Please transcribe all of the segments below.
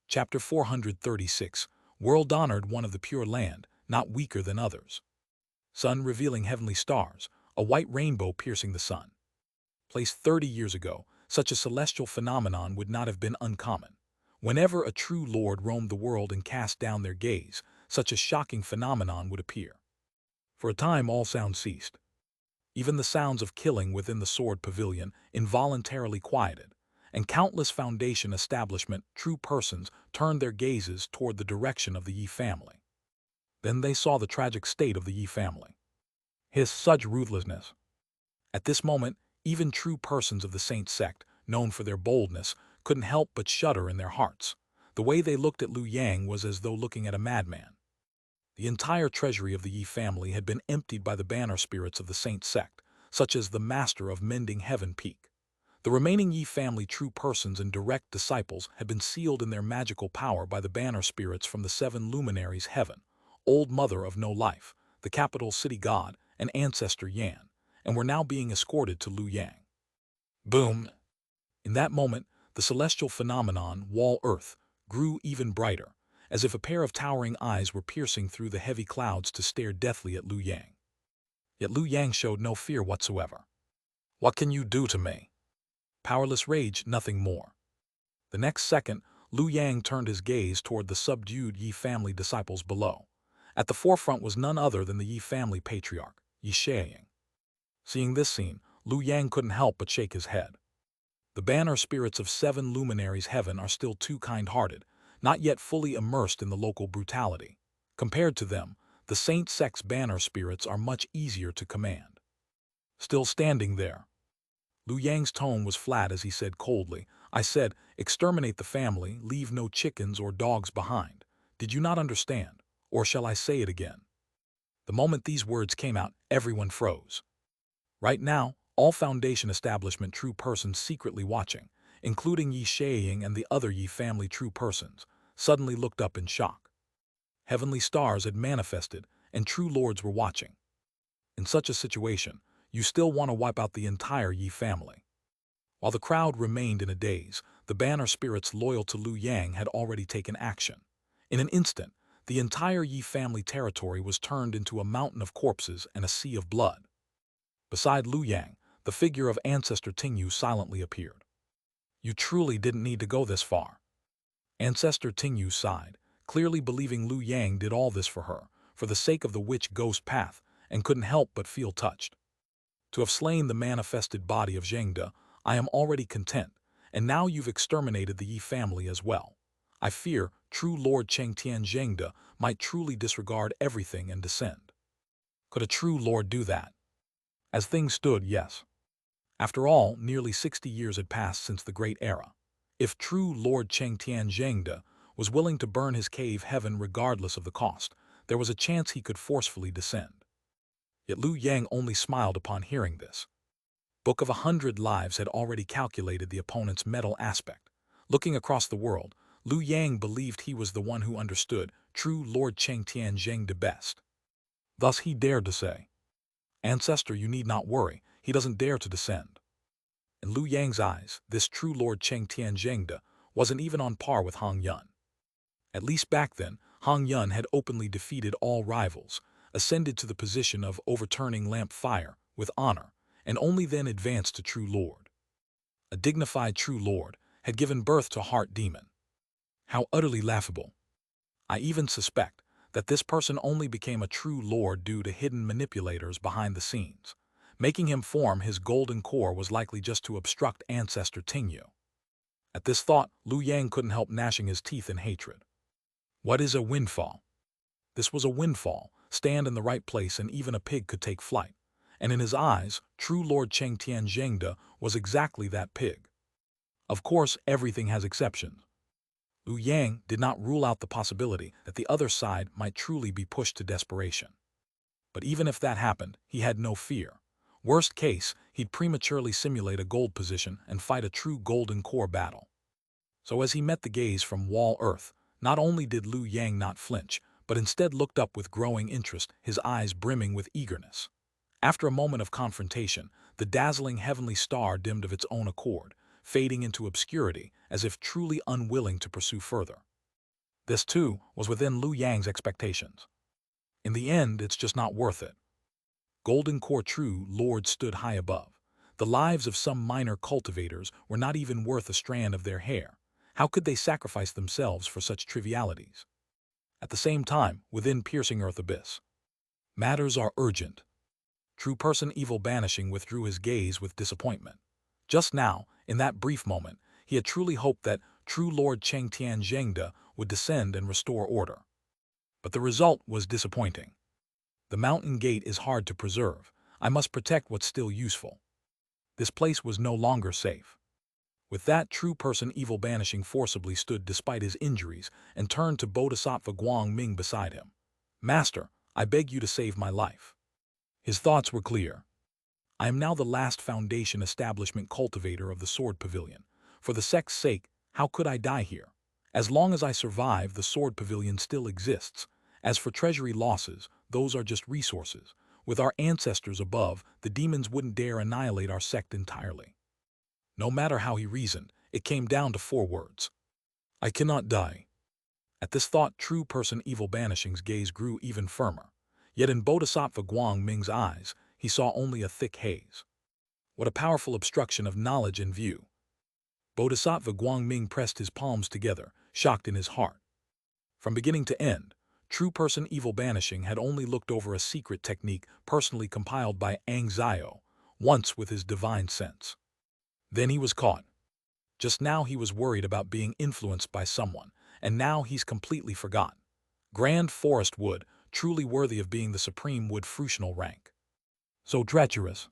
Chapter 436, World honored one of the pure land, not weaker than others. Sun revealing heavenly stars, a white rainbow piercing the sun. Placed 30 years ago, such a celestial phenomenon would not have been uncommon. Whenever a true lord roamed the world and cast down their gaze, such a shocking phenomenon would appear. For a time all sounds ceased. Even the sounds of killing within the sword pavilion involuntarily quieted, and countless foundation establishment true persons turned their gazes toward the direction of the Yi family. Then they saw the tragic state of the Yi family. His such ruthlessness. At this moment, even true persons of the Saint Sect, known for their boldness, couldn't help but shudder in their hearts. The way they looked at Liu Yang was as though looking at a madman. The entire treasury of the Yi family had been emptied by the banner spirits of the Saint Sect, such as the Master of Mending Heaven Peak. The remaining Yi family true persons and direct disciples had been sealed in their magical power by the banner spirits from the seven luminaries Heaven, Old Mother of No Life, the capital city god, and ancestor Yan, and were now being escorted to Liu Yang. Boom! In that moment, the celestial phenomenon, Wall Earth, grew even brighter, as if a pair of towering eyes were piercing through the heavy clouds to stare deathly at Liu Yang. Yet Liu Yang showed no fear whatsoever. "What can you do to me?" Powerless rage, nothing more. The next second, Liu Yang turned his gaze toward the subdued Yi family disciples below. At the forefront was none other than the Yi family patriarch, Xianxia. Seeing this scene, Liu Yang couldn't help but shake his head. The banner spirits of seven luminaries Heaven are still too kind-hearted, not yet fully immersed in the local brutality. Compared to them, the Saint Sect's banner spirits are much easier to command. Still standing there, Liu Yang's tone was flat as he said coldly, "I said, exterminate the family, leave no chickens or dogs behind. Did you not understand? Or shall I say it again?" The moment these words came out, everyone froze. Right now, all Foundation establishment true persons secretly watching, including Yi Shaiying and the other Yi family true persons, suddenly looked up in shock. Heavenly stars had manifested, and true lords were watching. In such a situation, you still want to wipe out the entire Yi family. While the crowd remained in a daze, the banner spirits loyal to Liu Yang had already taken action. In an instant, the entire Yi family territory was turned into a mountain of corpses and a sea of blood. Beside Liu Yang, the figure of Ancestor Tingyu silently appeared. "You truly didn't need to go this far." Ancestor Tingyu sighed, clearly believing Liu Yang did all this for her, for the sake of the witch ghost path, and couldn't help but feel touched. "To have slain the manifested body of Zhengde, I am already content, and now you've exterminated the Yi family as well. I fear true Lord Chengtian Zhengde might truly disregard everything and descend." Could a true lord do that? As things stood, yes. After all, nearly 60 years had passed since the Great Era. If true Lord Chengtian Zhengde was willing to burn his cave heaven regardless of the cost, there was a chance he could forcefully descend. Yet Liu Yang only smiled upon hearing this. Book of 100 Lives had already calculated the opponent's mental aspect. Looking across the world, Liu Yang believed he was the one who understood true Lord Chengtian Zhengde best. Thus he dared to say, "Ancestor, you need not worry, he doesn't dare to descend." In Liu Yang's eyes, this true Lord Chengtian Zhengde wasn't even on par with Hong Yun. At least back then, Hong Yun had openly defeated all rivals, ascended to the position of overturning lamp fire with honor, and only then advanced to true lord. A dignified true lord had given birth to heart demon. How utterly laughable. I even suspect that this person only became a true lord due to hidden manipulators behind the scenes. Making him form his golden core was likely just to obstruct Ancestor Tingyu. At this thought, Liu Yang couldn't help gnashing his teeth in hatred. What is a windfall? This was a windfall. Stand in the right place and even a pig could take flight. And in his eyes, true Lord Chengtian Zhengde was exactly that pig. Of course, everything has exceptions. Liu Yang did not rule out the possibility that the other side might truly be pushed to desperation. But even if that happened, he had no fear. Worst case, he'd prematurely simulate a gold position and fight a true golden core battle. So as he met the gaze from Wall Earth, not only did Liu Yang not flinch, but instead looked up with growing interest, his eyes brimming with eagerness. After a moment of confrontation, the dazzling heavenly star dimmed of its own accord, fading into obscurity as if truly unwilling to pursue further. This, too, was within Liu Yang's expectations. In the end, it's just not worth it. Golden Core True Lord stood high above. The lives of some minor cultivators were not even worth a strand of their hair. How could they sacrifice themselves for such trivialities? At the same time, within Piercing Earth Abyss, matters are urgent. True Person Evil Banishing withdrew his gaze with disappointment. Just now, in that brief moment, he had truly hoped that True Lord Cheng Tian Zhengde would descend and restore order. But the result was disappointing. The mountain gate is hard to preserve. I must protect what's still useful. This place was no longer safe. With that, True Person Evil Banishing forcibly stood despite his injuries and turned to Bodhisattva Guang Ming beside him. Master, I beg you to save my life. His thoughts were clear. I am now the last Foundation establishment cultivator of the Sword Pavilion. For the sect's sake, how could I die here? As long as I survive, the Sword Pavilion still exists. As for treasury losses, those are just resources. With our ancestors above, the demons wouldn't dare annihilate our sect entirely. No matter how he reasoned, it came down to 4 words. I cannot die. At this thought, True Person Evil Banishing's gaze grew even firmer. Yet in Bodhisattva Guang Ming's eyes, he saw only a thick haze. What a powerful obstruction of knowledge in view. Bodhisattva Guang Ming pressed his palms together, shocked in his heart. From beginning to end, True Person Evil Banishing had only looked over a secret technique personally compiled by Xianxia, once with his divine sense. Then he was caught. Just now he was worried about being influenced by someone, and now he's completely forgotten. Grand Forest Wood, truly worthy of being the supreme wood fruitional rank. So treacherous,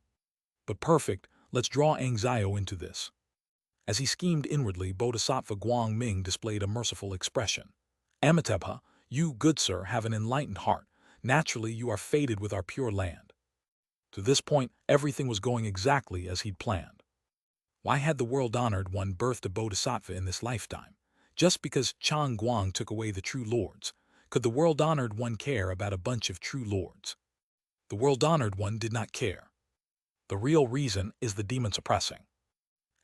but perfect, let's draw Xianxia into this. As he schemed inwardly, Bodhisattva Guang Ming displayed a merciful expression. Amitabha, you, good sir, have an enlightened heart. Naturally, you are fated with our pure land. To this point, everything was going exactly as he'd planned. Why had the world-honored one birthed a bodhisattva in this lifetime? Just because Chang Guang took away the true lords? Could the world-honored one care about a bunch of true lords? The world-honored one did not care. The real reason is the demon suppressing.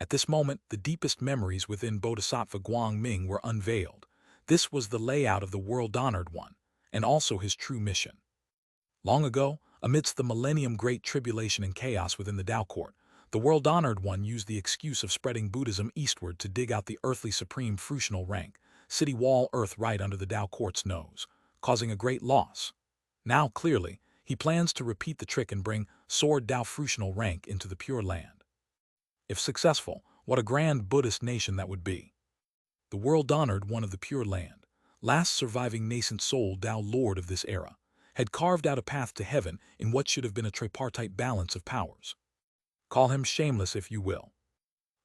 At this moment, the deepest memories within Bodhisattva Guang Ming were unveiled. This was the layout of the world-honored one, and also his true mission. Long ago, amidst the millennium great tribulation and chaos within the Tao Court, the world-honored one used the excuse of spreading Buddhism eastward to dig out the earthly supreme fruitional rank, city wall earth right under the Tao Court's nose, causing a great loss. Now, clearly, he plans to repeat the trick and bring Sword Tao fruitional rank into the Pure Land. If successful, what a grand Buddhist nation that would be. The world-honored one of the Pure Land, last surviving nascent soul Tao Lord of this era, had carved out a path to heaven in what should have been a tripartite balance of powers. Call him shameless if you will.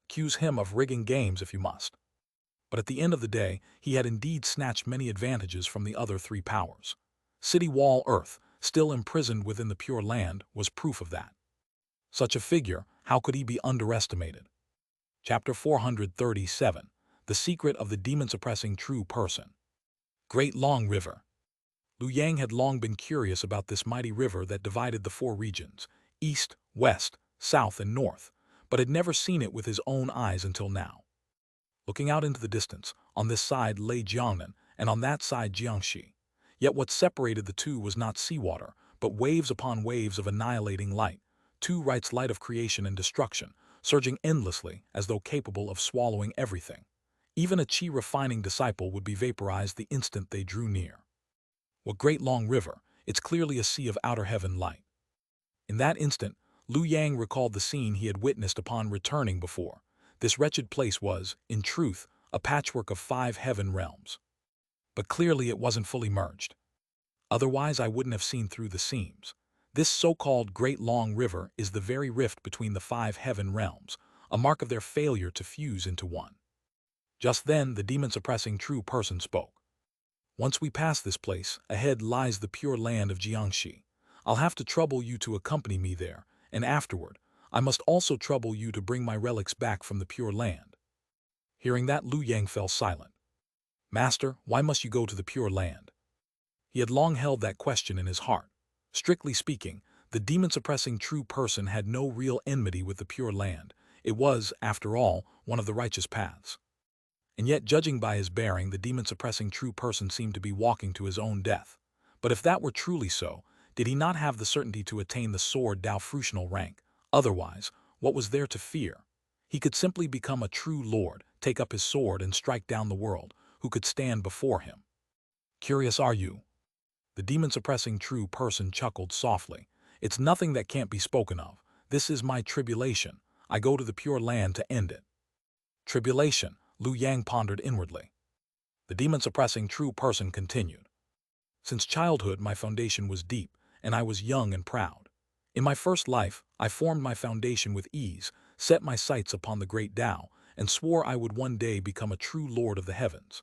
Accuse him of rigging games if you must. But at the end of the day, he had indeed snatched many advantages from the other 3 powers. City Wall Earth, still imprisoned within the Pure Land, was proof of that. Such a figure, how could he be underestimated? Chapter 437, The Secret of the Demon-Suppressing True Person. Great Long River. Liu Yang had long been curious about this mighty river that divided the 4 regions, east, west, south, and north, but had never seen it with his own eyes until now. Looking out into the distance, on this side lay Jiangnan, and on that side Xianxia. Yet what separated the two was not seawater, but waves upon waves of annihilating light, 2 rights light of creation and destruction, surging endlessly as though capable of swallowing everything. Even a chi refining disciple would be vaporized the instant they drew near. What great long river, it's clearly a sea of outer heaven light. In that instant, Liu Yang recalled the scene he had witnessed upon returning before. This wretched place was, in truth, a patchwork of 5 heaven realms. But clearly it wasn't fully merged. Otherwise I wouldn't have seen through the seams. This so-called Great Long River is the very rift between the 5 heaven realms, a mark of their failure to fuse into one. Just then the demon-suppressing true person spoke. Once we pass this place, ahead lies the pure land of Xianxia. I'll have to trouble you to accompany me there, and afterward, I must also trouble you to bring my relics back from the Pure Land. Hearing that, Liu Yang fell silent. Master, why must you go to the Pure Land? He had long held that question in his heart. Strictly speaking, the demon-suppressing true person had no real enmity with the Pure Land. It was, after all, one of the righteous paths. And yet, judging by his bearing, the demon-suppressing true person seemed to be walking to his own death. But if that were truly so, did he not have the certainty to attain the sword Dao Frutional rank? Otherwise, what was there to fear? He could simply become a true lord, take up his sword and strike down the world, who could stand before him. Curious are you? The demon-suppressing true person chuckled softly. It's nothing that can't be spoken of. This is my tribulation. I go to the Pure Land to end it. Tribulation, Lu Yang pondered inwardly. The demon-suppressing true person continued. Since childhood, my foundation was deep, and I was young and proud. In my first life, I formed my foundation with ease, set my sights upon the great Tao, and swore I would one day become a true lord of the heavens.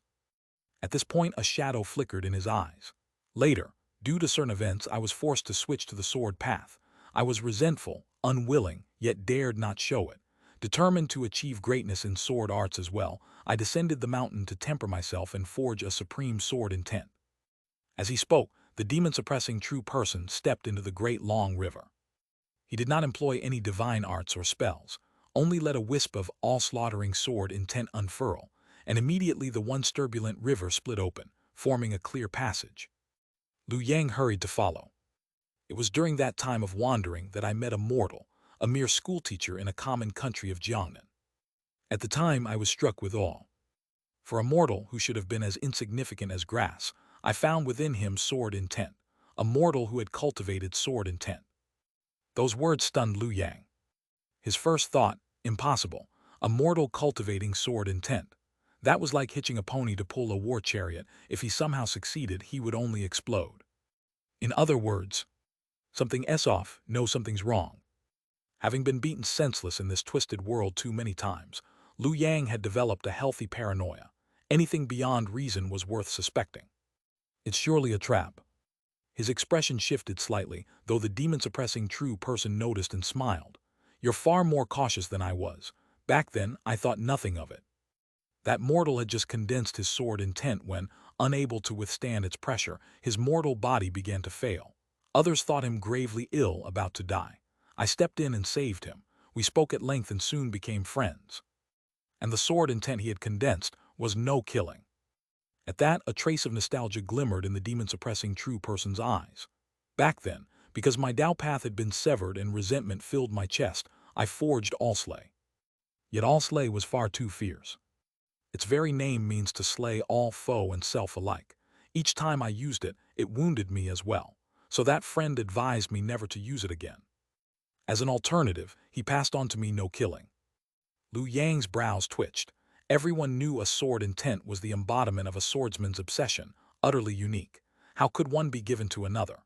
At this point, a shadow flickered in his eyes. Later, due to certain events, I was forced to switch to the sword path. I was resentful, unwilling, yet dared not show it. Determined to achieve greatness in sword arts as well, I descended the mountain to temper myself and forge a supreme sword intent. As he spoke, the demon-suppressing true person stepped into the great long river. He did not employ any divine arts or spells, only let a wisp of all-slaughtering sword intent unfurl, and immediately the once turbulent river split open, forming a clear passage. Lu Yang hurried to follow. It was during that time of wandering that I met a mortal, a mere schoolteacher in a common country of Jiangnan. At the time, I was struck with awe. For a mortal who should have been as insignificant as grass, I found within him sword intent, a mortal who had cultivated sword intent. Those words stunned Lu Yang. His first thought, impossible, a mortal cultivating sword intent. That was like hitching a pony to pull a war chariot. If he somehow succeeded, he would only explode. In other words, something's off, no, something's wrong. Having been beaten senseless in this twisted world too many times, Lu Yang had developed a healthy paranoia. Anything beyond reason was worth suspecting. It's surely a trap. His expression shifted slightly, though the demon-suppressing true person noticed and smiled. You're far more cautious than I was. Back then, I thought nothing of it. That mortal had just condensed his sword intent when, unable to withstand its pressure, his mortal body began to fail. Others thought him gravely ill, about to die. I stepped in and saved him. We spoke at length and soon became friends. And the sword intent he had condensed was no killing. At that, a trace of nostalgia glimmered in the demon-suppressing true person's eyes. Back then, because my Tao path had been severed and resentment filled my chest, I forged Allslay. Yet Allslay was far too fierce. Its very name means to slay all foe and self alike. Each time I used it, it wounded me as well, so that friend advised me never to use it again. As an alternative, he passed on to me no killing. Lu Yang's brows twitched. Everyone knew a sword intent was the embodiment of a swordsman's obsession, utterly unique. How could one be given to another?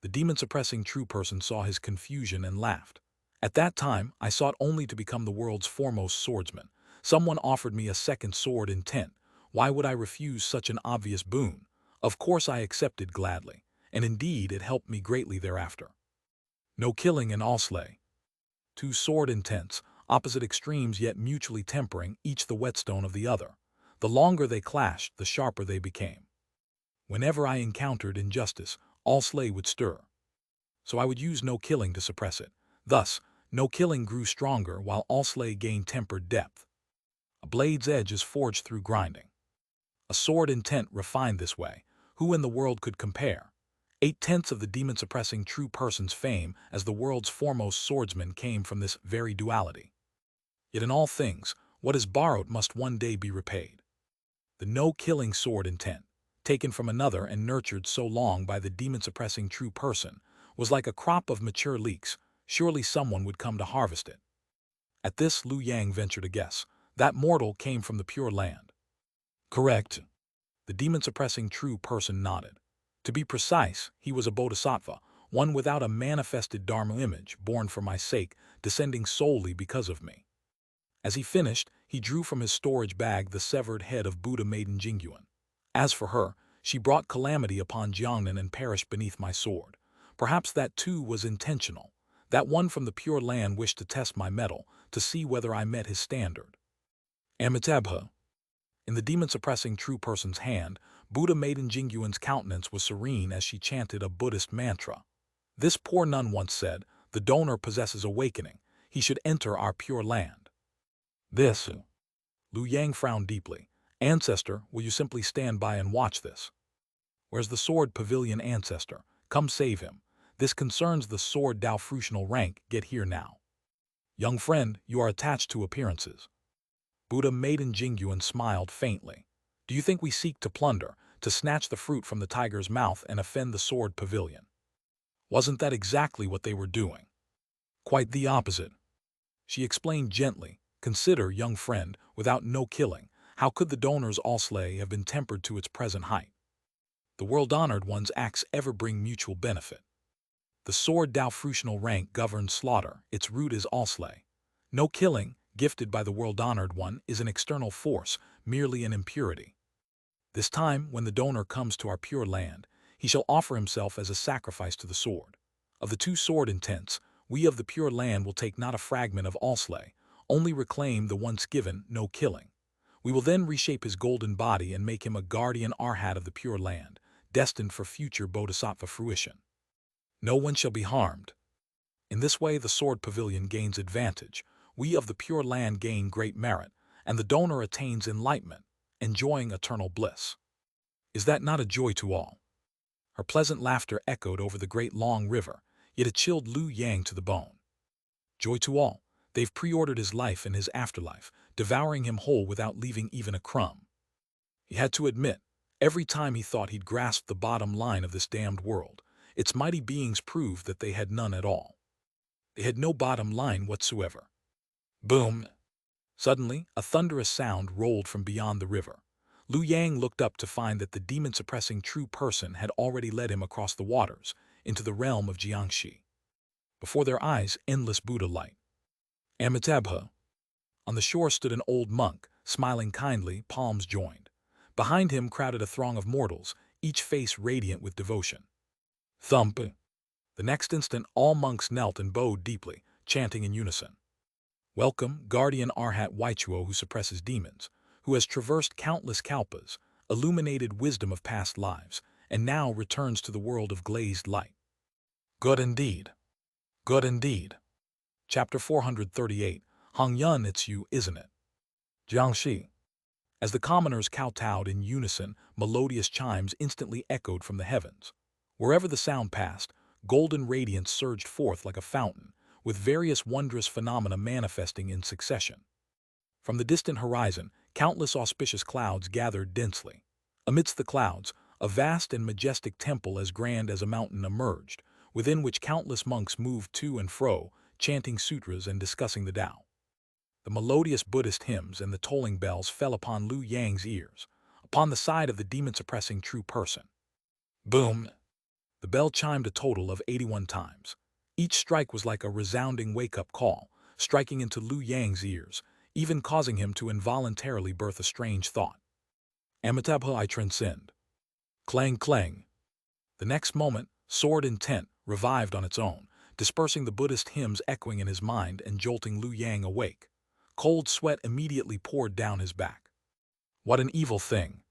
The demon-suppressing true person saw his confusion and laughed. At that time, I sought only to become the world's foremost swordsman. Someone offered me a second sword intent. Why would I refuse such an obvious boon? Of course I accepted gladly, and indeed it helped me greatly thereafter. No killing and Allslay. Two sword intents, opposite extremes yet mutually tempering, each the whetstone of the other. The longer they clashed, the sharper they became. Whenever I encountered injustice, Allslay would stir. So I would use no killing to suppress it. Thus, no killing grew stronger while Allslay gained tempered depth. A blade's edge is forged through grinding. A sword intent refined this way. Who in the world could compare? 8/10 of the demon-suppressing true person's fame as the world's foremost swordsman came from this very duality. Yet in all things, what is borrowed must one day be repaid. The no-killing sword intent, taken from another and nurtured so long by the demon-suppressing true person, was like a crop of mature leeks. Surely someone would come to harvest it. At this, Lu Yang ventured a guess. That mortal came from the Pure Land. Correct. The demon-suppressing true person nodded. To be precise, he was a bodhisattva, one without a manifested Dharma image, born for my sake, descending solely because of me. As he finished, he drew from his storage bag the severed head of Buddha Maiden Jingyuan. As for her, she brought calamity upon Jiangnan and perished beneath my sword. Perhaps that too was intentional. That one from the Pure Land wished to test my mettle, to see whether I met his standard. Amitabha. In the demon-suppressing true person's hand, Buddha Maiden Jingyuan's countenance was serene as she chanted a Buddhist mantra. This poor nun once said, the donor possesses awakening. He should enter our Pure Land. This. Lu Yang frowned deeply. Ancestor, will you simply stand by and watch this? Where's the sword pavilion ancestor? Come save him. This concerns the sword Dao fruitional rank. Get here now. Young friend, you are attached to appearances. Buddha Maiden Jingyuan smiled faintly. Do you think we seek to plunder, to snatch the fruit from the tiger's mouth and offend the sword pavilion? Wasn't that exactly what they were doing? Quite the opposite. She explained gently. Consider, young friend, without no killing, how could the donor's all-slay have been tempered to its present height? The world-honored one's acts ever bring mutual benefit. The sword Dao fruitional rank governs slaughter, its root is all-slay. No killing, gifted by the world-honored one, is an external force, merely an impurity. This time, when the donor comes to our pure land, he shall offer himself as a sacrifice to the sword. Of the two sword intents, we of the pure land will take not a fragment of all-slay, only reclaim the once given, no killing. We will then reshape his golden body and make him a guardian arhat of the pure land, destined for future bodhisattva fruition. No one shall be harmed. In this way the sword pavilion gains advantage, we of the pure land gain great merit, and the donor attains enlightenment, enjoying eternal bliss. Is that not a joy to all? Her pleasant laughter echoed over the great long river, yet it chilled Lu Yang to the bone. Joy to all. They've pre-ordered his life and his afterlife, devouring him whole without leaving even a crumb. He had to admit, every time he thought he'd grasped the bottom line of this damned world, its mighty beings proved that they had none at all. They had no bottom line whatsoever. Boom! Suddenly, a thunderous sound rolled from beyond the river. Lu Yang looked up to find that the demon-suppressing true person had already led him across the waters, into the realm of Xianxia. Before their eyes, endless Buddha light. Amitabha. On the shore stood an old monk, smiling kindly, palms joined. Behind him crowded a throng of mortals, each face radiant with devotion. Thump! The next instant, all monks knelt and bowed deeply, chanting in unison. Welcome, guardian Arhat Waichuo who suppresses demons, who has traversed countless kalpas, illuminated wisdom of past lives, and now returns to the world of glazed light. Good indeed. Good indeed. Chapter 438, Hong Yun, it's you, isn't it? Jiangxi. As the commoners kowtowed in unison, melodious chimes instantly echoed from the heavens. Wherever the sound passed, golden radiance surged forth like a fountain, with various wondrous phenomena manifesting in succession. From the distant horizon, countless auspicious clouds gathered densely. Amidst the clouds, a vast and majestic temple as grand as a mountain emerged, within which countless monks moved to and fro, chanting sutras and discussing the Tao. The melodious Buddhist hymns and the tolling bells fell upon Lu Yang's ears, upon the side of the demon-suppressing true person. Boom! The bell chimed a total of 81 times. Each strike was like a resounding wake-up call, striking into Lu Yang's ears, even causing him to involuntarily birth a strange thought. Amitabha I transcend. Clang clang. The next moment, sword intent revived on its own, dispersing the Buddhist hymns echoing in his mind and jolting Lu Yang awake. Cold sweat immediately poured down his back. What an evil thing!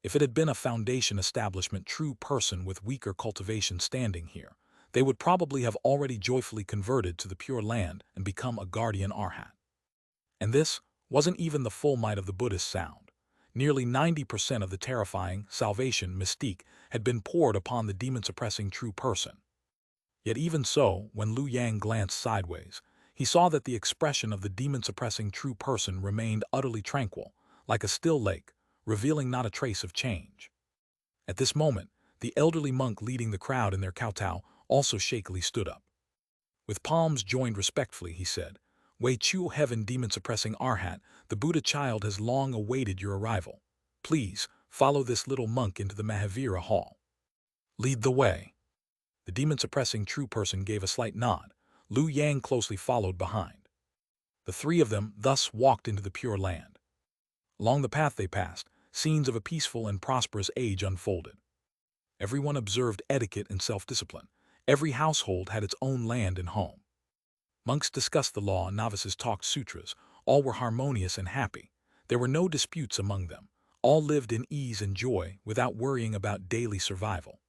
If it had been a foundation establishment true person with weaker cultivation standing here, they would probably have already joyfully converted to the pure land and become a guardian arhat. And this wasn't even the full might of the Buddhist sound. Nearly 90% of the terrifying salvation mystique had been poured upon the demon-suppressing true person. Yet even so, when Lu Yang glanced sideways, he saw that the expression of the demon-suppressing true person remained utterly tranquil, like a still lake, revealing not a trace of change. At this moment, the elderly monk leading the crowd in their kowtow also shakily stood up. With palms joined respectfully, he said, Wei Chu Heaven demon-suppressing Arhat, the Buddha child has long awaited your arrival. Please, follow this little monk into the Mahavira hall. Lead the way. The demon-suppressing true person gave a slight nod. Lu Yang closely followed behind. The three of them thus walked into the pure land. Along the path they passed, scenes of a peaceful and prosperous age unfolded. Everyone observed etiquette and self-discipline. Every household had its own land and home. Monks discussed the law, novices talked sutras. All were harmonious and happy. There were no disputes among them. All lived in ease and joy without worrying about daily survival.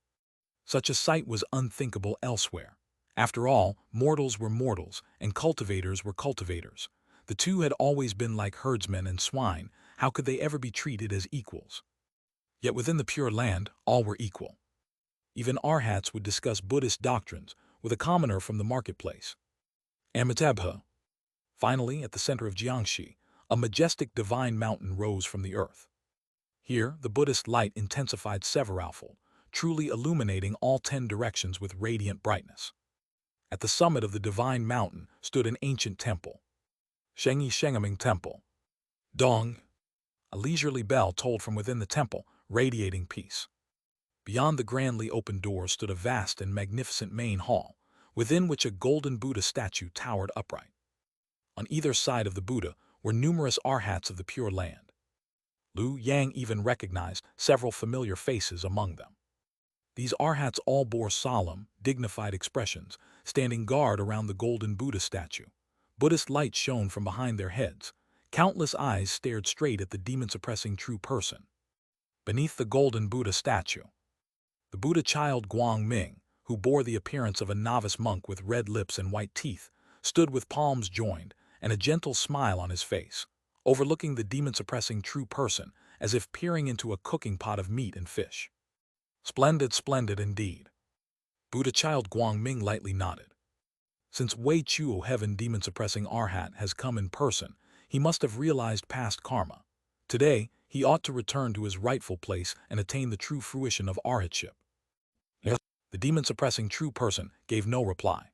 Such a sight was unthinkable elsewhere. After all, mortals were mortals, and cultivators were cultivators. The two had always been like herdsmen and swine. How could they ever be treated as equals? Yet within the Pure Land, all were equal. Even arhats would discuss Buddhist doctrines with a commoner from the marketplace. Amitabha. Finally, at the center of Jiangxi, a majestic divine mountain rose from the earth. Here, the Buddhist light intensified severalfold, truly illuminating all 10 directions with radiant brightness. At the summit of the divine mountain stood an ancient temple, Xianxia Temple. Dong! A leisurely bell tolled from within the temple, radiating peace. Beyond the grandly opened doors stood a vast and magnificent main hall, within which a golden Buddha statue towered upright. On either side of the Buddha were numerous arhats of the Pure Land. Liu Yang even recognized several familiar faces among them. These arhats all bore solemn, dignified expressions, standing guard around the golden Buddha statue. Buddhist light shone from behind their heads. Countless eyes stared straight at the demon-suppressing true person. Beneath the golden Buddha statue, the Buddha child Guang Ming, who bore the appearance of a novice monk with red lips and white teeth, stood with palms joined and a gentle smile on his face, overlooking the demon-suppressing true person as if peering into a cooking pot of meat and fish. Splendid, splendid indeed. Buddha child Guang Ming lightly nodded. Since Wei Chuo heaven demon-suppressing arhat has come in person, he must have realized past karma. Today, he ought to return to his rightful place and attain the true fruition of arhatship. The demon-suppressing true person gave no reply.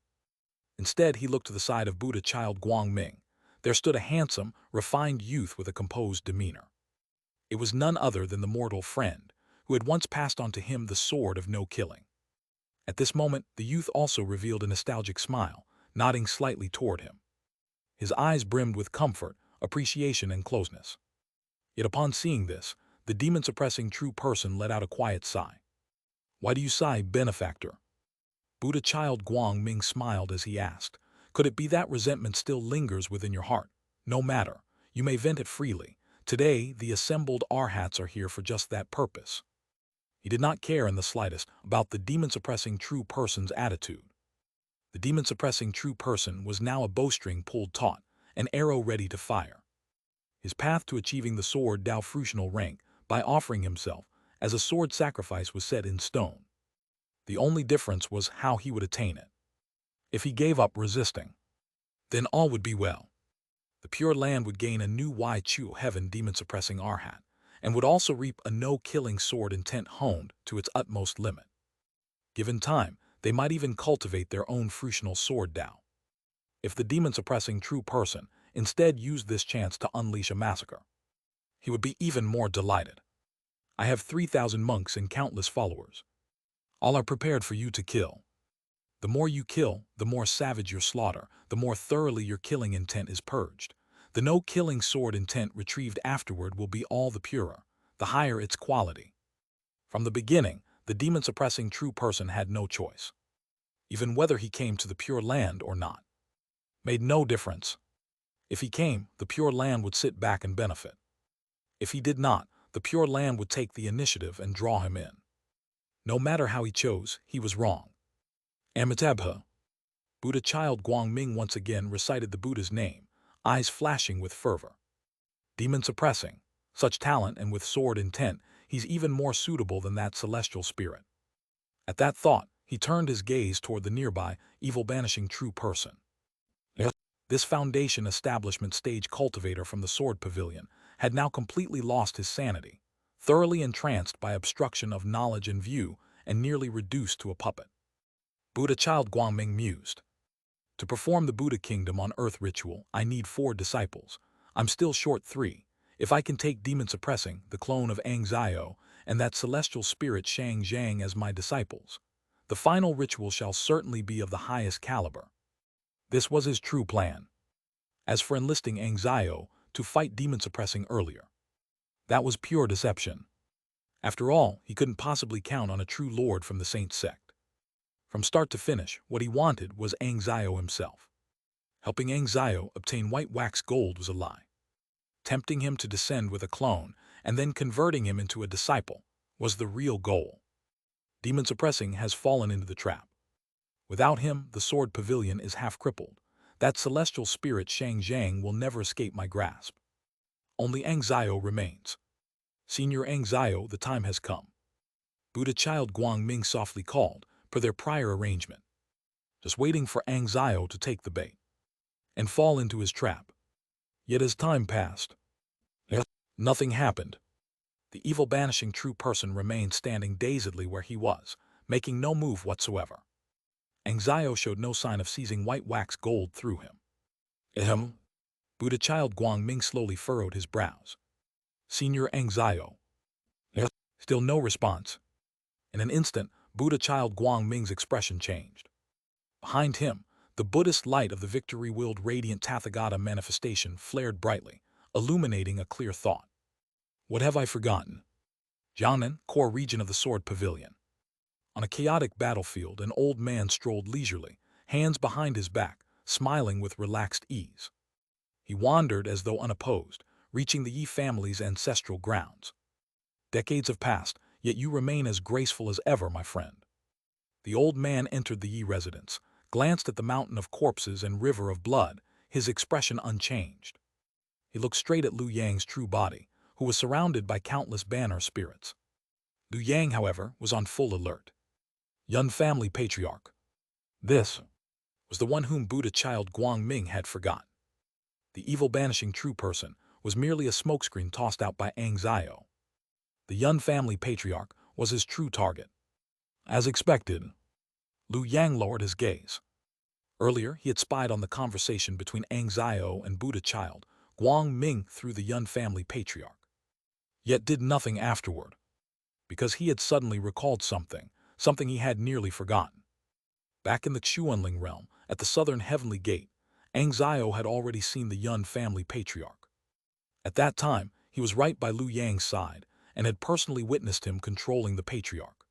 Instead, he looked to the side of Buddha child Guang Ming. There stood a handsome, refined youth with a composed demeanor. It was none other than the mortal friend, who had once passed on to him the sword of no killing. At this moment, the youth also revealed a nostalgic smile, nodding slightly toward him. His eyes brimmed with comfort, appreciation, and closeness. Yet upon seeing this, the demon-suppressing true person let out a quiet sigh. "Why do you sigh, benefactor?" Buddha child Guang Ming smiled as he asked, "Could it be that resentment still lingers within your heart? No matter, you may vent it freely. Today, the assembled arhats are here for just that purpose." He did not care in the slightest about the demon-suppressing true person's attitude. The demon-suppressing true person was now a bowstring pulled taut, an arrow ready to fire. His path to achieving the sword Dao fruitional rank by offering himself as a sword sacrifice was set in stone. The only difference was how he would attain it. If he gave up resisting, then all would be well. The Pure Land would gain a new Wei Chuo heaven demon-suppressing arhat, and would also reap a no-killing sword intent honed to its utmost limit. Given time, they might even cultivate their own fruitional sword Dao. If the demon-suppressing true person instead used this chance to unleash a massacre, he would be even more delighted. "I have 3,000 monks and countless followers. All are prepared for you to kill. The more you kill, the more savage your slaughter, the more thoroughly your killing intent is purged. The no-killing sword intent retrieved afterward will be all the purer, the higher its quality." From the beginning, the demon-suppressing true person had no choice. Even whether he came to the Pure Land or not made no difference. If he came, the Pure Land would sit back and benefit. If he did not, the Pure Land would take the initiative and draw him in. No matter how he chose, he was wrong. Amitabha. Buddha child Guang Ming once again recited the Buddha's name, eyes flashing with fervor. Demon-suppressing, such talent, and with sword intent, he's even more suitable than that celestial spirit. At that thought, he turned his gaze toward the nearby, evil-banishing true person. This foundation establishment stage cultivator from the sword pavilion had now completely lost his sanity, thoroughly entranced by obstruction of knowledge and view, and nearly reduced to a puppet. Buddha child Guangming mused. "To perform the Buddha kingdom on earth ritual, I need 4 disciples. I'm still short 3. If I can take demon-suppressing, the clone of Xianxia, and that celestial spirit Shang Zhang as my disciples, the final ritual shall certainly be of the highest caliber." This was his true plan. As for enlisting Xianxia to fight demon-suppressing earlier, that was pure deception. After all, he couldn't possibly count on a true lord from the Saint Sect. From start to finish, what he wanted was Xianxia himself. Helping Xianxia obtain white wax gold was a lie. Tempting him to descend with a clone and then converting him into a disciple was the real goal. Demon-suppressing has fallen into the trap. Without him, the sword pavilion is half crippled. That celestial spirit Xianxia will never escape my grasp. Only Xianxia remains. Senior Xianxia, the time has come. Buddha child Guangming softly called, per their prior arrangement. Just waiting for Xianxia to take the bait and fall into his trap. Yet as time passed, nothing happened. The evil banishing true person remained standing dazedly where he was, making no move whatsoever. Xianxia showed no sign of seizing white wax gold through him. Ahem. Buddha child Guangming slowly furrowed his brows. Senior Xianxia. Still no response. In an instant, Buddha child Guangming's expression changed. Behind him, the Buddhist light of the victory-willed radiant Tathagata manifestation flared brightly, illuminating a clear thought. What have I forgotten? Jiangnan, core region of the Sword Pavilion. On a chaotic battlefield, an old man strolled leisurely, hands behind his back, smiling with relaxed ease. He wandered as though unopposed, reaching the Yi family's ancestral grounds. Decades have passed, yet you remain as graceful as ever, my friend. The old man entered the Yi residence, glanced at the mountain of corpses and river of blood, his expression unchanged. He looked straight at Lu Yang's true body, who was surrounded by countless banner spirits. Lu Yang, however, was on full alert. Yun family patriarch. This was the one whom Buddha child Guangming had forgotten. The evil banishing true person was merely a smokescreen tossed out by Xianxia. The Yun family patriarch was his true target. As expected, Lu Yang lowered his gaze. Earlier, he had spied on the conversation between Xianxia and Buddha child Guangming through the Yun family patriarch. Yet did nothing afterward, because he had suddenly recalled something he had nearly forgotten. Back in the Xuanling realm, at the southern heavenly gate, Xianxia had already seen the Yun family patriarch. At that time, he was right by Lu Yang's side and had personally witnessed him controlling the patriarch.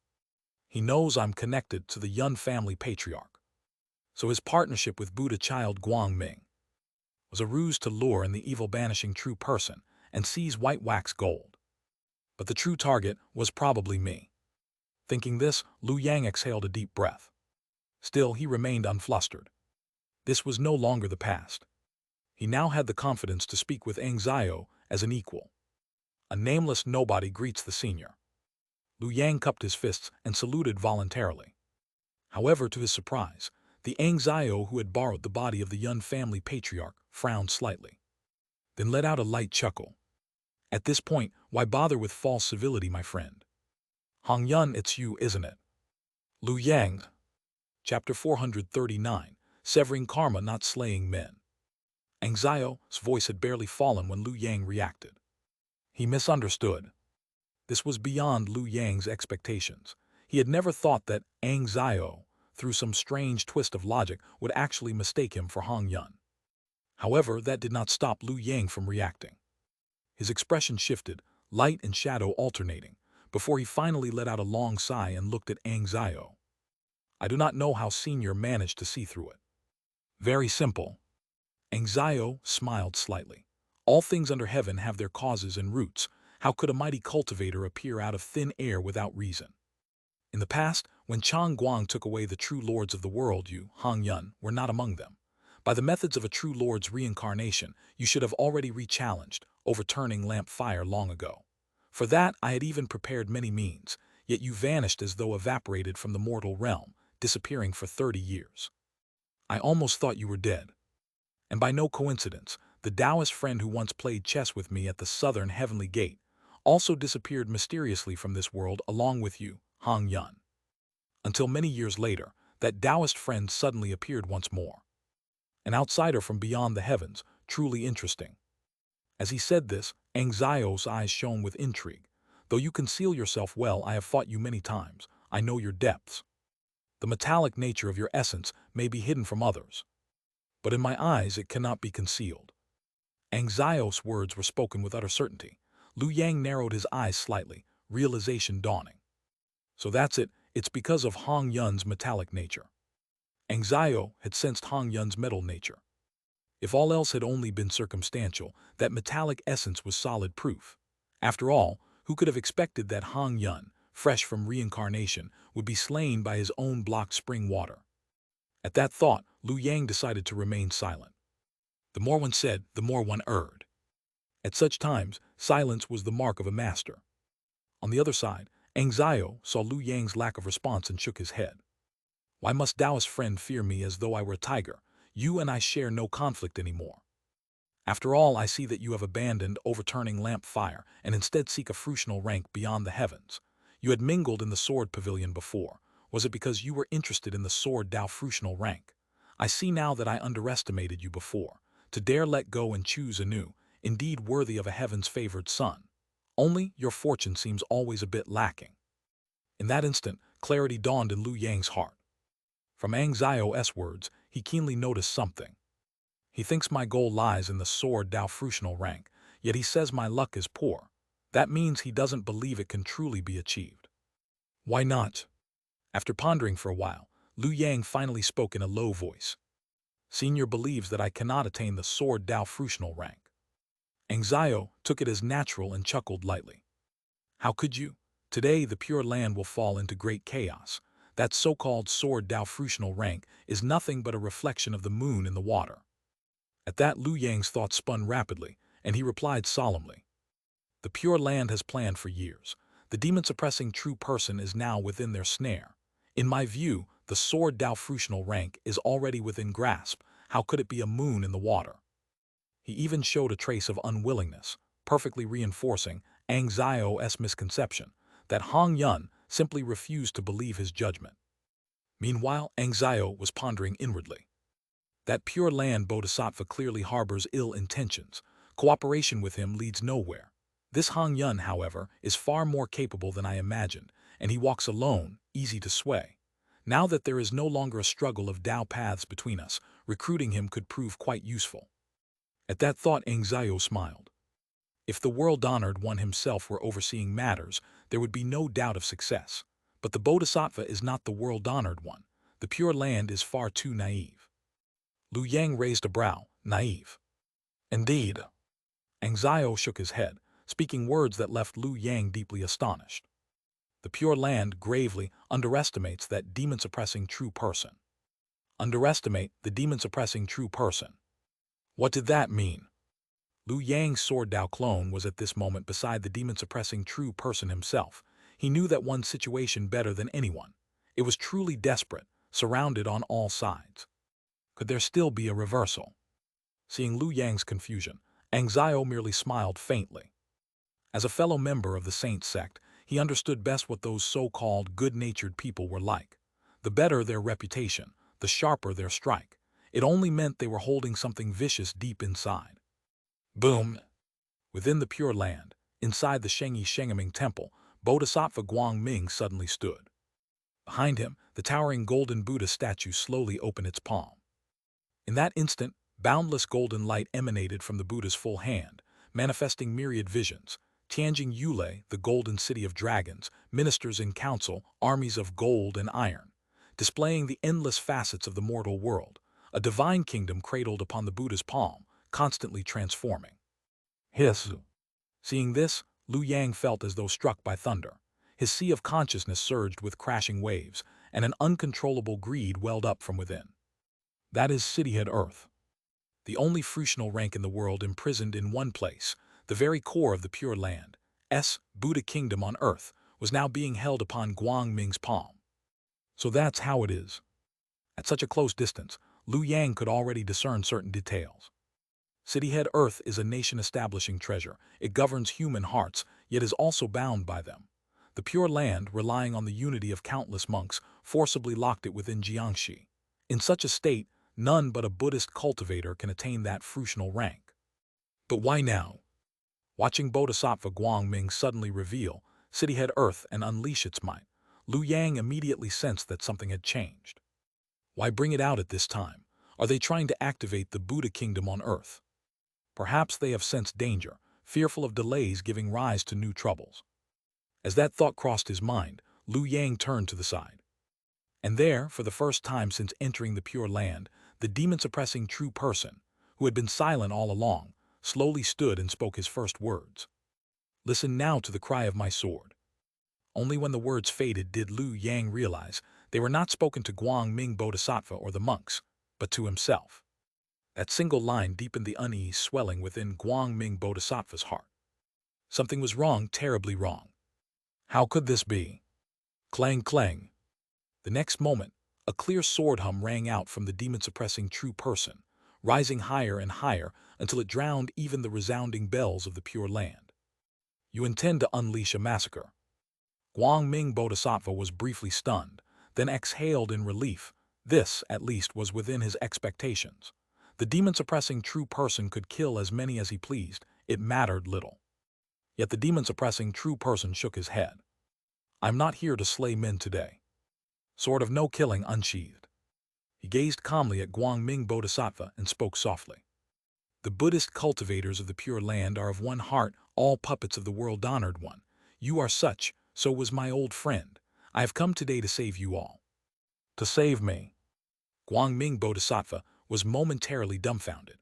He knows I'm connected to the Yun family patriarch. So his partnership with Buddha child Guangming was a ruse to lure in the evil banishing true person and seize white wax gold. But the true target was probably me. Thinking this, Lu Yang exhaled a deep breath. Still, he remained unflustered. This was no longer the past. He now had the confidence to speak with Xianxia as an equal. A nameless nobody greets the senior. Lu Yang cupped his fists and saluted voluntarily. However, to his surprise, the Xianxia who had borrowed the body of the Yun family patriarch frowned slightly, then let out a light chuckle. At this point, why bother with false civility, my friend? Hong Yun, it's you, isn't it? Lu Yang. Chapter 439, Severing Karma, Not Slaying Men. Xiao's voice had barely fallen when Lu Yang reacted. He misunderstood. This was beyond Lu Yang's expectations. He had never thought that Xiao, through some strange twist of logic, would actually mistake him for Hong Yun. However, that did not stop Lu Yang from reacting. His expression shifted, light and shadow alternating, before he finally let out a long sigh and looked at Xiao. I do not know how Senior managed to see through it. Very simple. Xiao smiled slightly. All things under heaven have their causes and roots. How could a mighty cultivator appear out of thin air without reason? In the past, when Chang Guang took away the true lords of the world, you, Hong Yun, were not among them. By the methods of a true lord's reincarnation, you should have already re-challenged, overturning lamp fire long ago. For that, I had even prepared many means, yet you vanished as though evaporated from the mortal realm, disappearing for 30 years. I almost thought you were dead. And by no coincidence, the Taoist friend who once played chess with me at the southern heavenly gate also disappeared mysteriously from this world along with you, Hong Yun. Until many years later, that Taoist friend suddenly appeared once more. An outsider from beyond the heavens, truly interesting. As he said this, Xiao's eyes shone with intrigue. Though you conceal yourself well, I have fought you many times. I know your depths. The metallic nature of your essence may be hidden from others, but in my eyes it cannot be concealed. Xiao's words were spoken with utter certainty. Lu Yang narrowed his eyes slightly, realization dawning. So that's it, it's because of Hong Yun's metallic nature. Xiao had sensed Hong Yun's metal nature. If all else had only been circumstantial, that metallic essence was solid proof. After all, who could have expected that Hong Yun, fresh from reincarnation, would be slain by his own blocked spring water? At that thought, Lu Yang decided to remain silent. The more one said, the more one erred. At such times, silence was the mark of a master. On the other side, Xianxia saw Lu Yang's lack of response and shook his head. Why must Taoist friend fear me as though I were a tiger? You and I share no conflict anymore. After all, I see that you have abandoned overturning lamp fire and instead seek a fruitional rank beyond the heavens. You had mingled in the sword pavilion before. Was it because you were interested in the sword Dao fruitional rank? I see now that I underestimated you before. To dare let go and choose anew, indeed worthy of a heaven's favored son. Only your fortune seems always a bit lacking. In that instant, clarity dawned in Lu Yang's heart. From Xiao's words, he keenly noticed something. He thinks my goal lies in the sword Dao fruitional rank, yet he says my luck is poor. That means he doesn't believe it can truly be achieved. Why not? After pondering for a while, Lu Yang finally spoke in a low voice. Senior believes that I cannot attain the sword Dao fruitional rank. Xiao took it as natural and chuckled lightly. How could you? Today the Pure Land will fall into great chaos. That so-called sword Dao fruitional rank is nothing but a reflection of the moon in the water. At that, Lu Yang's thoughts spun rapidly, and he replied solemnly. The Pure Land has planned for years. The demon-suppressing true person is now within their snare. In my view, the sword Dao fruitional rank is already within grasp. How could it be a moon in the water? He even showed a trace of unwillingness, perfectly reinforcing Xiao's misconception that Hong Yun simply refused to believe his judgment. Meanwhile, Xiao was pondering inwardly. That Pure Land Bodhisattva clearly harbors ill intentions. Cooperation with him leads nowhere. This Hong Yun, however, is far more capable than I imagined, and he walks alone, easy to sway. Now that there is no longer a struggle of Dao paths between us, recruiting him could prove quite useful. At that thought, Xiao smiled. If the world-honored one himself were overseeing matters, there would be no doubt of success. But the Bodhisattva is not the world-honored one. The Pure Land is far too naive. Lu Yang raised a brow, naive. Indeed. Xiao shook his head, speaking words that left Lu Yang deeply astonished. The Pure Land gravely underestimates that demon-suppressing true person. Underestimate the demon-suppressing true person. What did that mean? Lu Yang's sword Dao clone was at this moment beside the demon-suppressing true person himself. He knew that one situation better than anyone. It was truly desperate, surrounded on all sides. Could there still be a reversal? Seeing Lu Yang's confusion, Xiao merely smiled faintly. As a fellow member of the Saint Sect, he understood best what those so-called good-natured people were like. The better their reputation, the sharper their strike. It only meant they were holding something vicious deep inside. Boom! Within the Pure Land, inside the Shengeming Temple, Bodhisattva Guangming suddenly stood. Behind him, the towering golden Buddha statue slowly opened its palm. In that instant, boundless golden light emanated from the Buddha's full hand, manifesting myriad visions. Tianjin Yule, the golden city of dragons, ministers in council, armies of gold and iron, displaying the endless facets of the mortal world, a divine kingdom cradled upon the Buddha's palm, constantly transforming. Hiss. Seeing this, Lu Yang felt as though struck by thunder. His sea of consciousness surged with crashing waves, and an uncontrollable greed welled up from within. That is cityhead Earth. The only fruitional rank in the world imprisoned in one place, the very core of the Pure Land, Buddha Kingdom on Earth, was now being held upon Guangming's palm. So that's how it is. At such a close distance, Lu Yang could already discern certain details. Cityhead Earth is a nation-establishing treasure. It governs human hearts, yet is also bound by them. The Pure Land, relying on the unity of countless monks, forcibly locked it within Xianxia. In such a state, none but a Buddhist cultivator can attain that fruitional rank. But why now? Watching Bodhisattva Guangming suddenly reveal Cityhead Earth and unleash its might, Lu Yang immediately sensed that something had changed. Why bring it out at this time? Are they trying to activate the Buddha Kingdom on Earth? Perhaps they have sensed danger, fearful of delays giving rise to new troubles. As that thought crossed his mind, Lu Yang turned to the side. And there, for the first time since entering the Pure Land, the demon-suppressing true person, who had been silent all along, slowly stood and spoke his first words. Listen now to the cry of my sword. Only when the words faded did Lu Yang realize They were not spoken to Guang Ming Bodhisattva or the monks, but to himself. That single line deepened the unease swelling within Guang Ming Bodhisattva's heart. Something was wrong, terribly wrong. How could this be? Clang, clang. The next moment, a clear sword hum rang out from the demon-suppressing true person, rising higher and higher until it drowned even the resounding bells of the Pure Land. You intend to unleash a massacre. Guang Ming Bodhisattva was briefly stunned, then exhaled in relief. This, at least, was within his expectations. The demon-suppressing true person could kill as many as he pleased. It mattered little. Yet the demon-suppressing true person shook his head. I'm not here to slay men today. Sword of no killing unsheathed. He gazed calmly at Guang Ming Bodhisattva and spoke softly. The Buddhist cultivators of the Pure Land are of one heart, all puppets of the world-honored one. You are such, so was my old friend. I have come today to save you all. To save me. Guang Ming Bodhisattva was momentarily dumbfounded.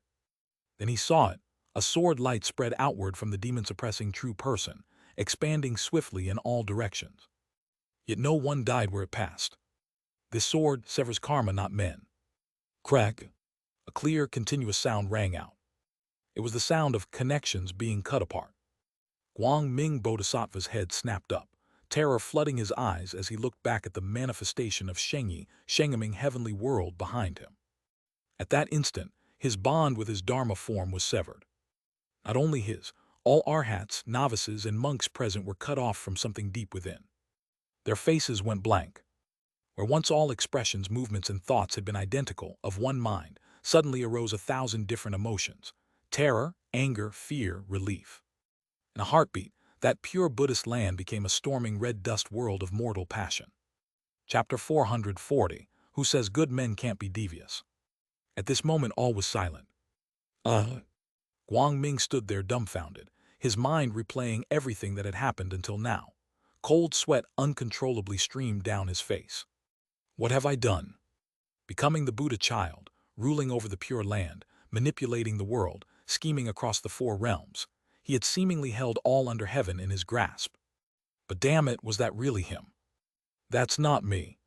Then he saw it. A sword light spread outward from the demon-suppressing true person, expanding swiftly in all directions. Yet no one died where it passed. This sword severs karma, not men. Crack. A clear, continuous sound rang out. It was the sound of connections being cut apart. Guang Ming Bodhisattva's head snapped up, terror flooding his eyes as he looked back at the manifestation of Xianxia heavenly world behind him. At that instant, his bond with his Dharma form was severed. Not only his, all arhats, novices, and monks present were cut off from something deep within. Their faces went blank. Where once all expressions, movements, and thoughts had been identical, of one mind, suddenly arose 1,000 different emotions: terror, anger, fear, relief. In a heartbeat, that pure Buddhist land became a storming red dust world of mortal passion. Chapter 440, Who Says Good Men Can't Be Devious? At this moment all was silent. Guang Ming stood there dumbfounded, his mind replaying everything that had happened until now. Cold sweat uncontrollably streamed down his face. What have I done? Becoming the Buddha child, ruling over the Pure Land, manipulating the world, scheming across the 4 realms. He had seemingly held all under heaven in his grasp. But damn it, was that really him? That's not me.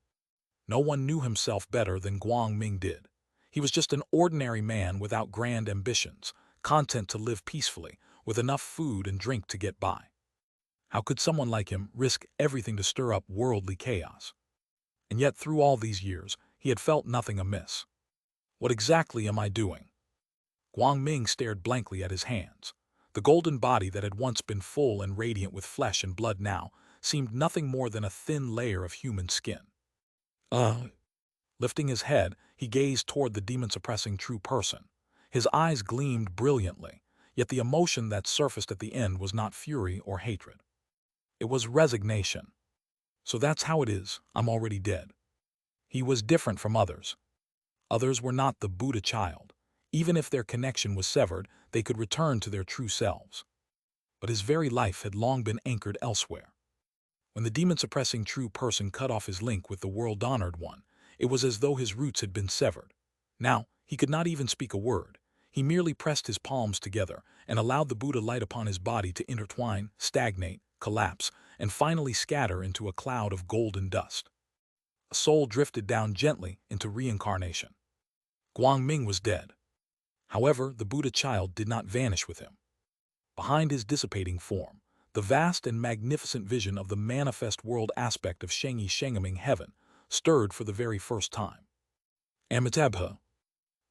No one knew himself better than Guang Ming did. He was just an ordinary man without grand ambitions, content to live peacefully, with enough food and drink to get by. How could someone like him risk everything to stir up worldly chaos? And yet through all these years, he had felt nothing amiss. What exactly am I doing? Guang Ming stared blankly at his hands. The golden body that had once been full and radiant with flesh and blood now seemed nothing more than a thin layer of human skin. Lifting his head, he gazed toward the demon-suppressing true person. His eyes gleamed brilliantly, yet the emotion that surfaced at the end was not fury or hatred. It was resignation. So that's how it is, I'm already dead. He was different from others. Others were not the Buddha child. Even if their connection was severed, they could return to their true selves. But his very life had long been anchored elsewhere. When the demon-suppressing true person cut off his link with the world-honored one, it was as though his roots had been severed. Now, he could not even speak a word. He merely pressed his palms together and allowed the Buddha light upon his body to intertwine, stagnate, collapse, and finally scatter into a cloud of golden dust. A soul drifted down gently into reincarnation. Guang Ming was dead. However, the Buddha child did not vanish with him. Behind his dissipating form, the vast and magnificent vision of the manifest world aspect of Xianxia heaven stirred for the very first time. Amitabha.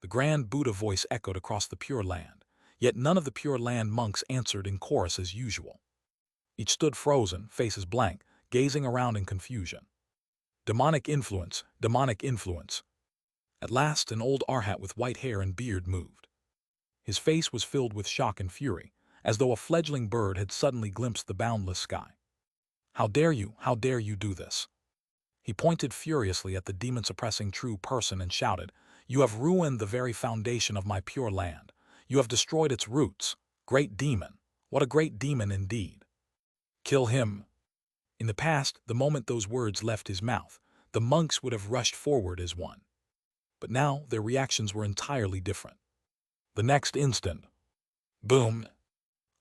The grand Buddha voice echoed across the Pure Land, yet none of the Pure Land monks answered in chorus as usual. Each stood frozen, faces blank, gazing around in confusion. Demonic influence, demonic influence. At last, an old arhat with white hair and beard moved. His face was filled with shock and fury, as though a fledgling bird had suddenly glimpsed the boundless sky. How dare you do this? He pointed furiously at the demon-suppressing true person and shouted, You have ruined the very foundation of my Pure Land. You have destroyed its roots. Great demon. What a great demon indeed. Kill him. In the past, the moment those words left his mouth, the monks would have rushed forward as one. But now their reactions were entirely different. The next instant, boom!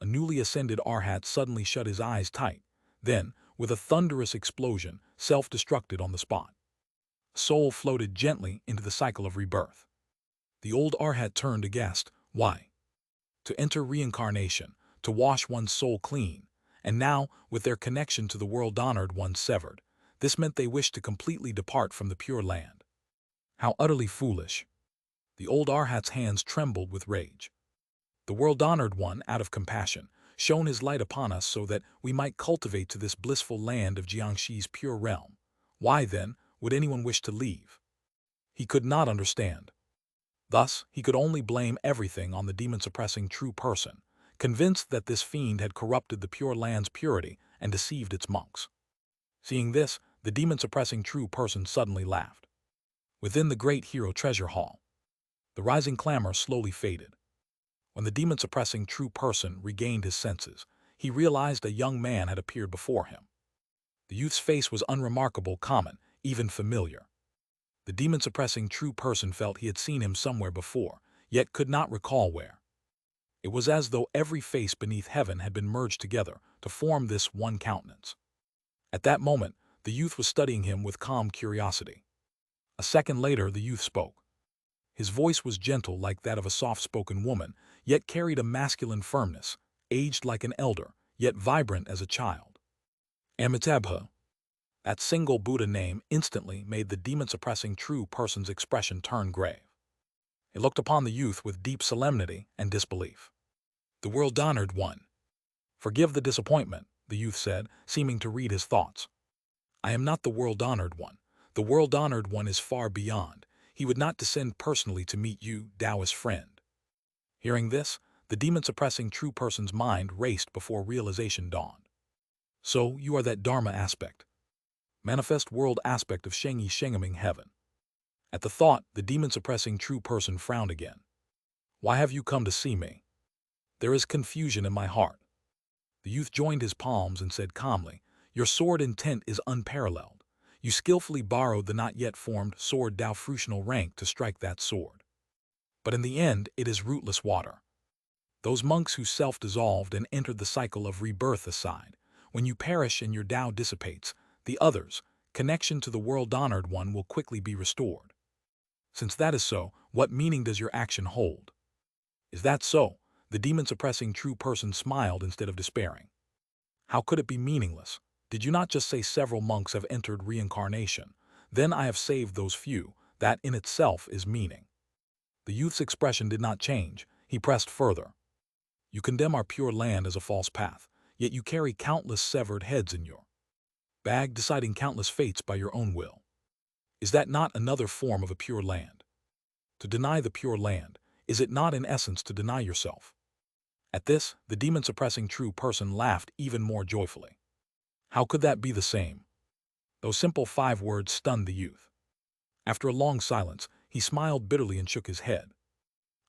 A newly ascended arhat suddenly shut his eyes tight, then, with a thunderous explosion, self-destructed on the spot. Soul floated gently into the cycle of rebirth. The old Arhat turned aghast. Why? To enter reincarnation, to wash one's soul clean, and now, with their connection to the world-honored one severed, this meant they wished to completely depart from the Pure Land. How utterly foolish! The old Arhat's hands trembled with rage. The world-honored one, out of compassion, shone his light upon us so that we might cultivate to this blissful land of Xianxi's pure realm. Why, then, would anyone wish to leave? He could not understand. Thus, he could only blame everything on the demon-suppressing true person, convinced that this fiend had corrupted the Pure Land's purity and deceived its monks. Seeing this, the demon-suppressing true person suddenly laughed. Within the great hero treasure hall, the rising clamor slowly faded. When the demon-suppressing true person regained his senses, he realized a young man had appeared before him. The youth's face was unremarkable, common, even familiar. The demon-suppressing true person felt he had seen him somewhere before, yet could not recall where. It was as though every face beneath heaven had been merged together to form this one countenance. At that moment, the youth was studying him with calm curiosity. A second later, the youth spoke. His voice was gentle like that of a soft-spoken woman, yet carried a masculine firmness, aged like an elder, yet vibrant as a child. Amitabha. That single Buddha name instantly made the demon-suppressing true person's expression turn grave. He looked upon the youth with deep solemnity and disbelief. The world-honored one. Forgive the disappointment, the youth said, seeming to read his thoughts. I am not the world-honored one. The world-honored one is far beyond. He would not descend personally to meet you, Taoist friend. Hearing this, the demon-suppressing true person's mind raced before realization dawned. So, you are that Dharma aspect. Manifest world aspect of Shengi Shengaming heaven. At the thought, the demon-suppressing true person frowned again. Why have you come to see me? There is confusion in my heart. The youth joined his palms and said calmly, your sword intent is unparalleled. You skillfully borrowed the not yet formed sword Dao fruitional rank to strike that sword. But in the end, it is rootless water. Those monks who self-dissolved and entered the cycle of rebirth aside, when you perish and your Tao dissipates, the others, connection to the world-honored one, will quickly be restored. Since that is so, what meaning does your action hold? Is that so? The demon-suppressing true person smiled instead of despairing. How could it be meaningless? Did you not just say several monks have entered reincarnation? Then I have saved those few. That in itself is meaning. The youth's expression did not change. He pressed further. You condemn our pure land as a false path, yet you carry countless severed heads in your bag, deciding countless fates by your own will. Is that not another form of a pure land? To deny the pure land, is it not in essence to deny yourself? At this, the demon-suppressing true person laughed even more joyfully. How could that be the same? Those simple 5 words stunned the youth. After a long silence, he smiled bitterly and shook his head.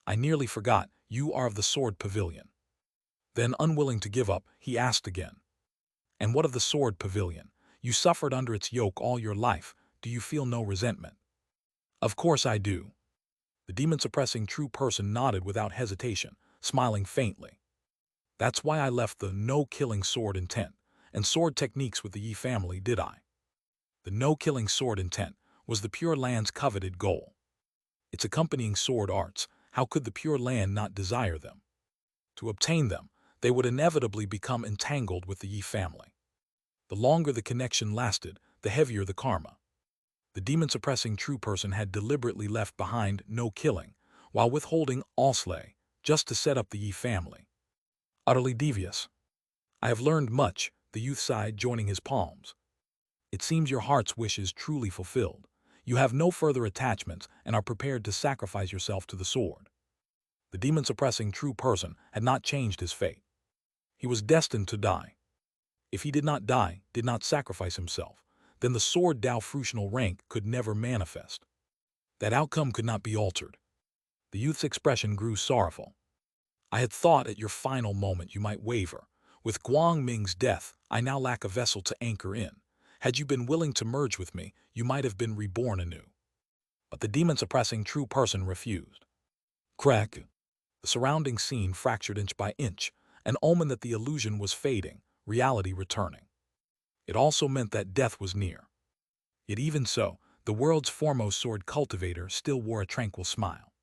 I nearly forgot, you are of the sword pavilion. Then, unwilling to give up, he asked again. And what of the sword pavilion? You suffered under its yoke all your life. Do you feel no resentment? Of course I do. The demon-suppressing true person nodded without hesitation, smiling faintly. That's why I left the no-killing sword intent and sword techniques with the Yi family, did I? The no-killing sword intent was the Pure Land's coveted goal. Its accompanying sword arts, how could the Pure Land not desire them? To obtain them, they would inevitably become entangled with the Yi family. The longer the connection lasted, the heavier the karma. The demon-suppressing true person had deliberately left behind no killing, while withholding all slay, just to set up the Yi family. Utterly devious. I have learned much, the youth sighed, joining his palms. It seems your heart's wish is truly fulfilled. You have no further attachments and are prepared to sacrifice yourself to the sword. The demon-suppressing true person had not changed his fate. He was destined to die. If he did not die, did not sacrifice himself, then the sword Tao fruitional rank could never manifest. That outcome could not be altered. The youth's expression grew sorrowful. I had thought at your final moment you might waver. With Guang Ming's death, I now lack a vessel to anchor in. Had you been willing to merge with me, you might have been reborn anew. But the demon-suppressing true person refused. Crack. The surrounding scene fractured inch by inch, an omen that the illusion was fading, reality returning. It also meant that death was near. Yet even so, the world's foremost sword cultivator still wore a tranquil smile.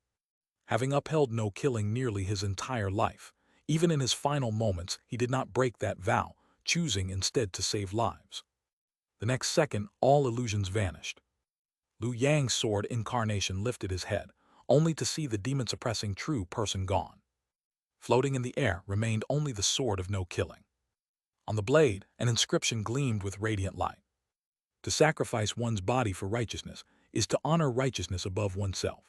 Having upheld no killing nearly his entire life, even in his final moments he did not break that vow, choosing instead to save lives. The next second, all illusions vanished. Liu Yang's sword incarnation lifted his head, only to see the demon-suppressing true person gone. Floating in the air remained only the sword of no killing. On the blade, an inscription gleamed with radiant light. To sacrifice one's body for righteousness is to honor righteousness above oneself.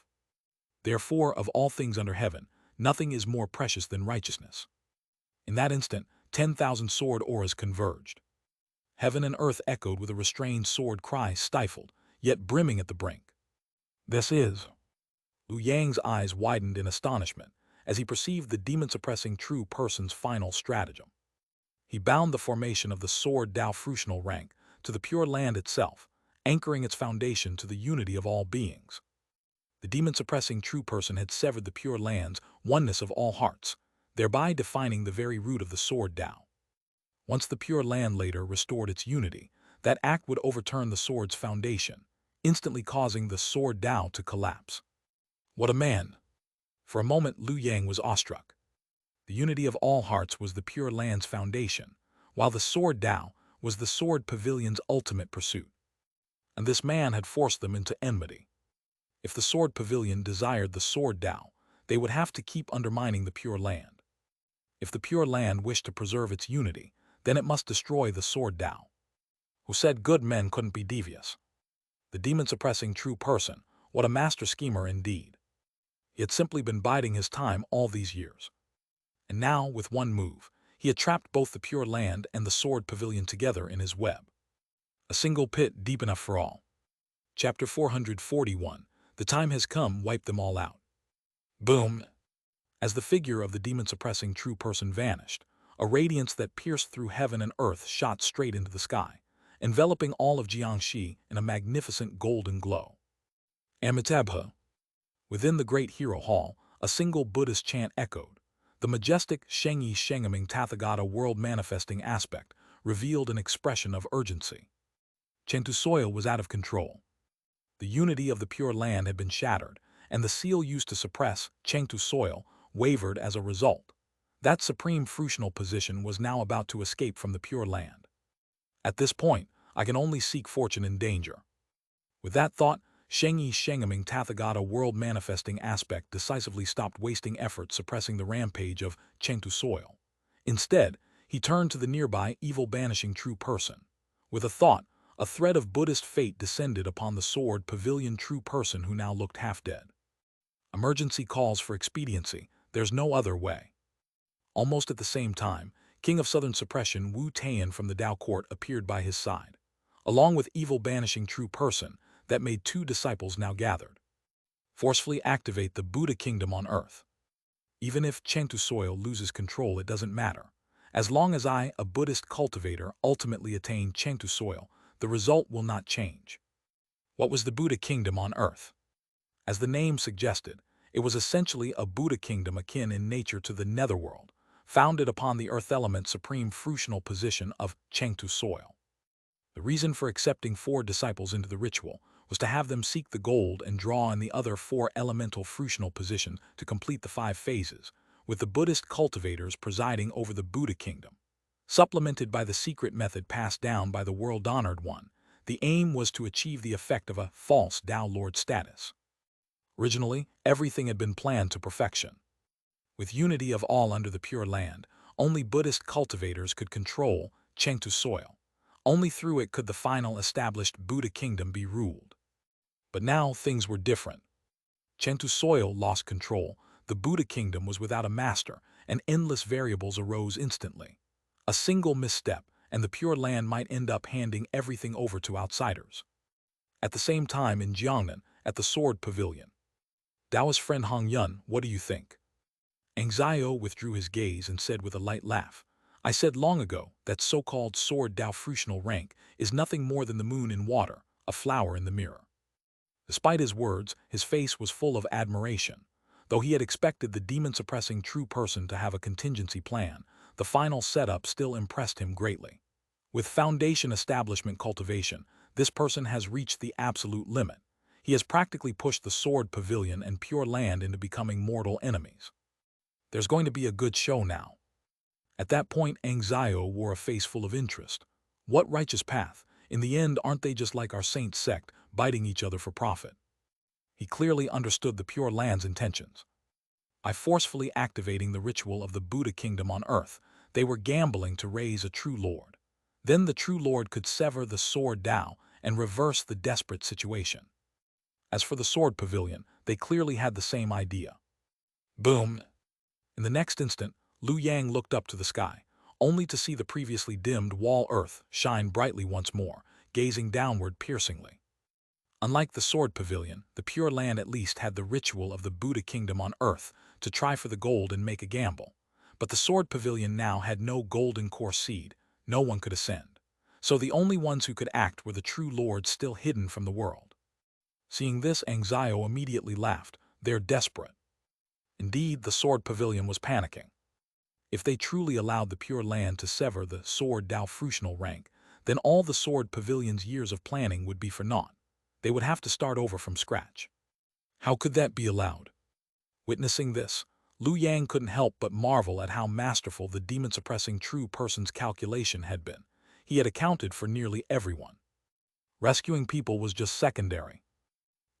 Therefore, of all things under heaven, nothing is more precious than righteousness. In that instant, 10,000 sword auras converged. Heaven and earth echoed with a restrained sword cry, stifled, yet brimming at the brink. This is... Liu Yang's eyes widened in astonishment as he perceived the demon-suppressing true person's final stratagem. He bound the formation of the sword Dao fruitional rank to the pure land itself, anchoring its foundation to the unity of all beings. The demon-suppressing true person had severed the pure land's oneness of all hearts, thereby defining the very root of the sword Dao. Once the pure land later restored its unity, that act would overturn the sword's foundation, instantly causing the sword Dao to collapse. What a man! For a moment Liu Yang was awestruck. The unity of all hearts was the pure land's foundation, while the sword Dao was the sword pavilion's ultimate pursuit. And this man had forced them into enmity. If the sword pavilion desired the sword Dao, they would have to keep undermining the pure land. If the pure land wished to preserve its unity, then it must destroy the sword Dao. Who said good men couldn't be devious? The demon-suppressing true person, what a master schemer indeed. He had simply been biding his time all these years. And now, with one move, he had trapped both the pure land and the sword pavilion together in his web. A single pit deep enough for all. Chapter 441. The time has come, wipe them all out. Boom! As the figure of the demon-suppressing true person vanished, a radiance that pierced through heaven and earth shot straight into the sky, enveloping all of Xianxia in a magnificent golden glow. Amitabha. Within the great hero hall, a single Buddhist chant echoed. The majestic Shengyi Shengaming Tathagata world-manifesting aspect revealed an expression of urgency. Chentu soil was out of control. The unity of the pure land had been shattered, and the seal used to suppress Chengtu soil wavered as a result. That supreme fruitional position was now about to escape from the pure land. At this point, I can only seek fortune in danger. With that thought, Shengyi Shengaming Tathagata world-manifesting aspect decisively stopped wasting effort suppressing the rampage of Chengtu soil. Instead, he turned to the nearby evil-banishing true person. With a thought, a thread of Buddhist fate descended upon the sword pavilion true person who now looked half-dead. Emergency calls for expediency, there's no other way. Almost at the same time, King of Southern Suppression Wu Taiyan from the Dao Court appeared by his side. Along with evil-banishing true person, that made two disciples now gathered. Forcefully activate the Buddha kingdom on earth. Even if Chengtu soil loses control, it doesn't matter. As long as I, a Buddhist cultivator, ultimately attain Chengtu soil, the result will not change. What was the Buddha kingdom on earth? As the name suggested, it was essentially a Buddha kingdom akin in nature to the netherworld, founded upon the earth element's supreme fruitional position of Chengtu soil. The reason for accepting 4 disciples into the ritual was to have them seek the gold and draw in the other 4 elemental fruitional positions to complete the 5 phases, with the Buddhist cultivators presiding over the Buddha kingdom. Supplemented by the secret method passed down by the world-honored one, the aim was to achieve the effect of a false Tao Lord status. Originally, everything had been planned to perfection. With unity of all under the pure land, only Buddhist cultivators could control Chengtu soil. Only through it could the final established Buddha kingdom be ruled. But now things were different. Chengtu soil lost control, the Buddha kingdom was without a master, and endless variables arose instantly. A single misstep, and the pure land might end up handing everything over to outsiders. At the same time in Jiangnan, at the Sword Pavilion. Dao's friend Hong Yun, what do you think? Anxiao withdrew his gaze and said with a light laugh, I said long ago that so-called sword Dao fruitional rank is nothing more than the moon in water, a flower in the mirror. Despite his words, his face was full of admiration. Though he had expected the demon-suppressing true person to have a contingency plan, the final setup still impressed him greatly. With foundation establishment cultivation, this person has reached the absolute limit. He has practically pushed the sword pavilion and pure land into becoming mortal enemies. There's going to be a good show now. At that point, Xianxia wore a face full of interest. What righteous path? In the end, aren't they just like our Saint Sect, biting each other for profit? He clearly understood the Pure Land's intentions. By forcefully activating the ritual of the Buddha kingdom on earth, they were gambling to raise a true lord. Then the true lord could sever the sword Tao and reverse the desperate situation. As for the sword pavilion, they clearly had the same idea. Boom! In the next instant, Liu Yang looked up to the sky, only to see the previously dimmed wall earth shine brightly once more, gazing downward piercingly. Unlike the sword pavilion, the Pure Land at least had the ritual of the Buddha kingdom on earth to try for the gold and make a gamble. But the sword pavilion now had no golden core seed, no one could ascend. So the only ones who could act were the true lords still hidden from the world. Seeing this, Xianxia immediately laughed. They're desperate. Indeed, the sword pavilion was panicking. If they truly allowed the Pure Land to sever the sword Tao fruitional rank, then all the sword pavilion's years of planning would be for naught. They would have to start over from scratch. How could that be allowed? Witnessing this, Liu Yang couldn't help but marvel at how masterful the demon-suppressing true person's calculation had been. He had accounted for nearly everyone. Rescuing people was just secondary.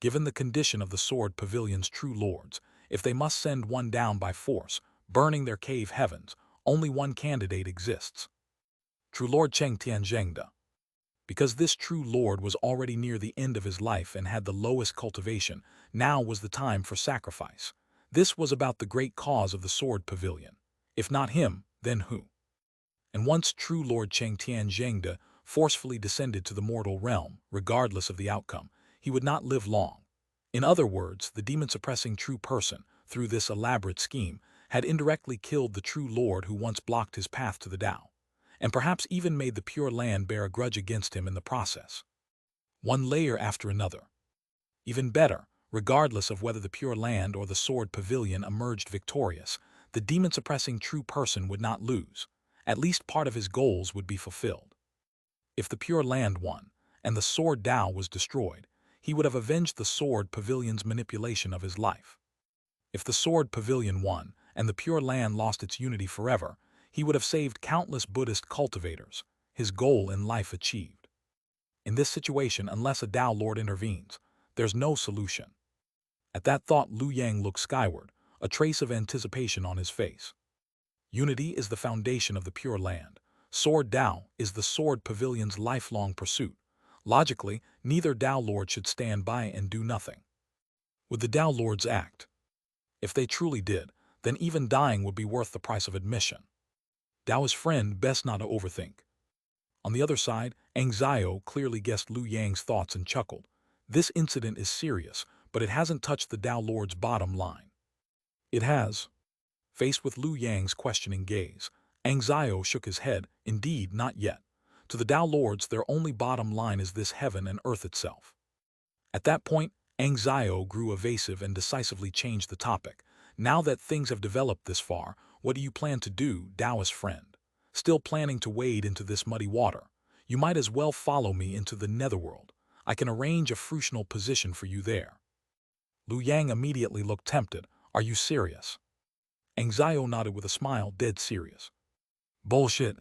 Given the condition of the sword pavilion's true lords, if they must send one down by force, burning their cave heavens, only one candidate exists. True Lord Cheng Tianzhengde. Because this true lord was already near the end of his life and had the lowest cultivation, now was the time for sacrifice. This was about the great cause of the sword pavilion. If not him, then who? And once true Lord Cheng Tianzhengde forcefully descended to the mortal realm, regardless of the outcome, he would not live long. In other words, the demon-suppressing true person, through this elaborate scheme, had indirectly killed the true lord who once blocked his path to the Tao, and perhaps even made the Pure Land bear a grudge against him in the process. One layer after another. Even better, regardless of whether the Pure Land or the sword pavilion emerged victorious, the demon-suppressing true person would not lose. At least part of his goals would be fulfilled. If the Pure Land won, and the sword Tao was destroyed, he would have avenged the sword pavilion's manipulation of his life. If the sword pavilion won, and the Pure Land lost its unity forever, he would have saved countless Buddhist cultivators, his goal in life achieved. In this situation, unless a Tao Lord intervenes, there's no solution. At that thought, Liu Yang looked skyward, a trace of anticipation on his face. Unity is the foundation of the Pure Land. Sword Tao is the sword pavilion's lifelong pursuit. Logically, neither Tao Lord should stand by and do nothing. Would the Tao Lords act? If they truly did, then even dying would be worth the price of admission. Tao's friend best not to overthink. On the other side, Xianxia clearly guessed Liu Yang's thoughts and chuckled. This incident is serious, but it hasn't touched the Tao Lord's bottom line. It has. Faced with Liu Yang's questioning gaze, Xianxia shook his head. Indeed, not yet. To the Tao Lords, their only bottom line is this heaven and earth itself. At that point, Xianxia grew evasive and decisively changed the topic. Now that things have developed this far, what do you plan to do, Taoist friend? Still planning to wade into this muddy water? You might as well follow me into the netherworld. I can arrange a fruitional position for you there. Liu Yang immediately looked tempted. Are you serious? Xianxia nodded with a smile, dead serious. Bullshit.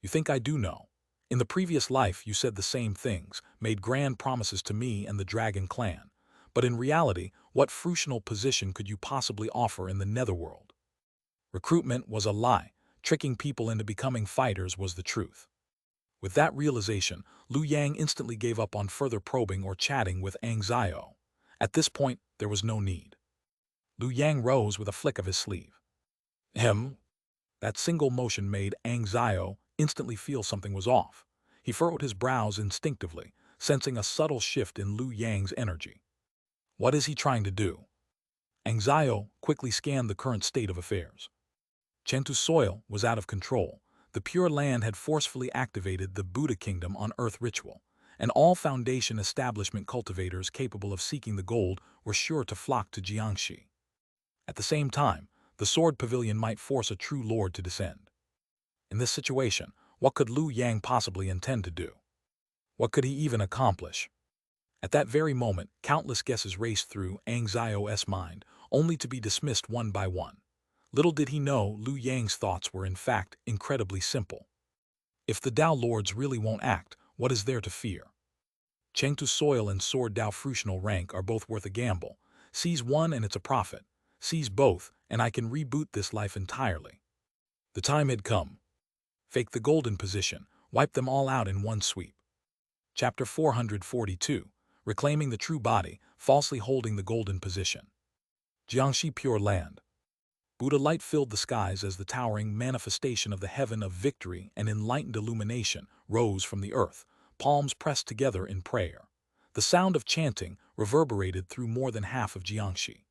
You think I do know? In the previous life, you said the same things, made grand promises to me and the Dragon Clan. But in reality, what fruitional position could you possibly offer in the netherworld? Recruitment was a lie. Tricking people into becoming fighters was the truth. With that realization, Liu Yang instantly gave up on further probing or chatting with Xianxia. At this point, there was no need. Liu Yang rose with a flick of his sleeve. That single motion made Xianxia instantly feel something was off. He furrowed his brows instinctively, sensing a subtle shift in Liu Yang's energy. What is he trying to do? Xianxia quickly scanned the current state of affairs. Chentu's soil was out of control. The Pure Land had forcefully activated the Buddha kingdom on earth ritual, and all foundation establishment cultivators capable of seeking the gold were sure to flock to Xianxia. At the same time, the sword pavilion might force a true lord to descend. In this situation, what could Liu Yang possibly intend to do? What could he even accomplish? At that very moment, countless guesses raced through Xianxia's mind, only to be dismissed one by one. Little did he know Lu Yang's thoughts were in fact incredibly simple. If the Tao Lords really won't act, what is there to fear? Chengtu's soil and sword Tao fruitional rank are both worth a gamble. Seize one and it's a profit. Seize both, and I can reboot this life entirely. The time had come. Fake the golden position, wipe them all out in one sweep. Chapter 442, Reclaiming the True Body, Falsely Holding the Golden Position. Xianxia Pure Land. Buddha light filled the skies as the towering manifestation of the heaven of victory and enlightened illumination rose from the earth, palms pressed together in prayer. The sound of chanting reverberated through more than half of Xianxia.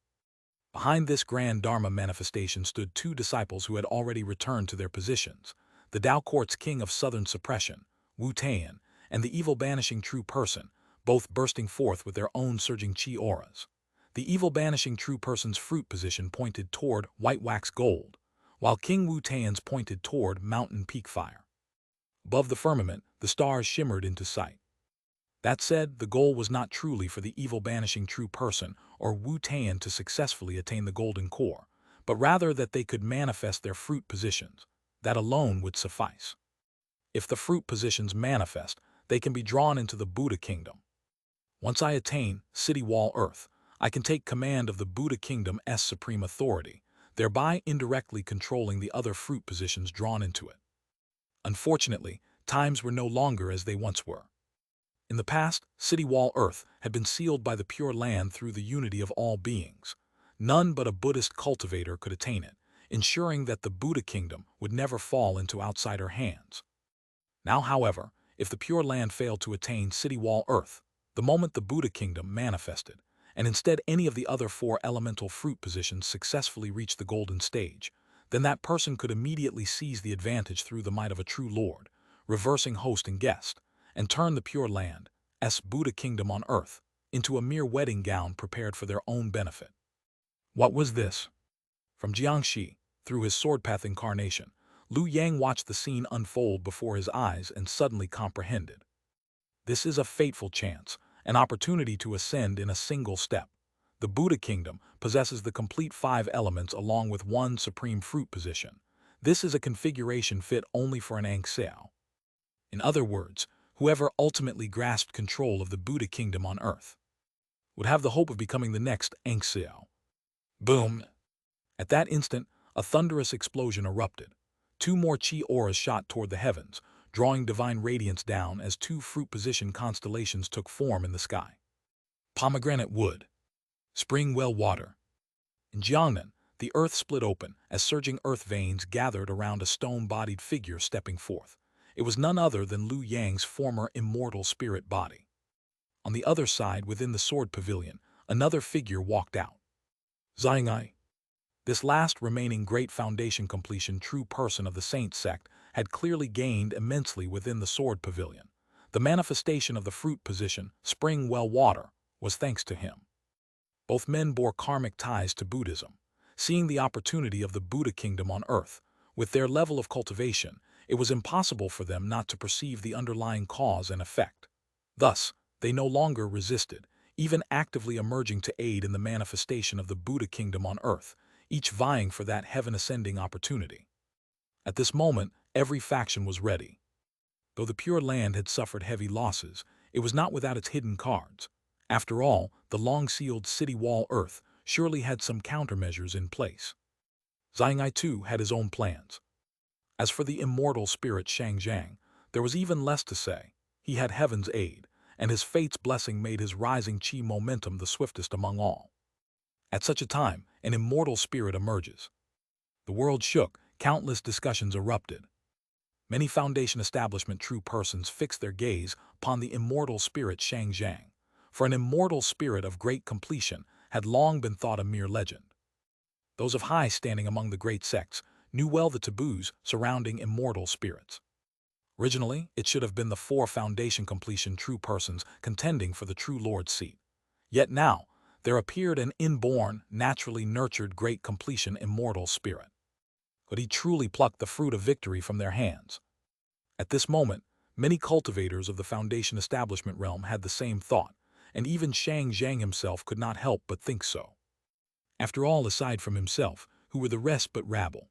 Behind this grand Dharma manifestation stood two disciples who had already returned to their positions, the Tao Court's king of southern suppression, Wu Tian, and the evil-banishing true person, both bursting forth with their own surging chi auras. The evil-banishing true person's fruit position pointed toward white wax gold, while King Wu Tian's pointed toward mountain peak fire. Above the firmament, the stars shimmered into sight. That said, the goal was not truly for the evil-banishing true person or Wu Tian to successfully attain the golden core, but rather that they could manifest their fruit positions. That alone would suffice. If the fruit positions manifest, they can be drawn into the Buddha kingdom. Once I attain City Wall Earth, I can take command of the Buddha Kingdom's supreme authority, thereby indirectly controlling the other fruit positions drawn into it. Unfortunately, times were no longer as they once were. In the past, City Wall Earth had been sealed by the Pure Land through the unity of all beings. None but a Buddhist cultivator could attain it, ensuring that the Buddha Kingdom would never fall into outsider hands. Now, however, if the Pure Land failed to attain City Wall Earth, the moment the Buddha Kingdom manifested, and instead any of the other four elemental fruit positions successfully reached the golden stage, then that person could immediately seize the advantage through the might of a true lord, reversing host and guest, and turn the Pure Land's Buddha Kingdom on earth into a mere wedding gown prepared for their own benefit. What was this? From Xianxia, through his swordpath incarnation, Lu Yang watched the scene unfold before his eyes and suddenly comprehended. This is a fateful chance, an opportunity to ascend in a single step. The Buddha Kingdom possesses the complete 5 elements along with one supreme fruit position. This is a configuration fit only for an Xianxia. In other words, whoever ultimately grasped control of the Buddha Kingdom on earth would have the hope of becoming the next Xianxia. Boom! At that instant, a thunderous explosion erupted. 2 more chi auras shot toward the heavens, drawing divine radiance down as 2 fruit-position constellations took form in the sky. Pomegranate wood. Spring well water. In Jiangnan, the earth split open as surging earth veins gathered around a stone-bodied figure stepping forth. It was none other than Lu Yang's former immortal spirit body. On the other side, within the sword pavilion, another figure walked out. Xianxia. This last remaining great foundation completion true person of the Saint Sect had clearly gained immensely within the sword pavilion. The manifestation of the fruit position, spring well water, was thanks to him. Both men bore karmic ties to Buddhism. Seeing the opportunity of the Buddha Kingdom on earth, with their level of cultivation, it was impossible for them not to perceive the underlying cause and effect. Thus, they no longer resisted, even actively emerging to aid in the manifestation of the Buddha Kingdom on earth, each vying for that heaven-ascending opportunity. At this moment, every faction was ready. Though the Pure Land had suffered heavy losses, it was not without its hidden cards. After all, the long-sealed City Wall Earth surely had some countermeasures in place. Xianxia too had his own plans. As for the immortal spirit Xianxia, there was even less to say. He had heaven's aid, and his fate's blessing made his rising chi momentum the swiftest among all. At such a time, an immortal spirit emerges. The world shook, countless discussions erupted. Many foundation establishment true persons fixed their gaze upon the immortal spirit Xianxia, for an immortal spirit of great completion had long been thought a mere legend. Those of high standing among the great sects knew well the taboos surrounding immortal spirits. Originally, it should have been the 4 foundation completion true persons contending for the true Lord's seat. Yet now, there appeared an inborn, naturally nurtured great completion immortal spirit. Could he truly pluck the fruit of victory from their hands? At this moment, Many cultivators of the Foundation establishment realm had the same thought, and even Xianxia himself could not help but think so. After all, aside from himself, who were the rest but rabble?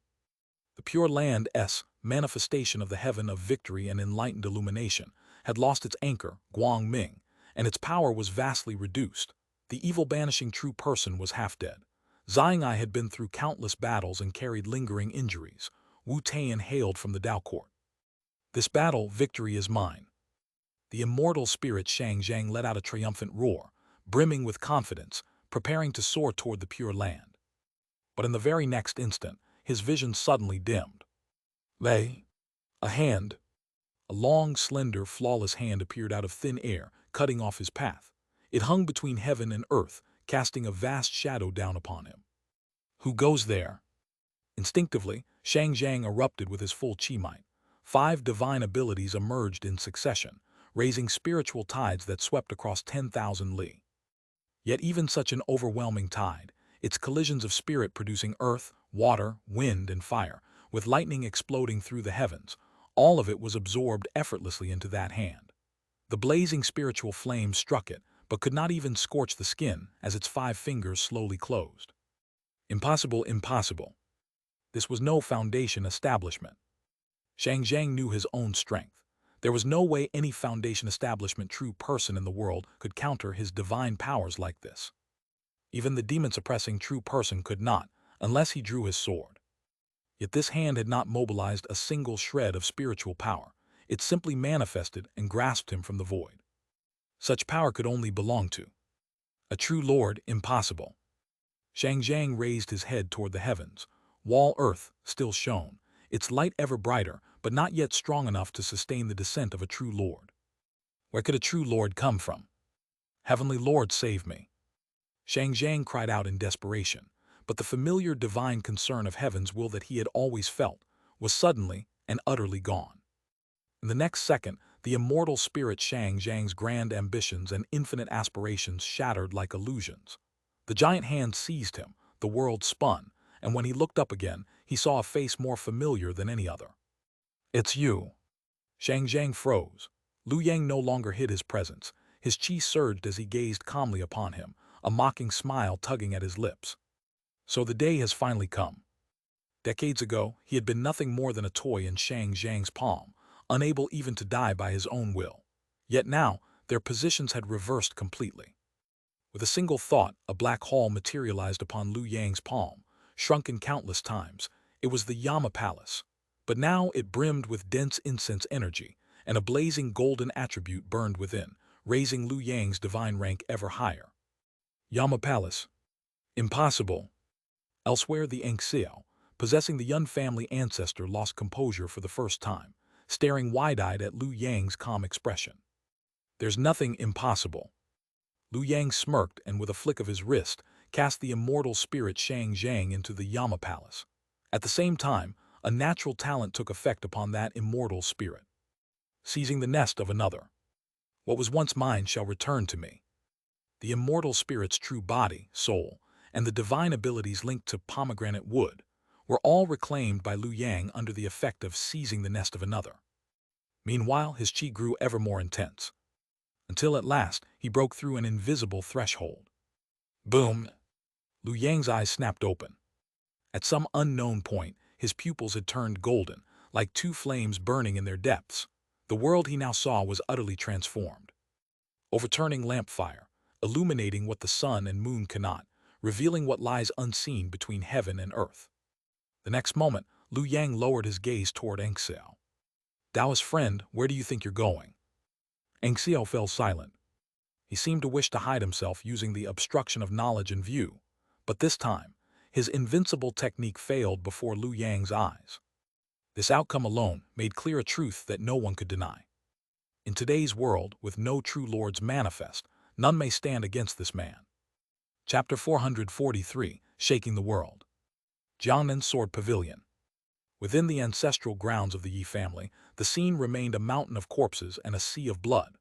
The Pure Land's manifestation of the heaven of victory and enlightened illumination had lost its anchor, Guang Ming, and its power was vastly reduced. The evil-banishing true person was half dead. Xianxia had been through countless battles and carried lingering injuries. Wu Tian hailed from the Dao court. This battle, victory is mine. The immortal spirit Xianxia let out a triumphant roar, brimming with confidence, preparing to soar toward the Pure Land. But in the very next instant, his vision suddenly dimmed. A hand, a long, slender, flawless hand appeared out of thin air, cutting off his path. It hung between heaven and earth, casting a vast shadow down upon him. Who goes there? Instinctively, Xianxia erupted with his full chi might. 5 divine abilities emerged in succession, raising spiritual tides that swept across 10,000 li. Yet even such an overwhelming tide, its collisions of spirit producing earth, water, wind, and fire, with lightning exploding through the heavens, all of it was absorbed effortlessly into that hand. The blazing spiritual flame struck it, but could not even scorch the skin as its 5 fingers slowly closed. Impossible, impossible. This was no Foundation establishment. Xianxia knew his own strength. There was no way any Foundation establishment true person in the world could counter his divine powers like this. Even the demon-suppressing true person could not, unless he drew his sword. Yet this hand had not mobilized a single shred of spiritual power. It simply manifested and grasped him from the void. Such power could only belong to a true lord. Impossible. Xianxia raised his head toward the heavens. Wall earth still shone, its light ever brighter, but not yet strong enough to sustain the descent of a true lord. Where could a true lord come from? Heavenly Lord, save me. Xianxia cried out in desperation, but the familiar divine concern of heaven's will that he had always felt was suddenly and utterly gone. In the next second, the immortal spirit Xianxia's grand ambitions and infinite aspirations shattered like illusions. The giant hand seized him, the world spun, and when he looked up again, he saw a face more familiar than any other. It's you. Xianxia froze. Lu Yang no longer hid his presence. His chi surged as he gazed calmly upon him, a mocking smile tugging at his lips. So the day has finally come. Decades ago, he had been nothing more than a toy in Xianxia's palm, unable even to die by his own will. Yet now, their positions had reversed completely. With a single thought, a black hole materialized upon Lu Yang's palm, shrunken countless times. It was the Yama Palace. But now it brimmed with dense incense energy, and a blazing golden attribute burned within, raising Lu Yang's divine rank ever higher. Yama Palace. Impossible. Elsewhere, the Xianxia, possessing the Yun family ancestor, lost composure for the first time, staring wide-eyed at Lu Yang's calm expression. There's nothing impossible. Lu Yang smirked and with a flick of his wrist, cast the immortal spirit Xianxia into the Yama Palace. At the same time, a natural talent took effect upon that immortal spirit. Seizing the nest of another. What was once mine shall return to me. The immortal spirit's true body, soul, and the divine abilities linked to pomegranate wood were all reclaimed by Lu Yang under the effect of seizing the nest of another. Meanwhile, his chi grew ever more intense, until at last he broke through an invisible threshold. Boom! Lu Yang's eyes snapped open. At some unknown point, his pupils had turned golden, like 2 flames burning in their depths. The world he now saw was utterly transformed. Overturning lamp fire, illuminating what the sun and moon cannot, revealing what lies unseen between heaven and earth. The next moment, Lu Yang lowered his gaze toward Xianxia. Taoist friend, where do you think you're going? Xianxia fell silent. He seemed to wish to hide himself using the obstruction of knowledge and view, but this time, his invincible technique failed before Lu Yang's eyes. This outcome alone made clear a truth that no one could deny. In today's world, with no true lords manifest, none may stand against this man. Chapter 443, Shaking the World. Jiangnan Sword Pavilion. Within the ancestral grounds of the Yi family, the scene remained a mountain of corpses and a sea of blood.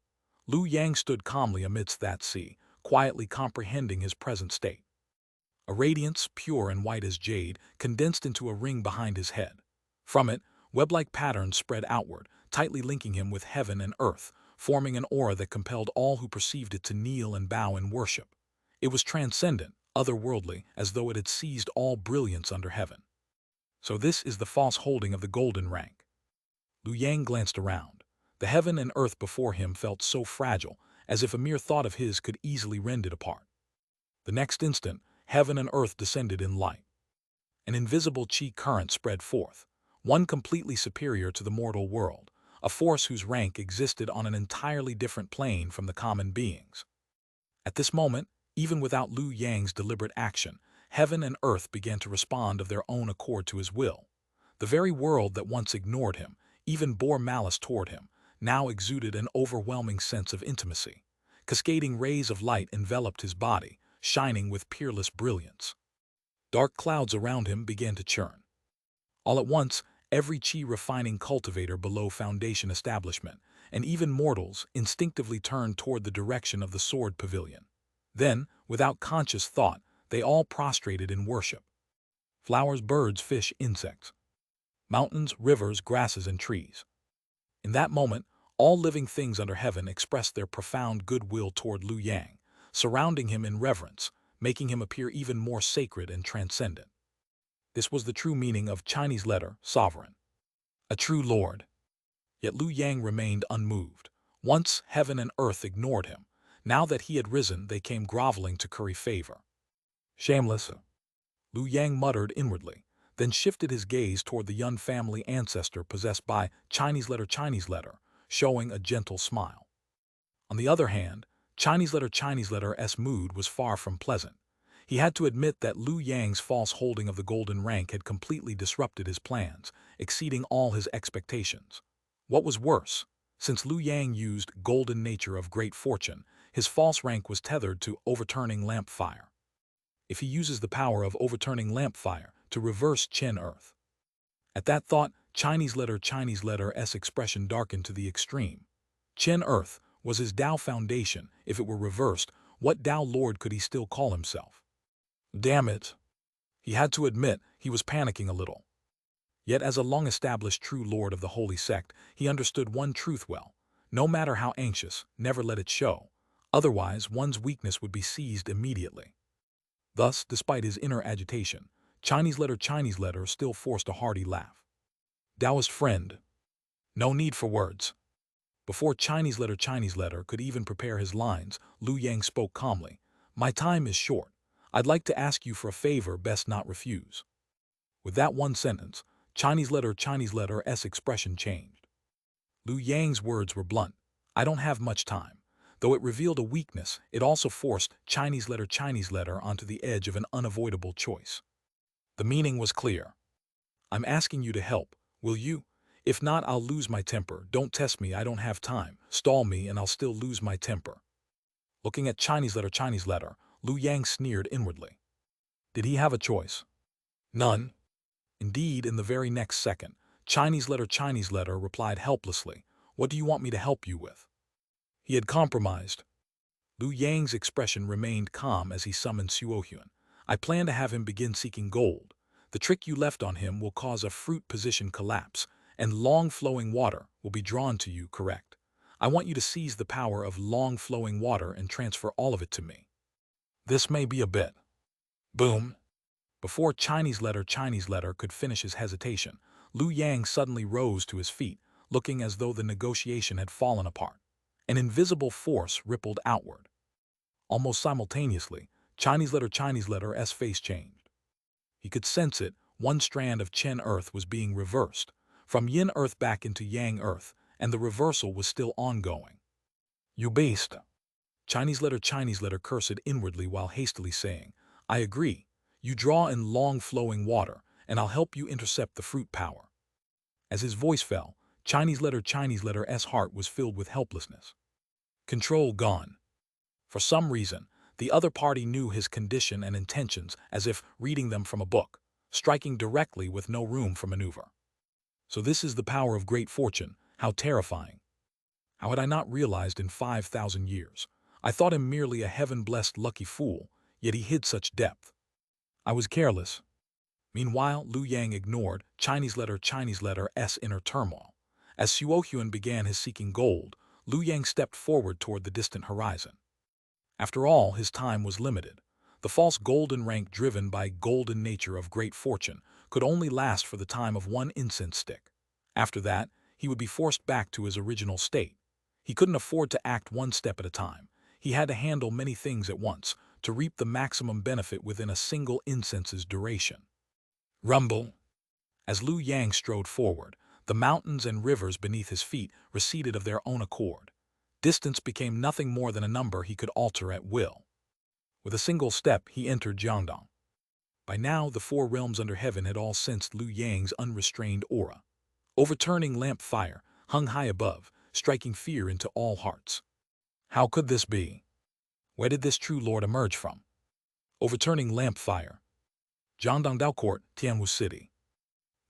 Lu Yang stood calmly amidst that sea, quietly comprehending his present state. A radiance, pure and white as jade, condensed into a ring behind his head. From it, web-like patterns spread outward, tightly linking him with heaven and earth, forming an aura that compelled all who perceived it to kneel and bow in worship. It was transcendent, otherworldly, as though it had seized all brilliance under heaven. So this is the false holding of the golden rank. Lu Yang glanced around. The heaven and earth before him felt so fragile, as if a mere thought of his could easily rend it apart. The next instant, heaven and earth descended in light. An invisible chi current spread forth, one completely superior to the mortal world, a force whose rank existed on an entirely different plane from the common beings. At this moment, even without Lu Yang's deliberate action, heaven and earth began to respond of their own accord to his will. The very world that once ignored him, even bore malice toward him, now exuded an overwhelming sense of intimacy. Cascading rays of light enveloped his body, shining with peerless brilliance. Dark clouds around him began to churn. All at once, every chi-refining cultivator below Foundation establishment, and even mortals, instinctively turned toward the direction of the sword pavilion. Then, without conscious thought, they all prostrated in worship. Flowers, birds, fish, insects. Mountains, rivers, grasses, and trees. In that moment, all living things under heaven expressed their profound goodwill toward Lu Yang, surrounding him in reverence, making him appear even more sacred and transcendent. This was the true meaning of Chinese letter, sovereign. A true lord. Yet Lu Yang remained unmoved. Once heaven and earth ignored him. Now that he had risen, they came groveling to curry favor. Shameless, Lu Yang muttered inwardly, then shifted his gaze toward the young family ancestor possessed by Chinese letter, showing a gentle smile. On the other hand, Chinese letter's mood was far from pleasant. He had to admit that Lu Yang's false holding of the golden rank had completely disrupted his plans, exceeding all his expectations. What was worse, since Lu Yang used golden nature of great fortune, his false rank was tethered to overturning lamp fire. If he uses the power of overturning lamp fire to reverse Chen Earth. At that thought, Chinese letter's expression darkened to the extreme. Chen Earth was his Tao foundation. If it were reversed, what Tao Lord could he still call himself? Damn it. He had to admit he was panicking a little. Yet as a long-established true lord of the holy sect, he understood one truth well. No matter how anxious, never let it show. Otherwise, one's weakness would be seized immediately. Thus, despite his inner agitation, Chinese letter still forced a hearty laugh. Taoist friend. No need for words. Before Chinese letter could even prepare his lines, Lu Yang spoke calmly. My time is short. I'd like to ask you for a favor, best not refuse. With that one sentence, Chinese letter's expression changed. Lu Yang's words were blunt. I don't have much time. Though it revealed a weakness, it also forced Chinese letter onto the edge of an unavoidable choice. The meaning was clear. I'm asking you to help. Will you? If not, I'll lose my temper. Don't test me, I don't have time. Stall me and I'll still lose my temper. Looking at Chinese letter, Lu Yang sneered inwardly. Did he have a choice? None. Indeed, in the very next second, Chinese letter replied helplessly, what do you want me to help you with? He had compromised. Lu Yang's expression remained calm as he summoned Suohyun. I plan to have him begin seeking gold. The trick you left on him will cause a fruit position collapse, and long-flowing water will be drawn to you, correct? I want you to seize the power of long-flowing water and transfer all of it to me. This may be a bit. Boom. Before Chinese letter could finish his hesitation, Lu Yang suddenly rose to his feet, looking as though the negotiation had fallen apart. An invisible force rippled outward. Almost simultaneously, Chinese letter's face changed. He could sense it. One strand of Chen Earth was being reversed, from Yin Earth back into Yang Earth, and the reversal was still ongoing. You beast! Chinese letter cursed inwardly while hastily saying, I agree. You draw in long-flowing water, and I'll help you intercept the fruit power. As his voice fell, Chinese letter's heart was filled with helplessness. Control gone. For some reason, the other party knew his condition and intentions as if reading them from a book, striking directly with no room for maneuver. So this is the power of great fortune. How terrifying. How had I not realized in 5,000 years? I thought him merely a heaven-blessed lucky fool, yet he hid such depth. I was careless. Meanwhile, Lu Yang ignored Chinese letter's inner turmoil. As Xiaohuan began his seeking gold, Lu Yang stepped forward toward the distant horizon. After all, his time was limited. The false golden rank driven by golden nature of great fortune could only last for the time of one incense stick. After that, he would be forced back to his original state. He couldn't afford to act one step at a time. He had to handle many things at once to reap the maximum benefit within a single incense's duration. Rumble. As Lu Yang strode forward, the mountains and rivers beneath his feet receded of their own accord. Distance became nothing more than a number he could alter at will. With a single step, he entered Jiangdong. By now, the four realms under heaven had all sensed Lu Yang's unrestrained aura. Overturning lamp fire hung high above, striking fear into all hearts. How could this be? Where did this true lord emerge from? Overturning lamp fire. Jiangdong Dao Court, Tianwu City.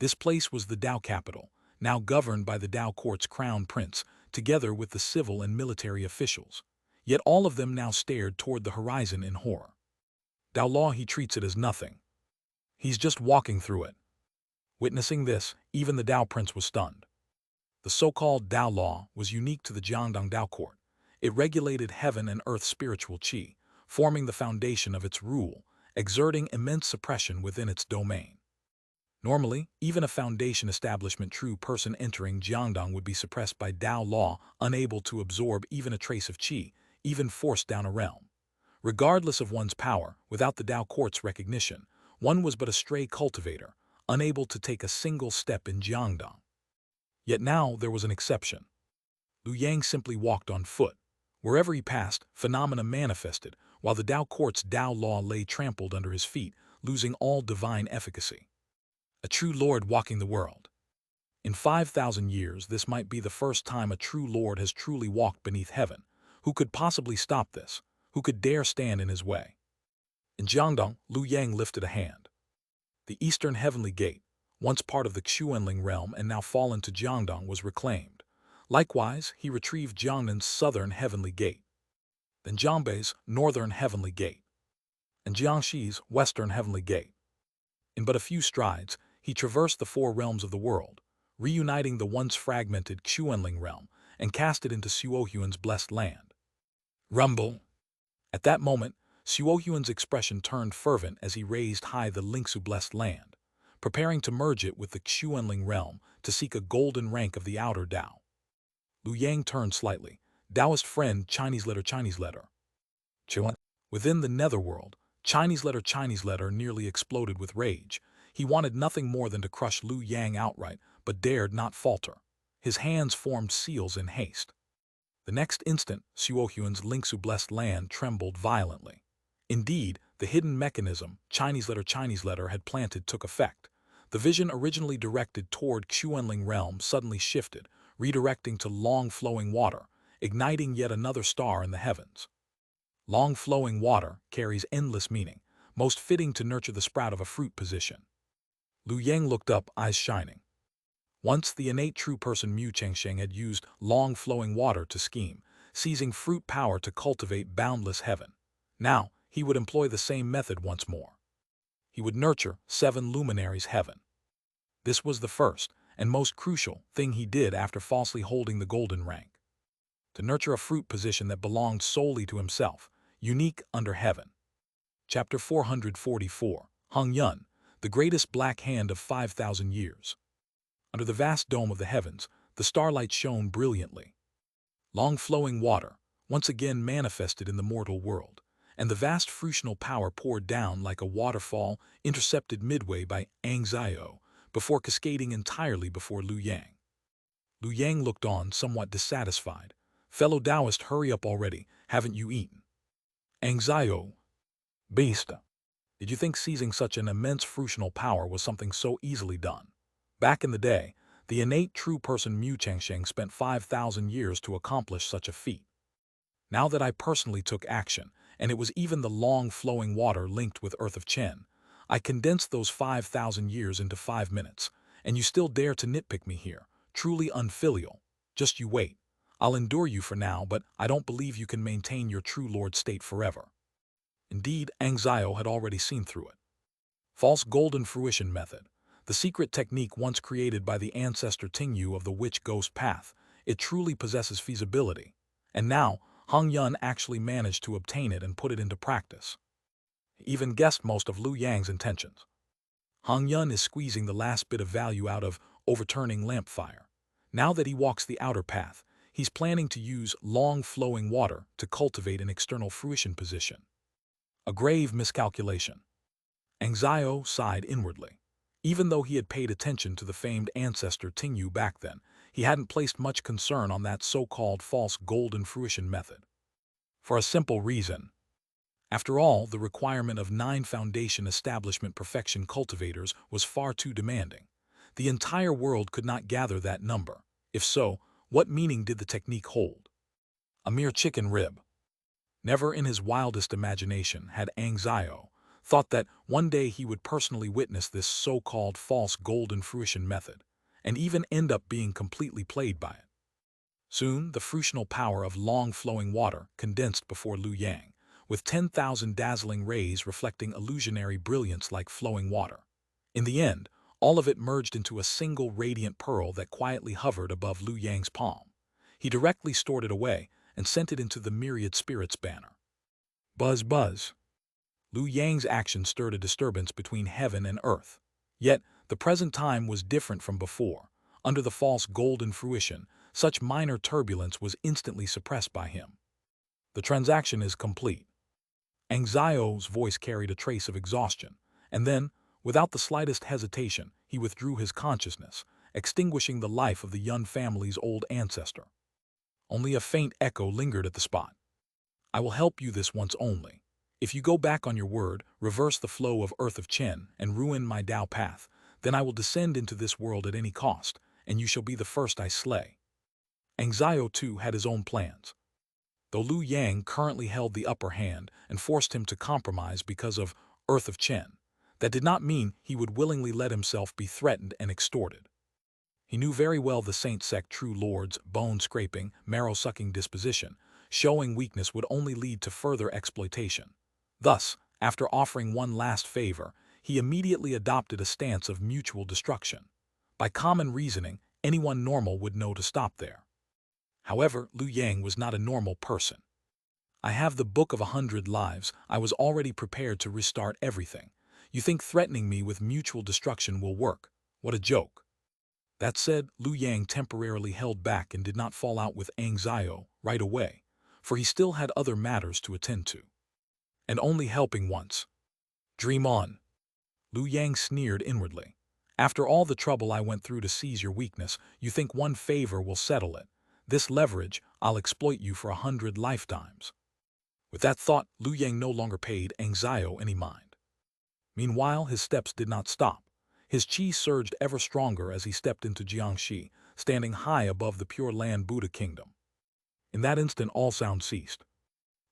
This place was the Dao capital, now governed by the Dao Court's crown prince, together with the civil and military officials. Yet all of them now stared toward the horizon in horror. Dao law, he treats it as nothing. He's just walking through it. Witnessing this, even the Dao prince was stunned. The so-called Dao law was unique to the Jiangdong Dao Court. It regulated heaven and earth spiritual qi, forming the foundation of its rule, exerting immense suppression within its domain. Normally, even a foundation establishment true person entering Jiangdong would be suppressed by Dao law, unable to absorb even a trace of qi, even forced down a realm. Regardless of one's power, without the Dao Court's recognition, one was but a stray cultivator, unable to take a single step in Jiangdong. Yet now there was an exception. Lu Yang simply walked on foot. Wherever he passed, phenomena manifested, while the Dao Court's Dao law lay trampled under his feet, losing all divine efficacy. A true lord walking the world. In 5,000 years, this might be the first time a true lord has truly walked beneath heaven. Who could possibly stop this? Who could dare stand in his way? In Jiangdong, Lu Yang lifted a hand. The eastern heavenly gate, once part of the Xuanling realm and now fallen to Jiangdong, was reclaimed. Likewise, he retrieved Jiangnan's southern heavenly gate, then Jiangbei's northern heavenly gate, and Jiangxi's western heavenly gate. In but a few strides, he traversed the four realms of the world, reuniting the once fragmented Xuanling realm and cast it into Xiaohuan's blessed land. Rumble. At that moment, Xiaohuan's expression turned fervent as he raised high the Lingsu blessed land, preparing to merge it with the Xuanling realm to seek a golden rank of the outer Dao. Lu Yang turned slightly. Taoist friend, Chinese letter. Within the netherworld, Chinese letter nearly exploded with rage. He wanted nothing more than to crush Lu Yang outright, but dared not falter. His hands formed seals in haste. The next instant, Xiaohuan's Lingsu blessed land trembled violently. Indeed, the hidden mechanism Chinese letter had planted took effect. The vision originally directed toward Xuanling realm suddenly shifted, redirecting to long-flowing water, igniting yet another star in the heavens. Long-flowing water carries endless meaning, most fitting to nurture the sprout of a fruit position. Lu Yang looked up, eyes shining. Once the innate true person Mu Chengsheng had used long-flowing water to scheme, seizing fruit power to cultivate boundless heaven. Now, he would employ the same method once more. He would nurture 7 luminaries heaven. This was the first and most crucial thing he did after falsely holding the golden rank. To nurture a fruit position that belonged solely to himself, unique under heaven. Chapter 444, Hong Yun, the greatest black hand of 5,000 years. Under the vast dome of the heavens, the starlight shone brilliantly. Long-flowing water, once again manifested in the mortal world, and the vast fruitional power poured down like a waterfall, intercepted midway by Xianxia, before cascading entirely before Lu Yang. Lu Yang looked on, somewhat dissatisfied. Fellow Taoist, hurry up already, haven't you eaten? Xianxia. Beast. Did you think seizing such an immense fruitional power was something so easily done? Back in the day, the innate true person Mu Chengsheng spent 5,000 years to accomplish such a feat. Now that I personally took action, and it was even the long-flowing water linked with Earth of Chen, I condensed those 5,000 years into 5 minutes, and you still dare to nitpick me here, truly unfilial. Just you wait. I'll endure you for now, but I don't believe you can maintain your true lord state forever. Indeed, Xianxia had already seen through it. False golden fruition method. The The secret technique once created by the ancestor Tingyu of the witch ghost path, it truly possesses feasibility. And now, Hong Yun actually managed to obtain it and put it into practice. He even guessed most of Liu Yang's intentions. Hong Yun is squeezing the last bit of value out of overturning lampfire. Now that he walks the outer path, he's planning to use long-flowing water to cultivate an external fruition position. A grave miscalculation. Anxio sighed inwardly. Even though he had paid attention to the famed ancestor Tingyu back then, he hadn't placed much concern on that so-called false golden fruition method. For a simple reason. After all, the requirement of 9 foundation establishment perfection cultivators was far too demanding. The entire world could not gather that number. If so, what meaning did the technique hold? A mere chicken rib. Never in his wildest imagination had Anxio thought that one day he would personally witness this so-called false golden fruition method, and even end up being completely played by it. Soon, the fruitional power of long-flowing water condensed before Liu Yang, with 10,000 dazzling rays reflecting illusionary brilliance like flowing water. In the end, all of it merged into a single radiant pearl that quietly hovered above Liu Yang's palm. He directly stored it away and sent it into the myriad spirits banner. Buzz buzz. Liu Yang's action stirred a disturbance between heaven and earth. Yet, the present time was different from before. Under the false golden fruition, such minor turbulence was instantly suppressed by him. The transaction is complete. Anxio's voice carried a trace of exhaustion, and then, without the slightest hesitation, he withdrew his consciousness, extinguishing the life of the Yun family's old ancestor. Only a faint echo lingered at the spot. I will help you this once only. If you go back on your word, reverse the flow of Earth of Chen, and ruin my Tao path, then I will descend into this world at any cost, and you shall be the first I slay. Anxio too had his own plans. Though Liu Yang currently held the upper hand and forced him to compromise because of Earth of Chen, that did not mean he would willingly let himself be threatened and extorted. He knew very well the Saint Sect true lord's bone-scraping, marrow-sucking disposition. Showing weakness would only lead to further exploitation. Thus, after offering one last favor, he immediately adopted a stance of mutual destruction. By common reasoning, anyone normal would know to stop there. However, Liu Yang was not a normal person. I have the Book of 100 Lives. I was already prepared to restart everything. You think threatening me with mutual destruction will work? What a joke. That said, Liu Yang temporarily held back and did not fall out with Anxio right away, for he still had other matters to attend to. And only helping once. Dream on. Liu Yang sneered inwardly. After all the trouble I went through to seize your weakness, you think one favor will settle it. This leverage, I'll exploit you for 100 lifetimes. With that thought, Liu Yang no longer paid Anxio any mind. Meanwhile, his steps did not stop. His qi surged ever stronger as he stepped into Xianxia, standing high above the Pure Land Buddha Kingdom. In that instant, all sound ceased.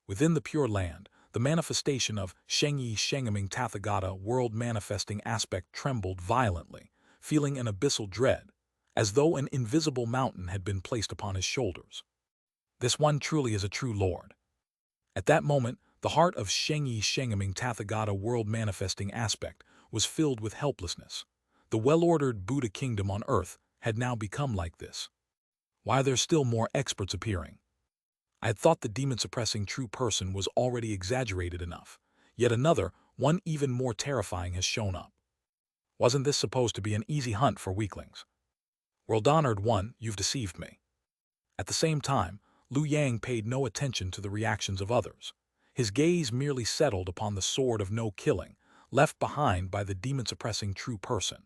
Within the Pure Land, the manifestation of Shengyi Shengaming Tathagata world manifesting aspect trembled violently, feeling an abyssal dread, as though an invisible mountain had been placed upon his shoulders. This one truly is a true lord. At that moment, the heart of Shengyi Shengaming Tathagata world manifesting aspect was filled with helplessness. The well-ordered Buddha kingdom on earth had now become like this. Why are there still more experts appearing? I had thought the demon-suppressing true person was already exaggerated enough. Yet another, one even more terrifying, has shown up. Wasn't this supposed to be an easy hunt for weaklings? World-honored one, you've deceived me. At the same time, Liu Yang paid no attention to the reactions of others. His gaze merely settled upon the sword of no killing, left behind by the demon-suppressing true person.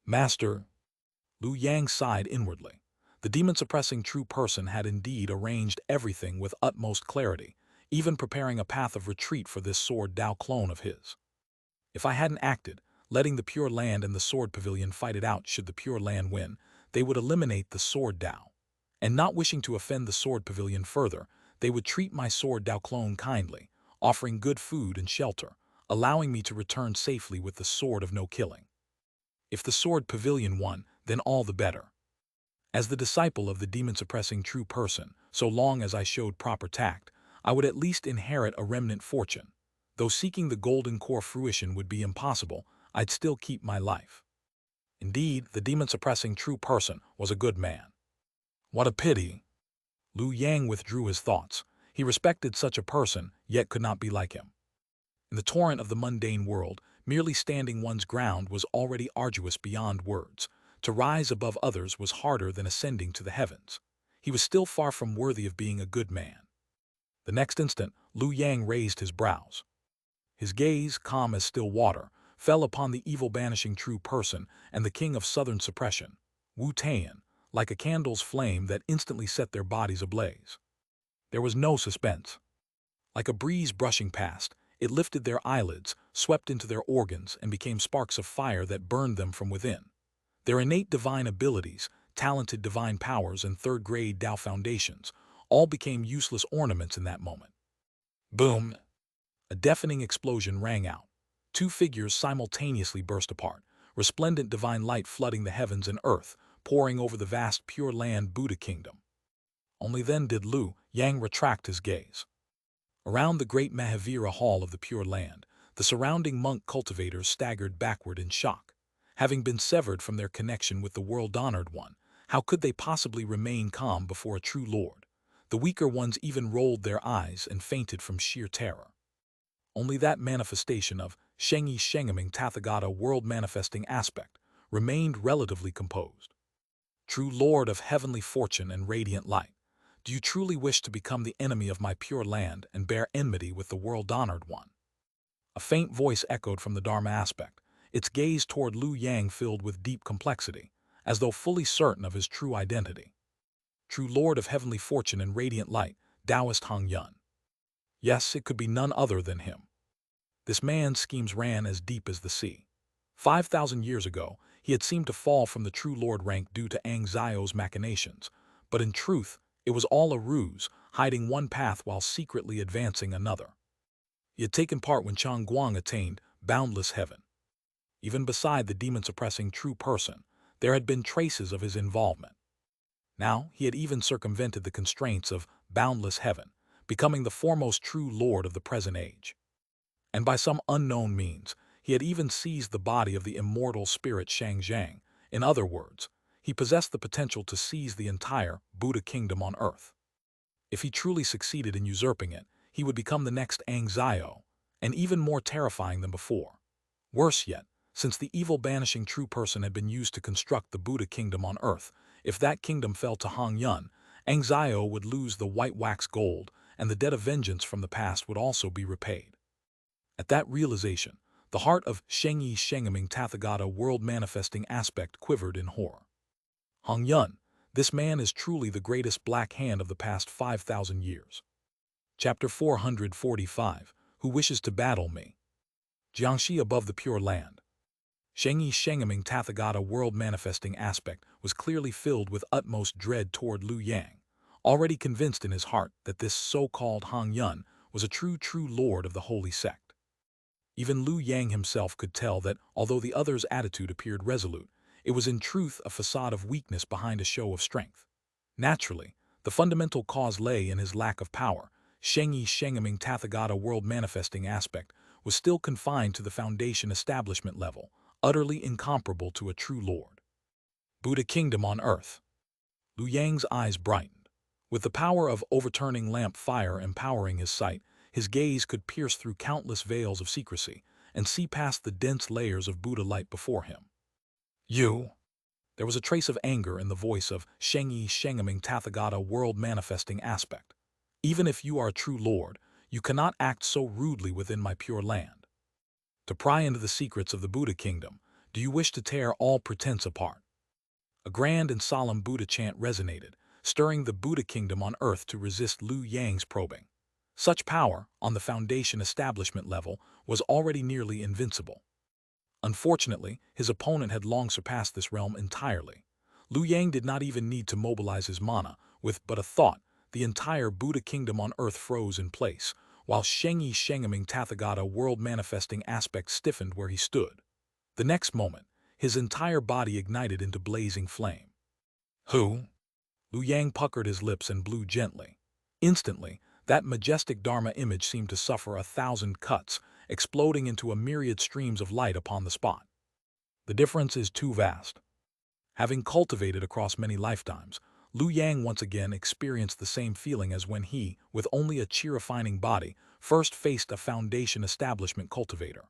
Master, Liu Yang sighed inwardly. The demon-suppressing true person had indeed arranged everything with utmost clarity, even preparing a path of retreat for this sword Tao clone of his. If I hadn't acted, letting the Pure Land and the Sword Pavilion fight it out should the Pure Land win, they would eliminate the Sword Tao. And not wishing to offend the Sword Pavilion further, they would treat my sword Tao clone kindly, offering good food and shelter, allowing me to return safely with the sword of no killing. If the Sword Pavilion won, then all the better. As the disciple of the demon-suppressing true person, so long as I showed proper tact, I would at least inherit a remnant fortune. Though seeking the golden core fruition would be impossible, I'd still keep my life. Indeed, the demon-suppressing true person was a good man. What a pity! Lu Yang withdrew his thoughts. He respected such a person, yet could not be like him. In the torrent of the mundane world, merely standing one's ground was already arduous beyond words. To rise above others was harder than ascending to the heavens. He was still far from worthy of being a good man. The next instant, Lu Yang raised his brows. His gaze, calm as still water, fell upon the evil-banishing true person and the king of southern suppression, Wu Tian, like a candle's flame that instantly set their bodies ablaze. There was no suspense. Like a breeze brushing past, it lifted their eyelids, swept into their organs, and became sparks of fire that burned them from within. Their innate divine abilities, talented divine powers, and third-grade Tao foundations all became useless ornaments in that moment. Boom! A deafening explosion rang out. Two figures simultaneously burst apart, resplendent divine light flooding the heavens and earth, pouring over the vast Pure Land Buddha kingdom. Only then did Lu Yang retract his gaze. Around the great Mahavira Hall of the Pure Land, the surrounding monk cultivators staggered backward in shock. Having been severed from their connection with the world-honored one, how could they possibly remain calm before a true lord? The weaker ones even rolled their eyes and fainted from sheer terror. Only that manifestation of Xianxia Tathagata world-manifesting aspect remained relatively composed. True Lord of heavenly fortune and radiant light, do you truly wish to become the enemy of my pure land and bear enmity with the world-honored one? A faint voice echoed from the Dharma aspect, its gaze toward Lu Yang filled with deep complexity, as though fully certain of his true identity. True Lord of heavenly fortune and radiant light, Taoist Hong Yun. Yes, it could be none other than him. This man's schemes ran as deep as the sea. 5,000 years ago, he had seemed to fall from the true lord rank due to Ang Zio's machinations, but in truth, it was all a ruse, hiding one path while secretly advancing another. He had taken part when Chang Guang attained boundless heaven. Even beside the demon-suppressing true person, there had been traces of his involvement. Now, he had even circumvented the constraints of boundless heaven, becoming the foremost true lord of the present age. And by some unknown means, he had even seized the body of the immortal spirit Xianxia. In other words, he possessed the potential to seize the entire Buddha kingdom on earth. If he truly succeeded in usurping it, he would become the next Ang Zio, and even more terrifying than before. Worse yet, since the evil-banishing true person had been used to construct the Buddha kingdom on earth, if that kingdom fell to Hong Yun, Ang Zio would lose the white wax gold, and the debt of vengeance from the past would also be repaid. At that realization, the heart of Xianxia Tathagata world-manifesting aspect quivered in horror. Hong Yun, this man is truly the greatest black hand of the past 5,000 years. Chapter 445, Who Wishes to Battle Me? Xianxia above the Pure Land. Xianxia Tathagata world-manifesting aspect was clearly filled with utmost dread toward Lu Yang, already convinced in his heart that this so-called Hong Yun was a true lord of the holy sect. Even Lu Yang himself could tell that, although the other's attitude appeared resolute, it was in truth a facade of weakness behind a show of strength. Naturally, the fundamental cause lay in his lack of power. Xianxia Tathagata world-manifesting aspect was still confined to the foundation establishment level, utterly incomparable to a true lord. Buddha kingdom on earth. Lu Yang's eyes brightened. With the power of overturning lamp fire empowering his sight, his gaze could pierce through countless veils of secrecy and see past the dense layers of Buddha light before him. You! There was a trace of anger in the voice of Xianxia Tathagata world-manifesting aspect. Even if you are a true lord, you cannot act so rudely within my pure land. To pry into the secrets of the Buddha kingdom, do you wish to tear all pretense apart? A grand and solemn Buddha chant resonated, stirring the Buddha kingdom on earth to resist Lu Yang's probing. Such power, on the foundation establishment level, was already nearly invincible. Unfortunately, his opponent had long surpassed this realm entirely. Lu Yang did not even need to mobilize his mana. With but a thought, the entire Buddha kingdom on earth froze in place, while Xianxia Tathagata world-manifesting aspect stiffened where he stood. The next moment, his entire body ignited into blazing flame. Who? Lu Yang puckered his lips and blew gently. Instantly, that majestic Dharma image seemed to suffer 1,000 cuts, exploding into a myriad streams of light upon the spot. The difference is too vast. Having cultivated across many lifetimes, Liu Yang once again experienced the same feeling as when he, with only a chi-refining body, first faced a Foundation establishment cultivator.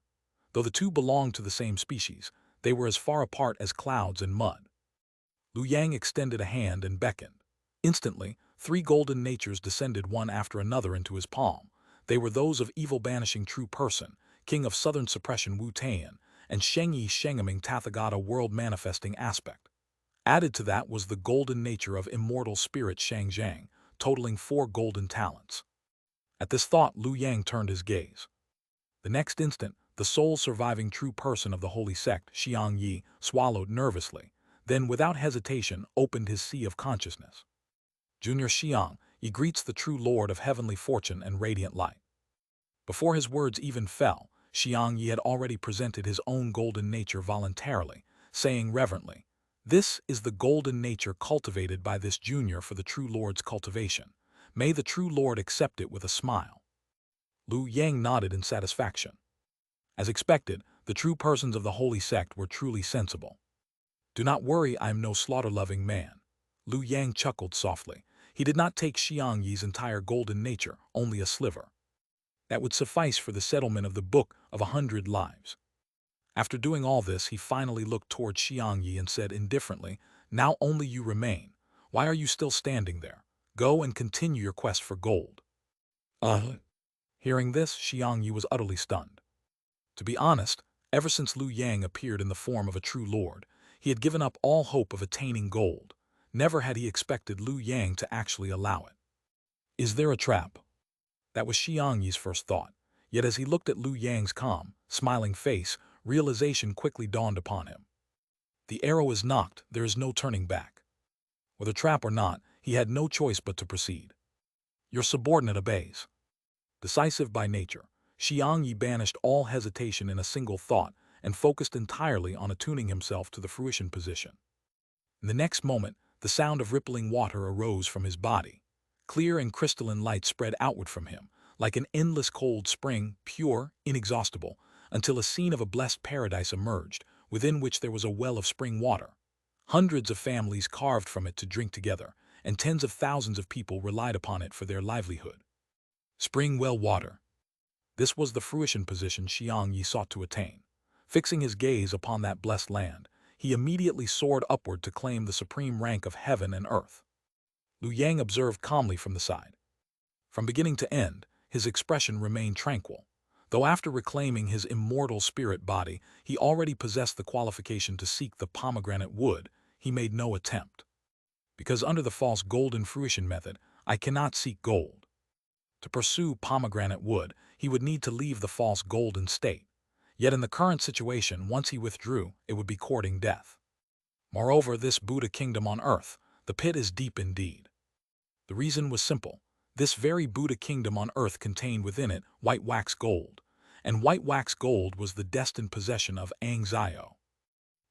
Though the two belonged to the same species, they were as far apart as clouds and mud. Liu Yang extended a hand and beckoned. Instantly, 3 golden natures descended one after another into his palm. They were those of evil-banishing true person, king of southern suppression Wu Taiyan, and Shengyi Shengaming Tathagata world-manifesting aspect. Added to that was the golden nature of immortal spirit Shangzhang, totaling 4 golden talents. At this thought, Liu Yang turned his gaze. The next instant, the sole surviving true person of the holy sect, Xianxia, swallowed nervously, then without hesitation opened his sea of consciousness. Junior Xiang, he greets the true lord of heavenly fortune and radiant light. Before his words even fell, Xianxia had already presented his own golden nature voluntarily, saying reverently, "This is the golden nature cultivated by this junior for the true lord's cultivation. May the true lord accept it with a smile." Liu Yang nodded in satisfaction. As expected, the true persons of the holy sect were truly sensible. "Do not worry, I am no slaughter-loving man." Liu Yang chuckled softly. He did not take Xiangyi's entire golden nature, only a sliver. That would suffice for the settlement of the Book of 100 Lives. After doing all this, he finally looked toward Xiangyi and said indifferently, "Now only you remain. Why are you still standing there? Go and continue your quest for gold." Hearing this, Xiangyi was utterly stunned. To be honest, ever since Liu Yang appeared in the form of a true lord, he had given up all hope of attaining gold. Never had he expected Liu Yang to actually allow it. Is there a trap? That was Xiangyi's first thought. Yet as he looked at Liu Yang's calm, smiling face, realization quickly dawned upon him. The arrow is nocked, there is no turning back. Whether trap or not, he had no choice but to proceed. Your subordinate obeys. Decisive by nature, Xiangyi banished all hesitation in a single thought and focused entirely on attuning himself to the fruition position. In the next moment, the sound of rippling water arose from his body. Clear and crystalline light spread outward from him, like an endless cold spring, pure, inexhaustible, until a scene of a blessed paradise emerged, within which there was a well of spring water. Hundreds of families carved from it to drink together, and tens of thousands of people relied upon it for their livelihood. Spring well water. This was the fruition position Xiangyi sought to attain. Fixing his gaze upon that blessed land, he immediately soared upward to claim the supreme rank of heaven and earth. Liu Yang observed calmly from the side. From beginning to end, his expression remained tranquil. Though after reclaiming his immortal spirit body, he already possessed the qualification to seek the pomegranate wood, he made no attempt. Because under the false golden fruition method, I cannot seek gold. To pursue pomegranate wood, he would need to leave the false golden state. Yet in the current situation, once he withdrew, it would be courting death. Moreover, this Buddha kingdom on earth, the pit is deep indeed. The reason was simple. This very Buddha kingdom on earth contained within it white wax gold, and white wax gold was the destined possession of Xianxia.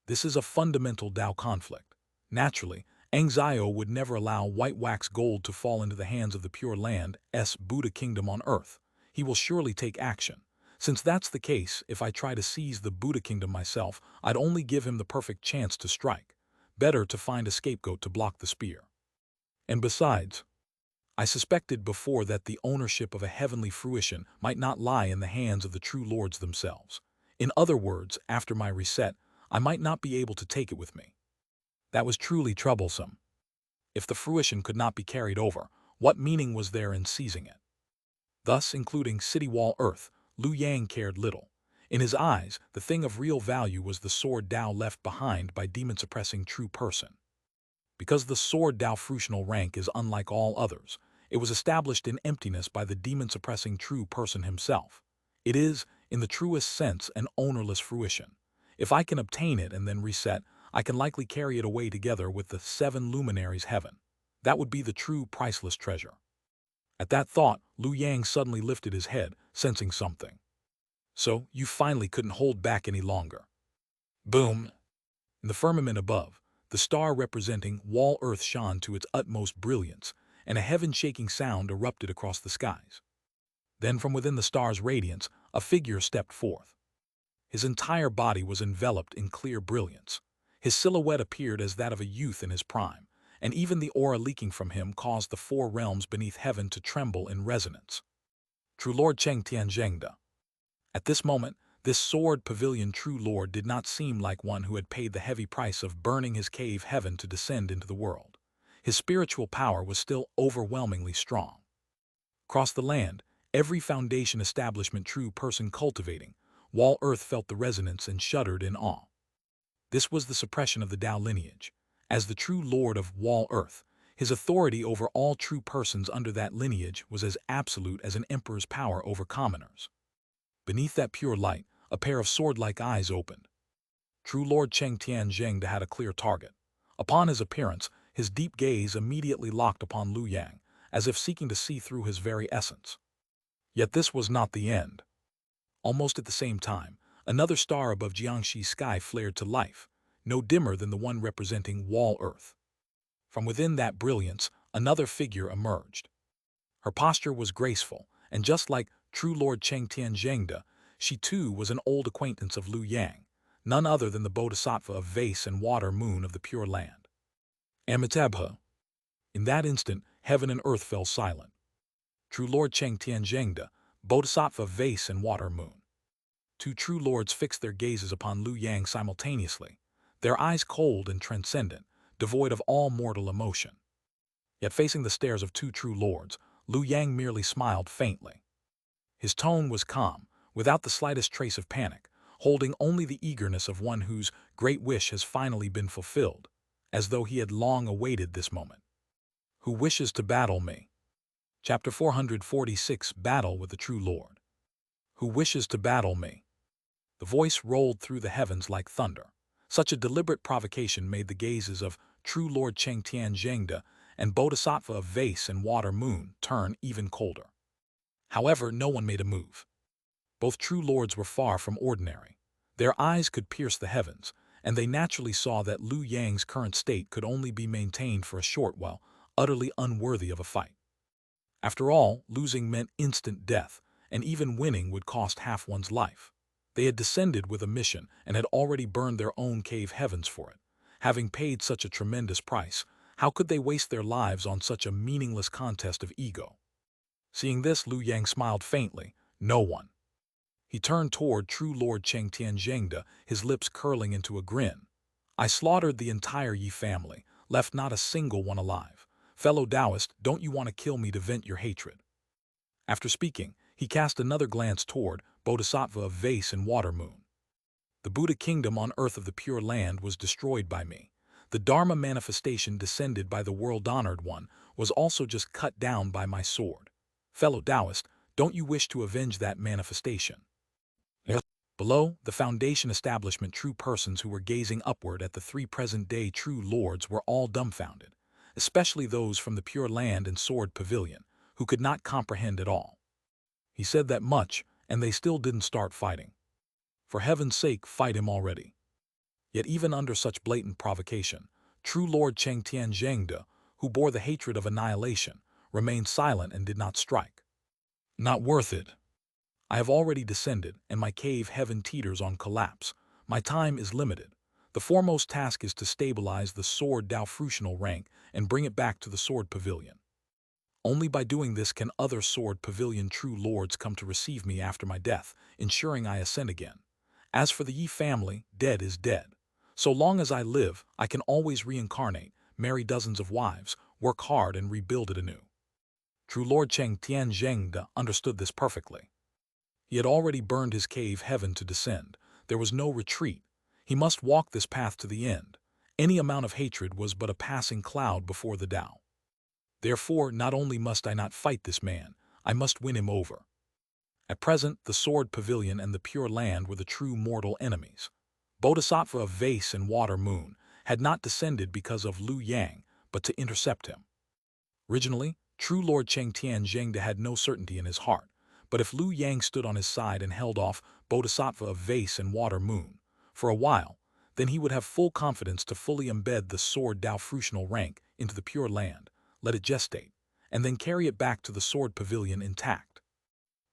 This is a fundamental Tao conflict. Naturally, Xianxia would never allow white wax gold to fall into the hands of the Pure Land's Buddha kingdom on earth. He will surely take action. Since that's the case, if I try to seize the Buddha kingdom myself, I'd only give him the perfect chance to strike. Better to find a scapegoat to block the spear. And besides, I suspected before that the ownership of a heavenly fruition might not lie in the hands of the true lords themselves. In other words, after my reset, I might not be able to take it with me. That was truly troublesome. If the fruition could not be carried over, what meaning was there in seizing it? Thus, including city wall earth, Liu Yang cared little. In his eyes, the thing of real value was the sword Tao left behind by demon-suppressing true person. Because the sword Tao fruitional rank is unlike all others, it was established in emptiness by the demon-suppressing true person himself. It is, in the truest sense, an ownerless fruition. If I can obtain it and then reset, I can likely carry it away together with the 7 luminaries heaven. That would be the true priceless treasure. At that thought, Liu Yang suddenly lifted his head, sensing something. So, you finally couldn't hold back any longer. Boom! In the firmament above, the star representing Wall Earth shone to its utmost brilliance, and a heaven-shaking sound erupted across the skies. Then from within the star's radiance, a figure stepped forth. His entire body was enveloped in clear brilliance. His silhouette appeared as that of a youth in his prime, and even the aura leaking from him caused the four realms beneath heaven to tremble in resonance. True Lord Cheng Tianzhengde. At this moment, this sword pavilion true lord did not seem like one who had paid the heavy price of burning his cave heaven to descend into the world. His spiritual power was still overwhelmingly strong. Across the land, every foundation establishment true person cultivating, Wall Earth felt the resonance and shuddered in awe. This was the suppression of the Tao lineage. As the true lord of Wall Earth, his authority over all true persons under that lineage was as absolute as an emperor's power over commoners. Beneath that pure light, a pair of sword-like eyes opened. True Lord Cheng Tianzhengde had a clear target. Upon his appearance, his deep gaze immediately locked upon Liu Yang, as if seeking to see through his very essence. Yet this was not the end. Almost at the same time, another star above Jiangxi's sky flared to life, no dimmer than the one representing Wall Earth. From within that brilliance, another figure emerged. Her posture was graceful, and just like true Lord Cheng Tianzhengde, she too was an old acquaintance of Liu Yang, none other than the bodhisattva of vase and water moon of the Pure Land. Amitabha. In that instant, heaven and earth fell silent. True Lord Cheng Tianzhengde, bodhisattva of vase and water moon. Two true lords fixed their gazes upon Liu Yang simultaneously, their eyes cold and transcendent, devoid of all mortal emotion. Yet facing the stares of two true lords, Liu Yang merely smiled faintly. His tone was calm, without the slightest trace of panic, holding only the eagerness of one whose great wish has finally been fulfilled, as though he had long awaited this moment. Who wishes to battle me? Chapter 446, Battle with the True Lord. Who wishes to battle me? The voice rolled through the heavens like thunder. Such a deliberate provocation made the gazes of true Lord Cheng Tianzhengde and bodhisattva of vase and water moon turn even colder. However, no one made a move. Both true lords were far from ordinary. Their eyes could pierce the heavens, and they naturally saw that Liu Yang's current state could only be maintained for a short while, utterly unworthy of a fight. After all, losing meant instant death, and even winning would cost half one's life. They had descended with a mission and had already burned their own cave heavens for it. Having paid such a tremendous price, how could they waste their lives on such a meaningless contest of ego? Seeing this, Liu Yang smiled faintly. No one. He turned toward true Lord Cheng Tianzhengde, his lips curling into a grin. I slaughtered the entire Yi family, left not a single one alive. Fellow Taoist, don't you want to kill me to vent your hatred? After speaking, he cast another glance toward bodhisattva of vase and water moon. The Buddha kingdom on earth of the Pure Land was destroyed by me. The Dharma manifestation descended by the world-honored one was also just cut down by my sword. Fellow Taoist, don't you wish to avenge that manifestation? Yes. Below, the foundation establishment true persons who were gazing upward at the three present-day true lords were all dumbfounded, especially those from the Pure Land and Sword Pavilion, who could not comprehend at all. He said that much, and they still didn't start fighting. For heaven's sake, fight him already. Yet even under such blatant provocation, true Lord Cheng Tianzhengde, who bore the hatred of annihilation, remained silent and did not strike. Not worth it. I have already descended, and my cave heaven teeters on collapse. My time is limited. The foremost task is to stabilize the sword Tao fruitional rank and bring it back to the sword pavilion. Only by doing this can other sword pavilion true lords come to receive me after my death, ensuring I ascend again. As for the Yi family, dead is dead. So long as I live, I can always reincarnate, marry dozens of wives, work hard and rebuild it anew. True Lord Cheng Tianzhengde understood this perfectly. He had already burned his cave heaven to descend. There was no retreat. He must walk this path to the end. Any amount of hatred was but a passing cloud before the Tao. Therefore, not only must I not fight this man, I must win him over. At present, the Sword Pavilion and the Pure Land were the true mortal enemies. Bodhisattva of vase and water moon had not descended because of Liu Yang, but to intercept him. Originally, true Lord Cheng Tianzhengde had no certainty in his heart, but if Liu Yang stood on his side and held off bodhisattva of vase and water moon for a while, then he would have full confidence to fully embed the sword Tao fruitional rank into the Pure Land, let it gestate, and then carry it back to the Sword Pavilion intact.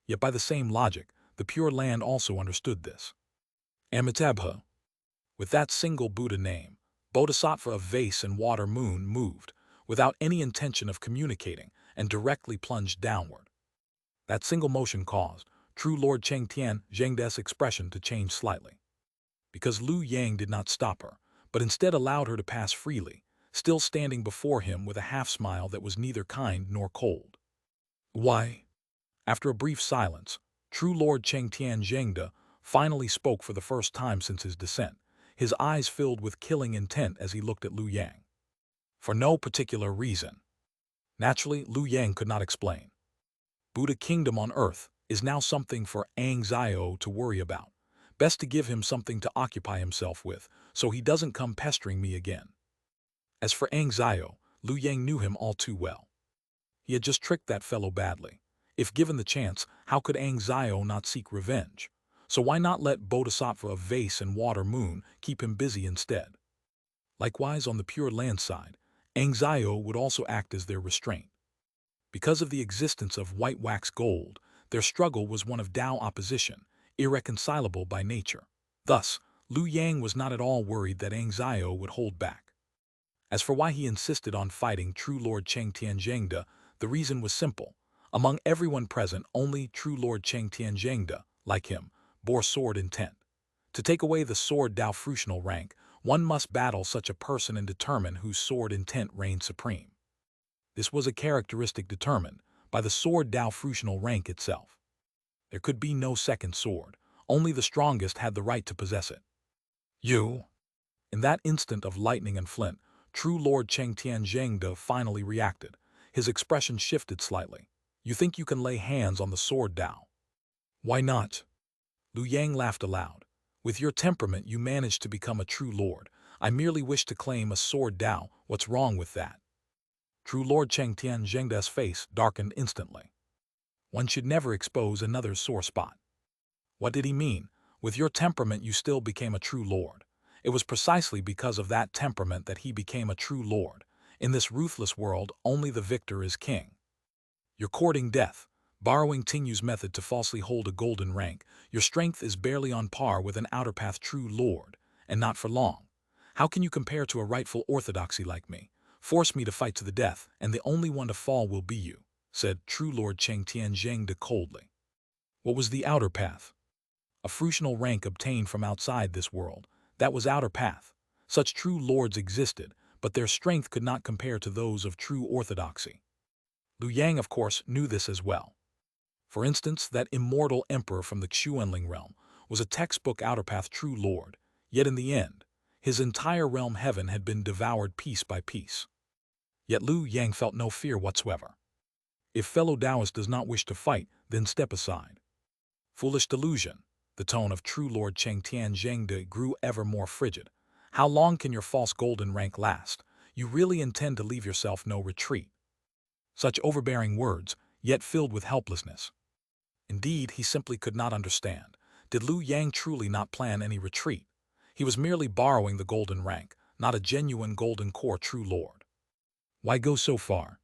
Yet by the same logic, the Pure Land also understood this. Amitabha. With that single Buddha name, Bodhisattva of vase and water moon moved, without any intention of communicating, and directly plunged downward. That single motion caused true Lord Cheng Tian Zhengde's expression to change slightly. Because Lu Yang did not stop her, but instead allowed her to pass freely, still standing before him with a half-smile that was neither kind nor cold. Why? After a brief silence, true Lord Cheng Tian Zhengde finally spoke for the first time since his descent, his eyes filled with killing intent as he looked at Lu Yang. For no particular reason. Naturally, Lu Yang could not explain. Buddha kingdom on earth is now something for Ang Zio to worry about. Best to give him something to occupy himself with, so he doesn't come pestering me again. As for Ang Zio, Lu Yang knew him all too well. He had just tricked that fellow badly. If given the chance, how could Ang Zio not seek revenge? So why not let Bodhisattva of vase and water moon keep him busy instead? Likewise, on the Pure Land side, Ang Zio would also act as their restraint. Because of the existence of white wax gold, their struggle was one of Tao opposition, irreconcilable by nature. Thus, Lu Yang was not at all worried that Ang Zio would hold back. As for why he insisted on fighting true Lord Cheng Tian Zhengde, the reason was simple. Among everyone present, only true Lord Cheng Tian Zhengde, like him, bore sword intent. To take away the sword Tao fruitional rank, one must battle such a person and determine whose sword intent reigned supreme. This was a characteristic determined by the sword Tao fruitional rank itself. There could be no second sword, only the strongest had the right to possess it. You? In that instant of lightning and flint, true Lord Cheng Tian Zhengde finally reacted. His expression shifted slightly. You think you can lay hands on the sword Tao? Why not? Lu Yang laughed aloud. With your temperament you managed to become a true lord. I merely wish to claim a sword Tao. What's wrong with that? True Lord Cheng Tian Zhengde's face darkened instantly. One should never expose another's sore spot. What did he mean? With your temperament you still became a true lord. It was precisely because of that temperament that he became a true lord. In this ruthless world, only the victor is king. You're courting death, borrowing Tingyu's method to falsely hold a golden rank. Your strength is barely on par with an outer path true lord, and not for long. How can you compare to a rightful orthodoxy like me? Force me to fight to the death, and the only one to fall will be you, said true Lord Cheng Tian Zhengde coldly. What was the outer path? A fruitional rank obtained from outside this world. That was outer path. Such true lords existed, but their strength could not compare to those of true orthodoxy. Lu Yang, of course, knew this as well. For instance, that immortal emperor from the Xuanling realm was a textbook outer path true lord, yet in the end, his entire realm heaven had been devoured piece by piece. Yet Lu Yang felt no fear whatsoever. If fellow Taoist does not wish to fight, then step aside. Foolish delusion. The tone of true Lord Cheng Tian Zhengde grew ever more frigid. How long can your false golden rank last? You really intend to leave yourself no retreat? Such overbearing words, yet filled with helplessness. Indeed, he simply could not understand. Did Lu Yang truly not plan any retreat? He was merely borrowing the golden rank, not a genuine golden core true lord. Why go so far?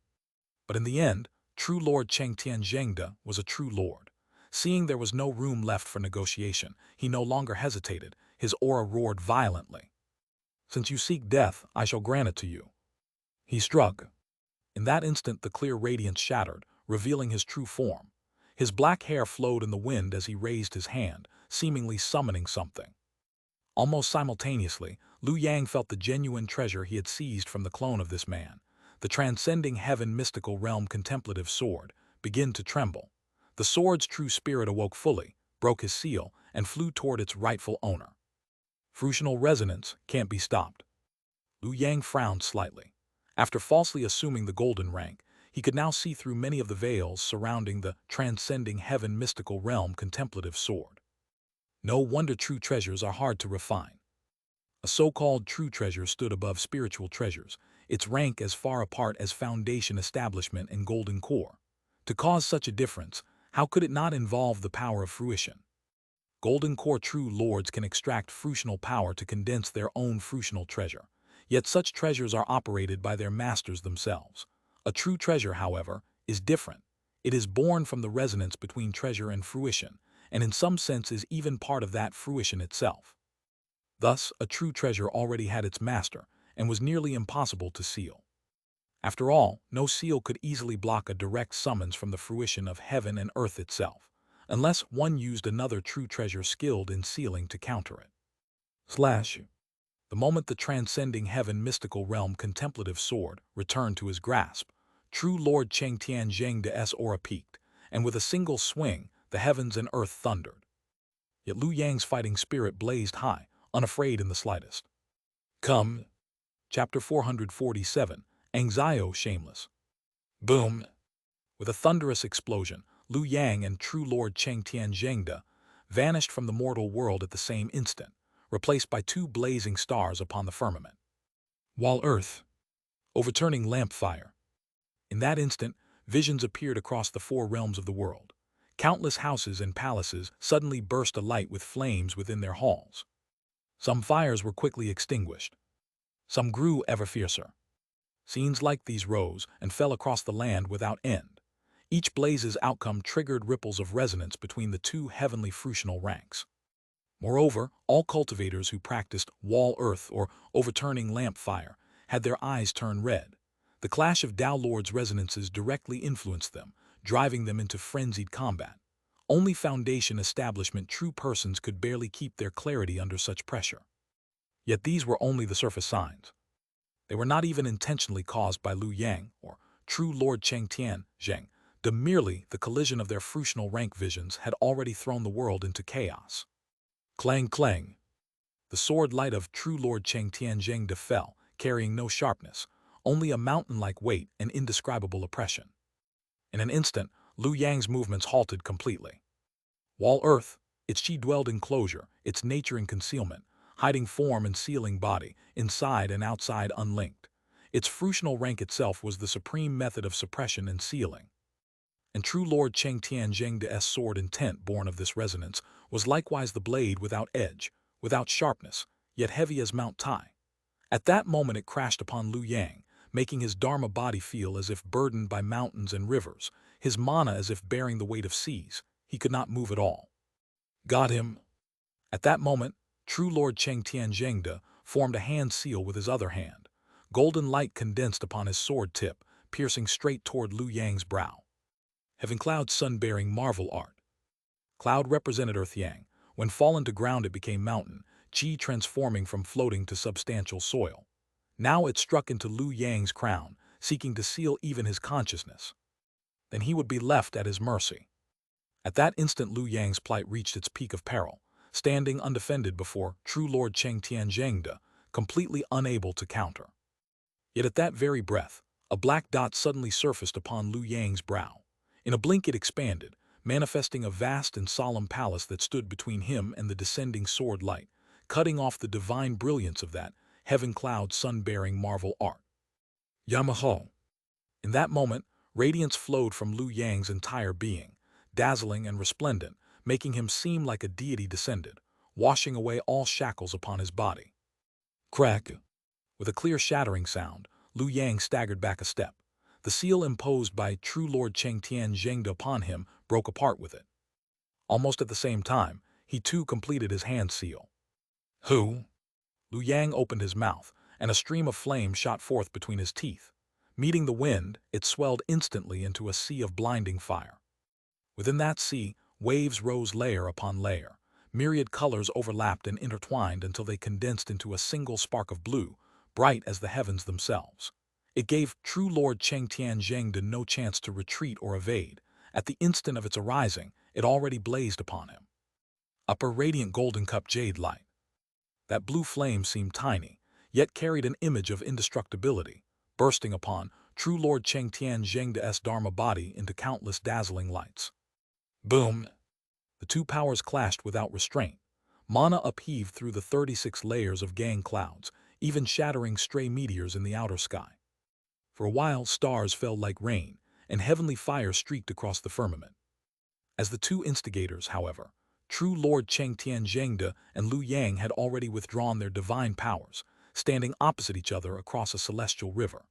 But in the end, true Lord Cheng Tian Zhengde was a true lord. Seeing there was no room left for negotiation, he no longer hesitated. His aura roared violently. Since you seek death, I shall grant it to you. He struck. In that instant the clear radiance shattered, revealing his true form. His black hair flowed in the wind as he raised his hand, seemingly summoning something. Almost simultaneously, Lu Yang felt the genuine treasure he had seized from the clone of this man, the transcending heaven mystical realm contemplative sword, begin to tremble. The sword's true spirit awoke fully, broke his seal, and flew toward its rightful owner. Fruitional resonance can't be stopped. Lu Yang frowned slightly. After falsely assuming the golden rank, he could now see through many of the veils surrounding the transcending heaven mystical realm contemplative sword. No wonder true treasures are hard to refine. A so-called true treasure stood above spiritual treasures, its rank as far apart as foundation establishment and golden core. To cause such a difference, how could it not involve the power of fruition? Golden core true lords can extract fruitional power to condense their own fruitional treasure, yet such treasures are operated by their masters themselves. A true treasure, however, is different. It is born from the resonance between treasure and fruition, and in some sense is even part of that fruition itself. Thus, a true treasure already had its master, and was nearly impossible to seal. After all, no seal could easily block a direct summons from the fruition of heaven and earth itself, unless one used another true treasure skilled in sealing to counter it. The moment the transcending heaven mystical realm contemplative sword returned to his grasp, true Lord Cheng Tian Zheng De's aura peaked, and with a single swing, the heavens and earth thundered. Yet Liu Yang's fighting spirit blazed high, unafraid in the slightest. Come. Chapter 447, Anxio Shameless. Boom! With a thunderous explosion, Liu Yang and true Lord Cheng Tian Zhengde vanished from the mortal world at the same instant, replaced by two blazing stars upon the firmament. While Earth, overturning lamp fire. In that instant, visions appeared across the four realms of the world. Countless houses and palaces suddenly burst alight with flames within their halls. Some fires were quickly extinguished. Some grew ever fiercer. Scenes like these rose and fell across the land without end. Each blaze's outcome triggered ripples of resonance between the two heavenly fruitional ranks. Moreover, all cultivators who practiced wall earth or overturning lamp fire had their eyes turn red. The clash of Tao Lords' resonances directly influenced them, driving them into frenzied combat. Only foundation establishment true persons could barely keep their clarity under such pressure. Yet these were only the surface signs. They were not even intentionally caused by Liu Yang or true Lord Cheng Tian Zheng. Merely the collision of their fruitional rank visions had already thrown the world into chaos. Clang clang. The sword light of true Lord Cheng Tian Zhengde fell, carrying no sharpness, only a mountain-like weight and indescribable oppression. In an instant, Liu Yang's movements halted completely. Wall earth, its chi-dwelled enclosure, its nature in concealment, hiding form and sealing body, inside and outside unlinked. Its fruitional rank itself was the supreme method of suppression and sealing. And true Lord Cheng Tian Zhengde's sword intent born of this resonance was likewise the blade without edge, without sharpness, yet heavy as Mount Tai. At that moment it crashed upon Liu Yang, making his Dharma body feel as if burdened by mountains and rivers, his mana as if bearing the weight of seas. He could not move at all. Got him. At that moment, true Lord Cheng Tian Zhengde formed a hand seal with his other hand. Golden light condensed upon his sword tip, piercing straight toward Liu Yang's brow. Heaven Cloud's sun-bearing marvel art. Cloud represented Earth Yang. When fallen to ground it became mountain, chi transforming from floating to substantial soil. Now it struck into Liu Yang's crown, seeking to seal even his consciousness. Then he would be left at his mercy. At that instant Liu Yang's plight reached its peak of peril, standing undefended before true Lord Cheng Tian Zhengde, completely unable to counter. Yet at that very breath, a black dot suddenly surfaced upon Liu Yang's brow. In a blink it expanded, manifesting a vast and solemn palace that stood between him and the descending sword light, cutting off the divine brilliance of that heaven cloud sun-bearing marvel art. Yamaho. In that moment, radiance flowed from Liu Yang's entire being, dazzling and resplendent, making him seem like a deity descended, washing away all shackles upon his body. Crack! With a clear shattering sound, Liu Yang staggered back a step. The seal imposed by true Lord Cheng Tian Zhengde upon him broke apart with it. Almost at the same time, he too completed his hand seal. Who? Liu Yang opened his mouth, and a stream of flame shot forth between his teeth. Meeting the wind, it swelled instantly into a sea of blinding fire. Within that sea, waves rose layer upon layer. Myriad colors overlapped and intertwined until they condensed into a single spark of blue, bright as the heavens themselves. It gave true Lord Cheng Tian Zhengde no chance to retreat or evade. At the instant of its arising, it already blazed upon him. Upper radiant golden cup jade light. That blue flame seemed tiny, yet carried an image of indestructibility, bursting upon true Lord Cheng Tian Zhengde's Dharma body into countless dazzling lights. Boom! The two powers clashed without restraint. Mana upheaved through the 36 layers of gang clouds, even shattering stray meteors in the outer sky. For a while, stars fell like rain, and heavenly fire streaked across the firmament. As the two instigators, however, true Lord Cheng Tian Zhengde and Liu Yang had already withdrawn their divine powers, standing opposite each other across a celestial river.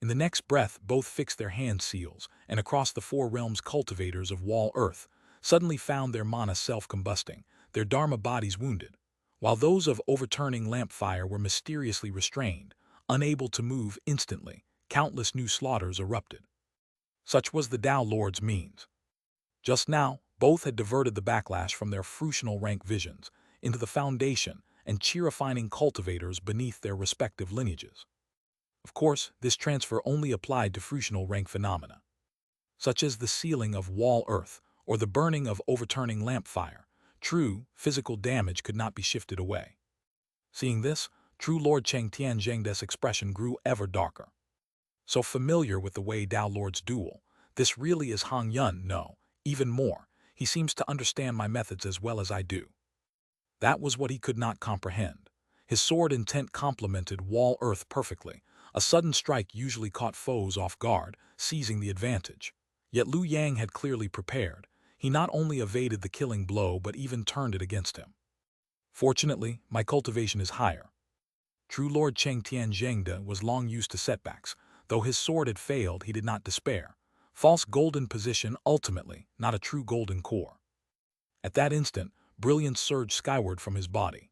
In the next breath, both fixed their hand seals, and across the four realms cultivators of wall earth, suddenly found their mana self-combusting, their dharma bodies wounded, while those of overturning lamp fire were mysteriously restrained, unable to move instantly. Countless new slaughters erupted. Such was the Tao Lord's means. Just now, both had diverted the backlash from their fruitional rank visions into the foundation and cheer-refining cultivators beneath their respective lineages. Of course, this transfer only applied to fruitional rank phenomena, such as the sealing of wall earth or the burning of overturning lamp fire. True, physical damage could not be shifted away. Seeing this, True Lord Cheng Tianzhengde's expression grew ever darker. So familiar with the way Tao Lords duel, this really is Hong Yun? No, even more, he seems to understand my methods as well as I do. That was what he could not comprehend. His sword intent complemented wall earth perfectly. A sudden strike usually caught foes off guard, seizing the advantage. Yet Liu Yang had clearly prepared. He not only evaded the killing blow but even turned it against him. Fortunately, my cultivation is higher. True Lord Cheng Tianzhengde was long used to setbacks. Though his sword had failed, he did not despair. False golden position ultimately, not a true golden core. At that instant, brilliance surged skyward from his body.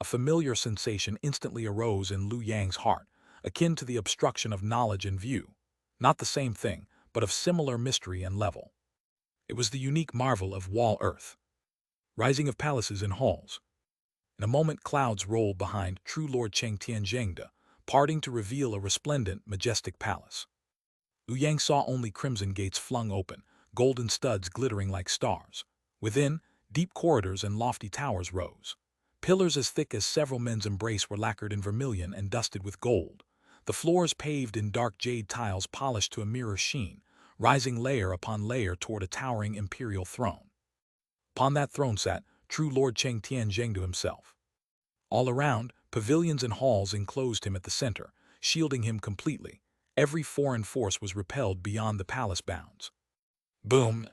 A familiar sensation instantly arose in Liu Yang's heart, akin to the obstruction of knowledge and view. Not the same thing, but of similar mystery and level. It was the unique marvel of wall earth. Rising of palaces and halls. In a moment clouds rolled behind True Lord Cheng Tianzhengde, parting to reveal a resplendent, majestic palace. Liu Yang saw only crimson gates flung open, golden studs glittering like stars. Within, deep corridors and lofty towers rose. Pillars as thick as several men's embrace were lacquered in vermilion and dusted with gold. The floors paved in dark jade tiles polished to a mirror sheen, rising layer upon layer toward a towering imperial throne. Upon that throne sat True Lord Cheng Tianzhengde himself. All around, pavilions and halls enclosed him at the center, shielding him completely. Every foreign force was repelled beyond the palace bounds. Boom!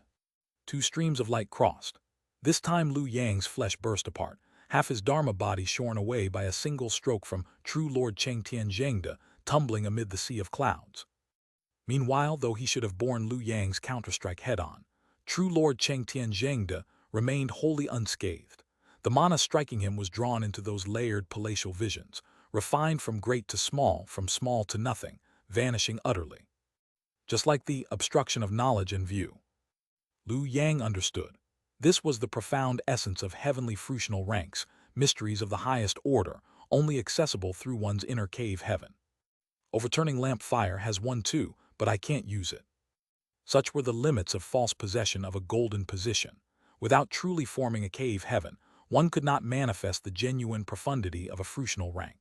Two streams of light crossed. This time Liu Yang's flesh burst apart, half his dharma body shorn away by a single stroke from True Lord Cheng Tianzhengde, tumbling amid the sea of clouds. Meanwhile, though he should have borne Liu Yang's counterstrike head-on, True Lord Cheng Tianzhengde remained wholly unscathed. The mana striking him was drawn into those layered palatial visions, refined from great to small, from small to nothing, vanishing utterly. Just like the obstruction of knowledge and view. Liu Yang understood. This was the profound essence of heavenly fruitional ranks, mysteries of the highest order, only accessible through one's inner cave heaven. Overturning lamp fire has one too, but I can't use it. Such were the limits of false possession of a golden position. Without truly forming a cave heaven, one could not manifest the genuine profundity of a fruitional rank.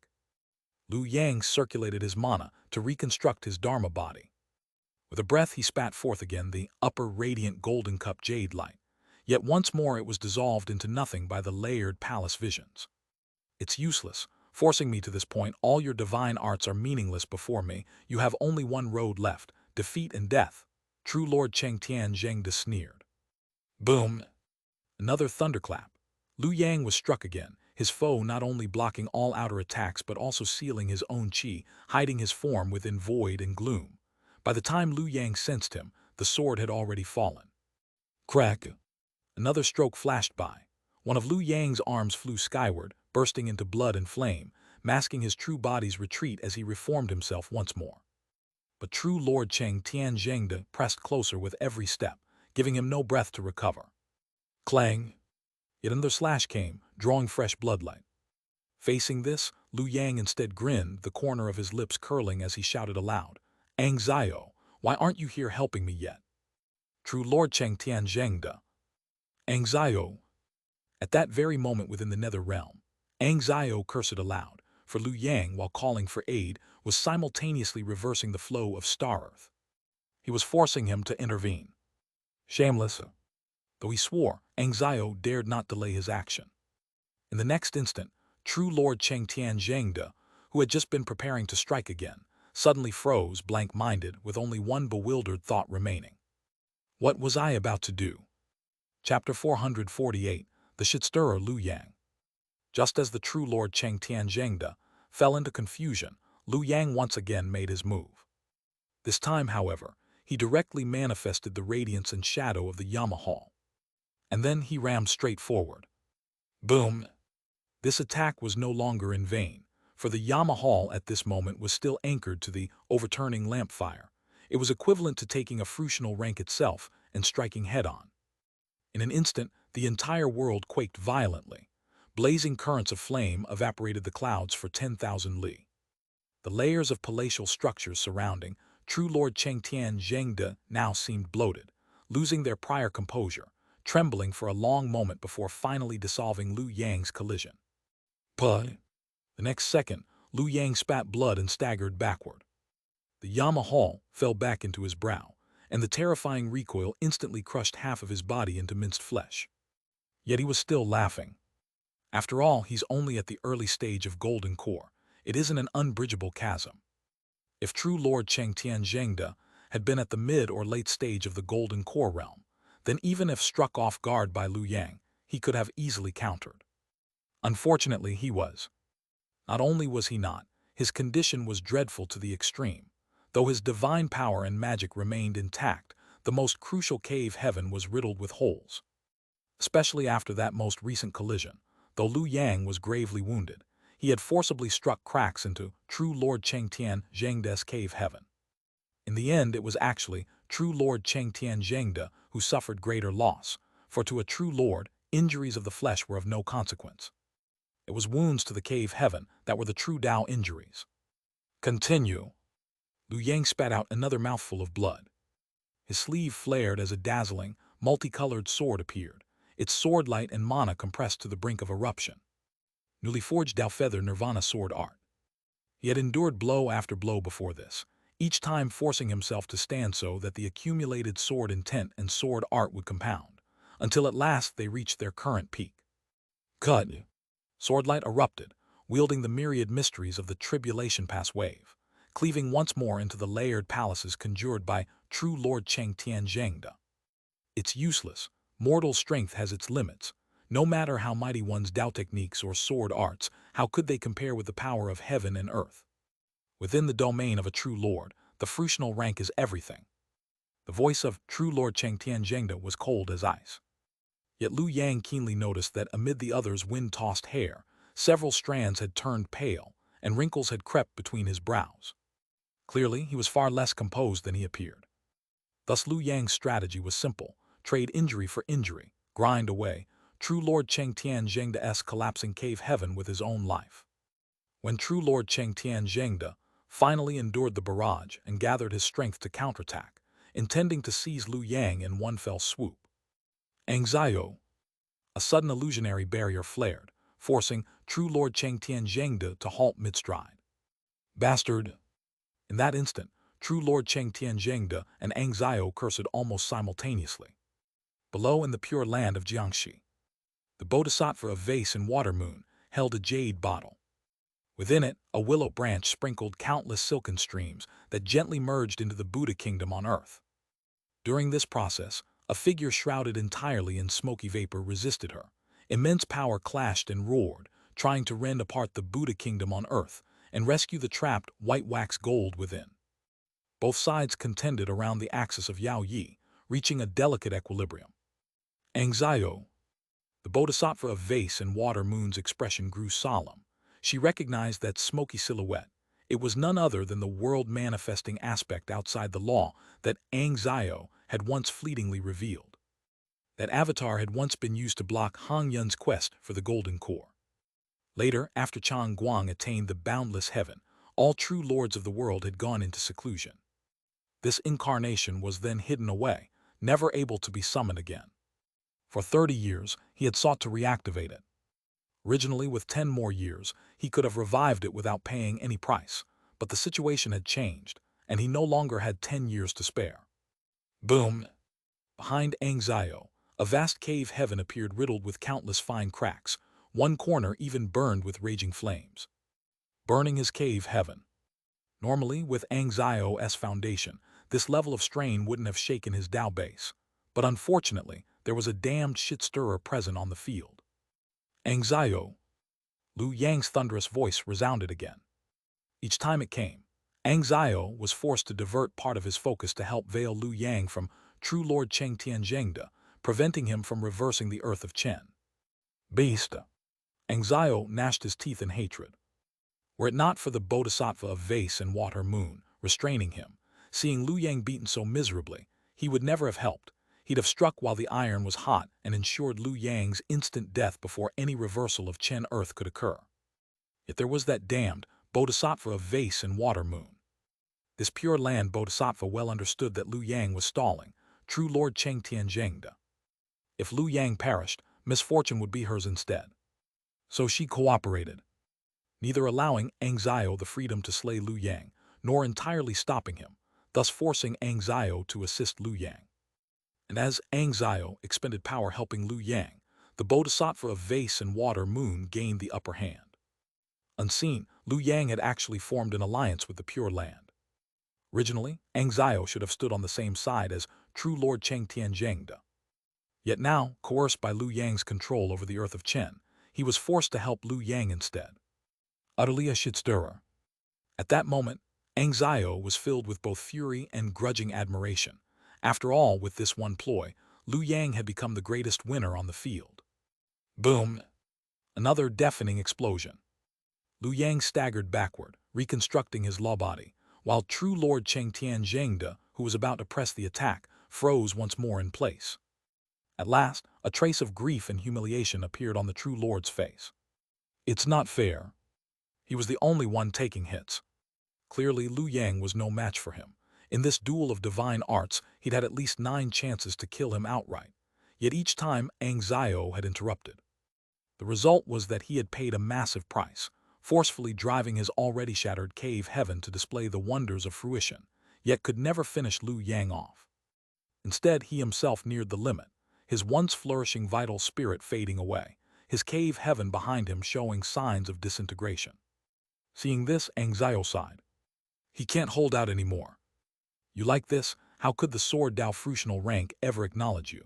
Liu Yang circulated his mana to reconstruct his dharma body. With a breath he spat forth again the upper radiant golden cup jade light. Yet once more it was dissolved into nothing by the layered palace visions. It's useless, forcing me to this point. All your divine arts are meaningless before me. You have only one road left, defeat and death. True Lord Cheng Tianzhengde sneered. Boom! Another thunderclap. Liu Yang was struck again, his foe not only blocking all outer attacks but also sealing his own chi, hiding his form within void and gloom. By the time Liu Yang sensed him, the sword had already fallen. Crack! Another stroke flashed by. One of Liu Yang's arms flew skyward, bursting into blood and flame, masking his true body's retreat as he reformed himself once more. But True Lord Cheng Tianzhengde pressed closer with every step, giving him no breath to recover. Clang! Yet another slash came, drawing fresh bloodlight. Facing this, Liu Yang instead grinned, the corner of his lips curling as he shouted aloud, Xianxia, why aren't you here helping me yet? True Lord Cheng Tianzhengde. Xianxia. At that very moment within the nether realm, Xianxia cursed aloud, for Liu Yang, while calling for aid, was simultaneously reversing the flow of star earth. He was forcing him to intervene. Shameless. Though he swore, Xianxia dared not delay his action. In the next instant, True Lord Cheng Tianzhengde, who had just been preparing to strike again, suddenly froze, blank-minded, with only one bewildered thought remaining. What was I about to do? Chapter 448, The Shitstirrer Liu Yang. Just as the True Lord Cheng Tianzhengde fell into confusion, Liu Yang once again made his move. This time, however, he directly manifested the radiance and shadow of the Yama Hall. and then he rammed straight forward. Boom! This attack was no longer in vain, for the Yamahal at this moment was still anchored to the overturning lampfire. It was equivalent to taking a fruitional rank itself and striking head-on. In an instant, the entire world quaked violently. Blazing currents of flame evaporated the clouds for 10,000 li. The layers of palatial structures surrounding True Lord Chengtian Zhengde now seemed bloated, losing their prior composure, trembling for a long moment before finally dissolving Lu Yang's collision. But the next second, Lu Yang spat blood and staggered backward. The Yamahal fell back into his brow, and the terrifying recoil instantly crushed half of his body into minced flesh. Yet he was still laughing. After all, he's only at the early stage of Golden Core. It isn't an unbridgeable chasm. If True Lord Chengtian Zhengde had been at the mid or late stage of the Golden Core realm, then even if struck off guard by Lu Yang, he could have easily countered. Unfortunately, he was. Not only was he not, his condition was dreadful to the extreme. Though his divine power and magic remained intact, the most crucial cave heaven was riddled with holes. Especially after that most recent collision, though Lu Yang was gravely wounded, he had forcibly struck cracks into True Lord Chengtian Zhengde's cave heaven. In the end, it was actually True Lord Chengtian Zhengde who suffered greater loss, for to a true lord, injuries of the flesh were of no consequence. It was wounds to the cave heaven that were the true Tao injuries. Continue. Lu Yang spat out another mouthful of blood. His sleeve flared as a dazzling, multicolored sword appeared, its sword light and mana compressed to the brink of eruption. Newly forged Tao Feather Nirvana sword art. He had endured blow after blow before this, each time forcing himself to stand so that the accumulated sword intent and sword art would compound, until at last they reached their current peak. Cut! Swordlight erupted, wielding the myriad mysteries of the Tribulation Pass wave, cleaving once more into the layered palaces conjured by True Lord Chengtian Zhengde. It's useless. Mortal strength has its limits. No matter how mighty one's Tao techniques or sword arts, how could they compare with the power of heaven and earth? Within the domain of a true lord, the fruitional rank is everything. The voice of True Lord Chengtian Zhengde was cold as ice. Yet Lu Yang keenly noticed that amid the other's wind-tossed hair, several strands had turned pale, and wrinkles had crept between his brows. Clearly, he was far less composed than he appeared. Thus Lu Yang's strategy was simple: trade injury for injury, grind away True Lord Chengtian Zhengde's collapsing cave heaven with his own life. When True Lord Chengtian Zhengde finally endured the barrage and gathered his strength to counterattack, intending to seize Lu Yang in one fell swoop, Xianxia, a sudden illusionary barrier flared, forcing True Lord Chengtian Zhengde to halt mid-stride. Bastard! In that instant, True Lord Chengtian Zhengde and Xianxia cursed almost simultaneously. Below in the pure land of Xianxia, the bodhisattva of vase and water moon held a jade bottle. Within it, a willow branch sprinkled countless silken streams that gently merged into the Buddha kingdom on earth. During this process, a figure shrouded entirely in smoky vapor resisted her. Immense power clashed and roared, trying to rend apart the Buddha kingdom on earth and rescue the trapped white wax gold within. Both sides contended around the axis of Yao Yi, reaching a delicate equilibrium. Xianxia, the bodhisattva of vase and water moon's expression grew solemn. She recognized that smoky silhouette. It was none other than the world-manifesting aspect outside the law that Xianxia had once fleetingly revealed. That avatar had once been used to block Han Yun's quest for the Golden Core. Later, after Chang Guang attained the boundless heaven, all true lords of the world had gone into seclusion. This incarnation was then hidden away, never able to be summoned again. For 30 years, he had sought to reactivate it. Originally, with 10 more years, he could have revived it without paying any price, but the situation had changed, and he no longer had 10 years to spare. Boom! Behind Xianxia, a vast cave heaven appeared riddled with countless fine cracks, one corner even burned with raging flames. Burning his cave heaven. Normally, with Xiao's foundation, this level of strain wouldn't have shaken his Tao base, but unfortunately, there was a damned shit-stirrer present on the field. Xianxia. Lu Yang's thunderous voice resounded again. Each time it came, Xianxia was forced to divert part of his focus to help veil Lu Yang from True Lord Chengtian Zhengde, preventing him from reversing the earth of Chen. Beast! Xianxia gnashed his teeth in hatred. Were it not for the bodhisattva of vase and water moon restraining him, seeing Lu Yang beaten so miserably, he would never have helped. He'd have struck while the iron was hot and ensured Lu Yang's instant death before any reversal of Chen Earth could occur. Yet there was that damned bodhisattva of vase and water moon. This pure land bodhisattva well understood that Lu Yang was stalling, true Lord Cheng Tianzhengde. If Lu Yang perished, misfortune would be hers instead. So she cooperated, neither allowing Xianxia the freedom to slay Lu Yang, nor entirely stopping him, thus forcing Xianxia to assist Lu Yang. And as Xianxia expended power helping Lu Yang, the bodhisattva of vase and water moon gained the upper hand. Unseen, Lu Yang had actually formed an alliance with the Pure Land. Originally, Xianxia should have stood on the same side as true Lord Cheng Tianzhengde. Yet now, coerced by Lu Yang's control over the earth of Chen, he was forced to help Lu Yang instead. Utterly a shitstirrer. At that moment, Xianxia was filled with both fury and grudging admiration. After all, with this one ploy, Lu Yang had become the greatest winner on the field. Boom! Another deafening explosion. Lu Yang staggered backward, reconstructing his law body, while true Lord Cheng Tianzhengde, who was about to press the attack, froze once more in place. At last, a trace of grief and humiliation appeared on the true Lord's face. It's not fair. He was the only one taking hits. Clearly, Lu Yang was no match for him. In this duel of divine arts, he'd had at least 9 chances to kill him outright. Yet each time, Xianxia had interrupted. The result was that he had paid a massive price, forcefully driving his already shattered cave heaven to display the wonders of fruition, yet could never finish Lu Yang off. Instead, he himself neared the limit, his once flourishing vital spirit fading away, his cave heaven behind him showing signs of disintegration. Seeing this, Xianxia sighed. He can't hold out anymore. You like this? How could the sword Dao fruitional rank ever acknowledge you?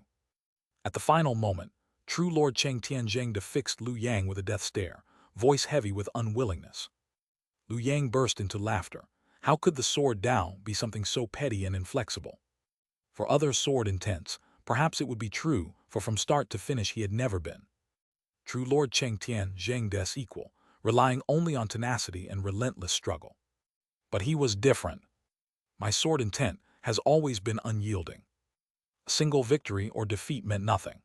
At the final moment, true Lord Cheng Tianzhengde fixed Lu Yang with a death stare, voice heavy with unwillingness. Lu Yang burst into laughter. How could the sword Dao be something so petty and inflexible? For other sword intents, perhaps it would be true, for from start to finish he had never been true Lord Cheng Tianzhengde's equal, relying only on tenacity and relentless struggle. But he was different. My sword intent has always been unyielding. A single victory or defeat meant nothing.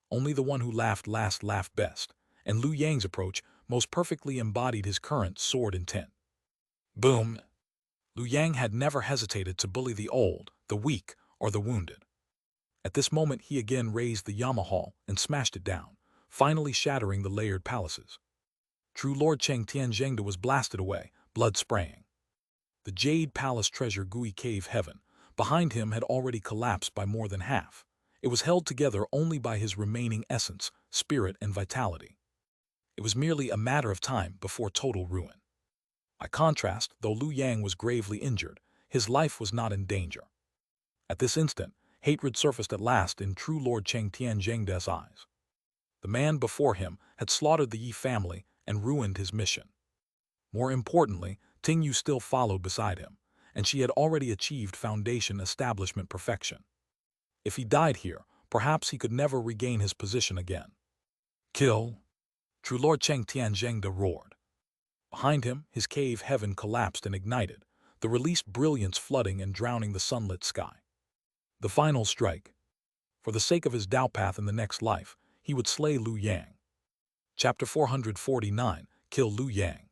Only the one who laughed last laughed best, and Lu Yang's approach most perfectly embodied his current sword intent. Boom! Lu Yang had never hesitated to bully the old, the weak, or the wounded. At this moment he again raised the Yama Hall and smashed it down, finally shattering the layered palaces. True Lord Cheng Tianzhengde was blasted away, blood spraying. The Jade Palace treasure Gui Cave Heaven, behind him had already collapsed by more than half. It was held together only by his remaining essence, spirit, and vitality. It was merely a matter of time before total ruin. By contrast, though Lu Yang was gravely injured, his life was not in danger. At this instant, hatred surfaced at last in true Lord Cheng Tianzhengde's eyes. The man before him had slaughtered the Yi family and ruined his mission. More importantly, Ting Yu still followed beside him, and she had already achieved foundation establishment perfection. If he died here, perhaps he could never regain his position again. Kill! True Lord Cheng Tianzhengde roared. Behind him, his cave heaven collapsed and ignited, the released brilliance flooding and drowning the sunlit sky. The final strike. For the sake of his Dao path in the next life, he would slay Lu Yang. Chapter 449, Kill Lu Yang.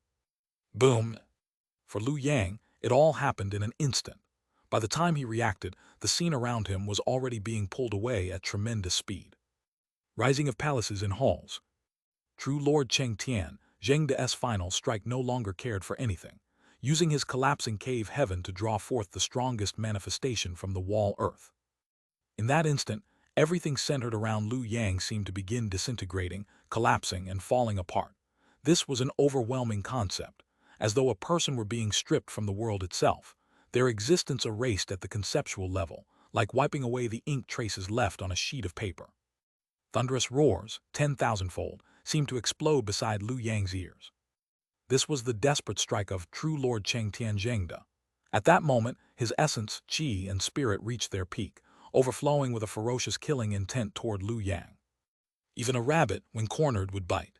Boom! For Lu Yang, it all happened in an instant. By the time he reacted, the scene around him was already being pulled away at tremendous speed. Rising of palaces and halls. True Lord Cheng Tianzhengde's final strike no longer cared for anything, using his collapsing cave heaven to draw forth the strongest manifestation from the wall earth. In that instant, everything centered around Lu Yang seemed to begin disintegrating, collapsing, and falling apart. This was an overwhelming concept, as though a person were being stripped from the world itself, their existence erased at the conceptual level, like wiping away the ink traces left on a sheet of paper. Thunderous roars, 10,000-fold, seemed to explode beside Lu Yang's ears. This was the desperate strike of true Lord Cheng Tianzhengde. At that moment, his essence, qi, and spirit reached their peak, overflowing with a ferocious killing intent toward Lu Yang. Even a rabbit, when cornered, would bite.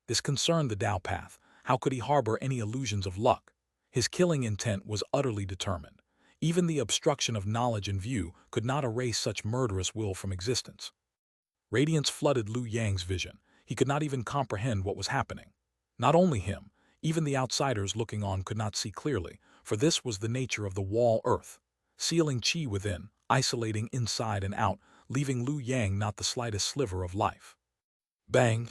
This concerned the Tao path. How could he harbor any illusions of luck? His killing intent was utterly determined. Even the obstruction of knowledge in view could not erase such murderous will from existence. Radiance flooded Lu Yang's vision. He could not even comprehend what was happening. Not only him, even the outsiders looking on could not see clearly, for this was the nature of the wall earth, sealing chi within, isolating inside and out, leaving Lu Yang not the slightest sliver of life. Bang!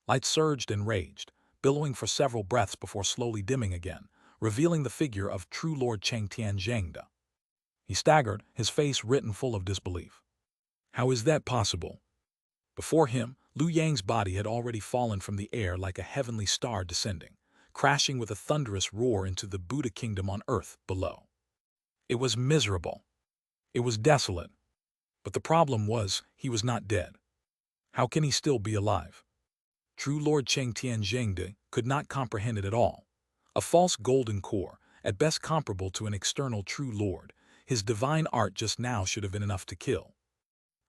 Light surged and raged, billowing for several breaths before slowly dimming again, revealing the figure of true Lord Xianxia Audiobook. He staggered, his face written full of disbelief. How is that possible? Before him, Lu Yang's body had already fallen from the air like a heavenly star descending, crashing with a thunderous roar into the Buddha kingdom on earth below. It was miserable. It was desolate. But the problem was, he was not dead. How can he still be alive? True Lord Xianxia Audiobook could not comprehend it at all. A false golden core, at best comparable to an external true lord, his divine art just now should have been enough to kill.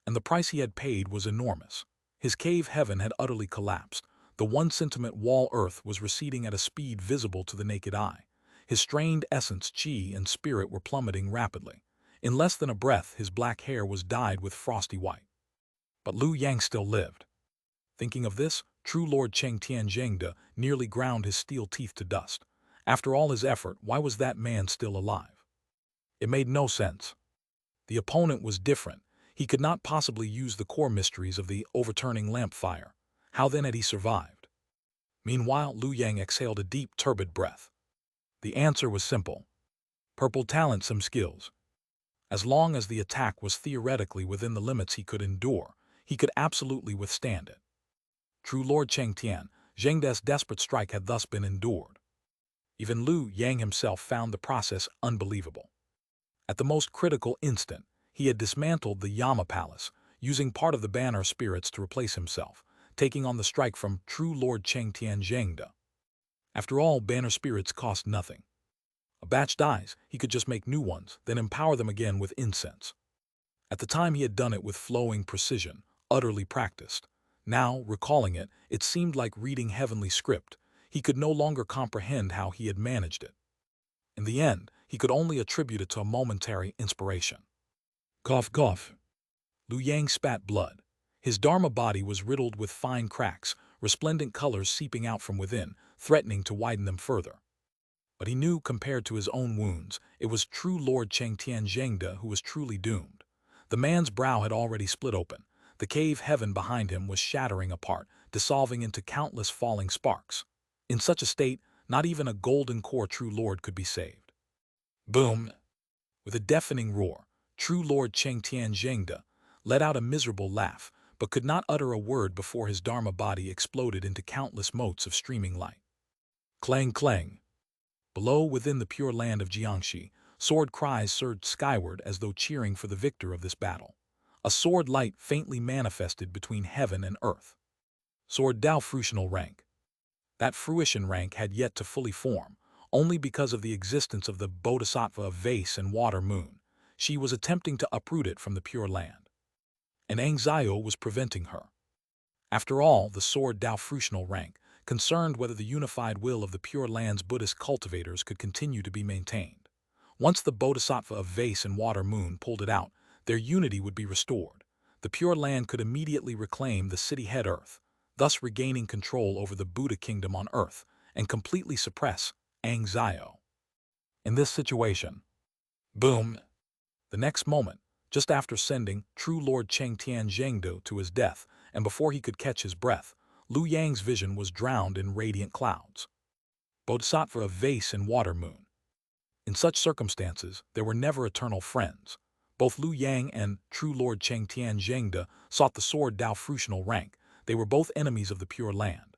And the price he had paid was enormous. His cave heaven had utterly collapsed. The one-sentiment wall earth was receding at a speed visible to the naked eye. His strained essence, chi, and spirit were plummeting rapidly. In less than a breath, his black hair was dyed with frosty white. But Lu Yang still lived. Thinking of this, true Lord Xianxia Audiobook nearly ground his steel teeth to dust. After all his effort, why was that man still alive? It made no sense. The opponent was different. He could not possibly use the core mysteries of the overturning lamp fire. How then had he survived? Meanwhile, Lu Yang exhaled a deep, turbid breath. The answer was simple. Purple talent, some skills. As long as the attack was theoretically within the limits he could endure, he could absolutely withstand it. True Lord Xianxia Audiobook's desperate strike had thus been endured. Even Lu Yang himself found the process unbelievable. At the most critical instant, he had dismantled the Yama Palace, using part of the banner spirits to replace himself, taking on the strike from true Lord Xianxia Audiobook. After all, banner spirits cost nothing. A batch dies, he could just make new ones, then empower them again with incense. At the time he had done it with flowing precision, utterly practiced. Now, recalling it, it seemed like reading heavenly script. He could no longer comprehend how he had managed it. In the end, he could only attribute it to a momentary inspiration. Cough, cough. Lu Yang spat blood. His Dharma body was riddled with fine cracks, resplendent colors seeping out from within, threatening to widen them further. But he knew, compared to his own wounds, it was true Lord Xianxia Audiobook who was truly doomed. The man's brow had already split open. The cave heaven behind him was shattering apart, dissolving into countless falling sparks. In such a state, not even a golden core true lord could be saved. Boom! With a deafening roar, true Lord Xianxia Audiobook let out a miserable laugh, but could not utter a word before his Dharma body exploded into countless motes of streaming light. Clang, clang! Below, within the pure land of Xianxia, sword cries surged skyward as though cheering for the victor of this battle. A sword light faintly manifested between heaven and earth. Sword Dao fruitional rank. That fruition rank had yet to fully form, only because of the existence of the bodhisattva of vase and water moon. She was attempting to uproot it from the pure land. And Xianxia was preventing her. After all, the sword Dao fruitional rank concerned whether the unified will of the Pure Land's Buddhist cultivators could continue to be maintained. Once the Bodhisattva of Vase and Water Moon pulled it out, their unity would be restored. The Pure Land could immediately reclaim the city-head Earth, thus regaining control over the Buddha kingdom on Earth, and completely suppress Xianxia. In this situation, boom! The next moment, just after sending true Lord Xianxia Audiobook to his death, and before he could catch his breath, Lu Yang's vision was drowned in radiant clouds. Bodhisattva of Vase and Water Moon. In such circumstances, there were never eternal friends. Both Lu Yang and true Lord Xianxia Audiobook sought the sword Dao fruitional rank. They were both enemies of the Pure Land.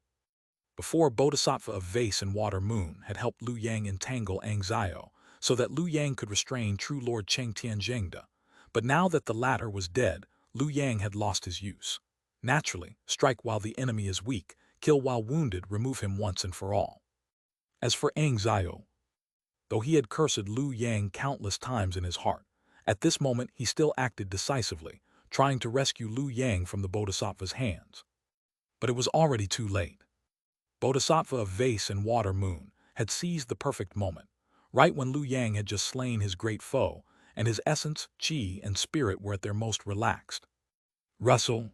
Before, Bodhisattva of Vase and Water Moon had helped Lu Yang entangle Xianxia, so that Lu Yang could restrain true Lord Xianxia Audiobook. But now that the latter was dead, Lu Yang had lost his use. Naturally, strike while the enemy is weak, kill while wounded, remove him once and for all. As for Xianxia, though he had cursed Lu Yang countless times in his heart, At this moment, he still acted decisively, trying to rescue Liu Yang from the Bodhisattva's hands. But it was already too late. Bodhisattva of Vase and Water Moon had seized the perfect moment, right when Liu Yang had just slain his great foe, and his essence, chi, and spirit were at their most relaxed. Rustle.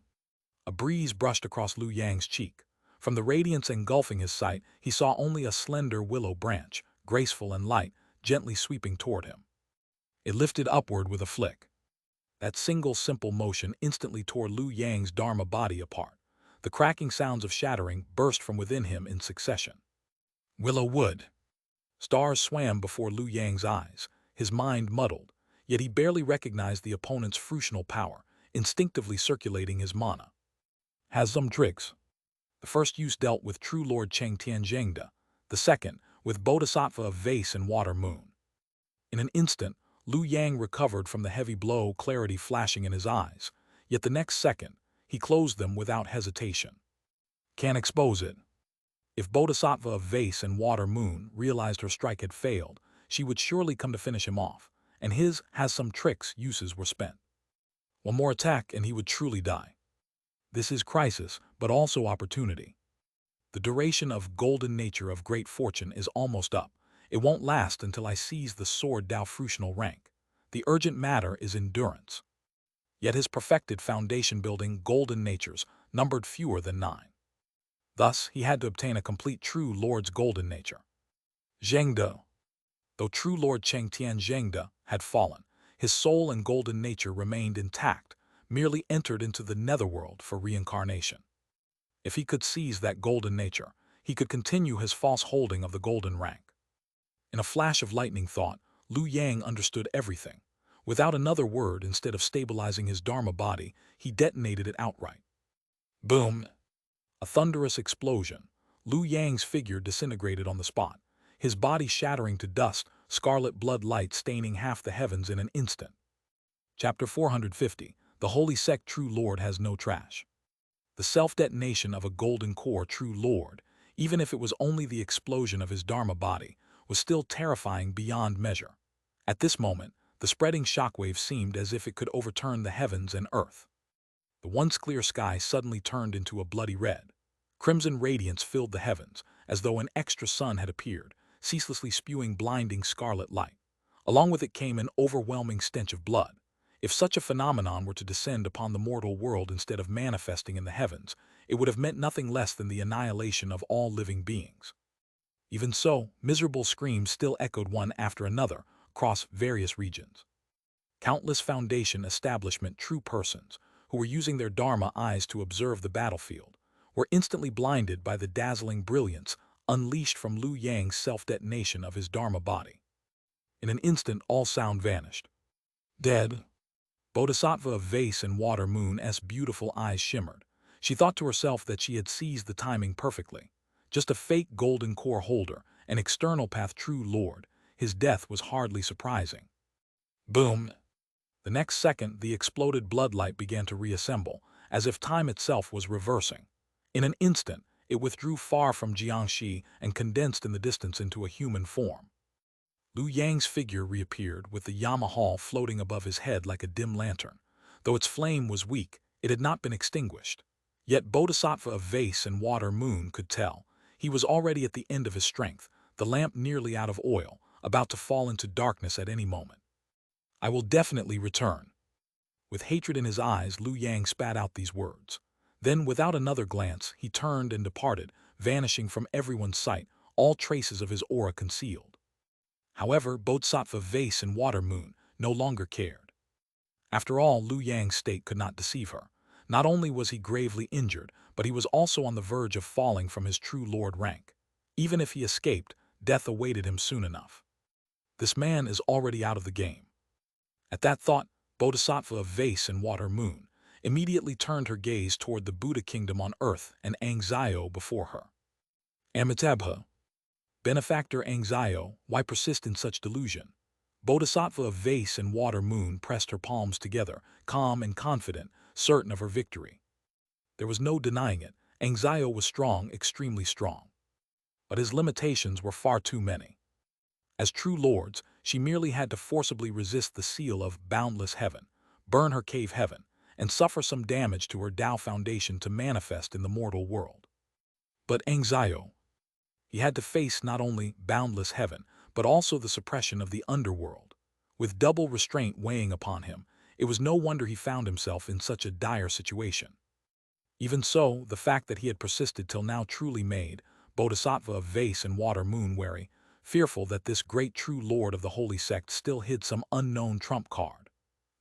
A breeze brushed across Liu Yang's cheek. From the radiance engulfing his sight, he saw only a slender willow branch, graceful and light, gently sweeping toward him. It lifted upward with a flick. That single simple motion instantly tore Liu Yang's Dharma body apart. The cracking sounds of shattering burst from within him in succession. Willow wood. Stars swam before Liu Yang's eyes, his mind muddled, yet he barely recognized the opponent's fruitional power, instinctively circulating his mana. Has some tricks. The first use dealt with true Lord Cheng Tianzhengde, the second with Bodhisattva of Vase and Water Moon. In an instant, Liu Yang recovered from the heavy blow, clarity flashing in his eyes, yet the next second, he closed them without hesitation. Can't expose it. If Bodhisattva of Vase and Water Moon realized her strike had failed, she would surely come to finish him off, and his has some tricks uses were spent. One more attack and he would truly die. This is crisis, but also opportunity. The duration of golden nature of great fortune is almost up. It won't last until I seize the sword Dao fruitional rank. The urgent matter is endurance. Yet his perfected foundation-building golden natures numbered fewer than 9. Thus, he had to obtain a complete true Lord's golden nature. Zhengde. Though true Lord Cheng Tianzhengde had fallen, his soul and golden nature remained intact, merely entered into the netherworld for reincarnation. If he could seize that golden nature, he could continue his false holding of the golden rank. In a flash of lightning thought, Liu Yang understood everything. Without another word, instead of stabilizing his Dharma body, he detonated it outright. Boom! A thunderous explosion. Liu Yang's figure disintegrated on the spot, his body shattering to dust, scarlet blood light staining half the heavens in an instant. Chapter 450. The Holy Sect True Lord has no trash. The self-detonation of a golden core True Lord, even if it was only the explosion of his Dharma body, was still terrifying beyond measure. At this moment, the spreading shockwave seemed as if it could overturn the heavens and earth. The once clear sky suddenly turned into a bloody red. Crimson radiance filled the heavens, as though an extra sun had appeared, ceaselessly spewing blinding scarlet light. Along with it came an overwhelming stench of blood. If such a phenomenon were to descend upon the mortal world instead of manifesting in the heavens, it would have meant nothing less than the annihilation of all living beings. Even so, miserable screams still echoed one after another across various regions. Countless Foundation establishment true persons, who were using their Dharma eyes to observe the battlefield, were instantly blinded by the dazzling brilliance unleashed from Liu Yang's self-detonation of his Dharma body. In an instant, all sound vanished. Dead. Bodhisattva of Vase and Water Moon's beautiful eyes shimmered. She thought to herself that she had seized the timing perfectly. Just a fake golden core holder, an external path true Lord. His death was hardly surprising. Boom! The next second, the exploded bloodlight began to reassemble, as if time itself was reversing. In an instant, it withdrew far from Xianxia and condensed in the distance into a human form. Liu Yang's figure reappeared with the Yamahal floating above his head like a dim lantern. Though its flame was weak, it had not been extinguished. Yet Bodhisattva of Vase and Water Moon could tell. He was already at the end of his strength, the lamp nearly out of oil, about to fall into darkness at any moment. I will definitely return. With hatred in his eyes, Liu Yang spat out these words. Then, without another glance, he turned and departed, vanishing from everyone's sight, all traces of his aura concealed. However, Bodhisattva Vase and Water Moon no longer cared. After all, Liu Yang's state could not deceive her. Not only was he gravely injured, but he was also on the verge of falling from his true Lord rank. Even if he escaped, death awaited him soon enough. This man is already out of the game. At that thought, Bodhisattva of Vase and Water Moon immediately turned her gaze toward the Buddha kingdom on earth and Xianxia before her. Amitabha. Benefactor Xianxia, why persist in such delusion? Bodhisattva of Vase and Water Moon pressed her palms together, calm and confident, certain of her victory. There was no denying it, Xianxia was strong, extremely strong. But his limitations were far too many. As true lords, She merely had to forcibly resist the seal of boundless heaven, burn her cave heaven, and suffer some damage to her Tao foundation to manifest in the mortal world. But Xianxia, he had to face not only boundless heaven, but also the suppression of the underworld. With double restraint weighing upon him, it was no wonder he found himself in such a dire situation. Even so, the fact that he had persisted till now truly made Bodhisattva of vase and water moon wary, fearful that this great true lord of the holy sect still hid some unknown trump card.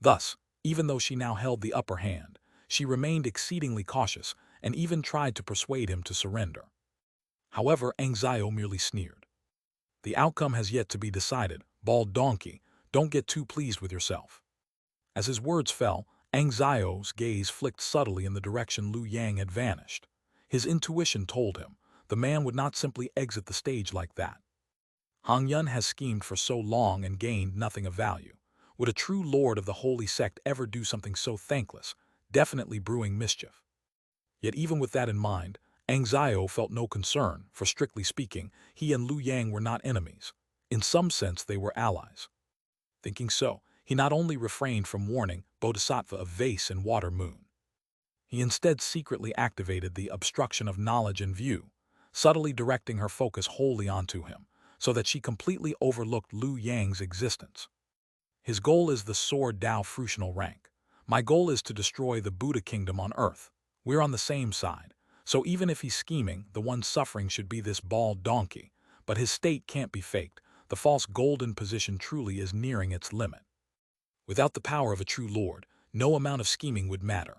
Thus, even though she now held the upper hand, she remained exceedingly cautious and even tried to persuade him to surrender. However, Xianxia merely sneered. The outcome has yet to be decided, bald donkey, don't get too pleased with yourself. As his words fell, Xiao's gaze flicked subtly in the direction Liu Yang had vanished. His intuition told him the man would not simply exit the stage like that. Hong Yun has schemed for so long and gained nothing of value. Would a true lord of the holy sect ever do something so thankless, definitely brewing mischief? Yet even with that in mind, Xiao felt no concern, for strictly speaking, he and Liu Yang were not enemies. In some sense they were allies. Thinking so, he not only refrained from warning Bodhisattva of vase and water moon. He instead secretly activated the obstruction of knowledge and view, subtly directing her focus wholly onto him, so that she completely overlooked Liu Yang's existence. His goal is the sword Tao fruitional rank. My goal is to destroy the Buddha kingdom on earth. We're on the same side, so even if he's scheming, the one suffering should be this bald donkey, but his state can't be faked. The false golden position truly is nearing its limit. Without the power of a true lord, no amount of scheming would matter.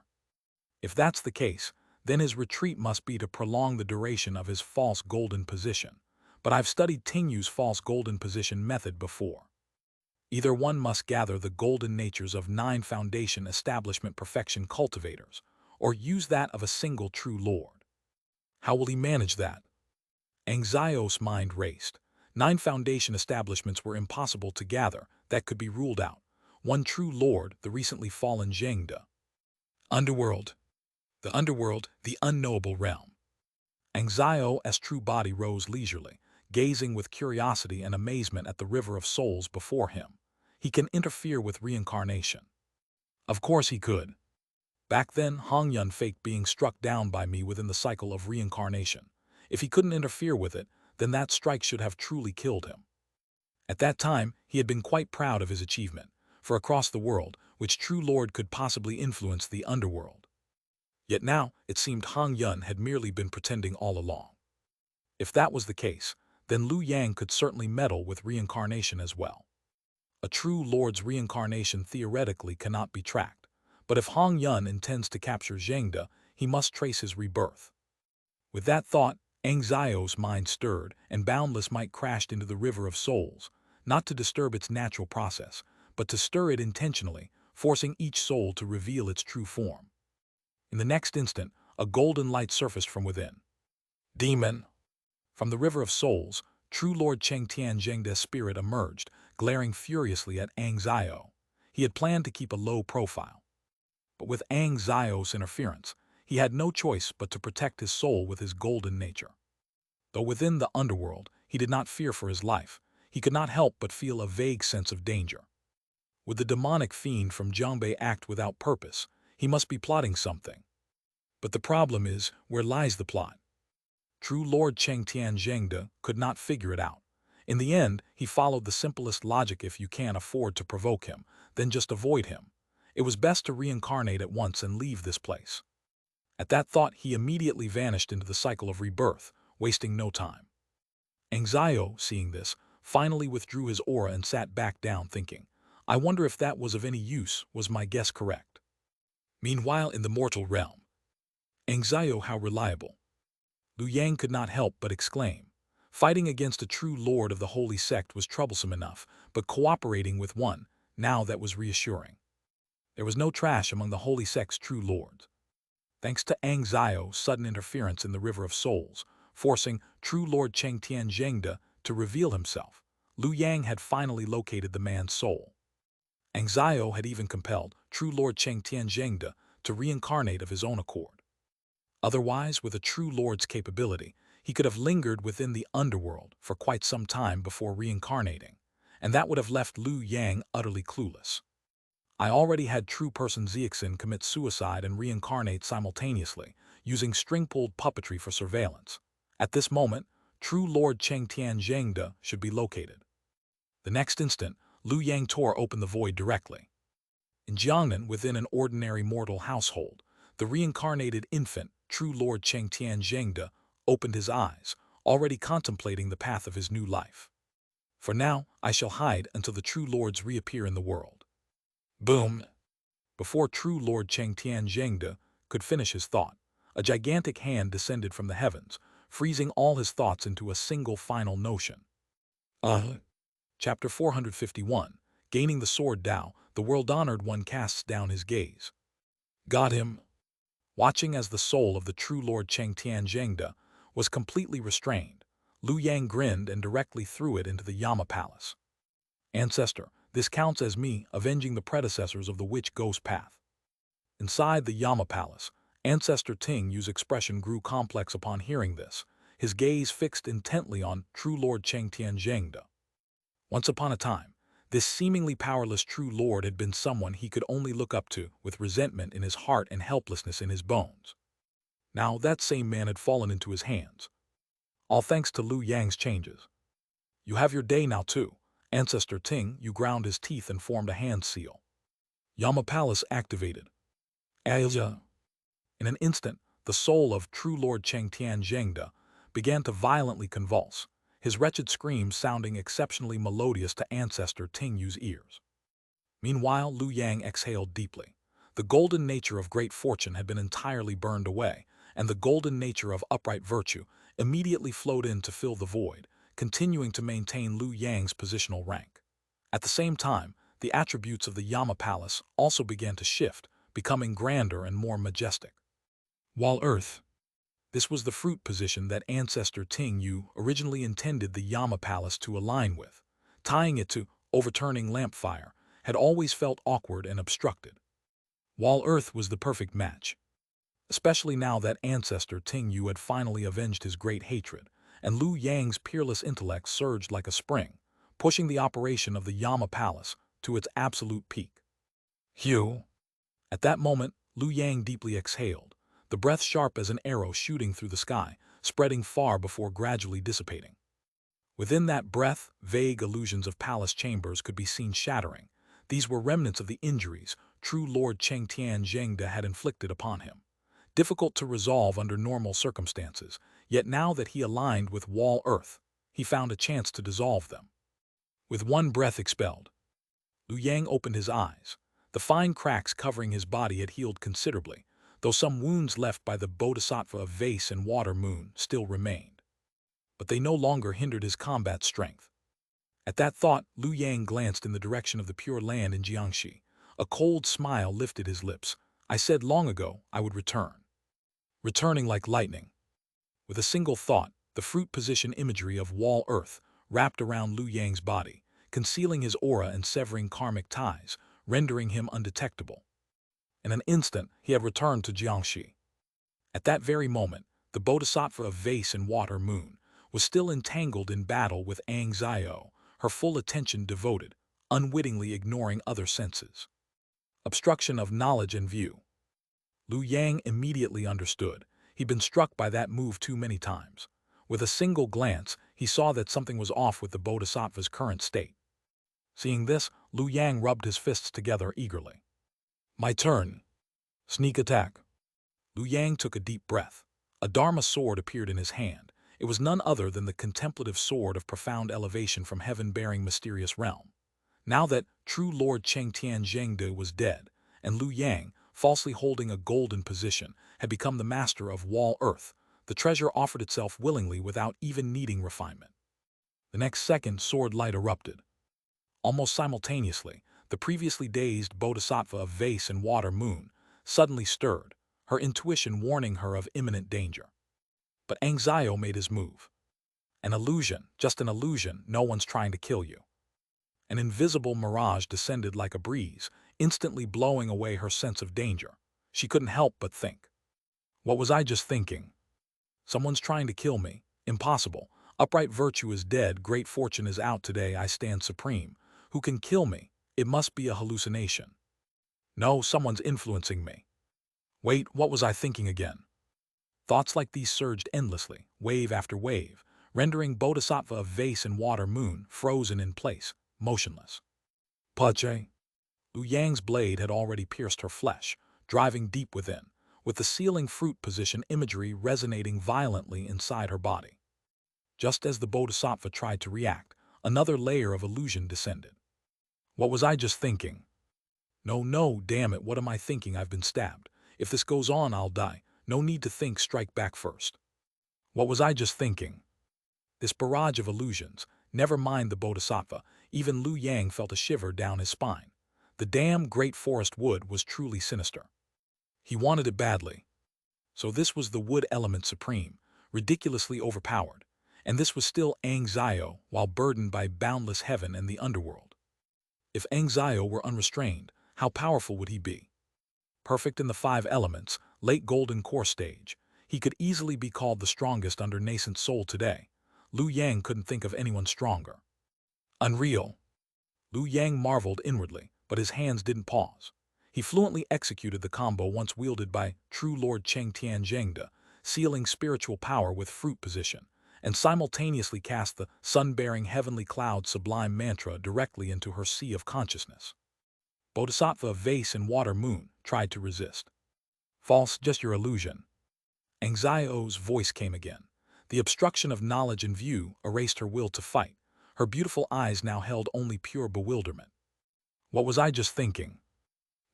If that's the case, then his retreat must be to prolong the duration of his false golden position. But I've studied Tingyu's false golden position method before. Either one must gather the golden natures of 9 foundation establishment perfection cultivators, or use that of a single true lord. How will he manage that? Xiao's mind raced. 9 foundation establishments were impossible to gather, that could be ruled out. One true lord, the recently fallen Zhengde. Underworld. The underworld, the unknowable realm. Xiao's true body rose leisurely, gazing with curiosity and amazement at the river of souls before him. He can interfere with reincarnation. Of course he could. Back then, Hong Yun faked being struck down by me within the cycle of reincarnation. If he couldn't interfere with it, then that strike should have truly killed him. At that time, he had been quite proud of his achievement, for across the world, which true lord could possibly influence the underworld? Yet now, it seemed Hong Yun had merely been pretending all along. If that was the case, then Liu Yang could certainly meddle with reincarnation as well. A true lord's reincarnation theoretically cannot be tracked, but if Hong Yun intends to capture Zhengde, he must trace his rebirth. With that thought, Xiao's mind stirred, and boundless might crashed into the river of souls, not to disturb its natural process, but to stir it intentionally, forcing each soul to reveal its true form. In the next instant, a golden light surfaced from within. Demon! From the river of souls, true Lord Chengtian Zhengde's spirit emerged, glaring furiously at Xiao. He had planned to keep a low profile. But with Xiao's interference, he had no choice but to protect his soul with his golden nature. Though within the underworld, he did not fear for his life, he could not help but feel a vague sense of danger. Would the demonic fiend from Jiangbei act without purpose? He must be plotting something. But the problem is, where lies the plot? True Lord Chengtian Zhengde could not figure it out. In the end, he followed the simplest logic: if you can't afford to provoke him, then just avoid him. It was best to reincarnate at once and leave this place. At that thought, he immediately vanished into the cycle of rebirth, wasting no time. Xiao, seeing this, finally withdrew his aura and sat back down thinking, I wonder if that was of any use. Was my guess correct? Meanwhile, in the mortal realm, Xiao, how reliable. Liu Yang could not help but exclaim. Fighting against a true lord of the holy sect was troublesome enough, but cooperating with one, now that was reassuring. There was no trash among the holy sect's true lords. Thanks to Xiao's sudden interference in the river of souls, forcing true Lord Chengtian Zhengde to reveal himself, Liu Yang had finally located the man's soul. Xiao had even compelled true Lord Chengtian Zhengde to reincarnate of his own accord. Otherwise, with a true lord's capability, he could have lingered within the underworld for quite some time before reincarnating, and that would have left Liu Yang utterly clueless. I already had true person Xianxia commit suicide and reincarnate simultaneously, using string-pulled puppetry for surveillance. At this moment, true Lord Cheng Tian Zhengde should be located. The next instant, Liu Yang tore open the void directly. In Jiangnan, within an ordinary mortal household, the reincarnated infant, true Lord Cheng Tian Zhengde, opened his eyes, already contemplating the path of his new life. For now, I shall hide until the true lords reappear in the world. Boom! Before true Lord Cheng Tian Zhengde could finish his thought, a gigantic hand descended from the heavens, freezing all his thoughts into a single final notion. Chapter 451. Gaining the Sword Tao, the world-honored one casts down his gaze. Got him. Watching as the soul of the true Lord Cheng Tian Zhengde was completely restrained, Liu Yang grinned and directly threw it into the Yama Palace. Ancestor, this counts as me avenging the predecessors of the witch ghost path. Inside the Yama Palace, Ancestor Ting Yu's expression grew complex upon hearing this, his gaze fixed intently on true Lord Cheng Tian Zhengde. Once upon a time, this seemingly powerless true lord had been someone he could only look up to, with resentment in his heart and helplessness in his bones. Now that same man had fallen into his hands. All thanks to Liu Yang's changes. You have your day now too. Ancestor Ting Yu ground his teeth and formed a hand seal. Yama Palace activated. In an instant, the soul of true Lord Cheng Tian Zhengde began to violently convulse, his wretched screams sounding exceptionally melodious to Ancestor Ting Yu's ears. Meanwhile, Liu Yang exhaled deeply. The golden nature of great fortune had been entirely burned away, and the golden nature of upright virtue immediately flowed in to fill the void, continuing to maintain Liu Yang's positional rank. At the same time, the attributes of the Yama Palace also began to shift, becoming grander and more majestic. While Earth, this was the fruit position that Ancestor Ting Yu originally intended the Yama Palace to align with. Tying it to overturning lampfire had always felt awkward and obstructed. While Earth was the perfect match, especially now that Ancestor Ting Yu had finally avenged his great hatred, and Liu Yang's peerless intellect surged like a spring, pushing the operation of the Yama Palace to its absolute peak. Hugh! At that moment, Liu Yang deeply exhaled, the breath sharp as an arrow shooting through the sky, spreading far before gradually dissipating. Within that breath, vague illusions of palace chambers could be seen shattering. These were remnants of the injuries true Lord Cheng Tian Zhengde had inflicted upon him. Difficult to resolve under normal circumstances, yet now that he aligned with Wall Earth, he found a chance to dissolve them. With one breath expelled, Liu Yang opened his eyes. The fine cracks covering his body had healed considerably, though some wounds left by the Bodhisattva of Vase and Water Moon still remained. But they no longer hindered his combat strength. At that thought, Liu Yang glanced in the direction of the Pure Land in Xianxia. A cold smile lifted his lips. I said long ago I would return. Returning like lightning. With a single thought, the fruit position imagery of Wall Earth wrapped around Liu Yang's body, concealing his aura and severing karmic ties, rendering him undetectable. In an instant, he had returned to Xianxia. At that very moment, the Bodhisattva of Vase and Water Moon was still entangled in battle with Xianxia, her full attention devoted, unwittingly ignoring other senses. Obstruction of knowledge and view. Liu Yang immediately understood. He'd been struck by that move too many times. With a single glance, he saw that something was off with the Bodhisattva's current state. Seeing this, Liu Yang rubbed his fists together eagerly. My turn. Sneak attack. Liu Yang took a deep breath. A Dharma sword appeared in his hand. It was none other than the contemplative sword of profound elevation from heaven-bearing mysterious realm. Now that true Lord Cheng Tian Zhengde was dead, and Liu Yang, falsely holding a golden position, had become the master of Wall Earth, the treasure offered itself willingly without even needing refinement. The next second, sword light erupted. Almost simultaneously, the previously dazed Bodhisattva of Vase and Water Moon suddenly stirred, her intuition warning her of imminent danger. But Xianxia made his move. An illusion, just an illusion, no one's trying to kill you. An invisible mirage descended like a breeze, instantly blowing away her sense of danger. She couldn't help but think. What was I just thinking? Someone's trying to kill me. Impossible. Upright virtue is dead, great fortune is out today, I stand supreme. Who can kill me? It must be a hallucination. No, someone's influencing me. Wait, what was I thinking again? Thoughts like these surged endlessly, wave after wave, rendering Bodhisattva a vase and water moon, frozen in place, motionless. Pache. Lu Yang's blade had already pierced her flesh, driving deep within, with the sealing fruit position imagery resonating violently inside her body. Just as the Bodhisattva tried to react, another layer of illusion descended. What was I just thinking? No, damn it, what am I thinking? I've been stabbed. If this goes on, I'll die. No need to think, strike back first. What was I just thinking? This barrage of illusions, never mind the Bodhisattva, even Lu Yang felt a shiver down his spine. The damn great forest wood was truly sinister. He wanted it badly. So this was the wood element supreme, ridiculously overpowered, and this was still Xianxia, while burdened by boundless heaven and the underworld. If Xianxia were unrestrained, how powerful would he be? Perfect in the 5 elements, late golden core stage, he could easily be called the strongest under nascent soul today. Lu Yang couldn't think of anyone stronger. Unreal. Lu Yang marveled inwardly, but his hands didn't pause. He fluently executed the combo once wielded by true Lord Cheng Tianzhengde, sealing spiritual power with fruit position, and simultaneously cast the sun-bearing heavenly cloud sublime mantra directly into her sea of consciousness. Bodhisattva vase and water moon tried to resist. False, just your illusion. Xiao's voice came again. The obstruction of knowledge and view erased her will to fight. Her beautiful eyes now held only pure bewilderment. What was I just thinking?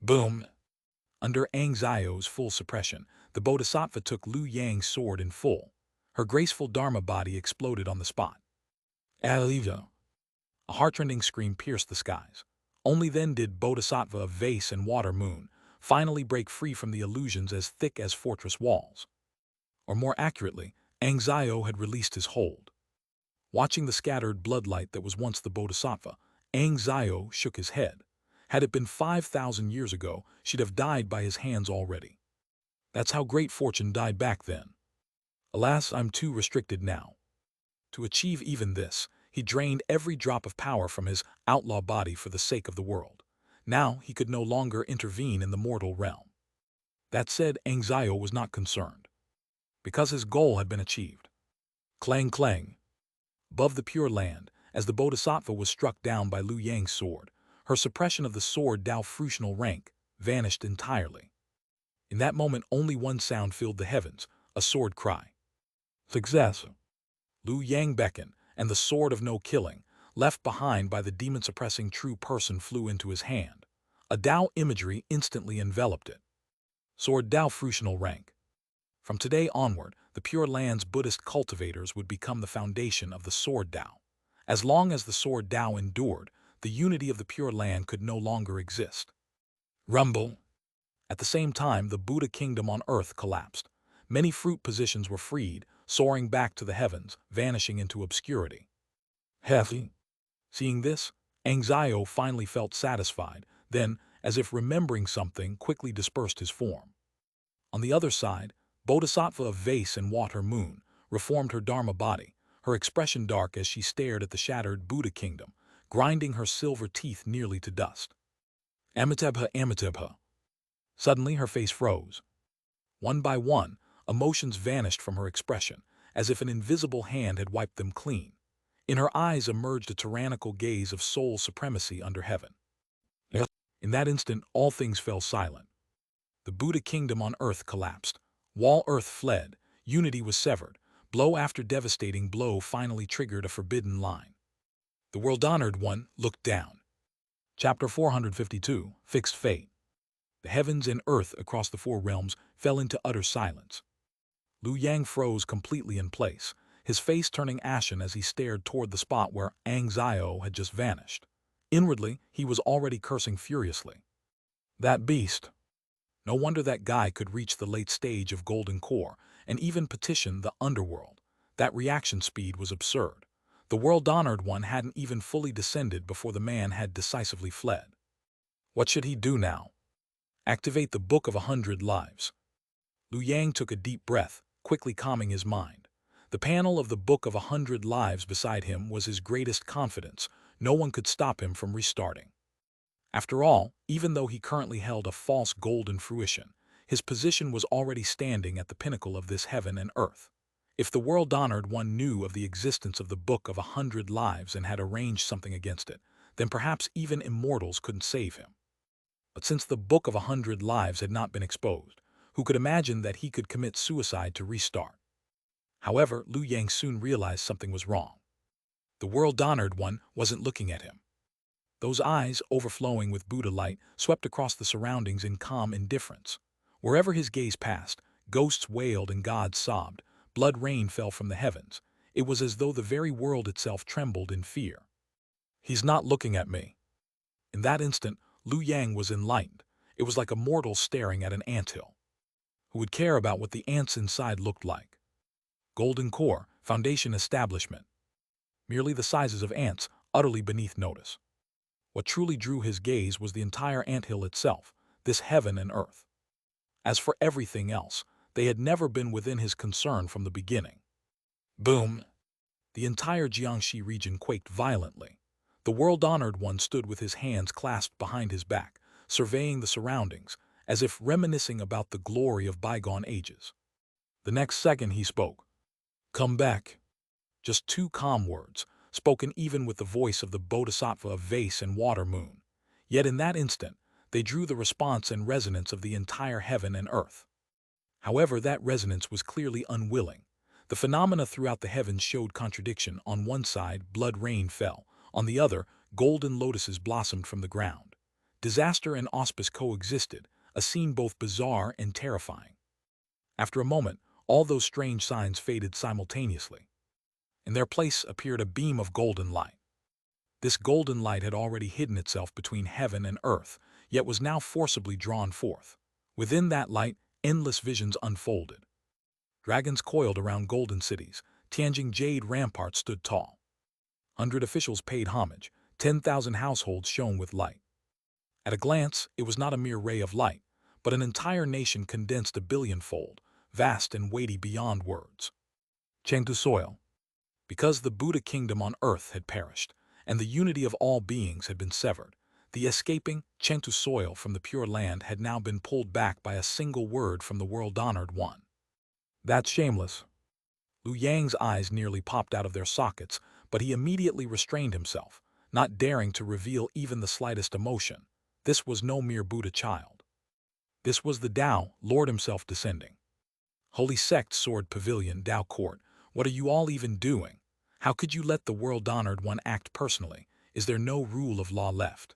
Boom! Under Xiao's full suppression, the Bodhisattva took Lu Yang's sword in full. Her graceful Dharma body exploded on the spot. Aliva! A heartrending scream pierced the skies. Only then did Bodhisattva vase and water moon finally break free from the illusions as thick as fortress walls. Or more accurately, Xiao had released his hold. Watching the scattered bloodlight that was once the Bodhisattva, Xiao shook his head. Had it been 5,000 years ago, she'd have died by his hands already. That's how great fortune died back then. Alas, I'm too restricted now. To achieve even this, he drained every drop of power from his outlaw body for the sake of the world. Now he could no longer intervene in the mortal realm. That said, Xiao was not concerned, because his goal had been achieved. Clang clang. Above the Pure Land, as the Bodhisattva was struck down by Lu Yang's sword, her suppression of the sword Dao fruitional rank vanished entirely. In that moment only one sound filled the heavens, a sword cry. Success. Lu Yang beckoned, and the sword of no killing, left behind by the demon-suppressing true person, flew into his hand. A Dao imagery instantly enveloped it. Sword Dao fruitional rank. From today onward, the Pure Land's Buddhist cultivators would become the foundation of the Sword Dao. As long as the Sword Dao endured, the unity of the Pure Land could no longer exist. Rumble. At the same time, the Buddha kingdom on earth collapsed. Many fruit positions were freed, soaring back to the heavens, vanishing into obscurity. Heavy. Seeing this, Xiao finally felt satisfied, then, as if remembering something, quickly dispersed his form. On the other side, Bodhisattva of vase and water moon reformed her Dharma body, her expression dark as she stared at the shattered Buddha kingdom, grinding her silver teeth nearly to dust. Amitabha. Suddenly her face froze. One by one, emotions vanished from her expression, as if an invisible hand had wiped them clean. In her eyes emerged a tyrannical gaze of soul supremacy under heaven. In that instant, all things fell silent. The Buddha kingdom on earth collapsed. Wall earth fled, unity was severed, blow after devastating blow finally triggered a forbidden line. The world-honored one looked down. Chapter 452, Fixed Fate. The heavens and earth across the 4 realms fell into utter silence. Lu Yang froze completely in place, his face turning ashen as he stared toward the spot where Xiao had just vanished. Inwardly, he was already cursing furiously. That beast. No wonder that guy could reach the late stage of Golden Core and even petition the underworld. That reaction speed was absurd. The world-honored one hadn't even fully descended before the man had decisively fled. What should he do now? Activate the Book of 100 Lives. Lu Yang took a deep breath, quickly calming his mind. The panel of the Book of 100 Lives beside him was his greatest confidence. No one could stop him from restarting. After all, even though he currently held a false golden fruition, his position was already standing at the pinnacle of this heaven and earth. If the world-honored one knew of the existence of the Book of 100 Lives and had arranged something against it, then perhaps even immortals couldn't save him. But since the Book of 100 Lives had not been exposed, who could imagine that he could commit suicide to restart? However, Liu Yang soon realized something was wrong. The world-honored one wasn't looking at him. Those eyes, overflowing with Buddha light, swept across the surroundings in calm indifference. Wherever his gaze passed, ghosts wailed and gods sobbed, blood rain fell from the heavens. It was as though the very world itself trembled in fear. He's not looking at me. In that instant, Liu Yang was enlightened. It was like a mortal staring at an anthill. Who would care about what the ants inside looked like? Golden core, foundation establishment. Merely the sizes of ants, utterly beneath notice. What truly drew his gaze was the entire anthill itself, this heaven and earth. As for everything else, they had never been within his concern from the beginning. Boom! The entire Xianxia region quaked violently. The world-honored one stood with his hands clasped behind his back, surveying the surroundings, as if reminiscing about the glory of bygone ages. The next second he spoke. Come back. Just two calm words, spoken even with the voice of the bodhisattva of vase and water moon. Yet in that instant, they drew the response and resonance of the entire heaven and earth. However, that resonance was clearly unwilling. The phenomena throughout the heavens showed contradiction. On one side, blood rain fell. On the other, golden lotuses blossomed from the ground. Disaster and auspice coexisted, a scene both bizarre and terrifying. After a moment, all those strange signs faded simultaneously. In their place appeared a beam of golden light. This golden light had already hidden itself between heaven and earth, yet was now forcibly drawn forth. Within that light, endless visions unfolded. Dragons coiled around golden cities. Tianjin Jade ramparts stood tall. 100 officials paid homage. 10,000 households shone with light. At a glance, it was not a mere ray of light, but an entire nation condensed a billionfold, vast and weighty beyond words. Chengdu soil. Because the Buddha kingdom on earth had perished, and the unity of all beings had been severed, the escaping Chengdu soil from the Pure Land had now been pulled back by a single word from the world-honored one. That's shameless. Liu Yang's eyes nearly popped out of their sockets, but he immediately restrained himself, not daring to reveal even the slightest emotion. This was no mere Buddha child. This was the Tao, Lord himself descending. Holy Sect Sword Pavilion, Tao Court. What are you all even doing? How could you let the world-honored one act personally? Is there no rule of law left?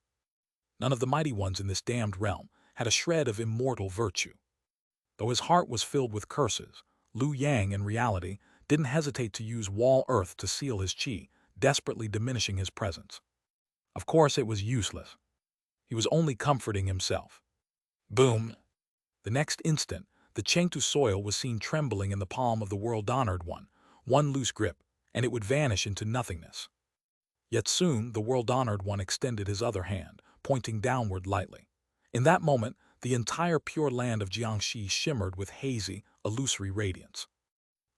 None of the mighty ones in this damned realm had a shred of immortal virtue. Though his heart was filled with curses, Liu Yang, in reality, didn't hesitate to use wall earth to seal his qi, desperately diminishing his presence. Of course, it was useless. He was only comforting himself. Boom! The next instant, the Chengdu soil was seen trembling in the palm of the world-honored one loose grip, and it would vanish into nothingness. Yet soon the world-honored one extended his other hand, pointing downward lightly. In that moment, the entire pure land of Xianxia shimmered with hazy, illusory radiance.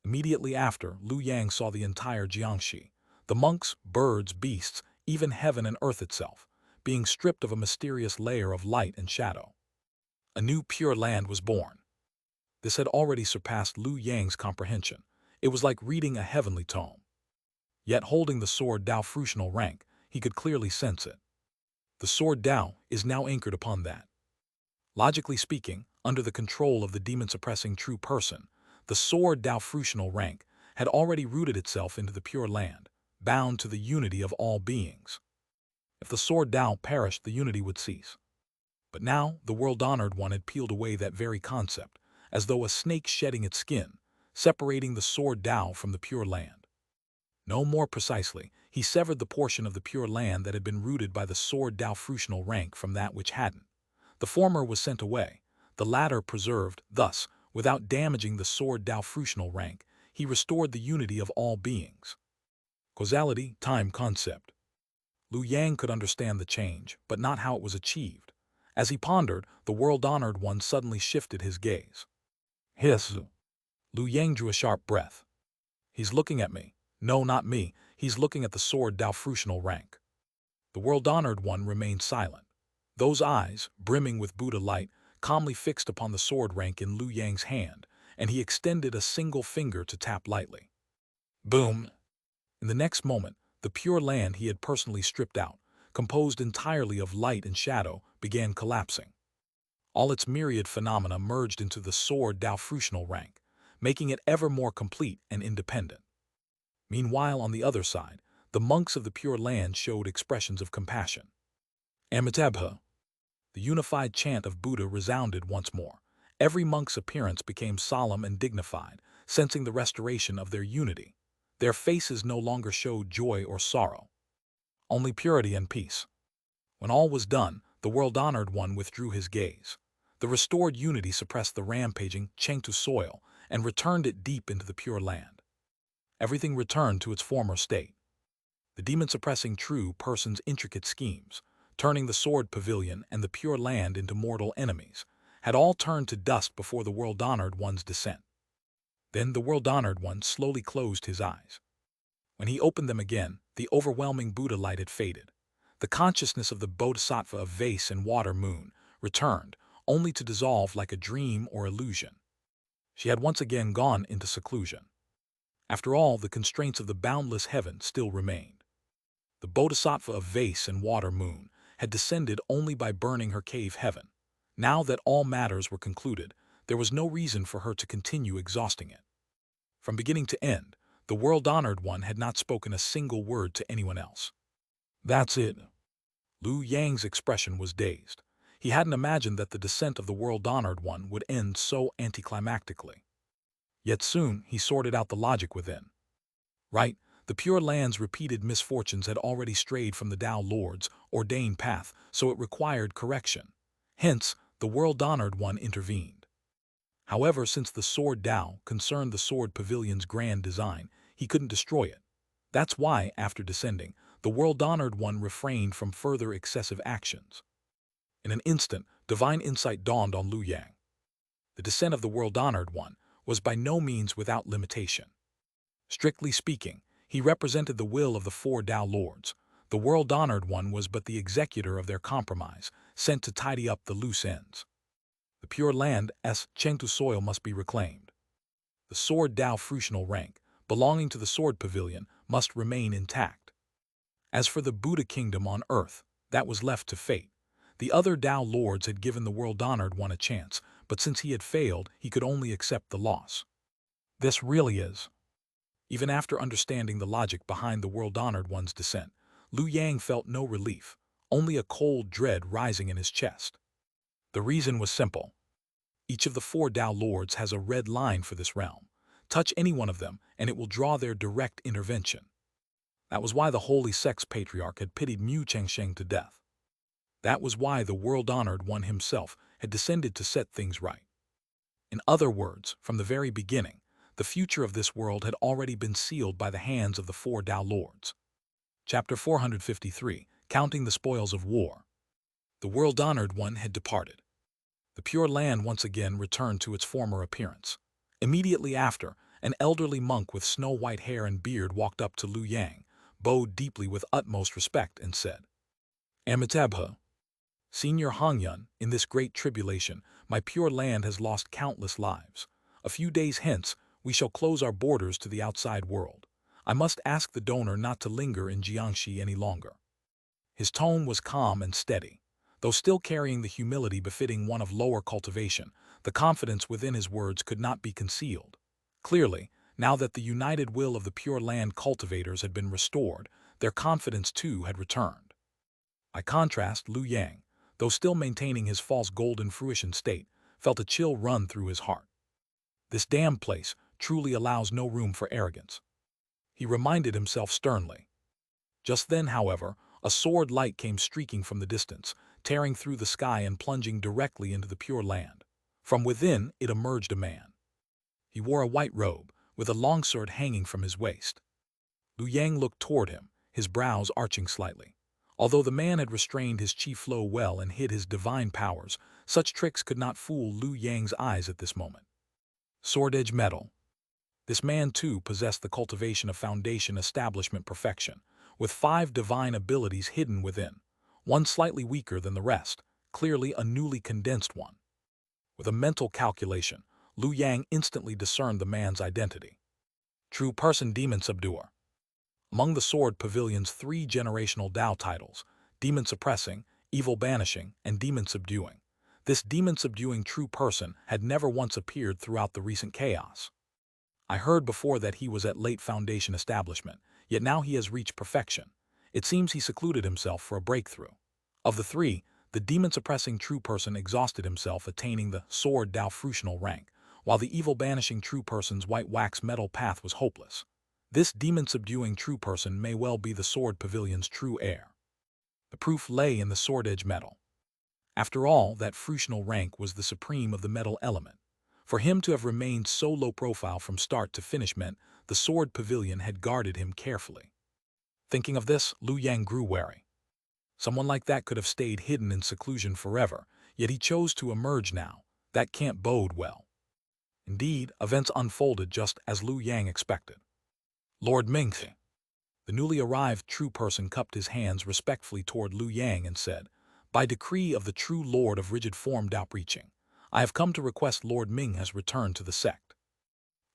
Immediately after, Liu Yang saw the entire Xianxia, the monks, birds, beasts, even heaven and earth itself, being stripped of a mysterious layer of light and shadow. A new pure land was born. This had already surpassed Liu Yang's comprehension. It was like reading a heavenly tome. Yet holding the sword Dao fruitional rank, he could clearly sense it. The sword Dao is now anchored upon that. Logically speaking, under the control of the demon-suppressing true person, the sword Dao fruitional rank had already rooted itself into the pure land, bound to the unity of all beings. If the sword Dao perished, the unity would cease. But now, the world-honored one had peeled away that very concept, as though a snake shedding its skin, separating the sword Dao from the pure land. No more precisely, he severed the portion of the pure land that had been rooted by the sword Dao fruitional rank from that which hadn't. The former was sent away, the latter preserved. Thus, without damaging the sword Dao fruitional rank, he restored the unity of all beings. Causality, time concept. Liu Yang could understand the change, but not how it was achieved. As he pondered, the world-honored one suddenly shifted his gaze. Hiss! Liu Yang drew a sharp breath. He's looking at me. No, not me. He's looking at the sword Dao rank. The world-honored one remained silent. Those eyes, brimming with Buddha light, calmly fixed upon the sword rank in Lu Yang's hand, and he extended a single finger to tap lightly. Boom! In the next moment, the pure land he had personally stripped out, composed entirely of light and shadow, began collapsing. All its myriad phenomena merged into the sword Dao rank, making it ever more complete and independent. Meanwhile, on the other side, the monks of the Pure Land showed expressions of compassion. Amitabha. The unified chant of Buddha resounded once more. Every monk's appearance became solemn and dignified, sensing the restoration of their unity. Their faces no longer showed joy or sorrow, only purity and peace. When all was done, the world-honored one withdrew his gaze. The restored unity suppressed the rampaging Chengtu soil and returned it deep into the Pure Land. Everything returned to its former state. The demon-suppressing true person's intricate schemes, turning the sword pavilion and the Pure Land into mortal enemies, had all turned to dust before the world-honored one's descent. Then the world-honored one slowly closed his eyes. When he opened them again, the overwhelming Buddha light had faded. The consciousness of the bodhisattva of vase and water moon returned, only to dissolve like a dream or illusion. She had once again gone into seclusion. After all, the constraints of the boundless heaven still remained. The bodhisattva of vase and water moon had descended only by burning her cave heaven. Now that all matters were concluded, there was no reason for her to continue exhausting it. From beginning to end, the world-honored one had not spoken a single word to anyone else. That's it. Lu Yang's expression was dazed. He hadn't imagined that the descent of the world-honored one would end so anticlimactically. Yet soon he sorted out the logic within. Right, the Pure Land's repeated misfortunes had already strayed from the Tao Lord's ordained path, so it required correction. Hence, the world-honored one intervened. However, since the sword Tao concerned the sword pavilion's grand design, he couldn't destroy it. That's why, after descending, the world-honored one refrained from further excessive actions. In an instant, divine insight dawned on Lu Yang. The descent of the world-honored one was by no means without limitation. Strictly speaking, he represented the will of the four Tao Lords. The world-honored one was but the executor of their compromise, sent to tidy up the loose ends. The Pure Land's Chengtu soil must be reclaimed. The sword Tao rank, belonging to the sword pavilion, must remain intact. As for the Buddha kingdom on earth, that was left to fate. The other Tao Lords had given the world-honored one a chance, but since he had failed, he could only accept the loss. This really is. Even after understanding the logic behind the world-honored one's descent, Lu Yang felt no relief, only a cold dread rising in his chest. The reason was simple. Each of the four Tao Lords has a red line for this realm. Touch any one of them, and it will draw their direct intervention. That was why the Holy Sect's patriarch had pitied Mu Chengsheng to death. That was why the world-honored one himself had descended to set things right. In other words, from the very beginning, the future of this world had already been sealed by the hands of the four Tao Lords. Chapter 453, Counting the Spoils of War. The world-honored one had departed. The Pure Land once again returned to its former appearance. Immediately after, an elderly monk with snow-white hair and beard walked up to Lu Yang, bowed deeply with utmost respect, and said, Amitabha, Senior Hangyun, in this great tribulation, my Pure Land has lost countless lives. A few days hence, we shall close our borders to the outside world. I must ask the donor not to linger in Xianxia any longer. His tone was calm and steady. Though still carrying the humility befitting one of lower cultivation, the confidence within his words could not be concealed. Clearly, now that the united will of the Pure Land cultivators had been restored, their confidence too had returned. By contrast, Lu Yang, though still maintaining his false golden fruition state, felt a chill run through his heart. This damned place truly allows no room for arrogance. He reminded himself sternly. Just then, however, a sword light came streaking from the distance, tearing through the sky and plunging directly into the Pure Land. From within, it emerged a man. He wore a white robe, with a longsword hanging from his waist. Lu Yang looked toward him, his brows arching slightly. Although the man had restrained his chi flow well and hid his divine powers, such tricks could not fool Lu Yang's eyes at this moment. Sword-edge metal. This man, too, possessed the cultivation of foundation establishment perfection, with 5 divine abilities hidden within, one slightly weaker than the rest, clearly a newly condensed one. With a mental calculation, Liu Yang instantly discerned the man's identity. True person demon subduer. Among the Sword Pavilion's 3 generational Tao titles, demon suppressing, evil banishing, and demon subduing, this demon subduing true person had never once appeared throughout the recent chaos. I heard before that he was at late foundation establishment, yet now he has reached perfection. It seems he secluded himself for a breakthrough. Of the 3, the demon-suppressing true person exhausted himself attaining the sword Dao frutional rank, while the evil-banishing true person's white wax metal path was hopeless. This demon-subduing true person may well be the Sword Pavilion's true heir. The proof lay in the sword edge metal. After all, that frutional rank was the supreme of the metal element. For him to have remained so low profile from start to finish meant the Sword Pavilion had guarded him carefully. Thinking of this, Liu Yang grew wary. Someone like that could have stayed hidden in seclusion forever, yet he chose to emerge now. That can't bode well. Indeed, events unfolded just as Liu Yang expected. Lord Mingxi. The newly arrived true person cupped his hands respectfully toward Liu Yang and said, "By decree of the true Lord of rigid form outreaching, I have come to request Lord Ming has returned to the sect."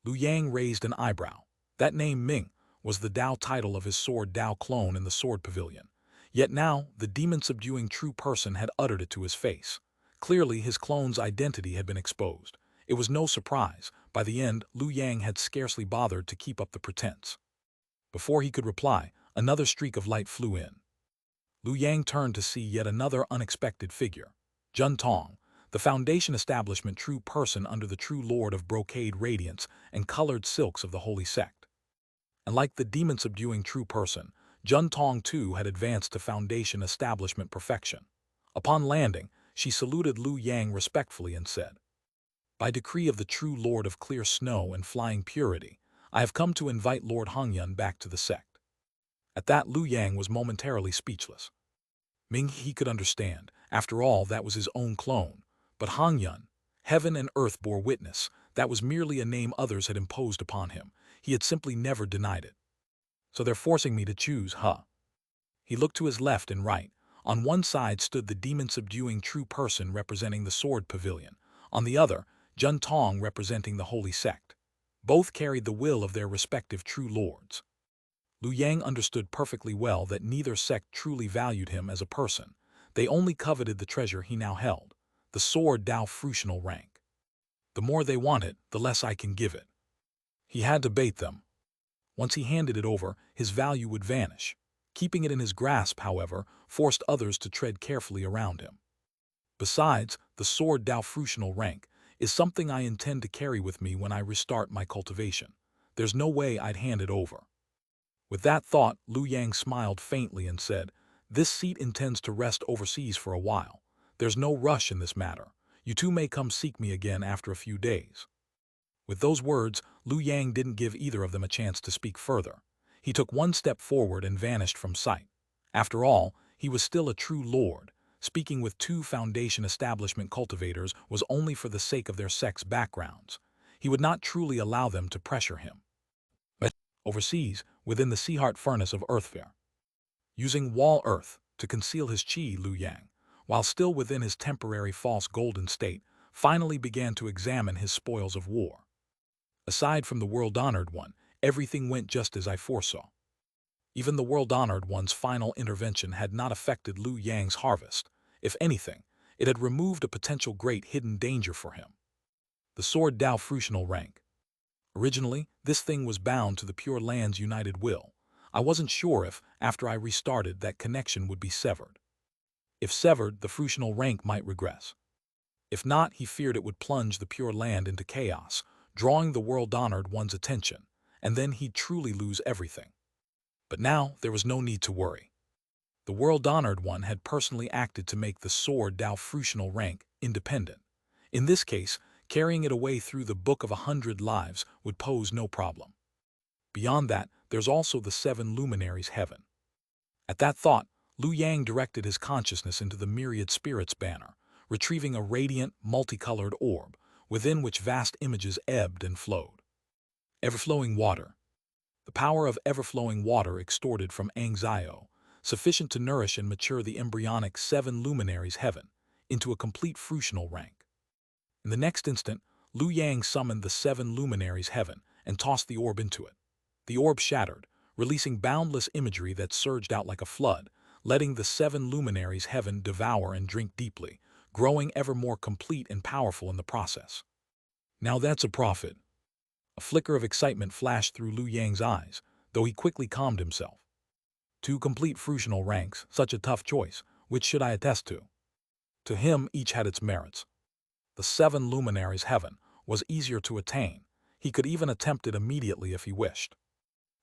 Liu Yang raised an eyebrow. That name Ming was the Dao title of his sword Dao clone in the Sword Pavilion. Yet now, the demon-subduing true person had uttered it to his face. Clearly, his clone's identity had been exposed. It was no surprise. By the end, Liu Yang had scarcely bothered to keep up the pretense. Before he could reply, another streak of light flew in. Liu Yang turned to see yet another unexpected figure. Jun Tong, the foundation establishment true person under the true lord of brocade radiance and colored silks of the holy sect. And like the demon-subduing true person, Jun Tong too had advanced to foundation establishment perfection. Upon landing, she saluted Liu Yang respectfully and said, "By decree of the true lord of clear snow and flying purity, I have come to invite Lord Hongyun back to the sect." At that, Liu Yang was momentarily speechless. Ming he could understand. After all, that was his own clone. But Hongyun, heaven and earth bore witness, that was merely a name others had imposed upon him. He had simply never denied it. "So they're forcing me to choose, huh?" He looked to his left and right. On one side stood the demon-subduing true person representing the Sword Pavilion. On the other, Jun Tong representing the Holy Sect. Both carried the will of their respective true lords. Liu Yang understood perfectly well that neither sect truly valued him as a person. They only coveted the treasure he now held, the sword Dao frutional rank. "The more they want it, the less I can give it." He had to bait them. Once he handed it over, his value would vanish. Keeping it in his grasp, however, forced others to tread carefully around him. Besides, the sword Dao frutional rank is something I intend to carry with me when I restart my cultivation. There's no way I'd hand it over. With that thought, Liu Yang smiled faintly and said, "This seat intends to rest overseas for a while. There's no rush in this matter. You two may come seek me again after a few days." With those words, Liu Yang didn't give either of them a chance to speak further. He took one step forward and vanished from sight. After all, he was still a true lord. Speaking with 2 foundation establishment cultivators was only for the sake of their sex backgrounds. He would not truly allow them to pressure him. But overseas, within the sea heart furnace of Earthfare, using wall earth to conceal his chi, Liu Yang, while still within his temporary false golden state, finally began to examine his spoils of war. Aside from the world-honored one, everything went just as I foresaw. Even the world-honored one's final intervention had not affected Liu Yang's harvest. If anything, it had removed a potential great hidden danger for him. The sword Dao frutional rank. Originally, this thing was bound to the Pure Land's united will. I wasn't sure if, after I restarted, that connection would be severed. If severed, the frutional rank might regress. If not, he feared it would plunge the Pure Land into chaos, drawing the world-honored one's attention, and then he'd truly lose everything. But now there was no need to worry. The world-honored one had personally acted to make the sword Dao frutional rank independent. In this case, carrying it away through the Book of 100 Lives would pose no problem. Beyond that, there's also the 7 luminaries' heaven. At that thought, Liu Yang directed his consciousness into the myriad spirits banner, retrieving a radiant, multicolored orb, within which vast images ebbed and flowed. Ever-flowing water. The power of ever-flowing water extorted from Xianxia, sufficient to nourish and mature the embryonic 7 luminaries heaven into a complete fruitional rank. In the next instant, Lu Yang summoned the 7 luminaries heaven and tossed the orb into it. The orb shattered, releasing boundless imagery that surged out like a flood, letting the 7 luminaries heaven devour and drink deeply, growing ever more complete and powerful in the process. Now that's a profit. A flicker of excitement flashed through Lu Yang's eyes, though he quickly calmed himself. 2 complete fruitional ranks, such a tough choice. Which should I attest to? To him, each had its merits. The 7 luminaries heaven was easier to attain. He could even attempt it immediately if he wished.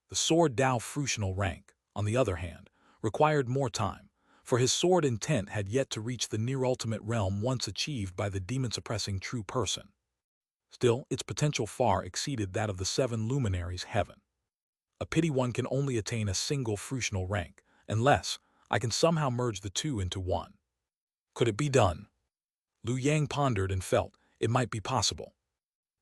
The sword Dao fruitional rank, on the other hand, required more time, for his sword intent had yet to reach the near-ultimate realm once achieved by the demon-suppressing true person. Still, its potential far exceeded that of the 7 luminaries heaven. A pity one can only attain a single fruitional rank, unless I can somehow merge the 2 into one. Could it be done? Lu Yang pondered and felt it might be possible.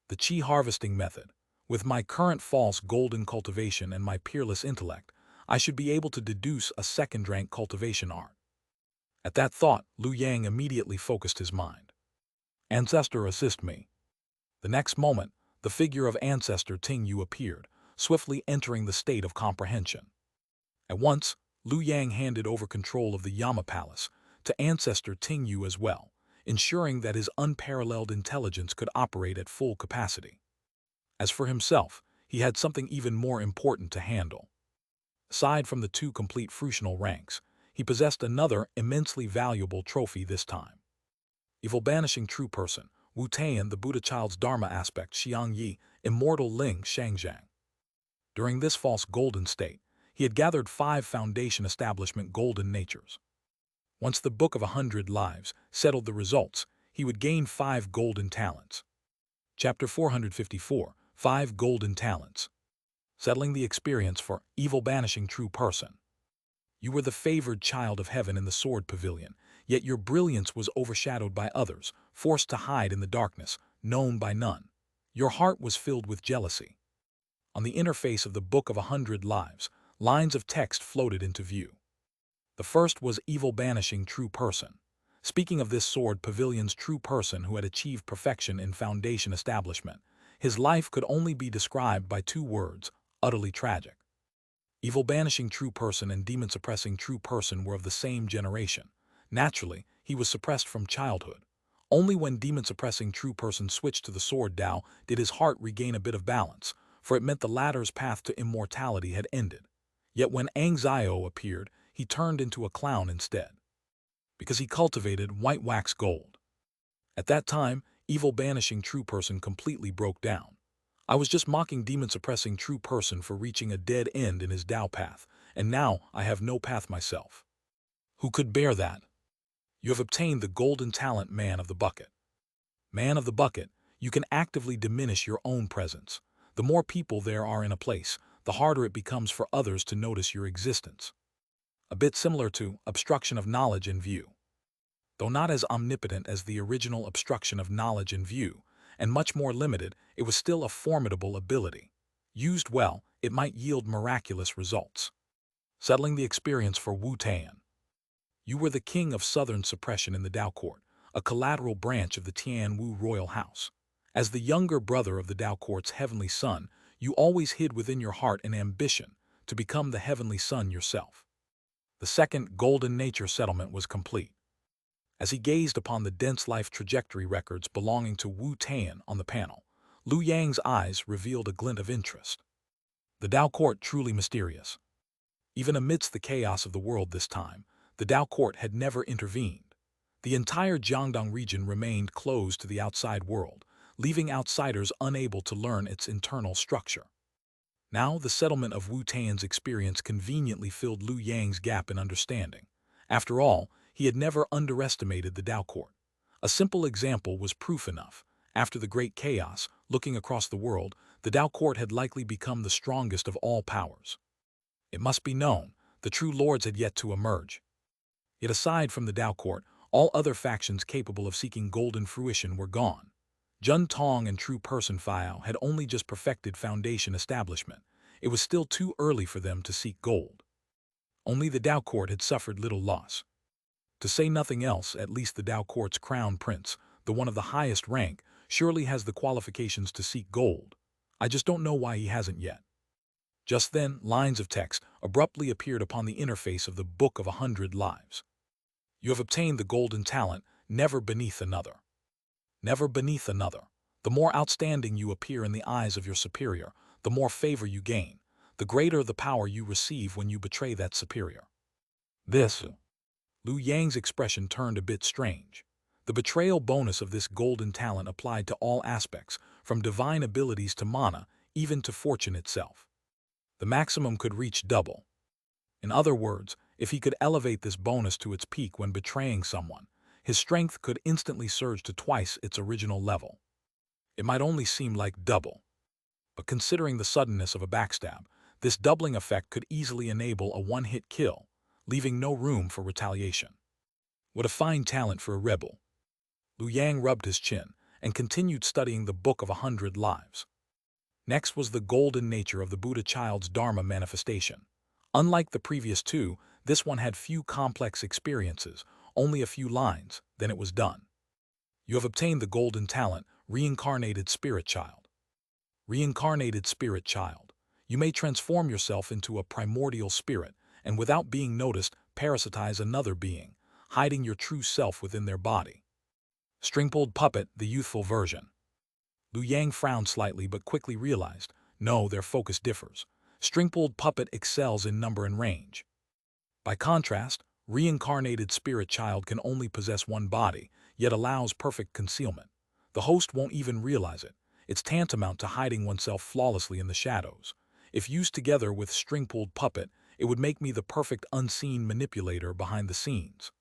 The qi harvesting method. With my current false golden cultivation and my peerless intellect, I should be able to deduce a second-rank cultivation art. At that thought, Lu Yang immediately focused his mind. Ancestor, assist me. The next moment, the figure of Ancestor Ting Yu appeared, swiftly entering the state of comprehension. At once, Lu Yang handed over control of the Yama Palace to Ancestor Ting Yu as well, ensuring that his unparalleled intelligence could operate at full capacity. As for himself, he had something even more important to handle. Aside from the 2 complete fruitional ranks, he possessed another immensely valuable trophy this time. Evil banishing true person, Wu Tian, the Buddha child's Dharma aspect, Xiang immortal Ling Shangzhang. During this false golden state, he had gathered 5 foundation establishment golden natures. Once the Book of 100 Lives settled the results, he would gain 5 golden talents. Chapter 454, 5 Golden Talents. Settling the experience for evil banishing true person. You were the favored child of heaven in the sword pavilion, yet your brilliance was overshadowed by others, forced to hide in the darkness, known by none. Your heart was filled with jealousy. On the interface of the Book of 100 Lives, lines of text floated into view. The first was evil banishing true person. Speaking of this sword pavilion's true person who had achieved perfection in foundation establishment, his life could only be described by 2 words, utterly tragic. Evil banishing true person and demon suppressing true person were of the same generation. Naturally, he was suppressed from childhood. Only when demon suppressing true person switched to the sword Dao did his heart regain a bit of balance, for it meant the latter's path to immortality had ended. Yet when Xianxia appeared, he turned into a clown instead. Because he cultivated white wax gold. At that time, evil banishing true person completely broke down. I was just mocking demon-suppressing true person for reaching a dead end in his Tao path, and now I have no path myself. Who could bear that? You have obtained the golden talent Man of the Bucket. Man of the Bucket, you can actively diminish your own presence. The more people there are in a place, the harder it becomes for others to notice your existence. A bit similar to obstruction of knowledge in view. Though not as omnipotent as the original obstruction of knowledge in view, and much more limited, it was still a formidable ability. Used well, it might yield miraculous results. Settling the experience for Wu Tian. You were the king of southern suppression in the Tao Court, a collateral branch of the Tian Wu royal house. As the younger brother of the Tao Court's heavenly son, you always hid within your heart an ambition to become the heavenly son yourself. The second golden nature settlement was complete. As he gazed upon the dense life trajectory records belonging to Wu Tian on the panel, Lu Yang's eyes revealed a glint of interest. The Tao Court truly mysterious. Even amidst the chaos of the world this time, the Tao Court had never intervened. The entire Jiangdong region remained closed to the outside world, leaving outsiders unable to learn its internal structure. Now the settlement of Wu Tian's experience conveniently filled Lu Yang's gap in understanding. After all, he had never underestimated the Tao Court. A simple example was proof enough. After the Great Chaos, looking across the world, the Tao Court had likely become the strongest of all powers. It must be known, the true lords had yet to emerge. Yet aside from the Tao Court, all other factions capable of seeking golden fruition were gone. Jun Tong and True Person Phao had only just perfected foundation establishment. It was still too early for them to seek gold. Only the Dao Court had suffered little loss. To say nothing else, at least the Dao Court's crown prince, the one of the highest rank, surely has the qualifications to seek gold. I just don't know why he hasn't yet. Just then, lines of text abruptly appeared upon the interface of the Book of 100 Lives. You have obtained the golden talent, never beneath another. Never beneath another. The more outstanding you appear in the eyes of your superior, the more favor you gain, the greater the power you receive when you betray that superior. This. Lu Yang's expression turned a bit strange. The betrayal bonus of this golden talent applied to all aspects, from divine abilities to mana, even to fortune itself. The maximum could reach double. In other words, if he could elevate this bonus to its peak when betraying someone, his strength could instantly surge to twice its original level. It might only seem like double, but considering the suddenness of a backstab, this doubling effect could easily enable a one-hit kill, leaving no room for retaliation. What a fine talent for a rebel. Lu Yang rubbed his chin and continued studying the Book of 100 Lives. Next was the golden nature of the Buddha child's Dharma manifestation. Unlike the previous two, this one had few complex experiences, only a few lines, then it was done. You have obtained the golden talent, Reincarnated Spirit Child. Reincarnated Spirit Child. You may transform yourself into a primordial spirit, and without being noticed, parasitize another being, hiding your true self within their body. String-pulled puppet, the youthful version. Lu Yang frowned slightly but quickly realized, no, their focus differs. String-pulled puppet excels in number and range. By contrast, reincarnated spirit child can only possess one body, yet allows perfect concealment. The host won't even realize it. It's tantamount to hiding oneself flawlessly in the shadows. If used together with string-pulled puppet, it would make me the perfect unseen manipulator behind the scenes.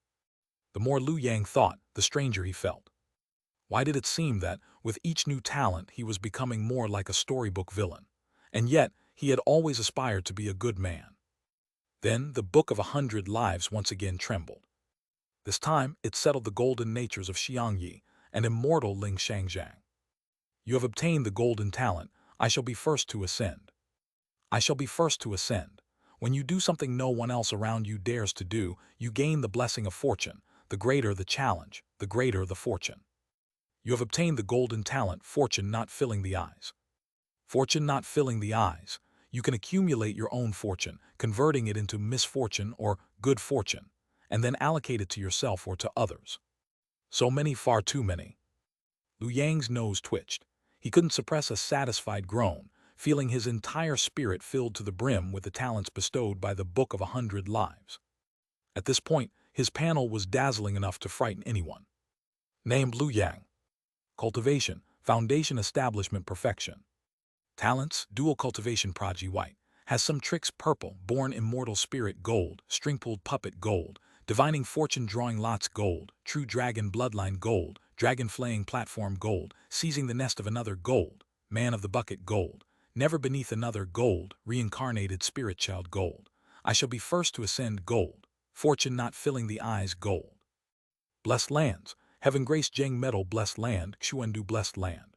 The more Lu Yang thought, the stranger he felt. Why did it seem that, with each new talent, he was becoming more like a storybook villain? And yet, he had always aspired to be a good man. Then, the Book of 100 Lives once again trembled. This time, it settled the golden natures of Xianxia and immortal Ling Shangjiang. You have obtained the golden talent. I shall be first to ascend. I shall be first to ascend. When you do something no one else around you dares to do, you gain the blessing of fortune. The greater the challenge, the greater the fortune. You have obtained the golden talent, fortune not filling the eyes. Fortune not filling the eyes. You can accumulate your own fortune, converting it into misfortune or good fortune, and then allocate it to yourself or to others. So many, far too many. Lu Yang's nose twitched. He couldn't suppress a satisfied groan, feeling his entire spirit filled to the brim with the talents bestowed by the Book of 100 Lives. At this point, his panel was dazzling enough to frighten anyone. Named Lu Yang. Cultivation, Foundation Establishment Perfection. Talents, Dual Cultivation Prodigy White. Has some tricks purple, Born Immortal Spirit gold, String-pulled Puppet gold, Divining Fortune Drawing Lots gold, True Dragon Bloodline gold, Dragon Flaying Platform gold, Seizing the Nest of Another gold, Man of the Bucket gold, Never Beneath Another gold, Reincarnated Spirit Child gold. I shall be first to ascend gold, Fortune Not Filling the Eyes gold. Blessed Lands, Heaven Grace Jeng Metal Blessed Land, Xuandu Blessed Land.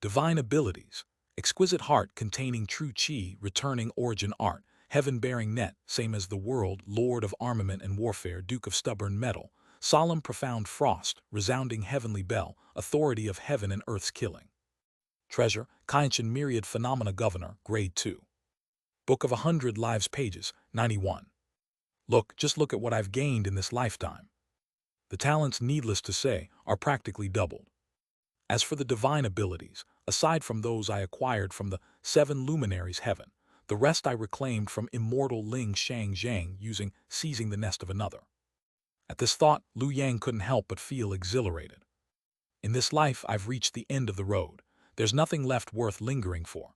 Divine Abilities, Exquisite Heart containing True Qi, Returning Origin Art, Heaven-bearing Net, same as the world, Lord of Armament and Warfare, Duke of Stubborn Metal, Solemn Profound Frost, Resounding Heavenly Bell, Authority of Heaven and Earth's Killing. Treasure, Kainshin Myriad Phenomena Governor, Grade 2. Book of 100 Lives pages, 91. Just look at what I've gained in this lifetime. The talents, needless to say, are practically doubled. As for the divine abilities, aside from those I acquired from the 7 luminaries heaven, the rest I reclaimed from immortal Ling Shangjiang using Seizing the Nest of Another. At this thought, Lu Yang couldn't help but feel exhilarated. In this life, I've reached the end of the road. There's nothing left worth lingering for.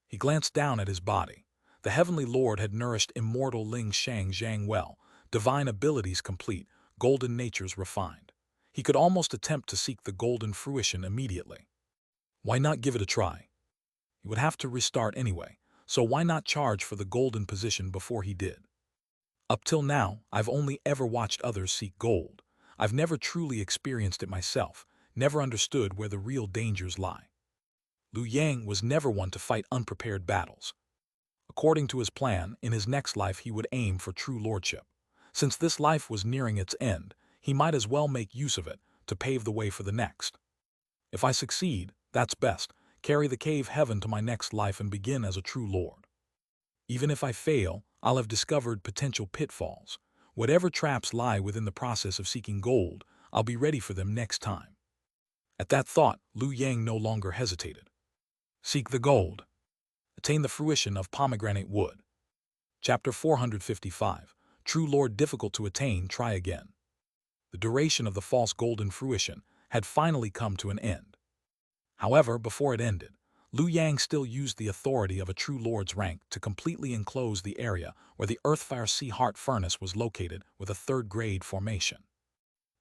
He glanced down at his body. The Heavenly Lord had nourished immortal Ling Shangjiang well, divine abilities complete, golden natures refined. He could almost attempt to seek the golden fruition immediately. Why not give it a try? He would have to restart anyway, so why not charge for the golden position before he did? Up till now, I've only ever watched others seek gold. I've never truly experienced it myself, never understood where the real dangers lie. Liu Yang was never one to fight unprepared battles. According to his plan, in his next life he would aim for true lordship. Since this life was nearing its end, he might as well make use of it to pave the way for the next. If I succeed, that's best. Carry the cave heaven to my next life and begin as a true lord. Even if I fail, I'll have discovered potential pitfalls. Whatever traps lie within the process of seeking gold, I'll be ready for them next time. At that thought, Liu Yang no longer hesitated. Seek the gold. Attain the fruition of pomegranate wood. Chapter 455. True Lord difficult to attain, try again. The duration of the false golden fruition had finally come to an end. However, before it ended, Liu Yang still used the authority of a true lord's rank to completely enclose the area where the Earthfire Sea Heart Furnace was located with a third-grade formation.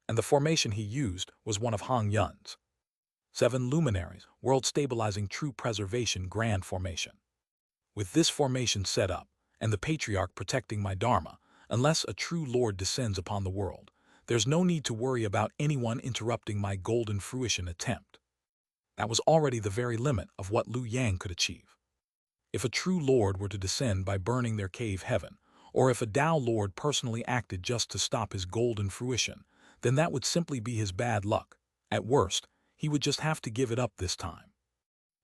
And the formation he used was one of Hong Yun's 7 luminaries, world-stabilizing true preservation grand formation. With this formation set up, and the Patriarch protecting my Dharma, unless a true Lord descends upon the world, there's no need to worry about anyone interrupting my golden fruition attempt. That was already the very limit of what Liu Yang could achieve. If a true Lord were to descend by burning their cave heaven, or if a Tao Lord personally acted just to stop his golden fruition, then that would simply be his bad luck. At worst, he would just have to give it up this time.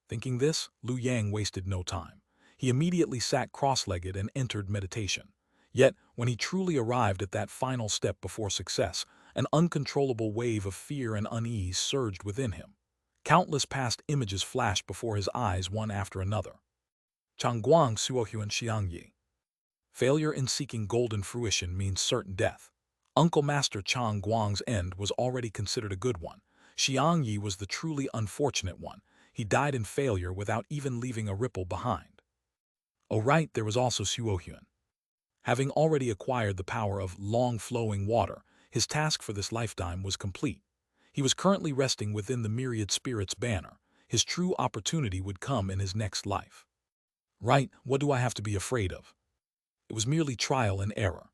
Thinking this, Liu Yang wasted no time. He immediately sat cross-legged and entered meditation. Yet, when he truly arrived at that final step before success, an uncontrollable wave of fear and unease surged within him. Countless past images flashed before his eyes one after another. Changguang Suohuan Xiangyi. Failure in seeking golden fruition means certain death. Uncle Master Chang Guang's end was already considered a good one. Xiangyi was the truly unfortunate one. He died in failure without even leaving a ripple behind. Oh right, there was also Suohuan. Having already acquired the power of long-flowing water, his task for this lifetime was complete. He was currently resting within the myriad spirits' banner. His true opportunity would come in his next life. Right, what do I have to be afraid of? It was merely trial and error.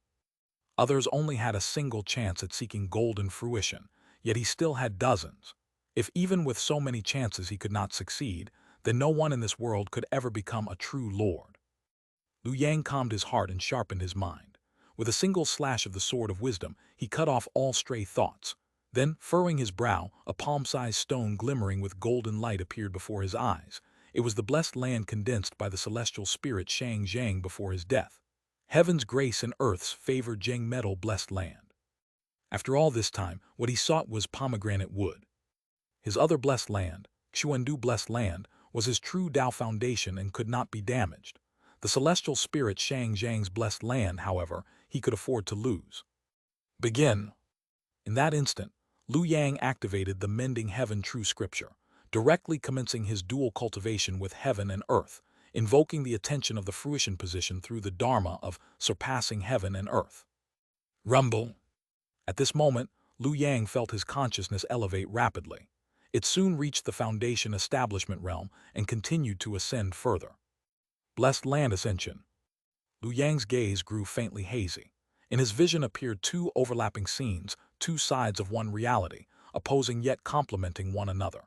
Others only had a single chance at seeking golden fruition, yet he still had dozens. If even with so many chances he could not succeed, then no one in this world could ever become a true lord. Liu Yang calmed his heart and sharpened his mind. With a single slash of the sword of wisdom, he cut off all stray thoughts. Then, furrowing his brow, a palm-sized stone glimmering with golden light appeared before his eyes. It was the blessed land condensed by the celestial spirit Xianxia before his death. Heaven's grace and earth's favored Zheng metal blessed land. After all this time, what he sought was pomegranate wood. His other blessed land, Xuandu blessed land, was his true Tao foundation and could not be damaged. The celestial spirit Xiangxia's blessed land, however, he could afford to lose. Begin. In that instant, Liu Yang activated the Mending Heaven True Scripture, directly commencing his dual cultivation with heaven and earth, invoking the attention of the fruition position through the Dharma of surpassing heaven and earth. Rumble. At this moment, Liu Yang felt his consciousness elevate rapidly. It soon reached the foundation establishment realm and continued to ascend further. Blessed land ascension. Liu Yang's gaze grew faintly hazy. In his vision appeared two overlapping scenes, two sides of one reality, opposing yet complementing one another.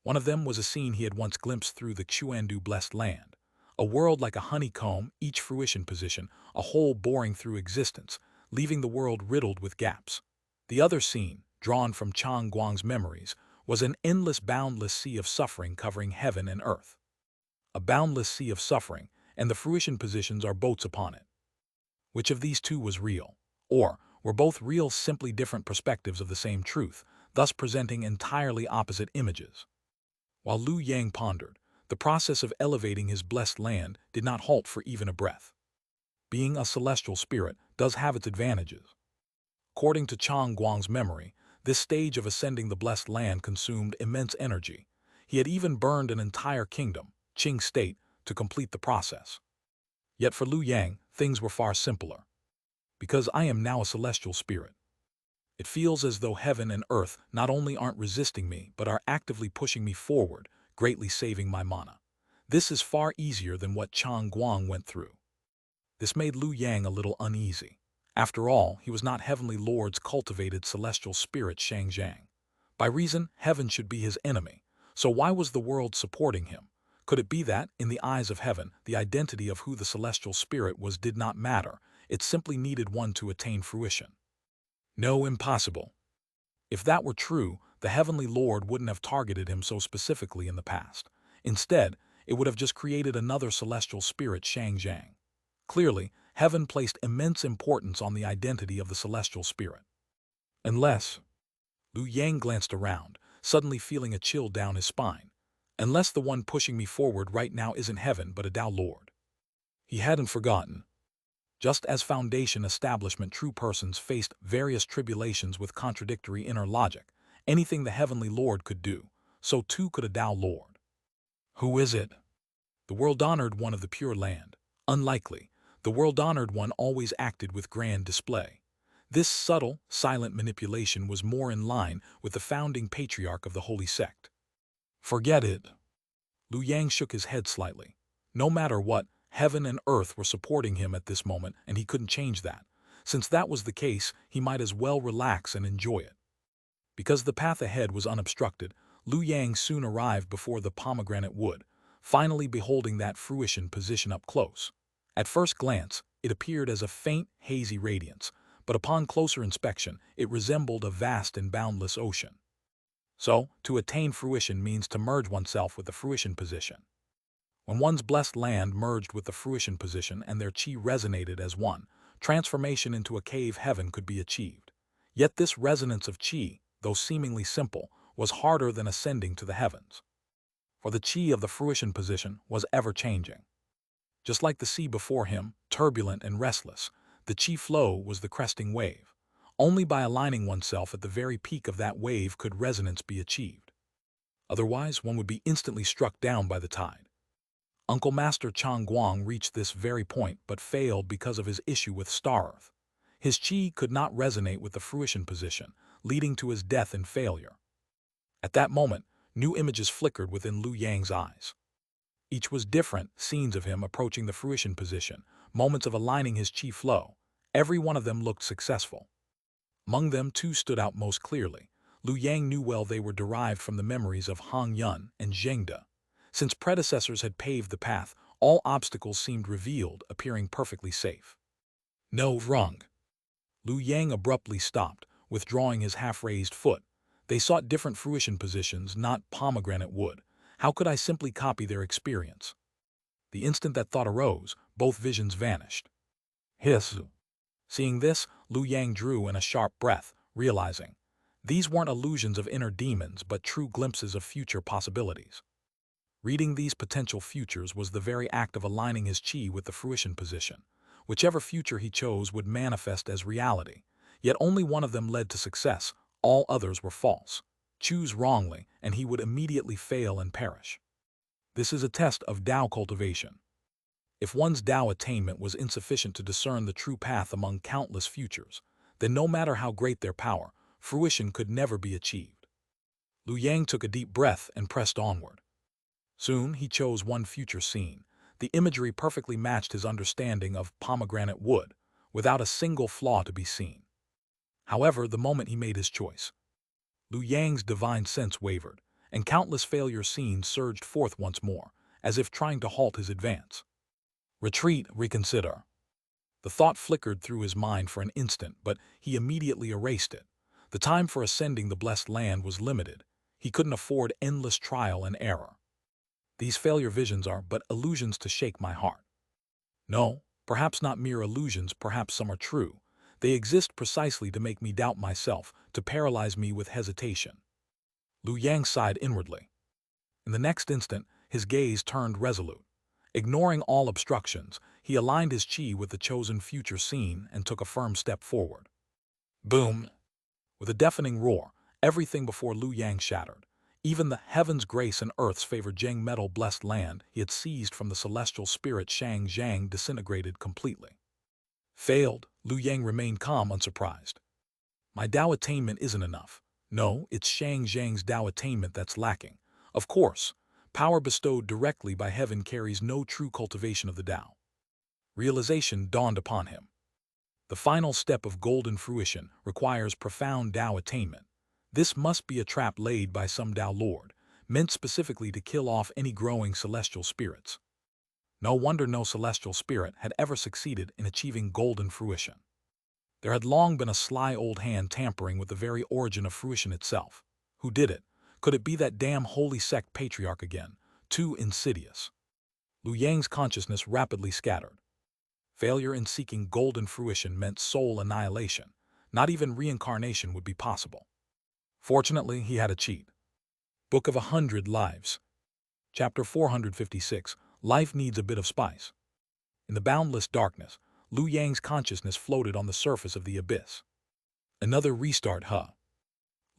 One of them was a scene he had once glimpsed through the Xuandu blessed land. A world like a honeycomb, each fruition position, a hole boring through existence, leaving the world riddled with gaps. The other scene, drawn from Chang Guang's memories, was an endless boundless sea of suffering covering heaven and earth. A boundless sea of suffering, and the fruition positions are boats upon it. Which of these two was real? Or were both real, simply different perspectives of the same truth, thus presenting entirely opposite images? While Liu Yang pondered, the process of elevating his blessed land did not halt for even a breath. Being a celestial spirit does have its advantages. According to Chang Guang's memory, this stage of ascending the blessed land consumed immense energy. He had even burned an entire kingdom, Qing state, to complete the process. Yet for Liu Yang, things were far simpler. Because I am now a celestial spirit. It feels as though heaven and earth not only aren't resisting me, but are actively pushing me forward, greatly saving my mana. This is far easier than what Chang Guang went through. This made Liu Yang a little uneasy. After all, he was not Heavenly Lord's cultivated celestial spirit Xianxia. By reason, heaven should be his enemy. So why was the world supporting him? Could it be that, in the eyes of heaven, the identity of who the celestial spirit was did not matter, it simply needed one to attain fruition? No, impossible. If that were true, the heavenly Lord wouldn't have targeted him so specifically in the past. Instead, it would have just created another celestial spirit, Xianxia. Clearly, heaven placed immense importance on the identity of the celestial spirit. Unless, Lu Yang glanced around, suddenly feeling a chill down his spine. Unless the one pushing me forward right now isn't heaven but a Tao Lord. He hadn't forgotten. Just as Foundation establishment true persons faced various tribulations with contradictory inner logic, anything the Heavenly Lord could do, so too could a Tao Lord. Who is it? The world-honored one of the Pure Land. Unlikely. The world-honored one always acted with grand display. This subtle, silent manipulation was more in line with the founding patriarch of the Holy Sect. Forget it. Lu Yang shook his head slightly. No matter what, heaven and earth were supporting him at this moment, and he couldn't change that. Since that was the case, he might as well relax and enjoy it. Because the path ahead was unobstructed, Lu Yang soon arrived before the pomegranate wood, finally beholding that fruition position up close. At first glance, it appeared as a faint, hazy radiance, but upon closer inspection, it resembled a vast and boundless ocean. So, to attain fruition means to merge oneself with the fruition position. When one's blessed land merged with the fruition position and their chi resonated as one, transformation into a cave heaven could be achieved. Yet this resonance of chi, though seemingly simple, was harder than ascending to the heavens. For the chi of the fruition position was ever-changing. Just like the sea before him, turbulent and restless, the chi flow was the cresting wave. Only by aligning oneself at the very peak of that wave could resonance be achieved. Otherwise, one would be instantly struck down by the tide. Uncle Master Chang Guang reached this very point but failed because of his issue with Star Earth. His chi could not resonate with the fruition position, leading to his death and failure. At that moment, new images flickered within Lu Yang's eyes. Each was different, scenes of him approaching the fruition position, moments of aligning his chi flow. Every one of them looked successful. Among them, two stood out most clearly. Lu Yang knew well they were derived from the memories of Hong Yun and Zhengde. Since predecessors had paved the path, all obstacles seemed revealed, appearing perfectly safe. No, wrong. Lu Yang abruptly stopped, withdrawing his half-raised foot. They sought different fruition positions, not pomegranate wood. How could I simply copy their experience? The instant that thought arose, both visions vanished. Hiss. Seeing this, Lu Yang drew in a sharp breath, realizing these weren't illusions of inner demons but true glimpses of future possibilities. Reading these potential futures was the very act of aligning his chi with the fruition position. Whichever future he chose would manifest as reality. Yet only one of them led to success, all others were false. Choose wrongly, and he would immediately fail and perish. This is a test of Tao cultivation. If one's Tao attainment was insufficient to discern the true path among countless futures, then no matter how great their power, fruition could never be achieved. Lu Yang took a deep breath and pressed onward. Soon he chose one future scene. The imagery perfectly matched his understanding of pomegranate wood, without a single flaw to be seen. However, the moment he made his choice, Lu Yang's divine sense wavered, and countless failure scenes surged forth once more, as if trying to halt his advance. Retreat, reconsider. The thought flickered through his mind for an instant, but he immediately erased it. The time for ascending the blessed land was limited. He couldn't afford endless trial and error. These failure visions are but illusions to shake my heart. No, perhaps not mere illusions, perhaps some are true. They exist precisely to make me doubt myself, to paralyze me with hesitation. Lu Yang sighed inwardly. In the next instant, his gaze turned resolute. Ignoring all obstructions, he aligned his chi with the chosen future scene and took a firm step forward. Boom! With a deafening roar, everything before Lu Yang shattered. Even the heaven's grace and earth's favored Zheng metal blessed land he had seized from the celestial spirit Xianxia disintegrated completely. Failed, Lu Yang remained calm, unsurprised. My Tao attainment isn't enough. No, it's Xianxia's Tao attainment that's lacking. Of course, power bestowed directly by heaven carries no true cultivation of the Tao. Realization dawned upon him. The final step of golden fruition requires profound Tao attainment. This must be a trap laid by some Tao Lord, meant specifically to kill off any growing celestial spirits. No wonder no celestial spirit had ever succeeded in achieving golden fruition. There had long been a sly old hand tampering with the very origin of fruition itself. Who did it? Could it be that damn holy sect patriarch again? Too insidious. Lu Yang's consciousness rapidly scattered. Failure in seeking golden fruition meant soul annihilation. Not even reincarnation would be possible. Fortunately, he had a cheat. Book of 100 Lives. Chapter 456. Life needs a bit of spice. In the boundless darkness, Lu Yang's consciousness floated on the surface of the abyss. Another restart, huh?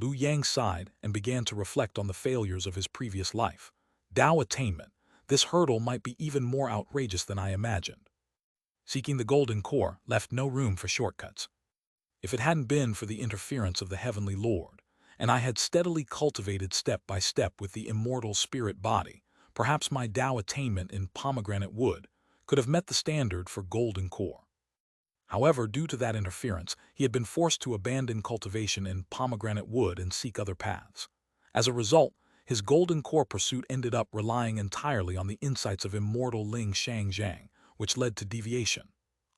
Lu Yang sighed and began to reflect on the failures of his previous life. Tao attainment. This hurdle might be even more outrageous than I imagined. Seeking the golden core left no room for shortcuts. If it hadn't been for the interference of the Heavenly Lord, and I had steadily cultivated step by step with the immortal spirit body, perhaps my Tao attainment in pomegranate wood could have met the standard for golden core. However, due to that interference, he had been forced to abandon cultivation in pomegranate wood and seek other paths. As a result, his golden core pursuit ended up relying entirely on the insights of immortal Ling Xianxia, which led to deviation.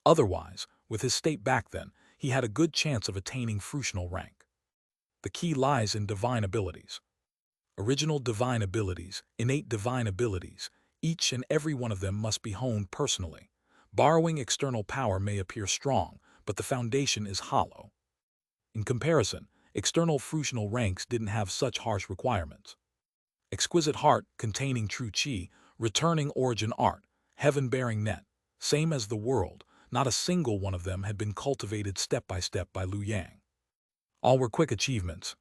Otherwise, with his state back then, he had a good chance of attaining fruitional rank. The key lies in divine abilities. Original divine abilities, innate divine abilities, each and every one of them must be honed personally. Borrowing external power may appear strong, but the foundation is hollow. In comparison, external fruitional ranks didn't have such harsh requirements. Exquisite heart containing true chi, returning origin art, heaven-bearing net, same as the world, not a single one of them had been cultivated step by Lu Yang. All were quick achievements.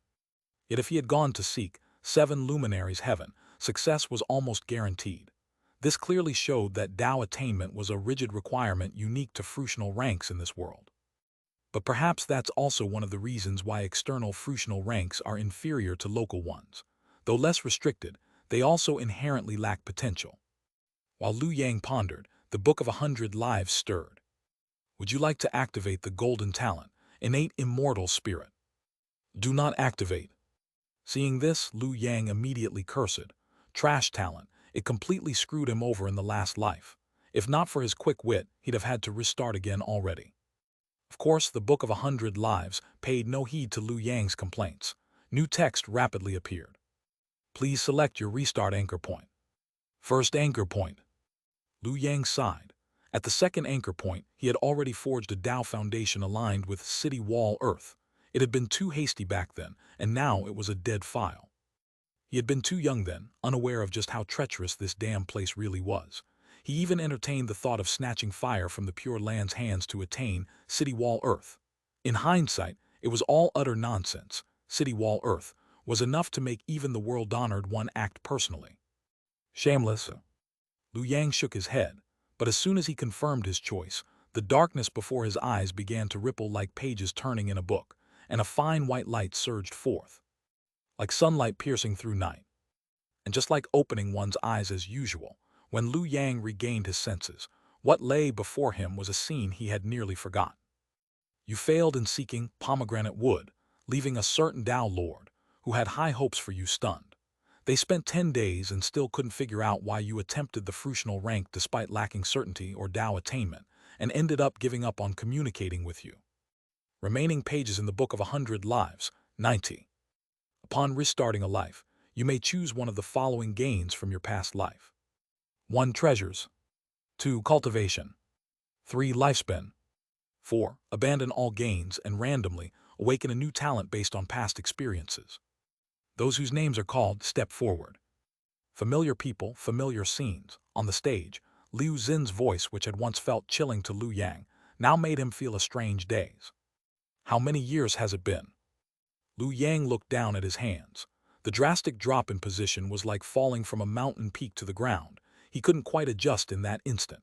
Yet if he had gone to seek 7 luminaries heaven, success was almost guaranteed. This clearly showed that Tao attainment was a rigid requirement unique to fruitional ranks in this world. But perhaps that's also one of the reasons why external fruitional ranks are inferior to local ones. Though less restricted, they also inherently lack potential. While Lu Yang pondered, the Book of 100 Lives stirred. Would you like to activate the golden talent, innate immortal spirit? Do not activate. Seeing this, Lu Yang immediately cursed. Trash talent, it completely screwed him over in the last life. If not for his quick wit, he'd have had to restart again already. Of course, the Book of 100 Lives paid no heed to Lu Yang's complaints. New text rapidly appeared. Please select your restart anchor point. First anchor point. Lu Yang sighed. At the second anchor point, he had already forged a Tao foundation aligned with City Wall Earth. It had been too hasty back then, and now it was a dead file. He had been too young then, unaware of just how treacherous this damn place really was. He even entertained the thought of snatching fire from the Pure Land's hands to attain City Wall Earth. In hindsight, it was all utter nonsense. City Wall Earth was enough to make even the world-honored one act personally. Shameless. Lu Yang shook his head, but as soon as he confirmed his choice, the darkness before his eyes began to ripple like pages turning in a book, and a fine white light surged forth, like sunlight piercing through night. And just like opening one's eyes as usual, when Lu Yang regained his senses, what lay before him was a scene he had nearly forgotten. You failed in seeking pomegranate wood, leaving a certain Tao Lord, who had high hopes for you, stunned. They spent 10 days and still couldn't figure out why you attempted the fruitional rank despite lacking certainty or Tao attainment, and ended up giving up on communicating with you. Remaining pages in the Book of 100 Lives, 90. Upon restarting a life, you may choose one of the following gains from your past life. 1. Treasures. 2. Cultivation. 3. Lifespan. 4. Abandon all gains and randomly awaken a new talent based on past experiences. Those whose names are called step forward. Familiar people, familiar scenes. On the stage, Liu Xin's voice, which had once felt chilling to Lu Yang, now made him feel a strange daze. How many years has it been? Lu Yang looked down at his hands. The drastic drop in position was like falling from a mountain peak to the ground. He couldn't quite adjust in that instant.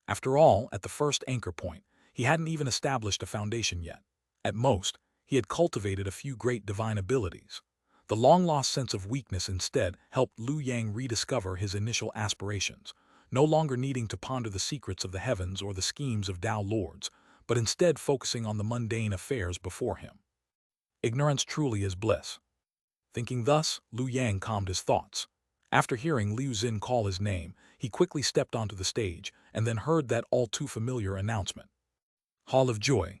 After all, at the first anchor point, he hadn't even established a foundation yet. At most, he had cultivated a few great divine abilities. The long-lost sense of weakness instead helped Lu Yang rediscover his initial aspirations, no longer needing to ponder the secrets of the heavens or the schemes of Tao Lords, but instead focusing on the mundane affairs before him. Ignorance truly is bliss. Thinking thus, Liu Yang calmed his thoughts. After hearing Liu Xin call his name, he quickly stepped onto the stage and then heard that all-too-familiar announcement. Hall of Joy.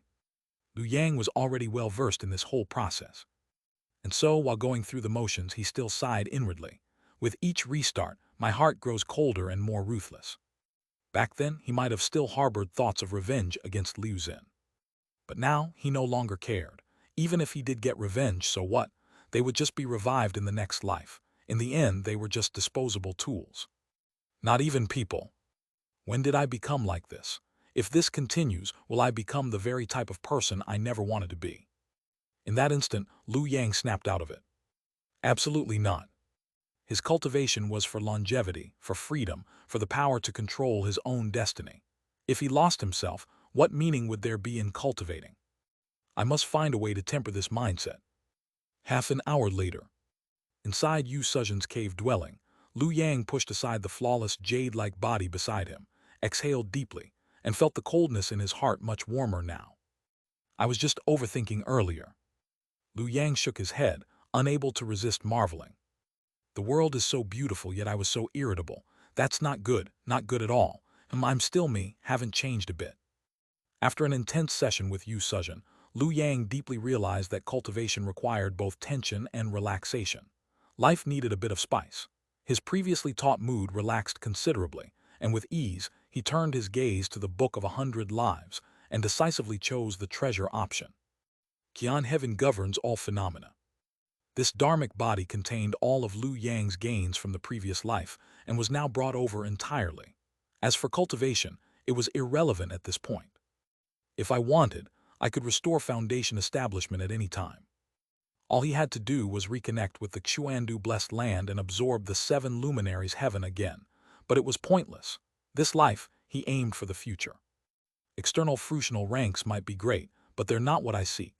Liu Yang was already well versed in this whole process. And so, while going through the motions, he still sighed inwardly. With each restart, my heart grows colder and more ruthless. Back then, he might have still harbored thoughts of revenge against Liu Xin. But now, he no longer cared. Even if he did get revenge, so what? They would just be revived in the next life. In the end, they were just disposable tools. Not even people. When did I become like this? If this continues, will I become the very type of person I never wanted to be? In that instant, Liu Yang snapped out of it. Absolutely not. His cultivation was for longevity, for freedom, for the power to control his own destiny. If he lost himself, what meaning would there be in cultivating? I must find a way to temper this mindset. Half an hour later. Inside Yu Suzhen's cave dwelling, Liu Yang pushed aside the flawless jade-like body beside him, exhaled deeply, and felt the coldness in his heart much warmer now. I was just overthinking earlier. Liu Yang shook his head, unable to resist marveling. The world is so beautiful, yet I was so irritable. That's not good at all. I'm still me, haven't changed a bit. After an intense session with Yu Suzhen, Liu Yang deeply realized that cultivation required both tension and relaxation. Life needed a bit of spice. His previously taut mood relaxed considerably, and with ease, he turned his gaze to the Book of 100 Lives and decisively chose the treasure option. Qian Heaven governs all phenomena. This dharmic body contained all of Liu Yang's gains from the previous life and was now brought over entirely. As for cultivation, it was irrelevant at this point. If I wanted, I could restore foundation establishment at any time. All he had to do was reconnect with the Xuandu blessed land and absorb the 7 luminaries heaven again. But it was pointless. This life, he aimed for the future. External fruitional ranks might be great, but they're not what I seek.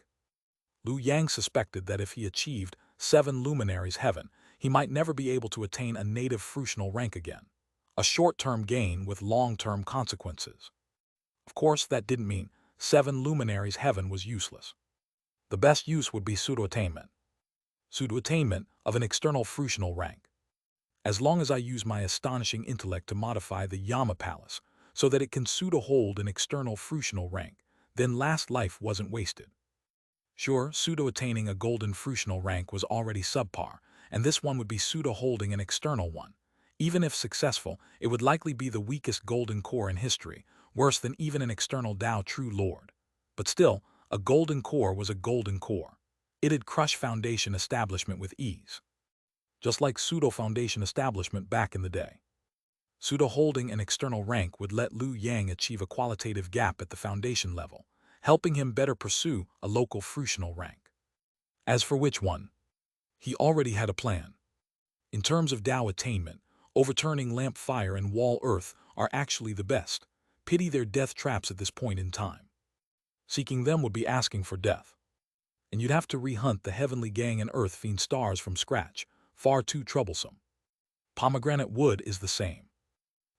Liu Yang suspected that if he achieved 7 luminaries heaven, he might never be able to attain a native fruitional rank again. A short-term gain with long-term consequences. Of course, that didn't mean 7 luminaries heaven was useless. The best use would be pseudo-attainment. Pseudo-attainment of an external fruitional rank. As long as I use my astonishing intellect to modify the Yama Palace so that it can pseudo-hold an external fruitional rank, then last life wasn't wasted. Sure, pseudo-attaining a golden fruitional rank was already subpar, and this one would be pseudo-holding an external one. Even if successful, it would likely be the weakest golden core in history, worse than even an external Tao True Lord. But still, a golden core was a golden core. It'd crush foundation establishment with ease. Just like pseudo-foundation establishment back in the day. Pseudo-holding an external rank would let Liu Yang achieve a qualitative gap at the foundation level, helping him better pursue a local fruitional rank. As for which one? He already had a plan. In terms of Tao attainment, overturning lamp fire and wall earth are actually the best. Pity their death traps at this point in time. Seeking them would be asking for death. And you'd have to rehunt the heavenly gang and earth fiend stars from scratch, far too troublesome. Pomegranate wood is the same.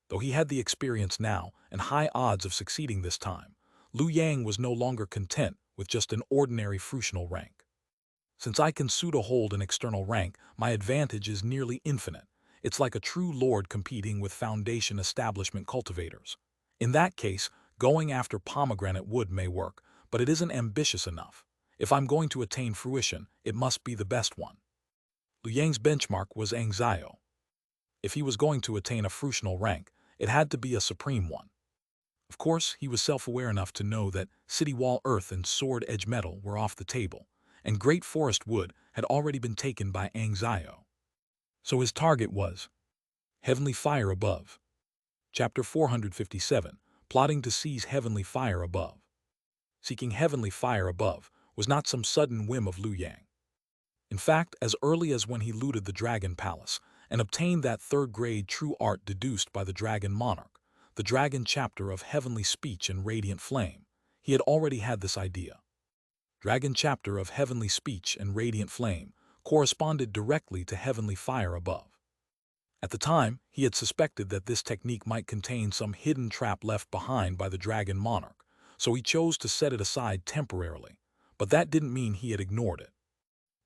Though he had the experience now and high odds of succeeding this time, Liu Yang was no longer content with just an ordinary fruitional rank. Since I can pseudo-hold an external rank, my advantage is nearly infinite. It's like a true lord competing with foundation establishment cultivators. In that case, going after pomegranate wood may work, but it isn't ambitious enough. If I'm going to attain fruition, it must be the best one. Liu Yang's benchmark was Xianxia. If he was going to attain a fruitional rank, it had to be a supreme one. Of course, he was self-aware enough to know that city wall earth and sword edge metal were off the table, and great forest wood had already been taken by Xianxia. So his target was heavenly fire above. Chapter 457, plotting to seize heavenly fire above. Seeking heavenly fire above was not some sudden whim of Liu Yang. In fact, as early as when he looted the Dragon Palace and obtained that third-grade true art deduced by the Dragon Monarch, the Dragon chapter of Heavenly Speech and Radiant Flame, he had already had this idea. Dragon chapter of Heavenly Speech and Radiant Flame corresponded directly to Heavenly Fire above. At the time, he had suspected that this technique might contain some hidden trap left behind by the Dragon Monarch, so he chose to set it aside temporarily. But that didn't mean he had ignored it.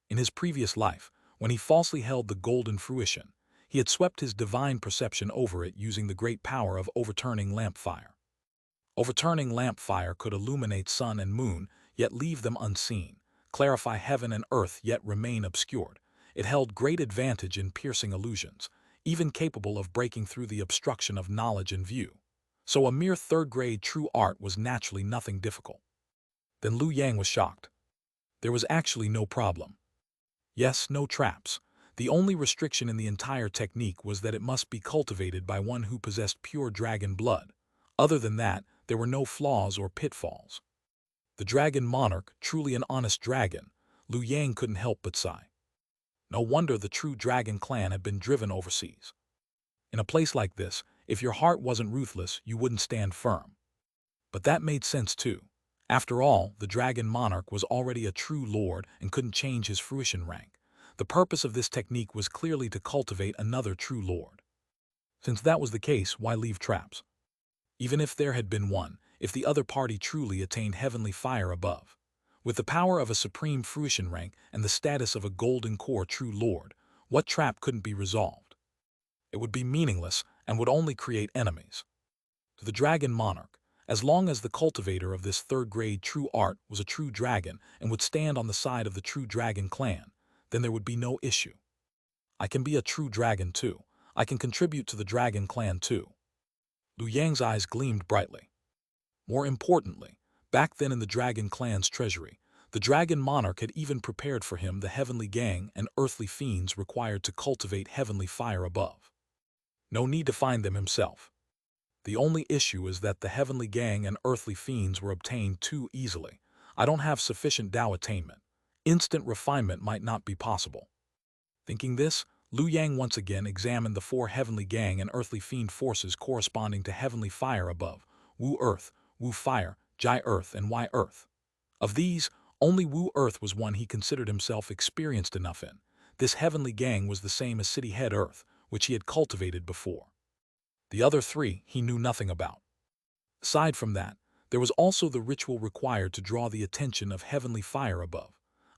In his previous life, when he falsely held the golden fruition, he had swept his divine perception over it using the great power of overturning lamp fire. Overturning lamp fire could illuminate sun and moon, yet leave them unseen, clarify heaven and earth, yet remain obscured. It held great advantage in piercing illusions, even capable of breaking through the obstruction of knowledge and view. So a mere third-grade true art was naturally nothing difficult. Then Liu Yang was shocked. There was actually no problem. Yes, no traps. The only restriction in the entire technique was that it must be cultivated by one who possessed pure dragon blood. Other than that, there were no flaws or pitfalls. The dragon monarch, truly an honest dragon, Liu Yang couldn't help but sigh. No wonder the true dragon clan had been driven overseas. In a place like this, if your heart wasn't ruthless, you wouldn't stand firm. But that made sense too. After all, the dragon monarch was already a true lord and couldn't change his fruition rank. The purpose of this technique was clearly to cultivate another true lord. Since that was the case, why leave traps? Even if there had been one, if the other party truly attained heavenly fire above, with the power of a supreme fruition rank and the status of a golden core true lord, what trap couldn't be resolved? It would be meaningless and would only create enemies. To the dragon monarch, as long as the cultivator of this third-grade true art was a true dragon and would stand on the side of the true dragon clan, then there would be no issue. I can be a true dragon too. I can contribute to the dragon clan too. Liu Yang's eyes gleamed brightly. More importantly, back then in the dragon clan's treasury, the dragon monarch had even prepared for him the heavenly gang and earthly fiends required to cultivate heavenly fire above. No need to find them himself. The only issue is that the heavenly gang and earthly fiends were obtained too easily. I don't have sufficient Tao attainment. Instant refinement might not be possible. Thinking this, Liu Yang once again examined the four heavenly gang and earthly fiend forces corresponding to heavenly fire above: Wu Earth, Wu Fire, Jai Earth, and Y Earth. Of these, only Wu Earth was one he considered himself experienced enough in. This heavenly gang was the same as City Head Earth, which he had cultivated before. The other three he knew nothing about. Aside from that, there was also the ritual required to draw the attention of heavenly fire above,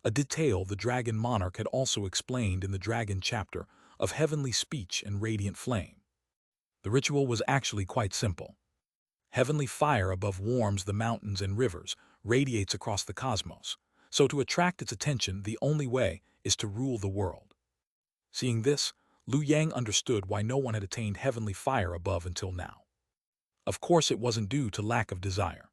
a detail the dragon monarch had also explained in the dragon chapter of heavenly speech and radiant flame. The ritual was actually quite simple. Heavenly fire above warms the mountains and rivers, radiates across the cosmos, so to attract its attention the only way is to rule the world. Seeing this, Liu Yang understood why no one had attained heavenly fire above until now. Of course it wasn't due to lack of desire,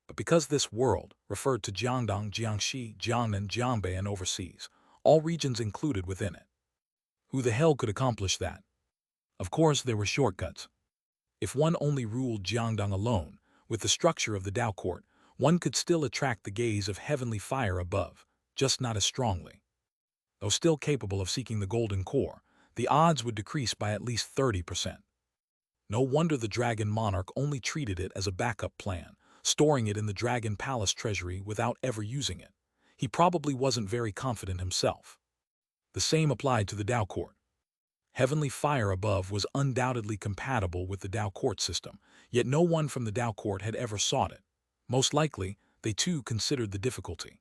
but because this world referred to Jiangdong, Jiangxi, Jiangnan, Jiangbei, and overseas, all regions included within it. Who the hell could accomplish that? Of course there were shortcuts. If one only ruled Jiangdong alone, with the structure of the Tao court, one could still attract the gaze of heavenly fire above, just not as strongly. Though still capable of seeking the golden core, the odds would decrease by at least 30%. No wonder the dragon monarch only treated it as a backup plan, storing it in the dragon palace treasury without ever using it. He probably wasn't very confident himself. The same applied to the Tao court. Heavenly fire above was undoubtedly compatible with the Tao court system, yet no one from the Tao court had ever sought it. Most likely, they too considered the difficulty.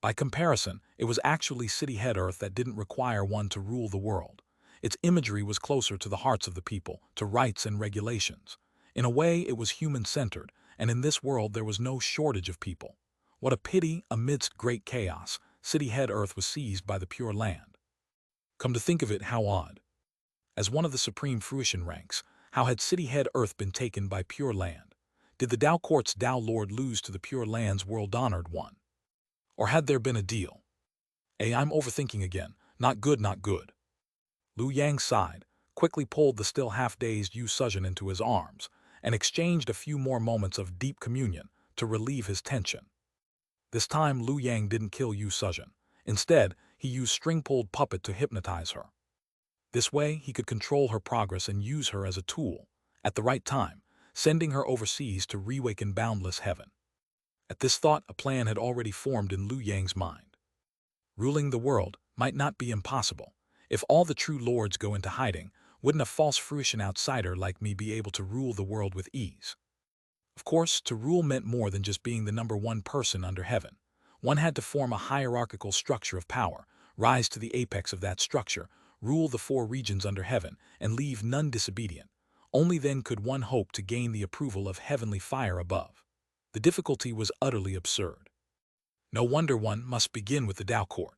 By comparison, it was actually City Head Earth that didn't require one to rule the world. Its imagery was closer to the hearts of the people, to rights and regulations. In a way, it was human-centered, and in this world there was no shortage of people. What a pity, amidst great chaos, City Head Earth was seized by the Pure Land. Come to think of it, how odd. As one of the supreme fruition ranks, how had City Head Earth been taken by Pure Land? Did the Tao Court's Tao Lord lose to the Pure Land's world-honored one? Or had there been a deal? I'm overthinking again. Not good, not good. Liu Yang sighed, quickly pulled the still half-dazed Yu Suzhen into his arms, and exchanged a few more moments of deep communion to relieve his tension. This time Liu Yang didn't kill Yu Suzhen. Instead, he used string-pulled puppet to hypnotize her. This way, he could control her progress and use her as a tool, at the right time, sending her overseas to reawaken boundless heaven. At this thought, a plan had already formed in Liu Yang's mind. Ruling the world might not be impossible. If all the true lords go into hiding, wouldn't a false fruition outsider like me be able to rule the world with ease? Of course, to rule meant more than just being the #1 person under heaven. One had to form a hierarchical structure of power, rise to the apex of that structure, rule the four regions under heaven, and leave none disobedient. Only then could one hope to gain the approval of heavenly fire above. The difficulty was utterly absurd. No wonder one must begin with the Tao Court.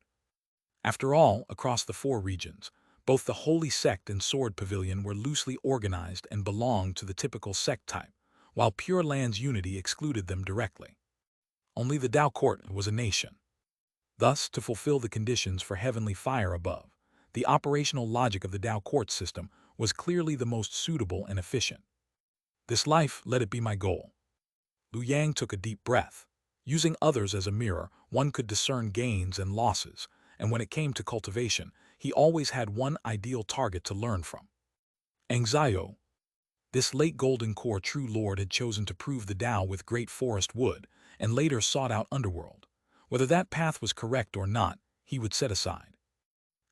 After all, across the four regions, both the Holy Sect and Sword Pavilion were loosely organized and belonged to the typical sect type, while Pure Land's unity excluded them directly. Only the Tao Court was a nation. Thus, to fulfill the conditions for heavenly fire above, the operational logic of the Tao Court system was clearly the most suitable and efficient. This life, let it be my goal. Liu Yang took a deep breath. Using others as a mirror, one could discern gains and losses, and when it came to cultivation, he always had one ideal target to learn from. Xianxia. This late Golden Core True Lord had chosen to prove the Tao with great forest wood, and later sought out underworld. Whether that path was correct or not, he would set aside.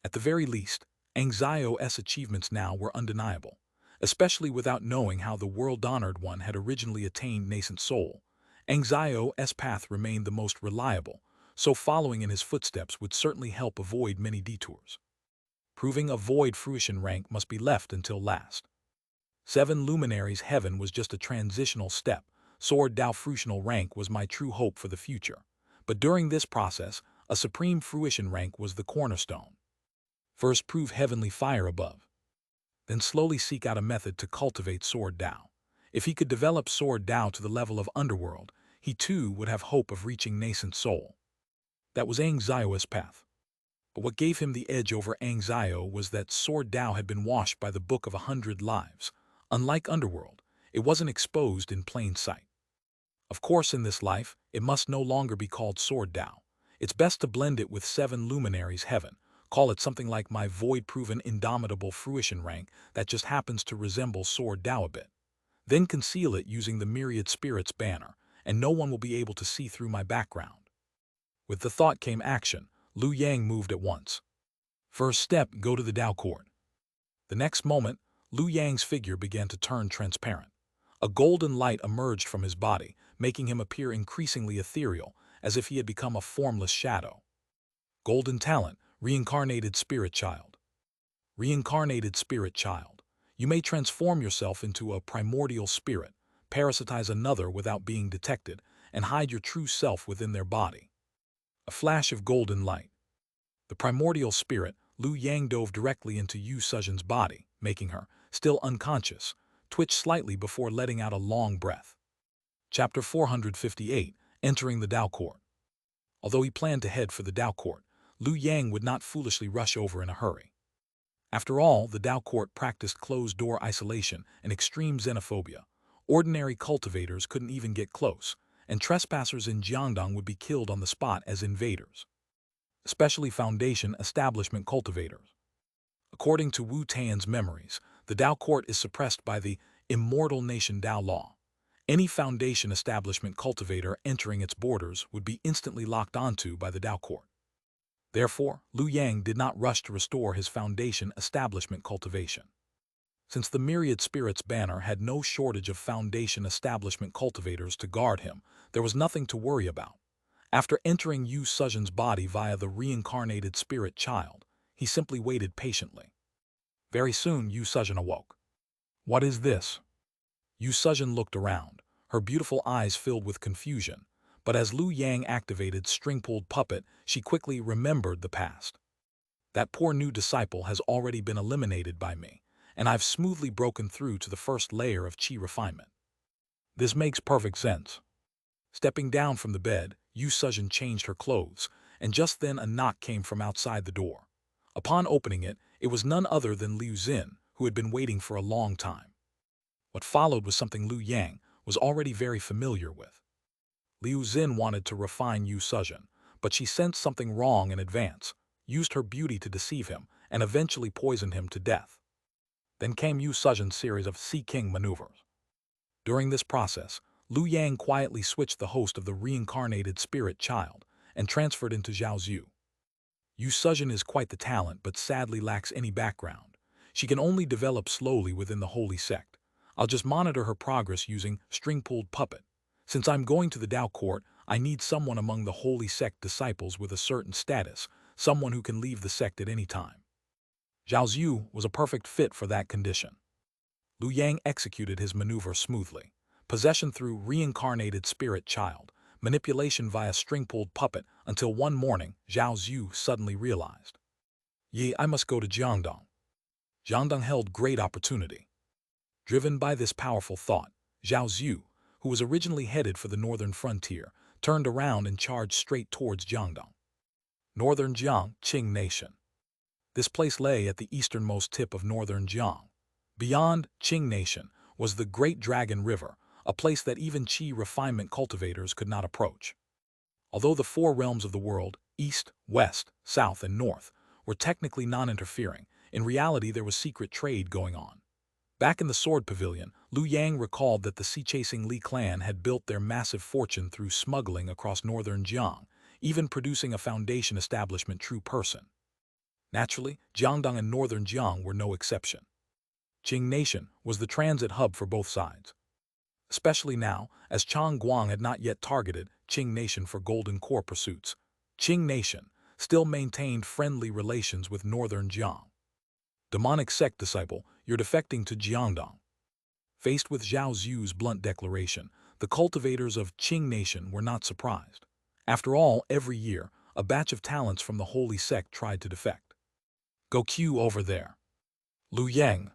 At the very least, Xianxia's achievements now were undeniable, especially without knowing how the world-honored one had originally attained nascent soul. Xianxia's path remained the most reliable, so following in his footsteps would certainly help avoid many detours. Proving a void fruition rank must be left until last. 7 luminaries heaven was just a transitional step. Sword Tao fruitional rank was my true hope for the future. But during this process, a supreme fruition rank was the cornerstone. First prove heavenly fire above. Then slowly seek out a method to cultivate Sword Tao. If he could develop Sword Tao to the level of underworld, he too would have hope of reaching nascent soul. That was Xianxia's path. But what gave him the edge over Xianxia was that Sword Tao had been washed by the Book of 100 Lives. Unlike underworld, it wasn't exposed in plain sight. Of course, in this life, it must no longer be called Sword Tao. It's best to blend it with 7 luminaries heaven. Call it something like my void-proven indomitable fruition rank that just happens to resemble Sword Tao a bit. Then conceal it using the Myriad Spirits banner, and no one will be able to see through my background. With the thought came action. Liu Yang moved at once. First step, go to the Tao Court. The next moment, Liu Yang's figure began to turn transparent. A golden light emerged from his body, making him appear increasingly ethereal, as if he had become a formless shadow. Golden talent, reincarnated spirit child. Reincarnated spirit child. You may transform yourself into a primordial spirit, parasitize another without being detected, and hide your true self within their body. A flash of golden light. The primordial spirit, Liu Yang dove directly into Yu Suzhen's body, making her, still unconscious, twitch slightly before letting out a long breath. Chapter 458, Entering the Tao Court. Although he planned to head for the Tao Court, Liu Yang would not foolishly rush over in a hurry. After all, the Tao Court practiced closed-door isolation and extreme xenophobia. Ordinary cultivators couldn't even get close, and trespassers in Jiangdong would be killed on the spot as invaders. Especially Foundation establishment cultivators. According to Wu Tian's memories, the Tao Court is suppressed by the immortal nation Tao law. Any Foundation establishment cultivator entering its borders would be instantly locked onto by the Tao Court. Therefore, Liu Yang did not rush to restore his Foundation establishment cultivation. Since the Myriad Spirits banner had no shortage of Foundation establishment cultivators to guard him, there was nothing to worry about. After entering Yu Suzhen's body via the reincarnated spirit child, he simply waited patiently. Very soon, Yu Suzhen awoke. What is this? Yu Suzhen looked around, her beautiful eyes filled with confusion, but as Liu Yang activated string-pulled puppet, she quickly remembered the past. That poor new disciple has already been eliminated by me, and I've smoothly broken through to the first layer of chi refinement. This makes perfect sense. Stepping down from the bed, Yu Suzhen changed her clothes, and just then a knock came from outside the door. Upon opening it, it was none other than Liu Xin, who had been waiting for a long time. What followed was something Liu Yang was already very familiar with. Liu Xin wanted to refine Yu Suzhen, but she sensed something wrong in advance, used her beauty to deceive him, and eventually poisoned him to death. Then came Yu Suzhen's series of Sea King maneuvers. During this process, Liu Yang quietly switched the host of the reincarnated spirit child and transferred into Zhao Zhu. Yu Suzhen is quite the talent but sadly lacks any background. She can only develop slowly within the Holy Sect. I'll just monitor her progress using string-pulled puppet. Since I'm going to the Tao Court, I need someone among the Holy Sect disciples with a certain status, someone who can leave the sect at any time. Zhao Zhu was a perfect fit for that condition. Lu Yang executed his maneuver smoothly. Possession through reincarnated spirit child, manipulation via string-pulled puppet, until one morning Zhao Zhu suddenly realized, I must go to Jiangdong. Jiangdong held great opportunity. Driven by this powerful thought, Zhao Zhu, who was originally headed for the northern frontier, turned around and charged straight towards Jiangdong. Northern Jiang, Qing Nation. This place lay at the easternmost tip of northern Jiang. Beyond Qing Nation was the Great Dragon River, a place that even Qi refinement cultivators could not approach. Although the four realms of the world, east, west, south, and north, were technically non-interfering, in reality there was secret trade going on. Back in the Sword Pavilion, Lu Yang recalled that the sea-chasing Li clan had built their massive fortune through smuggling across northern Jiang, even producing a foundation establishment true person. Naturally, Jiangdong and northern Jiang were no exception. Qing Nation was the transit hub for both sides. Especially now, as Chang Guang had not yet targeted Qing Nation for golden core pursuits, Qing Nation still maintained friendly relations with northern Jiang. Demonic sect disciple, you're defecting to Jiangdong. Faced with Zhao Zhu's blunt declaration, the cultivators of Qing Nation were not surprised. After all, every year, a batch of talents from the Holy Sect tried to defect. Go queue over there. Lu Yang.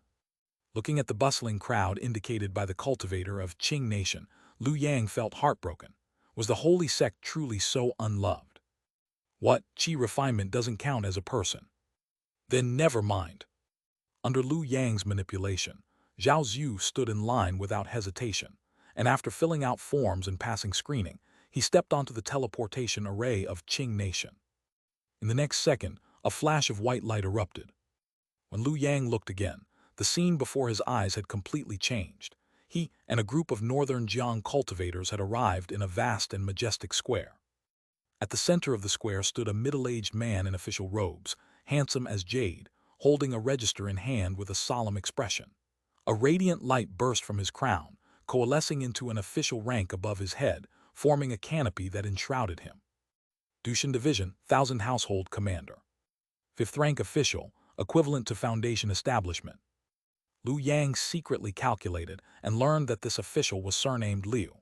Looking at the bustling crowd indicated by the cultivator of Qing Nation, Lu Yang felt heartbroken. Was the Holy Sect truly so unloved? What, Qi refinement doesn't count as a person? Then never mind. Under Lu Yang's manipulation, Zhao Zhu stood in line without hesitation, and after filling out forms and passing screening, he stepped onto the teleportation array of Qing Nation. In the next second, a flash of white light erupted. When Lu Yang looked again, the scene before his eyes had completely changed. He and a group of northern Jiang cultivators had arrived in a vast and majestic square. At the center of the square stood a middle-aged man in official robes, handsome as Jade, holding a register in hand with a solemn expression. A radiant light burst from his crown, coalescing into an official rank above his head, forming a canopy that enshrouded him. Dushan Division, 1000 Household Commander. 5th rank official, equivalent to Foundation Establishment. Lu Yang secretly calculated and learned that this official was surnamed Liu.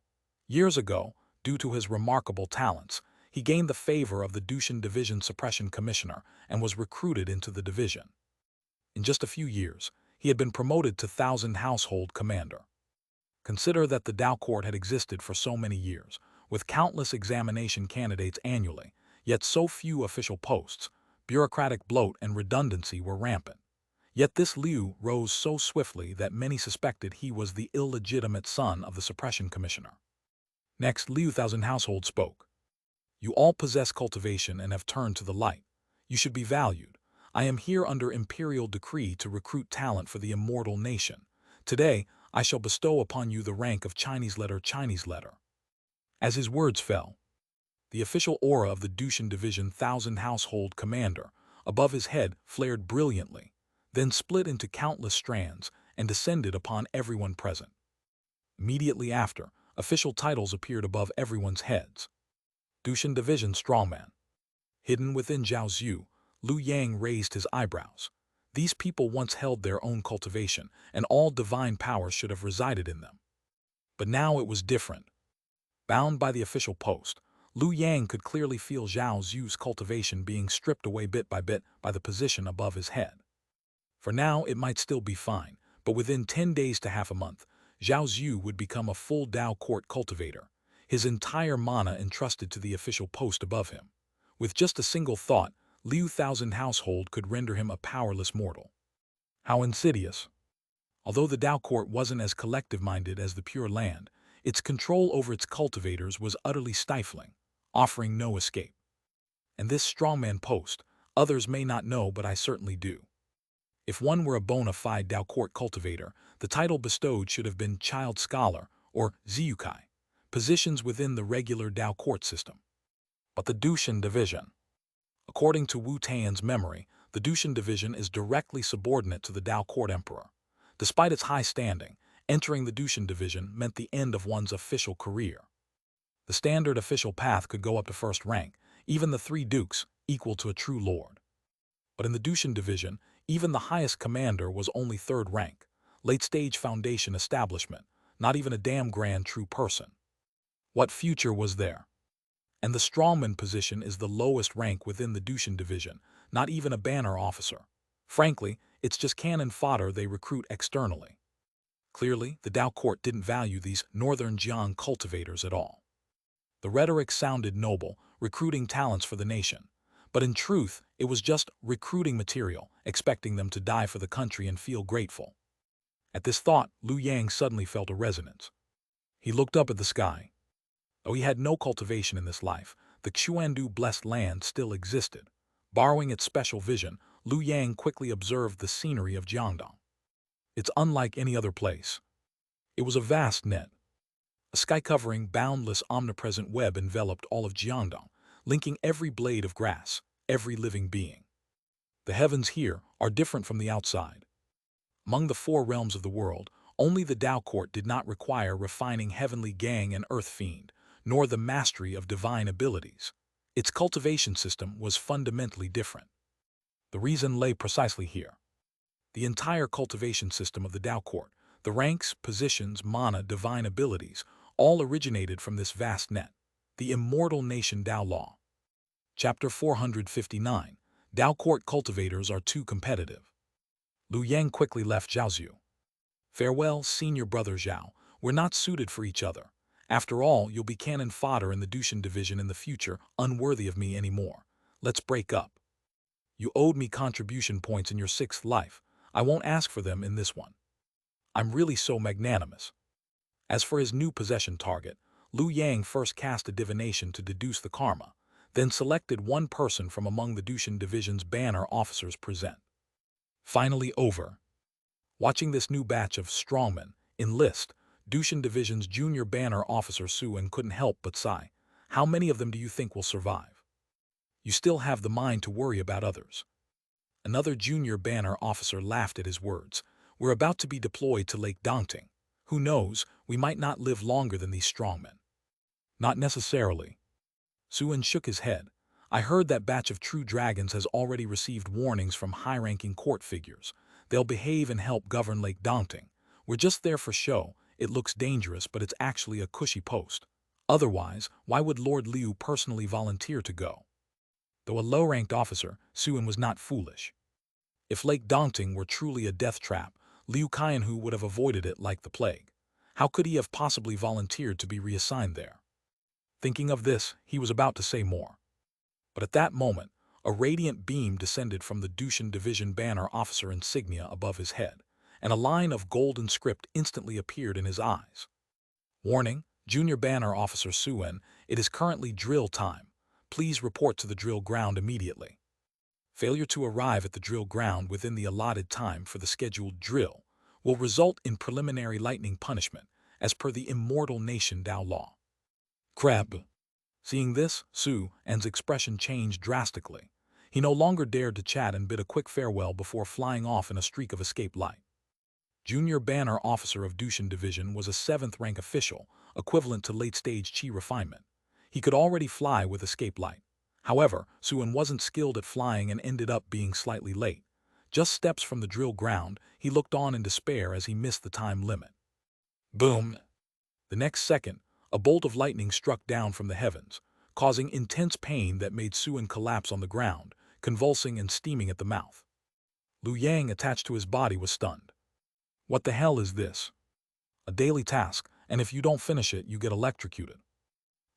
Years ago, due to his remarkable talents, he gained the favor of the Dushan Division Suppression Commissioner and was recruited into the division. In just a few years, he had been promoted to 1000 Household Commander. Consider that the Dao Court had existed for so many years, with countless examination candidates annually, yet so few official posts, bureaucratic bloat and redundancy were rampant. Yet this Liu rose so swiftly that many suspected he was the illegitimate son of the Suppression Commissioner. Next, Liu 1000 Household spoke. You all possess cultivation and have turned to the light. You should be valued. I am here under imperial decree to recruit talent for the immortal nation. Today, I shall bestow upon you the rank of Chinese letter. As his words fell, the official aura of the Dushan Division 1000 Household Commander above his head flared brilliantly, then split into countless strands and descended upon everyone present. Immediately after, official titles appeared above everyone's heads. Dushan Division Strongman. Hidden within Zhao Zhu, Lu Yang raised his eyebrows. These people once held their own cultivation, and all divine powers should have resided in them. But now it was different. Bound by the official post, Lu Yang could clearly feel Zhao Zhu's cultivation being stripped away bit by the position above his head. For now, it might still be fine, but within 10 days to half a month, Zhao Zhu would become a full Dao Court cultivator, his entire mana entrusted to the official post above him. With just a single thought, Liu 1000 Household could render him a powerless mortal. How insidious! Although the Dao Court wasn't as collective-minded as the Pure Land, its control over its cultivators was utterly stifling, offering no escape. And this strongman post, others may not know, but I certainly do. If one were a bona fide Dao Court cultivator, the title bestowed should have been Child Scholar or Ziyukai, positions within the regular Dao Court system. But the Dushan Division. According to Wu Tian's memory, the Dushan Division is directly subordinate to the Dao Court Emperor. Despite its high standing, entering the Dushan Division meant the end of one's official career. The standard official path could go up to first rank, even the 3 dukes, equal to a true lord. But in the Dushan division, even the highest commander was only 3rd rank, late-stage foundation establishment, not even a damn grand true person. What future was there? And the strongman position is the lowest rank within the Dushan division, not even a banner officer. Frankly, it's just cannon fodder they recruit externally. Clearly, the Dao court didn't value these northern Jiang cultivators at all. The rhetoric sounded noble, recruiting talents for the nation. But in truth, it was just recruiting material, expecting them to die for the country and feel grateful. At this thought, Liu Yang suddenly felt a resonance. He looked up at the sky. Though he had no cultivation in this life, the Xuandu blessed land still existed. Borrowing its special vision, Liu Yang quickly observed the scenery of Jiangdong. It's unlike any other place. It was a vast net. A sky-covering, boundless, omnipresent web enveloped all of Jiangdong, linking every blade of grass, every living being. The heavens here are different from the outside. Among the 4 realms of the world, only the Dao court did not require refining heavenly gang and earth fiend, nor the mastery of divine abilities. Its cultivation system was fundamentally different. The reason lay precisely here. The entire cultivation system of the Dao court, the ranks, positions, mana, divine abilities, all originated from this vast net, the immortal nation Dao law. Chapter 459, Dao court cultivators are too competitive. Liu Yang quickly left Zhaozu. Farewell, senior brother Zhao, we're not suited for each other. After all, you'll be cannon fodder in the Dushan division in the future, unworthy of me anymore. Let's break up. You owed me contribution points in your 6th life. I won't ask for them in this one. I'm really so magnanimous. As for his new possession target, Liu Yang first cast a divination to deduce the karma, then selected one person from among the Dushan division's banner officers present. Finally over. Watching this new batch of strongmen enlist, Dushan division's junior banner officer Suan couldn't help but sigh. How many of them do you think will survive? You still have the mind to worry about others. Another junior banner officer laughed at his words. We're about to be deployed to Lake Dongting. Who knows, we might not live longer than these strongmen. Not necessarily. Suan shook his head. I heard that batch of true dragons has already received warnings from high-ranking court figures. They'll behave and help govern Lake Dongting. We're just there for show. It looks dangerous, but it's actually a cushy post. Otherwise, why would Lord Liu personally volunteer to go? Though a low-ranked officer, Suan was not foolish. If Lake Dongting were truly a death trap, Liu Qianhu would have avoided it like the plague. How could he have possibly volunteered to be reassigned there? Thinking of this, he was about to say more. But at that moment, a radiant beam descended from the Dushan division banner officer insignia above his head, and a line of golden script instantly appeared in his eyes. Warning, Junior Banner Officer Suan, it is currently drill time. Please report to the drill ground immediately. Failure to arrive at the drill ground within the allotted time for the scheduled drill will result in preliminary lightning punishment, as per the immortal nation Dao law. Crab. Seeing this, Suan's expression changed drastically. He no longer dared to chat and bid a quick farewell before flying off in a streak of escape light. Junior Banner Officer of Dushan Division was a 7th rank official, equivalent to late-stage chi refinement. He could already fly with escape light. However, Suan wasn't skilled at flying and ended up being slightly late. Just steps from the drill ground, he looked on in despair as he missed the time limit. Boom! The next second, a bolt of lightning struck down from the heavens, causing intense pain that made Suan collapse on the ground, convulsing and steaming at the mouth. Liu Yang, attached to his body, was stunned. What the hell is this? A daily task, and if you don't finish it, you get electrocuted.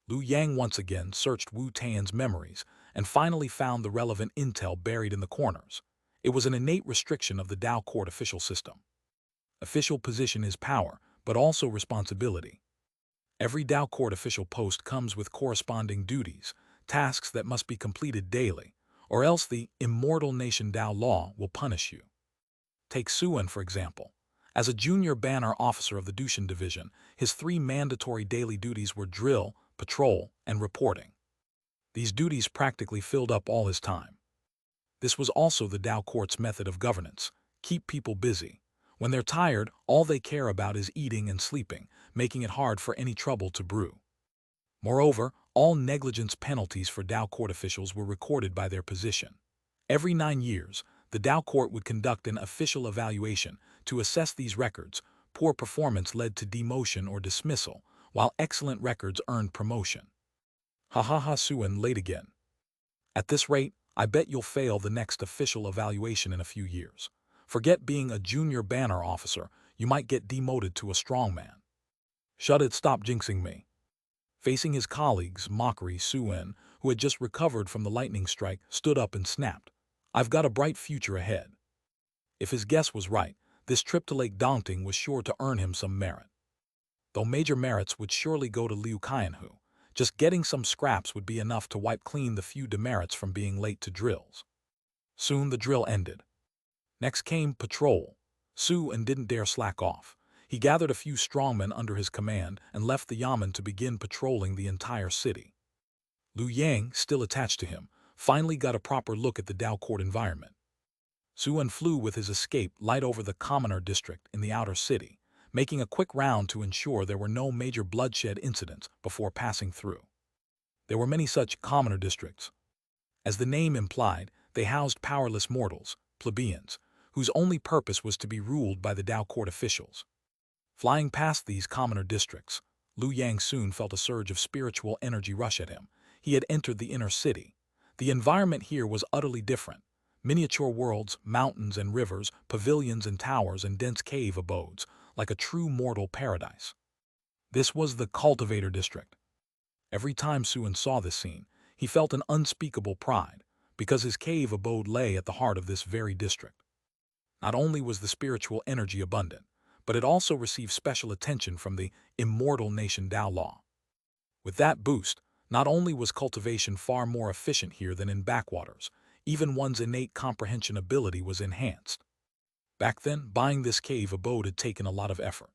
Liu Yang once again searched Wu Tan's memories and finally found the relevant intel buried in the corners. It was an innate restriction of the Dao court official system. Official position is power, but also responsibility. Every Dao court official post comes with corresponding duties, tasks that must be completed daily, or else the immortal nation Dao law will punish you. Take Suan, for example. As a junior banner officer of the Dushan Division, his 3 mandatory daily duties were drill, patrol, and reporting. These duties practically filled up all his time. This was also the Dao court's method of governance: keep people busy. When they're tired, all they care about is eating and sleeping, making it hard for any trouble to brew. Moreover, all negligence penalties for Dao court officials were recorded by their position. Every 9 years, the Dao court would conduct an official evaluation to assess these records. Poor performance led to demotion or dismissal, while excellent records earned promotion. Ha ha ha, Suan, late again. At this rate, I bet you'll fail the next official evaluation in a few years. Forget being a junior banner officer, you might get demoted to a strongman. Shut it, stop jinxing me. Facing his colleagues' mockery, Suan, who had just recovered from the lightning strike, stood up and snapped, I've got a bright future ahead. If his guess was right, this trip to Lake Dongting was sure to earn him some merit. Though major merits would surely go to Liu Qianhu, just getting some scraps would be enough to wipe clean the few demerits from being late to drills. Soon the drill ended. Next came patrol. Suan didn't dare slack off. He gathered a few strongmen under his command and left the yamen to begin patrolling the entire city. Liu Yang, still attached to him, finally got a proper look at the Dao court environment. Suan flew with his escape light over the commoner district in the outer city, making a quick round to ensure there were no major bloodshed incidents before passing through. There were many such commoner districts. As the name implied, they housed powerless mortals, plebeians, whose only purpose was to be ruled by the Dao court officials. Flying past these commoner districts, Liu Yang soon felt a surge of spiritual energy rush at him. He had entered the inner city. The environment here was utterly different. Miniature worlds, mountains and rivers, pavilions and towers and dense cave abodes, like a true mortal paradise. This was the cultivator district. Every time Suan saw this scene, he felt an unspeakable pride, because his cave abode lay at the heart of this very district. Not only was the spiritual energy abundant, but it also received special attention from the immortal nation Dao law. With that boost, not only was cultivation far more efficient here than in backwaters, even one's innate comprehension ability was enhanced. Back then, buying this cave abode had taken a lot of effort.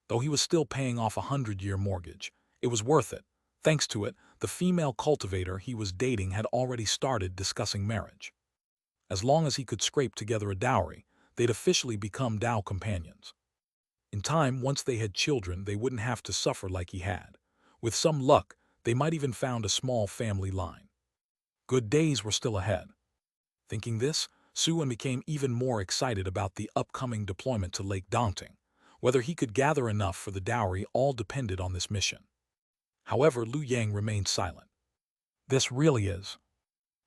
Though he was still paying off a 100-year mortgage, it was worth it. Thanks to it, the female cultivator he was dating had already started discussing marriage. As long as he could scrape together a dowry, they'd officially become Dao companions. In time, once they had children, they wouldn't have to suffer like he had. With some luck, they might even found a small family line. Good days were still ahead. Thinking this, Suan became even more excited about the upcoming deployment to Lake Dongting. Whether he could gather enough for the dowry all depended on this mission. However, Liu Yang remained silent. This really is.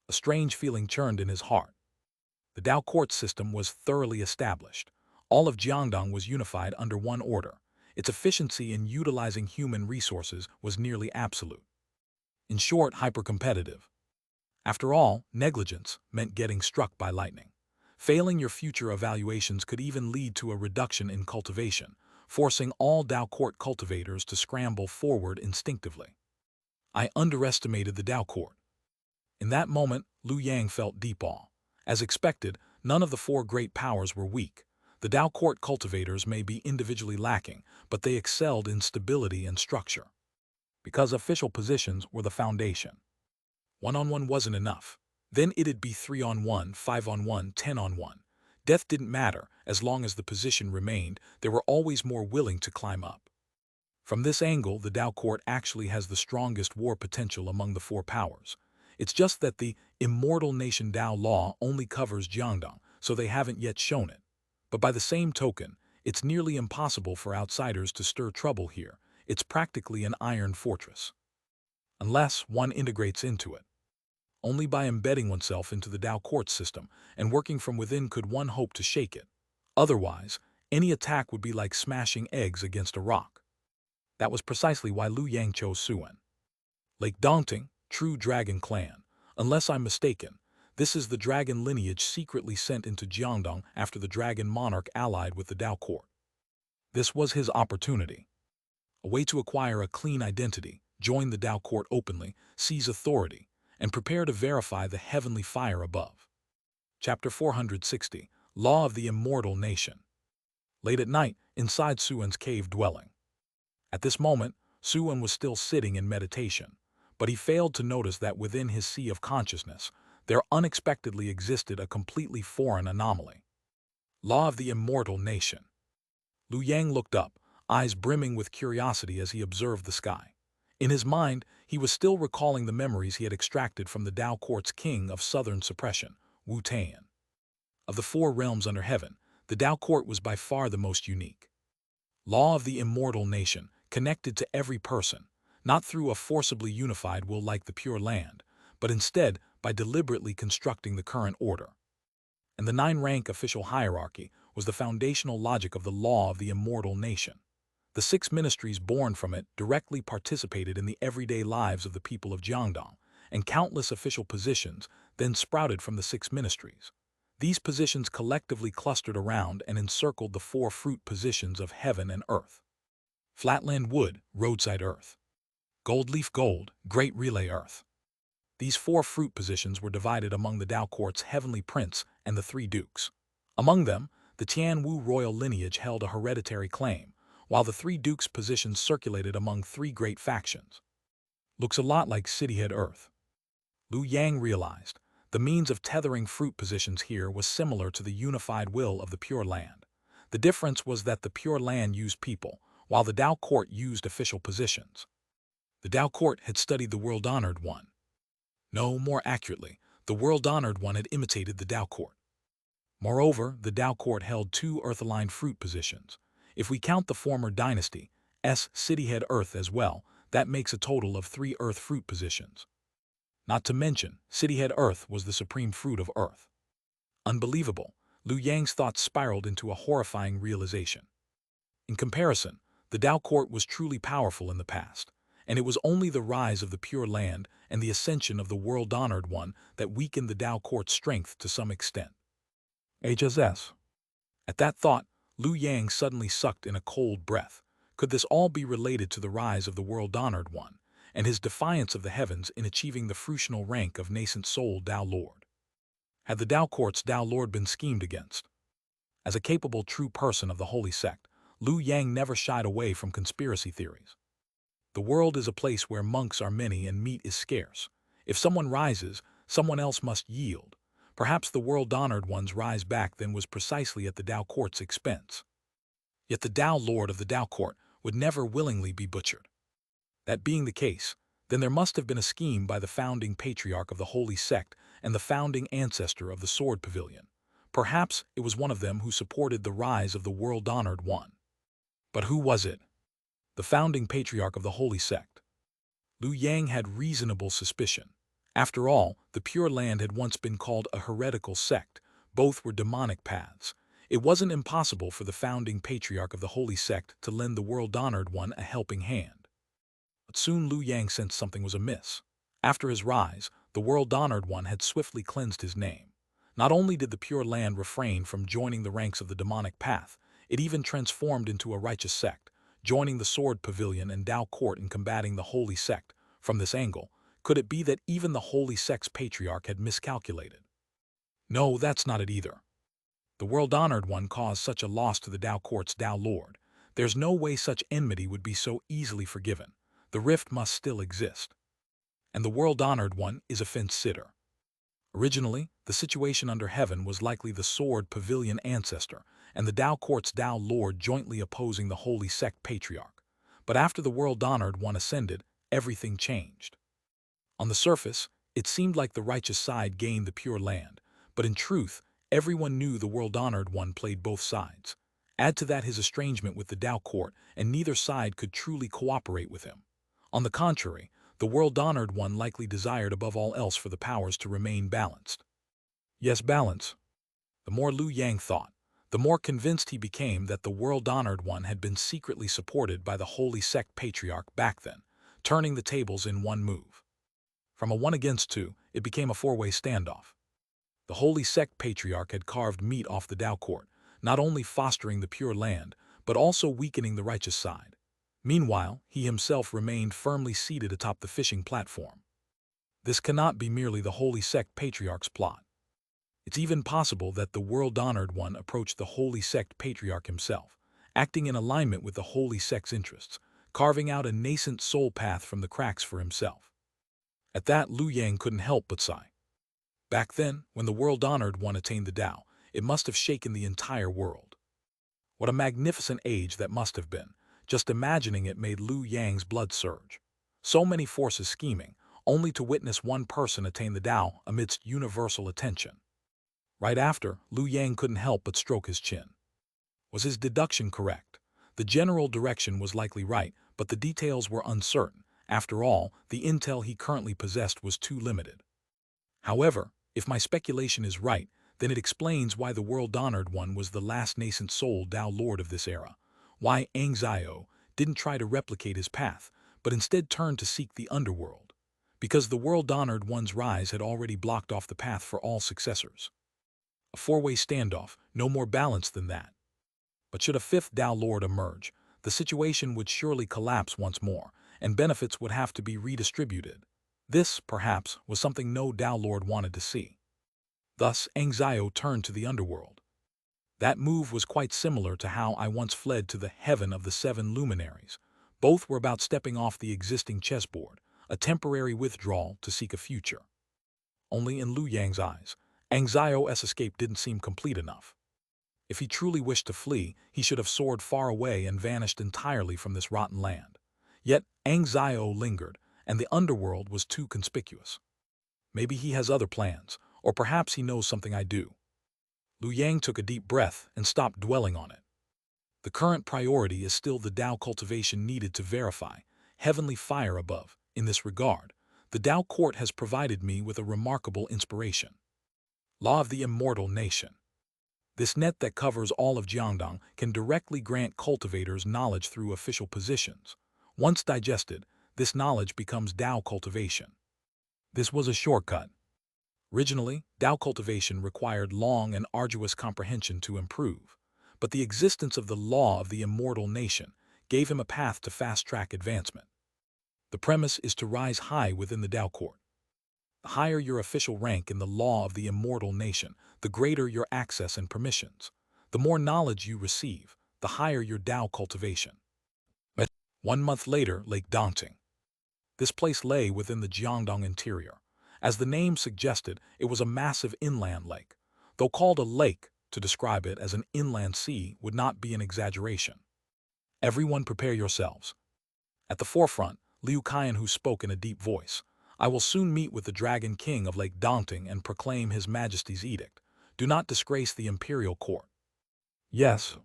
A strange feeling churned in his heart. The Dao court system was thoroughly established. All of Jiangdong was unified under one order. Its efficiency in utilizing human resources was nearly absolute. In short, hyper-competitive. After all, negligence meant getting struck by lightning. Failing your future evaluations could even lead to a reduction in cultivation, forcing all Dao court cultivators to scramble forward instinctively. I underestimated the Dao court. In that moment, Liu Yang felt deep awe. As expected, none of the four great powers were weak. The Dao court cultivators may be individually lacking, but they excelled in stability and structure. Because official positions were the foundation. 1-on-1 wasn't enough. Then it'd be 3-on-1, 5-on-1, 10-on-1. Death didn't matter, as long as the position remained, they were always more willing to climb up. From this angle, the Dao court actually has the strongest war potential among the four powers. It's just that the immortal nation Dao law only covers Jiangdong, so they haven't yet shown it. But by the same token, it's nearly impossible for outsiders to stir trouble here. It's practically an iron fortress. Unless one integrates into it. Only by embedding oneself into the Dao court system and working from within could one hope to shake it. Otherwise, any attack would be like smashing eggs against a rock. That was precisely why Liu Yang chose Suan. Lake Dongting, true dragon clan. Unless I'm mistaken, this is the dragon lineage secretly sent into Jiangdong after the dragon monarch allied with the Dao court. This was his opportunity. A way to acquire a clean identity, join the Dao court openly, seize authority, and prepare to verify the heavenly fire above. Chapter 460, Law of the Immortal Nation. Late at night, inside Suan's cave dwelling. At this moment, Suan was still sitting in meditation, but he failed to notice that within his sea of consciousness, there unexpectedly existed a completely foreign anomaly. Law of the Immortal Nation. Liu Yang looked up, eyes brimming with curiosity as he observed the sky. In his mind, he was still recalling the memories he had extracted from the Tao Court's king of southern suppression, Wu Tian. Of the four realms under heaven, the Tao Court was by far the most unique. Law of the immortal nation, connected to every person, not through a forcibly unified will like the Pure Land, but instead by deliberately constructing the current order. And the nine-rank official hierarchy was the foundational logic of the law of the immortal nation. The six ministries born from it directly participated in the everyday lives of the people of Jiangdong, and countless official positions then sprouted from the six ministries. These positions collectively clustered around and encircled the four fruit positions of heaven and earth. Flatland wood, roadside earth. Gold leaf gold, great relay earth. These four fruit positions were divided among the Tao Court's heavenly prince and the three dukes. Among them, the Tianwu royal lineage held a hereditary claim, while the three dukes' positions circulated among three great factions. Looks a lot like cityhead earth. Liu Yang realized. The means of tethering fruit positions here was similar to the unified will of the Pure Land. The difference was that the Pure Land used people, while the Tao Court used official positions. The Tao Court had studied the world-honored one. No, more accurately, the world-honored one had imitated the Tao Court. Moreover, the Tao Court held two earth-aligned fruit positions. If we count the former dynasty's cityhead earth as well, that makes a total of 3 earth fruit positions. Not to mention, cityhead earth was the supreme fruit of earth. Unbelievable, Liu Yang's thoughts spiraled into a horrifying realization. In comparison, the Tao Court was truly powerful in the past, and it was only the rise of the Pure Land and the ascension of the world-honored one that weakened the Tao Court's strength to some extent. HSS. At that thought, Liu Yang suddenly sucked in a cold breath. Could this all be related to the rise of the world-honored one, and his defiance of the heavens in achieving the fruitional rank of nascent soul Tao Lord? Had the Tao Court's Tao Lord been schemed against? As a capable true person of the Holy Sect, Liu Yang never shied away from conspiracy theories. The world is a place where monks are many and meat is scarce. If someone rises, someone else must yield. Perhaps the world-honored one's rise back then was precisely at the Tao Court's expense. Yet the Tao Lord of the Tao Court would never willingly be butchered. That being the case, then there must have been a scheme by the founding patriarch of the Holy Sect and the founding ancestor of the Sword Pavilion. Perhaps it was one of them who supported the rise of the world-honored one. But who was it? The founding patriarch of the Holy Sect. Liu Yang had reasonable suspicion. After all, the Pure Land had once been called a heretical sect. Both were demonic paths. It wasn't impossible for the founding patriarch of the Holy Sect to lend the world-honored one a helping hand. But soon Liu Yang sensed something was amiss. After his rise, the world-honored one had swiftly cleansed his name. Not only did the Pure Land refrain from joining the ranks of the demonic path, it even transformed into a righteous sect, joining the Sword Pavilion and Tao Court in combating the Holy Sect. From this angle, could it be that even the Holy Sect's patriarch had miscalculated? No, that's not it either. The world-honored one caused such a loss to the Tao Court's Tao Lord. There's no way such enmity would be so easily forgiven. The rift must still exist. And the world-honored one is a fence-sitter. Originally, the situation under heaven was likely the Sword Pavilion ancestor and the Tao Court's Tao Lord jointly opposing the Holy Sect patriarch. But after the world-honored one ascended, everything changed. On the surface, it seemed like the righteous side gained the Pure Land, but in truth, everyone knew the world-honored one played both sides. Add to that his estrangement with the Tao Court, and neither side could truly cooperate with him. On the contrary, the world-honored one likely desired above all else for the powers to remain balanced. Yes, balance. The more Liu Yang thought, the more convinced he became that the world-honored one had been secretly supported by the Holy Sect patriarch back then, turning the tables in one move. From a 1-against-2, it became a 4-way standoff. The Holy Sect patriarch had carved meat off the Tao Court, not only fostering the Pure Land, but also weakening the righteous side. Meanwhile, he himself remained firmly seated atop the fishing platform. This cannot be merely the Holy Sect patriarch's plot. It's even possible that the world-honored one approached the Holy Sect patriarch himself, acting in alignment with the Holy Sect's interests, carving out a nascent soul path from the cracks for himself. At that, Liu Yang couldn't help but sigh. Back then, when the world-honored one attained the Tao, it must have shaken the entire world. What a magnificent age that must have been. Just imagining it made Liu Yang's blood surge. So many forces scheming, only to witness one person attain the Tao amidst universal attention. Right after, Liu Yang couldn't help but stroke his chin. Was his deduction correct? The general direction was likely right, but the details were uncertain. After all, the intel he currently possessed was too limited. However, if my speculation is right, then it explains why the world-honored one was the last nascent soul Tao Lord of this era. Why Xianxia didn't try to replicate his path, but instead turned to seek the underworld. Because the world-honored one's rise had already blocked off the path for all successors. A four-way standoff, no more balanced than that. But should a fifth Tao Lord emerge, the situation would surely collapse once more, and benefits would have to be redistributed. This, perhaps, was something no Tao Lord wanted to see. Thus, Xianxia turned to the underworld. That move was quite similar to how I once fled to the heaven of the seven luminaries. Both were about stepping off the existing chessboard, a temporary withdrawal to seek a future. Only in Liu Yang's eyes, Xiao's escape didn't seem complete enough. If he truly wished to flee, he should have soared far away and vanished entirely from this rotten land. Yet Xiao lingered, and the underworld was too conspicuous. Maybe he has other plans, or perhaps he knows something I do. Liu Yang took a deep breath and stopped dwelling on it. The current priority is still the Tao cultivation needed to verify heavenly fire above. In this regard, the Tao court has provided me with a remarkable inspiration. Law of the immortal nation. This net that covers all of Jiangdong can directly grant cultivators knowledge through official positions. Once digested, this knowledge becomes Tao cultivation. This was a shortcut. Originally, Tao cultivation required long and arduous comprehension to improve, but the existence of the law of the immortal nation gave him a path to fast-track advancement. The premise is to rise high within the Tao court. The higher your official rank in the law of the immortal nation, the greater your access and permissions. The more knowledge you receive, the higher your Tao cultivation. But 1 month later, Lake Dongting. This place lay within the Jiangdong interior. As the name suggested, it was a massive inland lake. Though called a lake, to describe it as an inland sea would not be an exaggeration. Everyone prepare yourselves. At the forefront, Liu Qianhu spoke in a deep voice. I will soon meet with the Dragon King of Lake Dongting and proclaim His Majesty's edict. Do not disgrace the imperial court. Yes.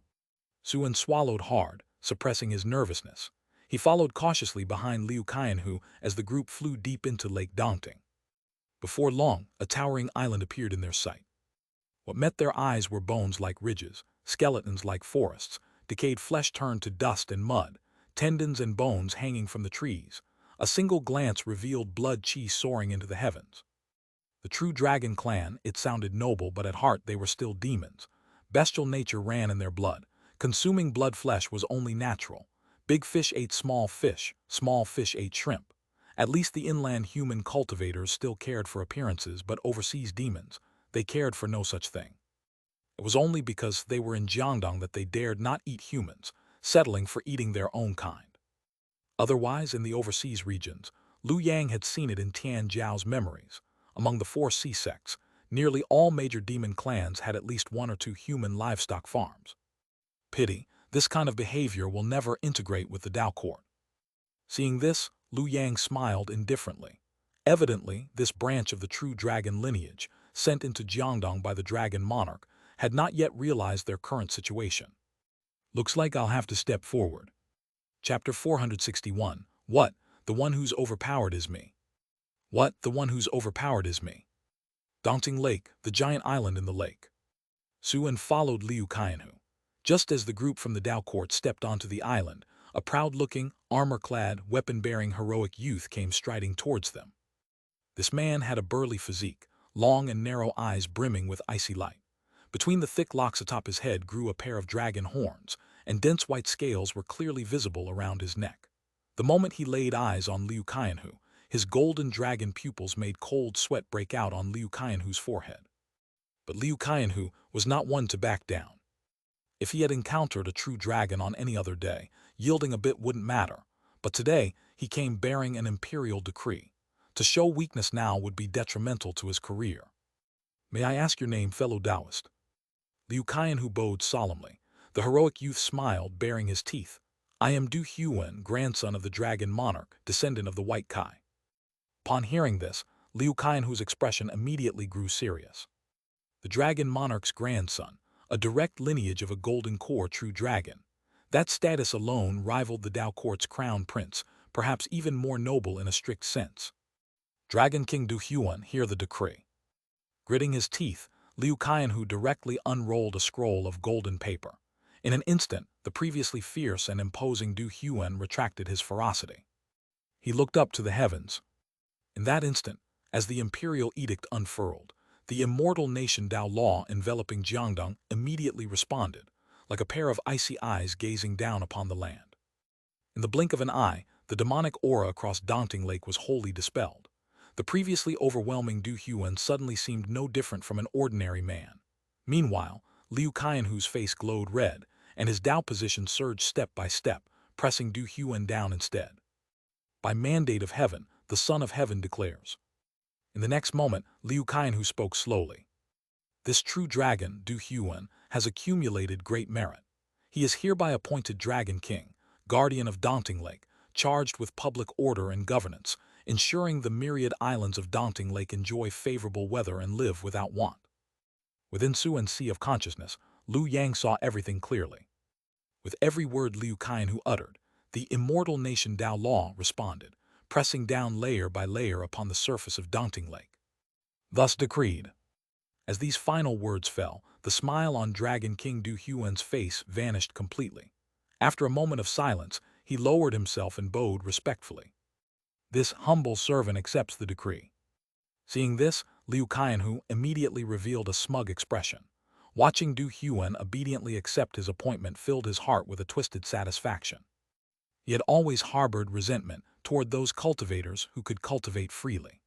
Suan swallowed hard, suppressing his nervousness. He followed cautiously behind Liu Qianhu as the group flew deep into Lake Dongting. Before long, a towering island appeared in their sight. What met their eyes were bones like ridges, skeletons like forests, decayed flesh turned to dust and mud, tendons and bones hanging from the trees. A single glance revealed blood chi soaring into the heavens. The true dragon clan, it sounded noble, but at heart they were still demons. Bestial nature ran in their blood. Consuming blood flesh was only natural. Big fish ate small fish ate shrimp. At least the inland human cultivators still cared for appearances, but overseas demons, they cared for no such thing. It was only because they were in Jiangdong that they dared not eat humans, settling for eating their own kind. Otherwise, in the overseas regions, Liu Yang had seen it in Tian Zhao's memories. Among the 4 sea sects, nearly all major demon clans had at least 1 or 2 human livestock farms. Pity, this kind of behavior will never integrate with the Tao court. Seeing this, Liu Yang smiled indifferently. Evidently, this branch of the true dragon lineage, sent into Jiangdong by the dragon monarch, had not yet realized their current situation. Looks like I'll have to step forward. Chapter 461. What? The one who's overpowered is me. What? The one who's overpowered is me. Dongting Lake, the giant island in the lake. Suan followed Liu Qianhu. Just as the group from the Tao court stepped onto the island, a proud-looking, armor-clad, weapon-bearing heroic youth came striding towards them. This man had a burly physique, long and narrow eyes brimming with icy light. Between the thick locks atop his head grew a pair of dragon horns, and dense white scales were clearly visible around his neck. The moment he laid eyes on Liu Qianhu, his golden dragon pupils made cold sweat break out on Liu Qianhu's forehead. But Liu Qianhu was not one to back down. If he had encountered a true dragon on any other day, yielding a bit wouldn't matter, but today he came bearing an imperial decree. To show weakness now would be detrimental to his career. May I ask your name, fellow Taoist? Liu Qianhu bowed solemnly. The heroic youth smiled, baring his teeth. I am Du Huan, grandson of the dragon monarch, descendant of the White Kai. Upon hearing this, Liu Qianhu's expression immediately grew serious. The dragon monarch's grandson, a direct lineage of a golden core true dragon. That status alone rivaled the Dao court's crown prince, perhaps even more noble in a strict sense. Dragon King Du Huan, hear the decree. Gritting his teeth, Liu Qianhu directly unrolled a scroll of golden paper. In an instant, the previously fierce and imposing Du Huan retracted his ferocity. He looked up to the heavens. In that instant, as the imperial edict unfurled, the immortal nation Dao law enveloping Jiangdong immediately responded, like a pair of icy eyes gazing down upon the land. In the blink of an eye, the demonic aura across Daunting Lake was wholly dispelled. The previously overwhelming Du Huan suddenly seemed no different from an ordinary man. Meanwhile, Liu Qianhu's face glowed red, and his Dao position surged step by step, pressing Du Huan down instead. By mandate of heaven, the Son of Heaven declares. In the next moment, Liu Qianhu spoke slowly. This true dragon, Du Huan, has accumulated great merit. He is hereby appointed Dragon King, guardian of Daunting Lake, charged with public order and governance, ensuring the myriad islands of Daunting Lake enjoy favorable weather and live without want. Within Suan Sea of consciousness, Liu Yang saw everything clearly. With every word Liu Qianhu uttered, the immortal nation Dao Law responded, pressing down layer by layer upon the surface of Daunting Lake. Thus decreed. As these final words fell, the smile on Dragon King Du Huan's face vanished completely. After a moment of silence, he lowered himself and bowed respectfully. This humble servant accepts the decree. Seeing this, Liu Qianhu immediately revealed a smug expression. Watching Du Huan obediently accept his appointment filled his heart with a twisted satisfaction. He had always harbored resentment toward those cultivators who could cultivate freely.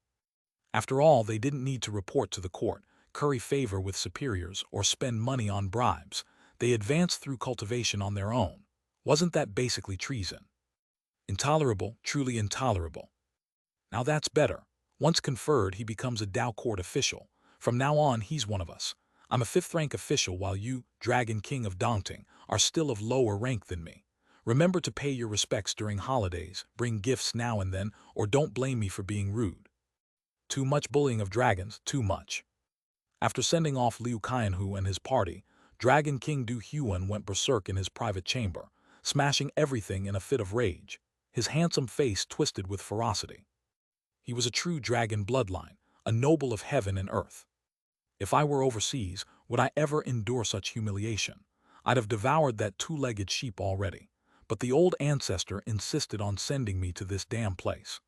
After all, they didn't need to report to the court, curry favor with superiors, or spend money on bribes. They advanced through cultivation on their own. Wasn't that basically treason? Intolerable, truly intolerable. Now that's better. Once conferred, he becomes a Dao court official. From now on, he's one of us. I'm a 5th rank official while you, Dragon King of Daunting, are still of lower rank than me. Remember to pay your respects during holidays, bring gifts now and then, or don't blame me for being rude. Too much bullying of dragons, too much. After sending off Liu Qianhu and his party, Dragon King Du Huan went berserk in his private chamber, smashing everything in a fit of rage, his handsome face twisted with ferocity. He was a true dragon bloodline, a noble of heaven and earth. If I were overseas, would I ever endure such humiliation? I'd have devoured that 2-legged sheep already, but the old ancestor insisted on sending me to this damn place.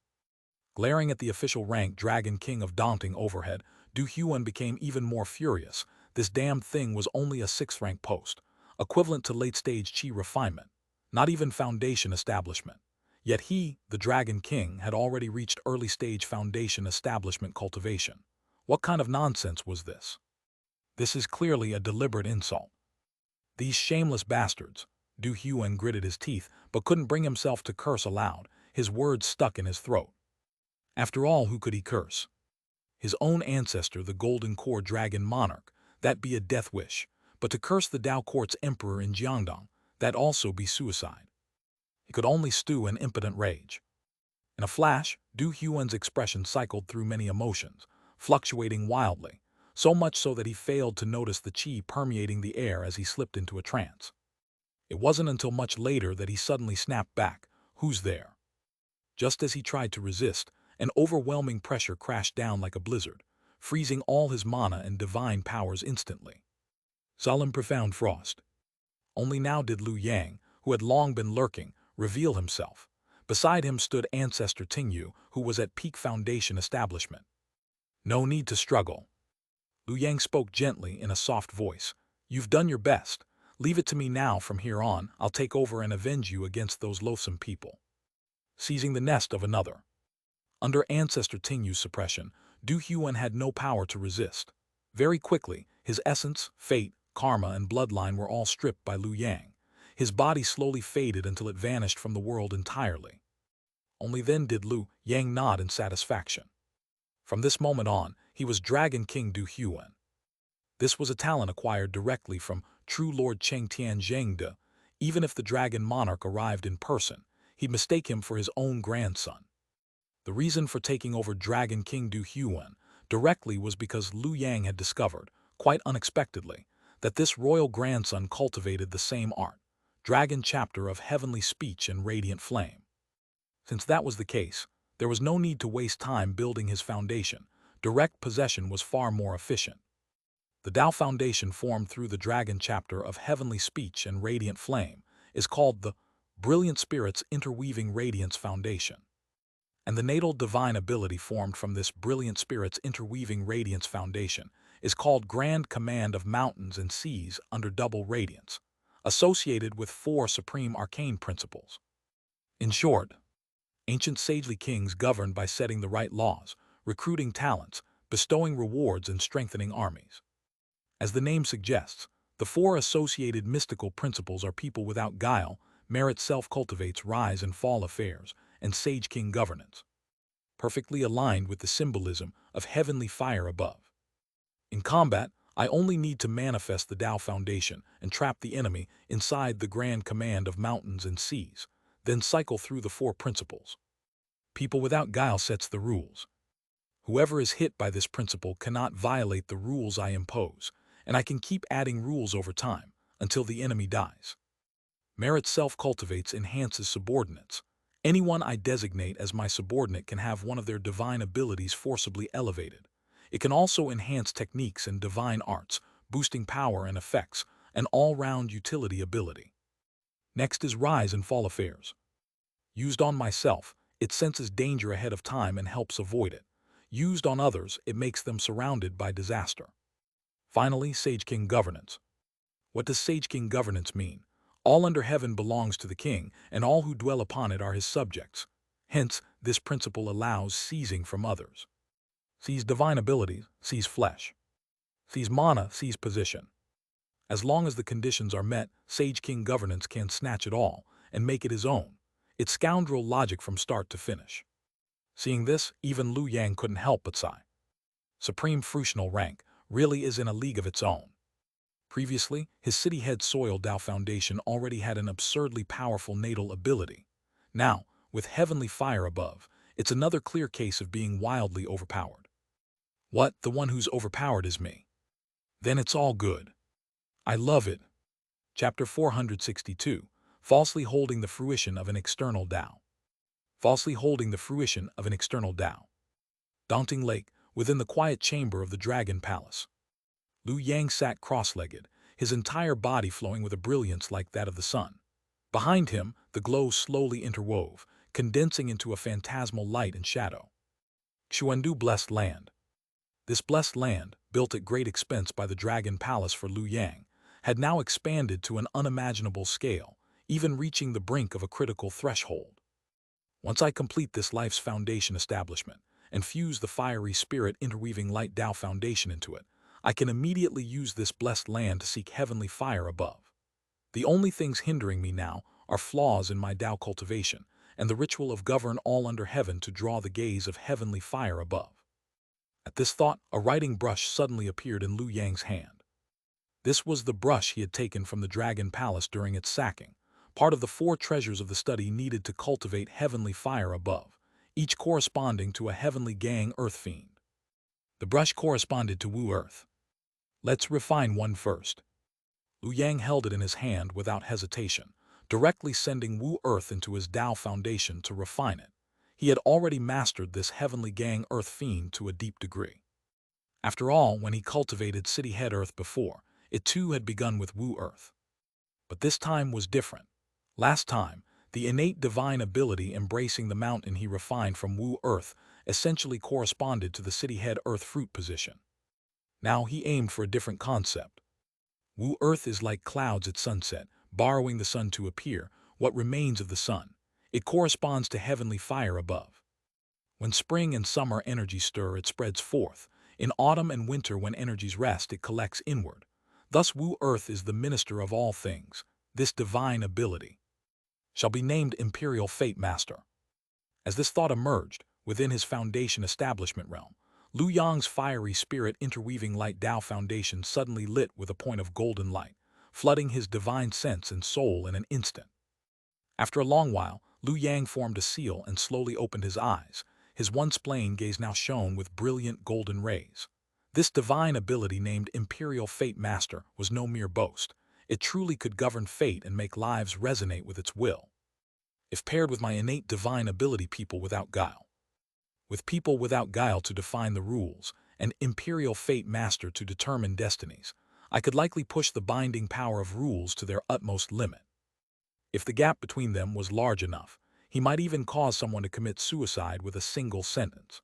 Glaring at the official rank Dragon King of Daunting overhead, Du Huan became even more furious. This damn thing was only a 6th rank post, equivalent to late-stage chi refinement, not even foundation establishment. Yet he, the Dragon King, had already reached early-stage foundation establishment cultivation. What kind of nonsense was this? This is clearly a deliberate insult. These shameless bastards. Du Huan gritted his teeth, but couldn't bring himself to curse aloud. His words stuck in his throat. After all, who could he curse? His own ancestor, the Golden Core Dragon Monarch, that be a death wish. But to curse the Dao Court's emperor in Jiangdong, that also be suicide. He could only stew in impotent rage. In a flash, Du Huan's expression cycled through many emotions, fluctuating wildly, so much so that he failed to notice the chi permeating the air as he slipped into a trance. It wasn't until much later that he suddenly snapped back, "Who's there?" Just as he tried to resist, an overwhelming pressure crashed down like a blizzard, freezing all his mana and divine powers instantly. Solemn profound frost. Only now did Liu Yang, who had long been lurking, reveal himself. Beside him stood Ancestor Tingyu, who was at peak foundation establishment. No need to struggle. Liu Yang spoke gently in a soft voice. You've done your best. Leave it to me now. From here on, I'll take over and avenge you against those loathsome people. Seizing the nest of another. Under Ancestor Tingyu's suppression, Du Huan had no power to resist. Very quickly, his essence, fate, karma, and bloodline were all stripped by Liu Yang. His body slowly faded until it vanished from the world entirely. Only then did Liu Yang nod in satisfaction. From this moment on, he was Dragon King Du Huan. This was a talent acquired directly from true Lord Cheng Tian Zhengde, Even if the dragon monarch arrived in person, he'd mistake him for his own grandson. The reason for taking over Dragon King Du Huan directly was because Liu Yang had discovered, quite unexpectedly, that this royal grandson cultivated the same art, dragon chapter of heavenly speech and radiant flame. Since that was the case, there was no need to waste time building his foundation. Direct possession was far more efficient. The Tao foundation formed through the dragon chapter of heavenly speech and radiant flame is called the Brilliant Spirit's Interweaving Radiance Foundation. And the natal divine ability formed from this Brilliant Spirit's Interweaving Radiance Foundation is called Grand Command of Mountains and Seas under Double Radiance, associated with 4 supreme arcane principles. In short, ancient sagely kings governed by setting the right laws, recruiting talents, bestowing rewards, and strengthening armies. As the name suggests, the 4 associated mystical principles are people without guile, merit self-cultivates rise and fall affairs, and sage king governance, perfectly aligned with the symbolism of heavenly fire above. In combat, I only need to manifest the Tao foundation and trap the enemy inside the grand command of mountains and seas, then cycle through the 4 principles. People without guile sets the rules. Whoever is hit by this principle cannot violate the rules I impose, and I can keep adding rules over time until the enemy dies. Merit self-cultivates enhances subordinates. Anyone I designate as my subordinate can have one of their divine abilities forcibly elevated. It can also enhance techniques and divine arts, boosting power and effects, an all-round utility ability. Next is rise and fall affairs. Used on myself, it senses danger ahead of time and helps avoid it. Used on others, it makes them surrounded by disaster. Finally, Sage King Governance. What does Sage King Governance mean? All under heaven belongs to the king, and all who dwell upon it are his subjects. Hence, this principle allows seizing from others. Seize divine abilities, seize flesh. Seize mana, seize position. As long as the conditions are met, Sage King Governance can snatch it all and make it his own. It's scoundrel logic from start to finish. Seeing this, even Liu Yang couldn't help but sigh. Supreme Fruitional rank really is in a league of its own. Previously, his city head Soil Tao Foundation already had an absurdly powerful natal ability. Now, with heavenly fire above, it's another clear case of being wildly overpowered. What? The one who's overpowered is me. Then it's all good. I love it. Chapter 462, Falsely Holding the Fruition of an External Tao. Falsely holding the fruition of an external Tao. Daunting Lake, within the quiet chamber of the Dragon Palace. Liu Yang sat cross-legged, his entire body flowing with a brilliance like that of the sun. Behind him, the glow slowly interwove, condensing into a phantasmal light and shadow. Xuandu Blessed Land. This blessed land, built at great expense by the Dragon Palace for Liu Yang, had now expanded to an unimaginable scale, even reaching the brink of a critical threshold. Once I complete this life's foundation establishment and fuse the fiery spirit interweaving light Tao foundation into it, I can immediately use this blessed land to seek heavenly fire above. The only things hindering me now are flaws in my Tao cultivation and the ritual of govern all under heaven to draw the gaze of heavenly fire above. At this thought, a writing brush suddenly appeared in Liu Yang's hand. This was the brush he had taken from the Dragon Palace during its sacking, part of the 4 treasures of the study needed to cultivate heavenly fire above, each corresponding to a heavenly gang earth fiend. The brush corresponded to Wu Earth. Let's refine one first. Liu Yang held it in his hand without hesitation, directly sending Wu Earth into his Tao foundation to refine it. He had already mastered this heavenly gang earth fiend to a deep degree. After all, when he cultivated City Head Earth before, it too had begun with Wu Earth. But this time was different. Last time, the innate divine ability embracing the mountain he refined from Wu Earth essentially corresponded to the City Head Earth fruit position. Now he aimed for a different concept. Wu Earth is like clouds at sunset, borrowing the sun to appear, what remains of the sun. It corresponds to heavenly fire above. When spring and summer energies stir, it spreads forth. In autumn and winter, when energies rest, it collects inward. Thus Wu Earth is the minister of all things. This divine ability shall be named Imperial Fate Master. As this thought emerged, within his foundation establishment realm, Liu Yang's fiery spirit interweaving light Tao foundation suddenly lit with a point of golden light, flooding his divine sense and soul in an instant. After a long while, Lu Yang formed a seal and slowly opened his eyes. His one spleen gaze now shone with brilliant golden rays. This divine ability, named Imperial Fate Master, was no mere boast. It truly could govern fate and make lives resonate with its will. If paired with my innate divine ability, people without guile. With people without guile to define the rules, and Imperial Fate Master to determine destinies, I could likely push the binding power of rules to their utmost limit. If the gap between them was large enough, he might even cause someone to commit suicide with a single sentence.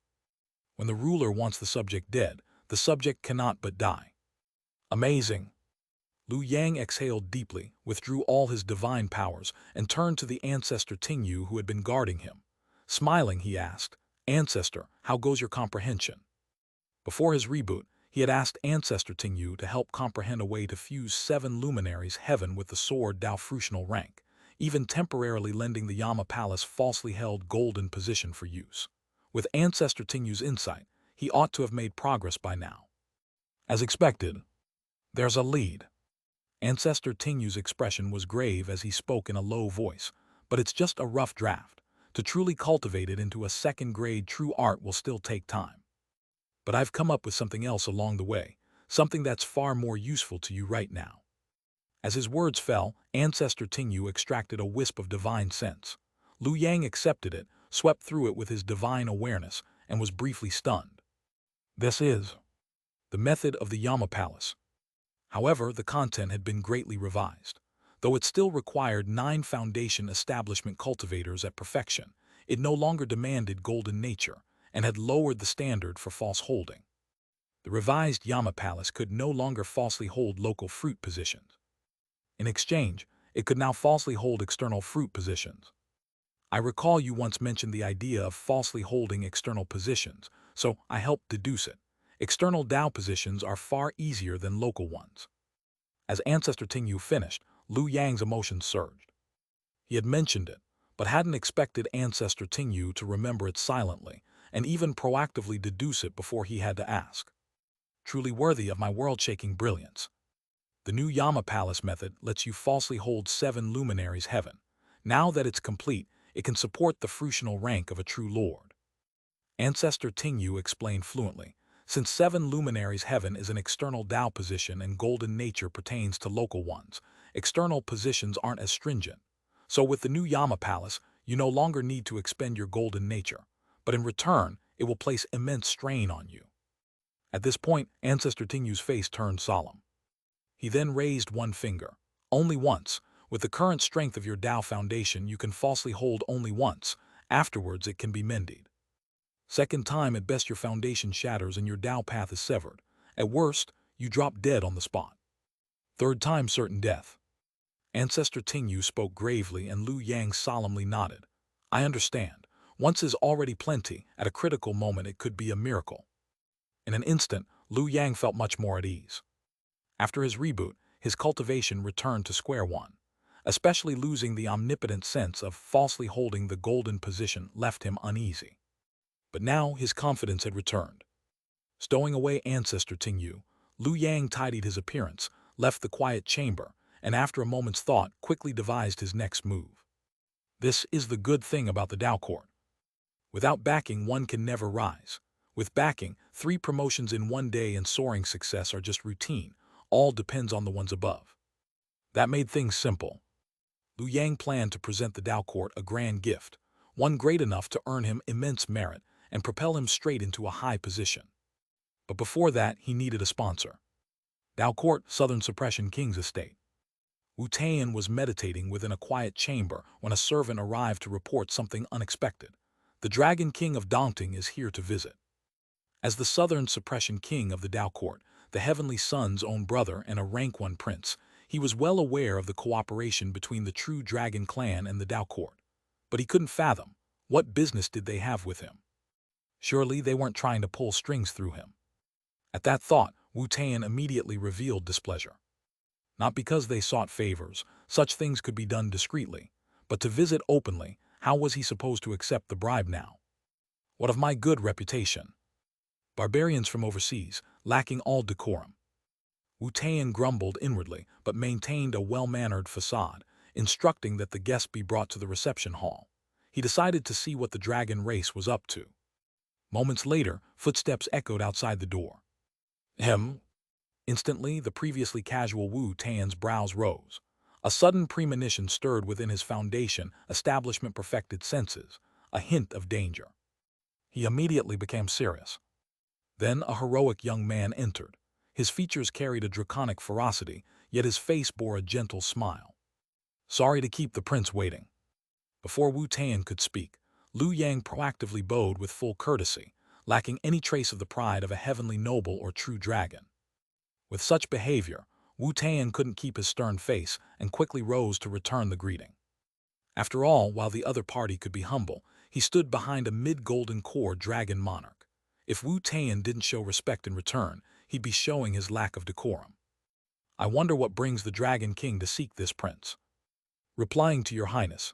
When the ruler wants the subject dead, the subject cannot but die. Amazing! Lu Yang exhaled deeply, withdrew all his divine powers, and turned to the ancestor Tingyu who had been guarding him. Smiling, he asked, "Ancestor, how goes your comprehension?" Before his reboot, he had asked Ancestor Tingyu to help comprehend a way to fuse 7 luminaries heaven with the sword Dao Frutional rank, even temporarily lending the Yama Palace falsely held golden position for use. With Ancestor Tingyu's insight, he ought to have made progress by now. As expected, there's a lead. Ancestor Tingyu's expression was grave as he spoke in a low voice, but it's just a rough draft. To truly cultivate it into a second-grade true art will still take time. But I've come up with something else along the way, something that's far more useful to you right now. As his words fell, Ancestor Tingyu extracted a wisp of divine sense. Lu Yang accepted it, swept through it with his divine awareness, and was briefly stunned. This is the method of the Yama Palace. However, the content had been greatly revised. Though it still required 9 foundation establishment cultivators at perfection, it no longer demanded golden nature and had lowered the standard for false holding. The revised Yama Palace could no longer falsely hold local fruit positions. In exchange, it could now falsely hold external fruit positions. I recall you once mentioned the idea of falsely holding external positions, so I helped deduce it. External Dao positions are far easier than local ones. As Ancestor Tingyu finished, Lu Yang's emotions surged. He had mentioned it, but hadn't expected Ancestor Tingyu to remember it silently, and even proactively deduce it before he had to ask. Truly worthy of my world-shaking brilliance. The new Yama Palace method lets you falsely hold 7 luminaries heaven. Now that it's complete, it can support the fruitional rank of a true lord. Ancestor Tingyu explained fluently. Since 7 luminaries heaven is an external Dao position and golden nature pertains to local ones, external positions aren't as stringent. So with the new Yama Palace, you no longer need to expend your golden nature, but in return, it will place immense strain on you. At this point, Ancestor Tingyu's face turned solemn. He then raised one finger. Only once. With the current strength of your Dao foundation, you can falsely hold only once. Afterwards, it can be mended. Second time, at best, your foundation shatters and your Dao path is severed. At worst, you drop dead on the spot. Third time, certain death. Ancestor Tingyu spoke gravely and Lu Yang solemnly nodded. I understand. Once is already plenty. At a critical moment, it could be a miracle. In an instant, Lu Yang felt much more at ease. After his reboot, his cultivation returned to square one. Especially losing the omnipotent sense of falsely holding the golden position left him uneasy. But now his confidence had returned. Stowing away Ancestor Tingyu, Lu Yang tidied his appearance, left the quiet chamber, and after a moment's thought, quickly devised his next move. This is the good thing about the Dao Court. Without backing, one can never rise. With backing, 3 promotions in one day and soaring success are just routine. All depends on the ones above. That made things simple. Lu Yang planned to present the Dao Court a grand gift, one great enough to earn him immense merit and propel him straight into a high position. But before that, he needed a sponsor. Dao Court, Southern Suppression King's estate. Wu Taiyan was meditating within a quiet chamber when a servant arrived to report something unexpected. The Dragon King of Dongting is here to visit. As the Southern Suppression King of the Dao Court, the Heavenly Sun's own brother and a rank 1 prince, he was well aware of the cooperation between the true Dragon Clan and the Dao Court. But he couldn't fathom, what business did they have with him? Surely they weren't trying to pull strings through him. At that thought, Wu Taiyan immediately revealed displeasure. Not because they sought favors, such things could be done discreetly, but to visit openly, how was he supposed to accept the bribe now? What of my good reputation? Barbarians from overseas, lacking all decorum. Wu Tian grumbled inwardly, but maintained a well-mannered facade, instructing that the guest be brought to the reception hall. He decided to see what the dragon race was up to. Moments later, footsteps echoed outside the door. Hem. Instantly, the previously casual Wu Tian's brows rose. A sudden premonition stirred within his foundation, establishment-perfected senses, a hint of danger. He immediately became serious. Then a heroic young man entered. His features carried a draconic ferocity, yet his face bore a gentle smile. Sorry to keep the prince waiting. Before Wu Tian could speak, Lu Yang proactively bowed with full courtesy, lacking any trace of the pride of a heavenly noble or true dragon. With such behavior, Wu Tian couldn't keep his stern face and quickly rose to return the greeting. After all, while the other party could be humble, he stood behind a mid-golden core dragon monarch. If Wu Tian didn't show respect in return, he'd be showing his lack of decorum. I wonder what brings the Dragon King to seek this prince. Replying to your highness.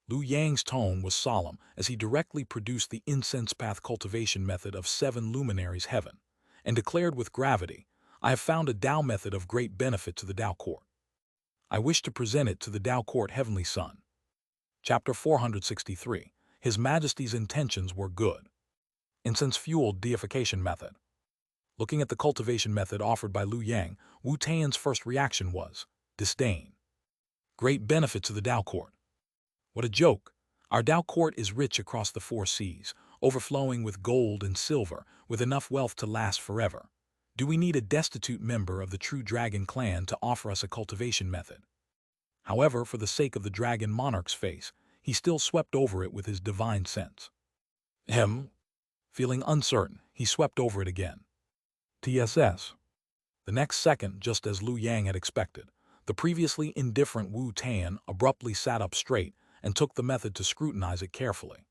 Lu Yang's tone was solemn as he directly produced the incense path cultivation method of 7 luminaries heaven, and declared with gravity, I have found a Tao method of great benefit to the Tao court. I wish to present it to the Tao court Heavenly Son. Chapter 463. His Majesty's intentions were good. Incense-fueled deification method. Looking at the cultivation method offered by Lu Yang, Wu Tian's first reaction was disdain. Great benefit to the Tao court. What a joke! Our Tao court is rich across the 4 seas, overflowing with gold and silver, with enough wealth to last forever. Do we need a destitute member of the true dragon clan to offer us a cultivation method? However, for the sake of the dragon monarch's face, he still swept over it with his divine sense. Feeling uncertain, he swept over it again. TSS. The next second, just as Lu Yang had expected, the previously indifferent Wu Tian abruptly sat up straight and took the method to scrutinize it carefully.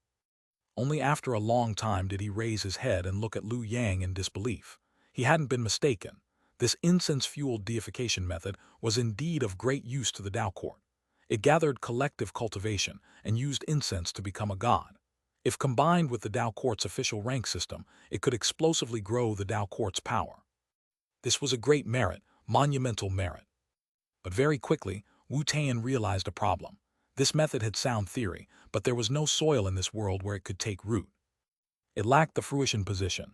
Only after a long time did he raise his head and look at Lu Yang in disbelief. He hadn't been mistaken. This incense-fueled deification method was indeed of great use to the Tao court. It gathered collective cultivation and used incense to become a god. If combined with the Tao court's official rank system, it could explosively grow the Tao court's power. This was a great merit, monumental merit. But very quickly, Wu Tian realized a problem. This method had sound theory, but there was no soil in this world where it could take root. It lacked the fruition position.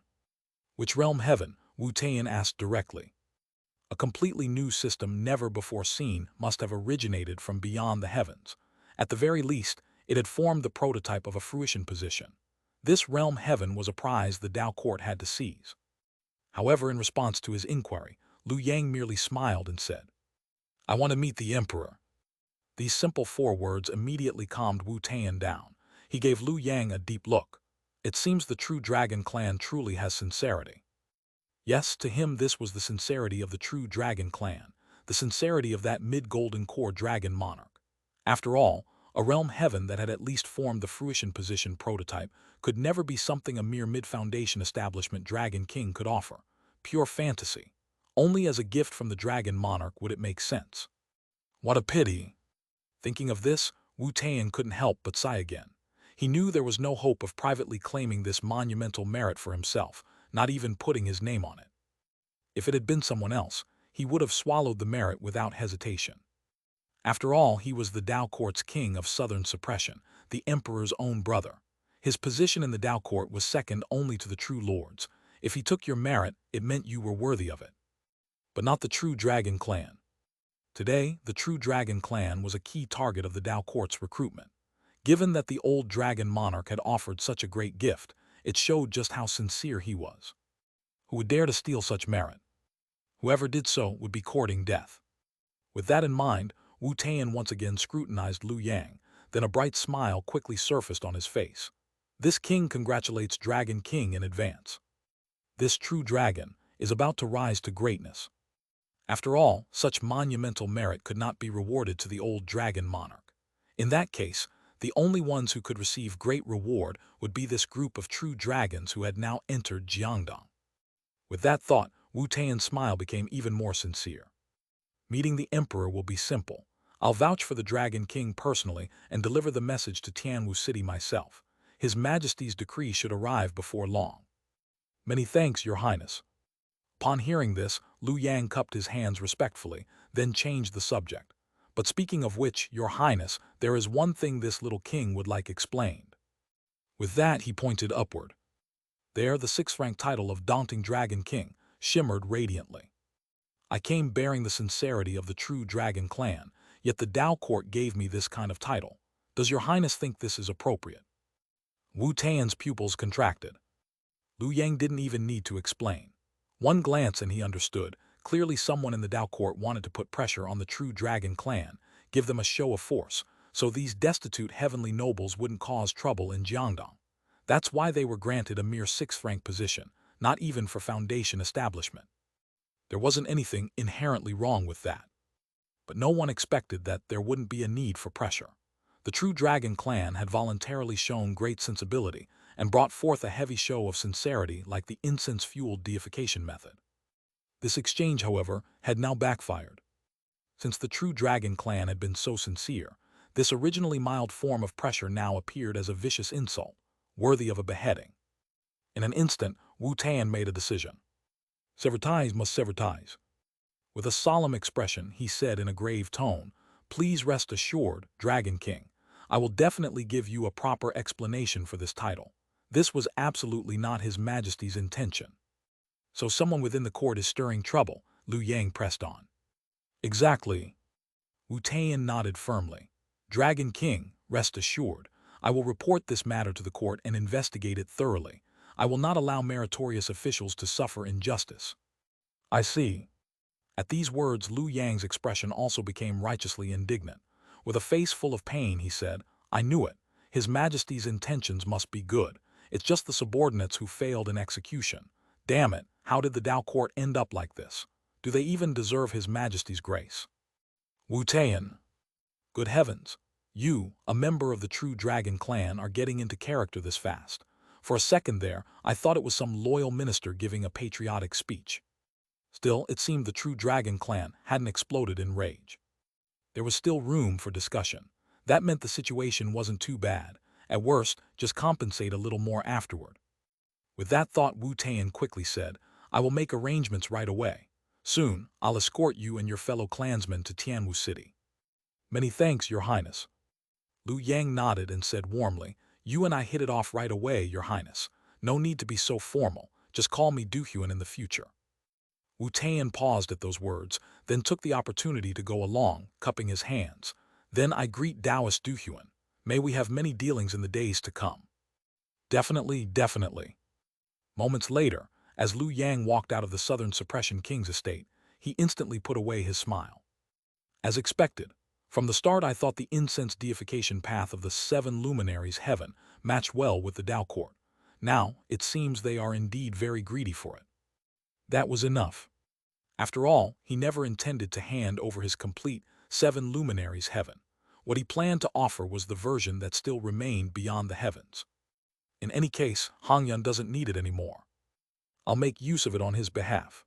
Which realm heaven? Wu Tian asked directly. A completely new system never before seen must have originated from beyond the heavens. At the very least, it had formed the prototype of a fruition position. This realm heaven was a prize the Tao court had to seize. However, in response to his inquiry, Lu Yang merely smiled and said, I want to meet the emperor. These simple 4 words immediately calmed Wu Tian down. He gave Lu Yang a deep look. It seems the true dragon clan truly has sincerity. Yes, to him this was the sincerity of the true dragon clan, the sincerity of that mid-golden core dragon monarch. After all, a realm heaven that had at least formed the fruition position prototype could never be something a mere mid-foundation establishment dragon king could offer. Pure fantasy. Only as a gift from the dragon monarch would it make sense. What a pity. Thinking of this, Wu Tian couldn't help but sigh again. He knew there was no hope of privately claiming this monumental merit for himself, not even putting his name on it. If it had been someone else, he would have swallowed the merit without hesitation. After all, he was the Tao court's king of southern suppression, the emperor's own brother. His position in the Tao court was second only to the true lords. If he took your merit, it meant you were worthy of it. But not the true dragon clan. Today, the true dragon clan was a key target of the Tao court's recruitment. Given that the old dragon monarch had offered such a great gift, it showed just how sincere he was. Who would dare to steal such merit? Whoever did so would be courting death. With that in mind, Wu Tian once again scrutinized Lu Yang, then a bright smile quickly surfaced on his face. This king congratulates Dragon King in advance. This true dragon is about to rise to greatness. After all, such monumental merit could not be rewarded to the old dragon monarch. In that case, the only ones who could receive great reward would be this group of true dragons who had now entered Jiangdong. With that thought, Wu Tian's smile became even more sincere. Meeting the emperor will be simple. I'll vouch for the Dragon King personally and deliver the message to Tianwu City myself. His Majesty's decree should arrive before long. Many thanks, Your Highness. Upon hearing this, Lu Yang cupped his hands respectfully, then changed the subject. But speaking of which, Your Highness, there is one thing this little king would like explained. With that, he pointed upward. There, the sixth-rank title of Daunting Dragon King shimmered radiantly. I came bearing the sincerity of the true Dragon Clan, yet the Dao Court gave me this kind of title. Does Your Highness think this is appropriate? Wu Tian's pupils contracted. Lu Yang didn't even need to explain. One glance and he understood. Clearly someone in the Dao Court wanted to put pressure on the true Dragon Clan, give them a show of force, so these destitute heavenly nobles wouldn't cause trouble in Jiangdong. That's why they were granted a mere sixth-rank position, not even for foundation establishment. There wasn't anything inherently wrong with that. But no one expected that there wouldn't be a need for pressure. The true Dragon Clan had voluntarily shown great sensibility and brought forth a heavy show of sincerity like the incense-fueled deification method. This exchange, however, had now backfired. Since the true Dragon Clan had been so sincere, this originally mild form of pressure now appeared as a vicious insult, worthy of a beheading. In an instant, Wu Tan made a decision. Sever ties must sever ties. With a solemn expression, he said in a grave tone, "Please rest assured, Dragon King, I will definitely give you a proper explanation for this title. This was absolutely not His Majesty's intention." So someone within the court is stirring trouble, Lu Yang pressed on. Exactly. Wu Tan nodded firmly. Dragon King, rest assured, I will report this matter to the court and investigate it thoroughly. I will not allow meritorious officials to suffer injustice. I see. At these words, Lu Yang's expression also became righteously indignant. With a face full of pain, he said, I knew it. His Majesty's intentions must be good. It's just the subordinates who failed in execution. Damn it, how did the Dao Court end up like this? Do they even deserve His Majesty's grace? Wu Tian. Good heavens. You, a member of the true Dragon Clan, are getting into character this fast. For a second there, I thought it was some loyal minister giving a patriotic speech. Still, it seemed the true Dragon Clan hadn't exploded in rage. There was still room for discussion. That meant the situation wasn't too bad. At worst, just compensate a little more afterward. With that thought, Wu Tian quickly said, I will make arrangements right away. Soon, I'll escort you and your fellow clansmen to Tianwu City. Many thanks, Your Highness. Lu Yang nodded and said warmly, You and I hit it off right away, Your Highness. No need to be so formal. Just call me Duhuan in the future. Wu Tian paused at those words, then took the opportunity to go along, cupping his hands. Then I greet Taoist Duhuan. May we have many dealings in the days to come. Definitely, definitely. Moments later, as Lu Yang walked out of the Southern Suppression King's estate, he instantly put away his smile. As expected, from the start I thought the incense deification path of the 7 luminaries heaven matched well with the Dao Court. Now, it seems they are indeed very greedy for it. That was enough. After all, he never intended to hand over his complete 7 luminaries heaven. What he planned to offer was the version that still remained beyond the heavens. In any case, Hangyun doesn't need it anymore. I'll make use of it on his behalf.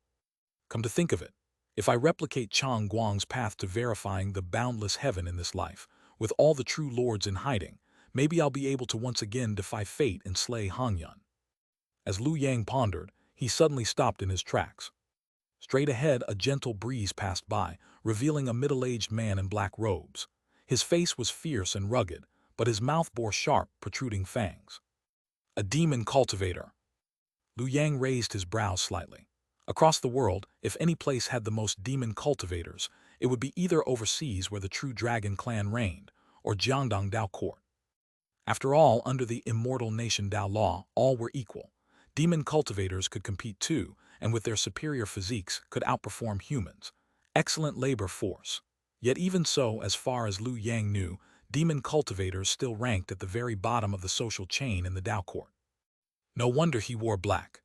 Come to think of it, if I replicate Chang Guang's path to verifying the boundless heaven in this life, with all the true lords in hiding, maybe I'll be able to once again defy fate and slay Hangyun. As Lu Yang pondered, he suddenly stopped in his tracks. Straight ahead, a gentle breeze passed by, revealing a middle-aged man in black robes. His face was fierce and rugged, but his mouth bore sharp, protruding fangs. A demon cultivator. Lu Yang raised his brows slightly. Across the world, if any place had the most demon cultivators, it would be either overseas where the true Dragon Clan reigned, or Jiangdong Dao Court. After all, under the immortal nation Dao law, all were equal. Demon cultivators could compete too, and with their superior physiques could outperform humans. Excellent labor force. Yet even so, as far as Lu Yang knew, demon cultivators still ranked at the very bottom of the social chain in the Dao Court. No wonder he wore black.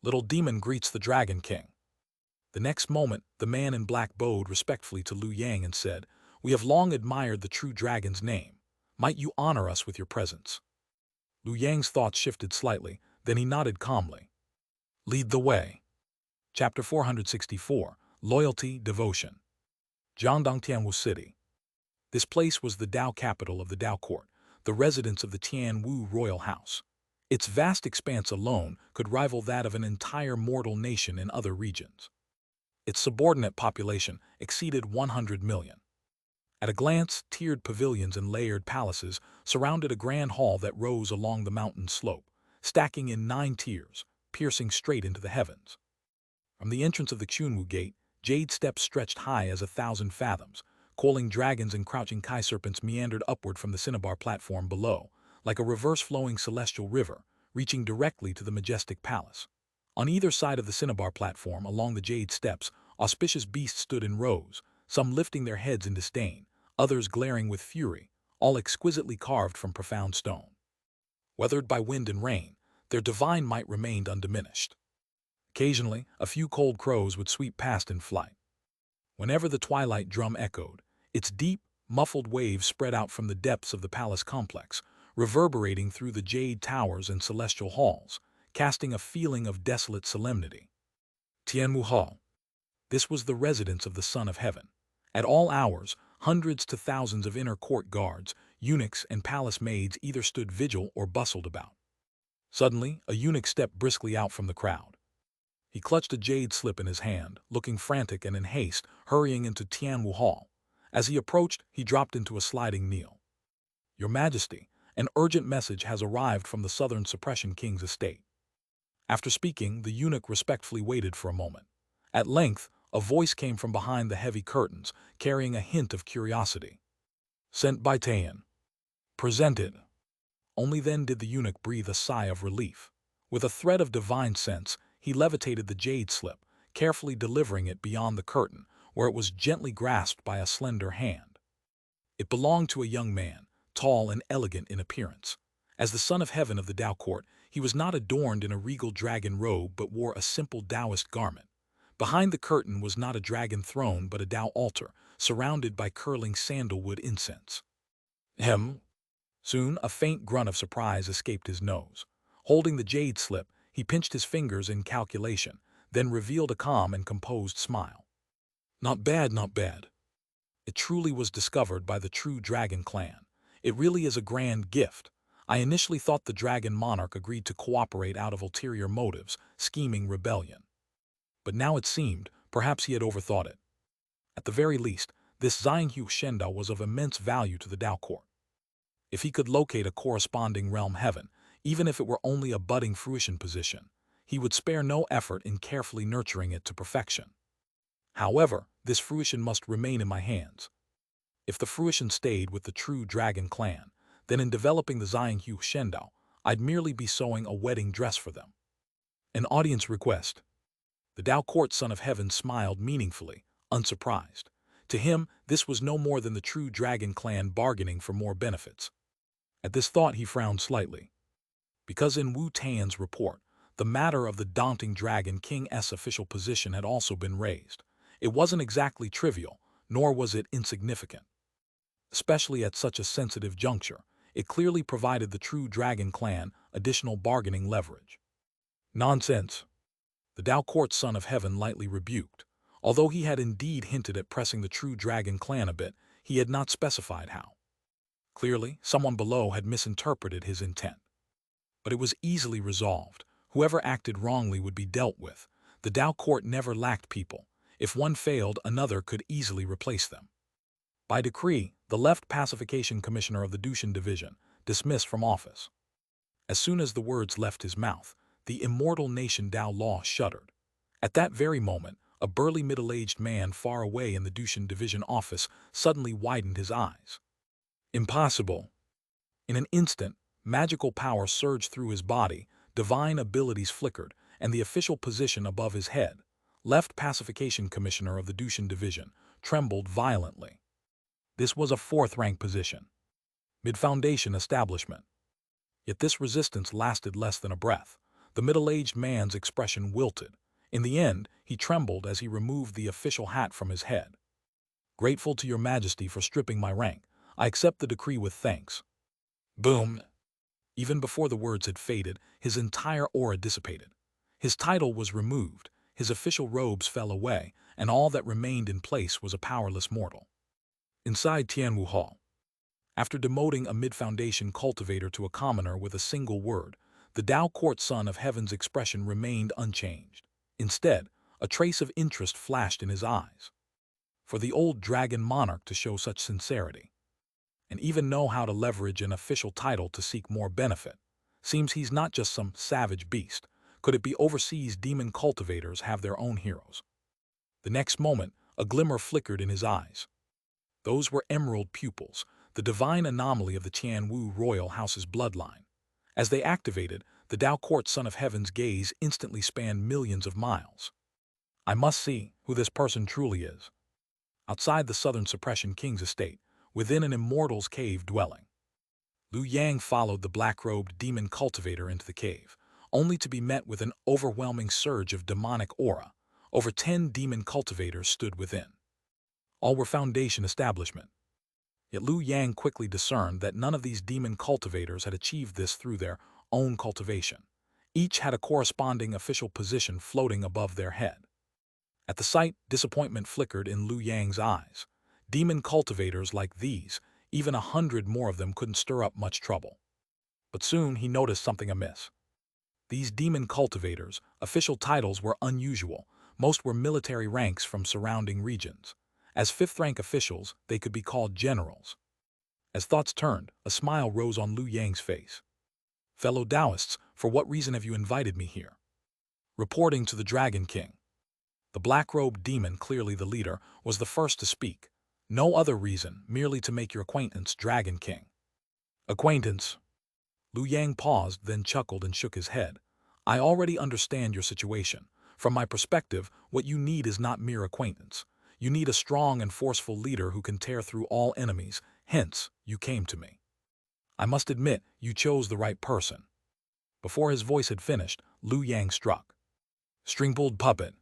Little demon greets the Dragon King. The next moment, the man in black bowed respectfully to Lu Yang and said, We have long admired the true dragon's name. Might you honor us with your presence? Lu Yang's thoughts shifted slightly, then he nodded calmly. Lead the way. Chapter 464, Loyalty, Devotion. Jiangdong Tianwu City. This place was the Dao capital of the Dao Court, the residence of the Tianwu royal house. Its vast expanse alone could rival that of an entire mortal nation in other regions. Its subordinate population exceeded 100 million. At a glance, tiered pavilions and layered palaces surrounded a grand hall that rose along the mountain slope, stacking in 9 tiers, piercing straight into the heavens. From the entrance of the Xianxia Gate, Jade steps stretched high as 1,000 fathoms. Coiling dragons and crouching kai serpents meandered upward from the cinnabar platform below, like a reverse-flowing celestial river, reaching directly to the majestic palace. On either side of the cinnabar platform, along the Jade steps, auspicious beasts stood in rows, some lifting their heads in disdain, others glaring with fury, all exquisitely carved from profound stone. Weathered by wind and rain, their divine might remained undiminished. Occasionally, a few cold crows would sweep past in flight. Whenever the twilight drum echoed, its deep, muffled waves spread out from the depths of the palace complex, reverberating through the jade towers and celestial halls, casting a feeling of desolate solemnity. Xianxia Hall. This was the residence of the Son of Heaven. At all hours, hundreds to thousands of inner court guards, eunuchs, and palace maids either stood vigil or bustled about. Suddenly, a eunuch stepped briskly out from the crowd. He clutched a jade slip in his hand, looking frantic and in haste, hurrying into Xianxia Hall. As he approached, he dropped into a sliding kneel. "Your Majesty, an urgent message has arrived from the Southern Suppression King's estate." After speaking, the eunuch respectfully waited for a moment. At length, a voice came from behind the heavy curtains, carrying a hint of curiosity. "Sent by Tayan." "Presented." Only then did the eunuch breathe a sigh of relief. With a thread of divine sense, he levitated the jade slip, carefully delivering it beyond the curtain, where it was gently grasped by a slender hand. It belonged to a young man, tall and elegant in appearance. As the Son of Heaven of the Tao Court, he was not adorned in a regal dragon robe but wore a simple Taoist garment. Behind the curtain was not a dragon throne but a Tao altar, surrounded by curling sandalwood incense. Hem. Soon, a faint grunt of surprise escaped his nose. Holding the jade slip, he pinched his fingers in calculation, then revealed a calm and composed smile. "Not bad, not bad. It truly was discovered by the true dragon clan. It really is a grand gift. I initially thought the dragon monarch agreed to cooperate out of ulterior motives, scheming rebellion. But now it seemed, perhaps he had overthought it. At the very least, this Xianxia Audiobook was of immense value to the Tao Court. If he could locate a corresponding realm heaven, even if it were only a budding fruition position, he would spare no effort in carefully nurturing it to perfection. However, this fruition must remain in my hands. If the fruition stayed with the true dragon clan, then in developing the Xianxia Audiobook, I'd merely be sewing a wedding dress for them. An audience request. The Tao Court Son of Heaven smiled meaningfully, unsurprised. To him, this was no more than the true dragon clan bargaining for more benefits. At this thought he frowned slightly. Because in Wu Tan's report, the matter of the daunting Dragon King's official position had also been raised. It wasn't exactly trivial, nor was it insignificant. Especially at such a sensitive juncture, it clearly provided the true Dragon Clan additional bargaining leverage. Nonsense. The Tao Court Son of Heaven lightly rebuked. Although he had indeed hinted at pressing the true Dragon Clan a bit, he had not specified how. Clearly, someone below had misinterpreted his intent. But it was easily resolved. Whoever acted wrongly would be dealt with. The Tao Court never lacked people. If one failed, another could easily replace them. By decree, the left pacification commissioner of the Dushan division dismissed from office. As soon as the words left his mouth, the immortal nation Tao law shuddered. At that very moment, a burly middle-aged man far away in the Dushan division office suddenly widened his eyes. Impossible. In an instant, magical power surged through his body, divine abilities flickered, and the official position above his head, left pacification commissioner of the Dushan division, trembled violently. This was a fourth-rank position. Mid-foundation establishment. Yet this resistance lasted less than a breath. The middle-aged man's expression wilted. In the end, he trembled as he removed the official hat from his head. "Grateful to your Majesty for stripping my rank. I accept the decree with thanks." Boom! Even before the words had faded, his entire aura dissipated. His title was removed, his official robes fell away, and all that remained in place was a powerless mortal. Inside Xianxia Hall. After demoting a mid-foundation cultivator to a commoner with a single word, the Tao Court Son of Heaven's expression remained unchanged. Instead, a trace of interest flashed in his eyes. For the old dragon monarch to show such sincerity, and even know how to leverage an official title to seek more benefit, seems he's not just some savage beast. Could it be overseas demon cultivators have their own heroes? The next moment, a glimmer flickered in his eyes. Those were emerald pupils, the divine anomaly of the Tianwu royal house's bloodline. As they activated, the Tao Court Son of Heaven's gaze instantly spanned millions of miles. I must see who this person truly is. Outside the Southern Suppression King's estate, within an immortal's cave dwelling, Liu Yang followed the black-robed demon cultivator into the cave, only to be met with an overwhelming surge of demonic aura. Over 10 demon cultivators stood within. All were Foundation establishment. Yet Liu Yang quickly discerned that none of these demon cultivators had achieved this through their own cultivation. Each had a corresponding official position floating above their head. At the sight, disappointment flickered in Liu Yang's eyes. Demon cultivators like these, even 100 more of them, couldn't stir up much trouble. But soon he noticed something amiss. These demon cultivators' official titles were unusual. Most were military ranks from surrounding regions. As fifth-rank officials, they could be called generals. As thoughts turned, a smile rose on Liu Yang's face. Fellow Taoists, for what reason have you invited me here? Reporting to the Dragon King. The black-robed demon, clearly the leader, was the first to speak. No other reason, merely to make your acquaintance, Dragon King. Acquaintance? Liu Yang paused, then chuckled and shook his head. I already understand your situation. From my perspective, what you need is not mere acquaintance. You need a strong and forceful leader who can tear through all enemies. Hence, you came to me. I must admit, you chose the right person. Before his voice had finished, Liu Yang struck. String-pulled puppet.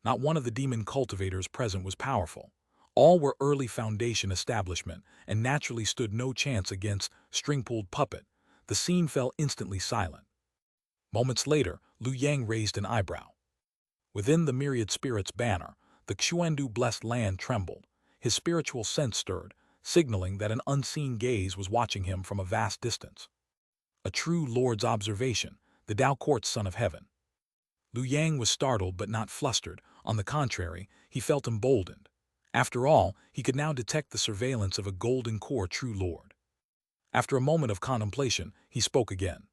Not one of the demon cultivators present was powerful. All were early Foundation establishment and naturally stood no chance against string-pulled puppet. The scene fell instantly silent. Moments later, Liu Yang raised an eyebrow. Within the myriad spirits banner, the Xuandu blessed land trembled. His spiritual sense stirred, signaling that an unseen gaze was watching him from a vast distance. A true Lord's observation, the Tao Court Son of Heaven. Liu Yang was startled but not flustered. On the contrary, he felt emboldened. After all, he could now detect the surveillance of a golden core true Lord. After a moment of contemplation, he spoke again.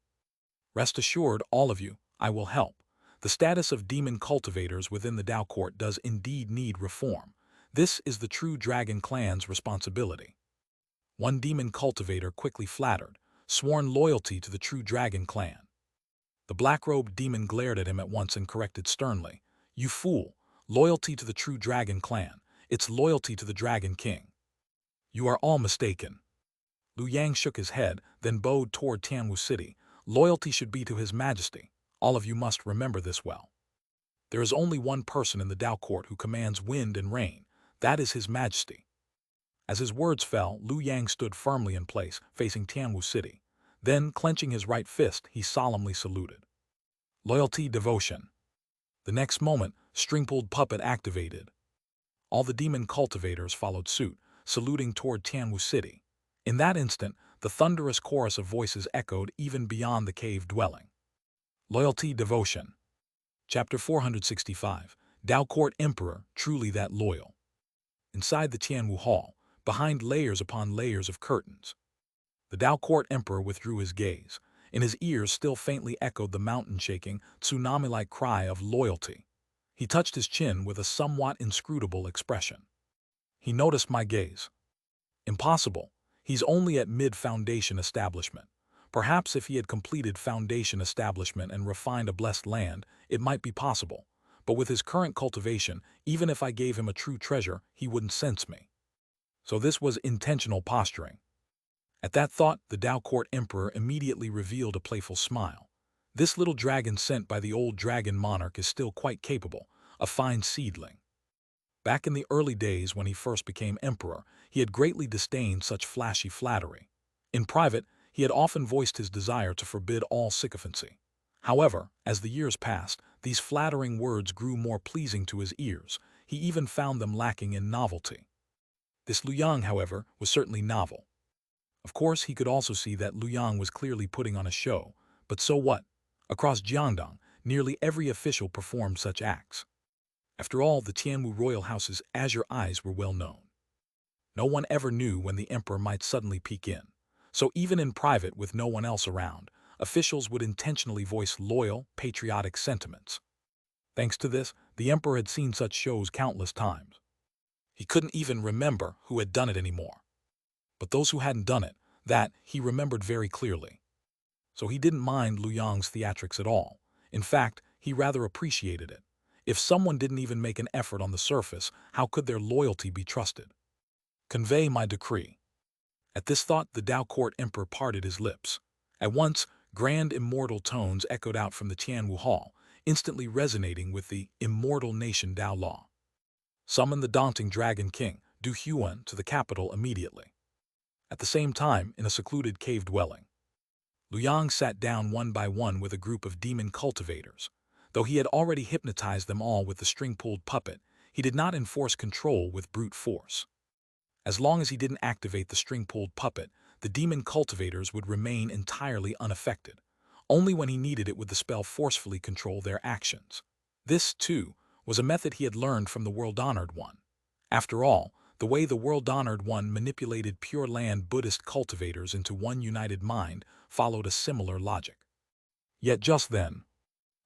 Rest assured, all of you, I will help. The status of demon cultivators within the Tao Court does indeed need reform. This is the true Dragon Clan's responsibility. One demon cultivator quickly flattered, sworn loyalty to the true Dragon Clan. The black-robed demon glared at him at once and corrected sternly. You fool! Loyalty to the true Dragon Clan. It's loyalty to the Dragon King. You are all mistaken. Liu Yang shook his head, then bowed toward Tianwu City. Loyalty should be to His Majesty. All of you must remember this well. There is only one person in the Tao Court who commands wind and rain. That is His Majesty. As his words fell, Liu Yang stood firmly in place, facing Tianwu City. Then, clenching his right fist, he solemnly saluted. Loyalty, devotion. The next moment, string-pulled puppet activated. All the demon cultivators followed suit, saluting toward Tianwu City. In that instant, the thunderous chorus of voices echoed even beyond the cave dwelling. Loyalty, devotion. Chapter 465. Tao Court Emperor, truly that loyal. Inside the Tianwu Hall, behind layers upon layers of curtains, the Tao Court Emperor withdrew his gaze. In his ears still faintly echoed the mountain-shaking, tsunami-like cry of loyalty. He touched his chin with a somewhat inscrutable expression. He noticed my gaze. Impossible. He's only at mid-Foundation establishment. Perhaps if he had completed Foundation establishment and refined a blessed land, it might be possible. But with his current cultivation, even if I gave him a true treasure, he wouldn't sense me. So this was intentional posturing. At that thought, the Tao Court Emperor immediately revealed a playful smile. This little dragon sent by the old dragon monarch is still quite capable, a fine seedling. Back in the early days when he first became emperor, he had greatly disdained such flashy flattery. In private, he had often voiced his desire to forbid all sycophancy. However, as the years passed, these flattering words grew more pleasing to his ears. He even found them lacking in novelty. This Liu Yang, however, was certainly novel. Of course, he could also see that Liu Yang was clearly putting on a show, But so what? Across Jiangdong, nearly every official performed such acts. After all, the Tianwu royal house's azure eyes were well known. No one ever knew when the emperor might suddenly peek in. So even in private with no one else around, officials would intentionally voice loyal, patriotic sentiments. Thanks to this, the emperor had seen such shows countless times. He couldn't even remember who had done it anymore. But those who hadn't done it, that he remembered very clearly. So he didn't mind Liu Yang's theatrics at all. In fact, he rather appreciated it. If someone didn't even make an effort on the surface, how could their loyalty be trusted? Convey my decree. At this thought, the Dao court emperor parted his lips. At once, grand immortal tones echoed out from the Tianwu hall, instantly resonating with the immortal nation Dao law. Summon the daunting Dragon King, Du Huan, to the capital immediately. At the same time, in a secluded cave dwelling, Liu Yang sat down one by one with a group of demon cultivators. Though he had already hypnotized them all with the string-pulled puppet, he did not enforce control with brute force. As long as he didn't activate the string-pulled puppet, the demon cultivators would remain entirely unaffected. Only when he needed it would the spell forcefully control their actions. This, too, was a method he had learned from the World-Honored One. After all, the way the World-Honored One manipulated Pure Land Buddhist cultivators into one united mind followed a similar logic. Yet just then,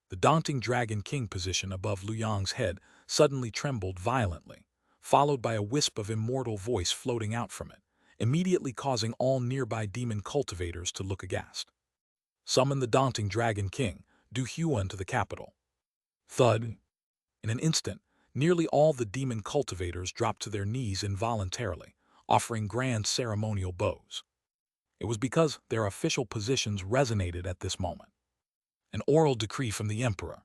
the daunting Dragon King position above Liu Yang's head suddenly trembled violently, followed by a wisp of immortal voice floating out from it, immediately causing all nearby demon cultivators to look aghast. Summon the daunting Dragon King, Du Huan, to the capital. Thud. In an instant, nearly all the demon cultivators dropped to their knees involuntarily, offering grand ceremonial bows. It was because their official positions resonated at this moment. An oral decree from the emperor.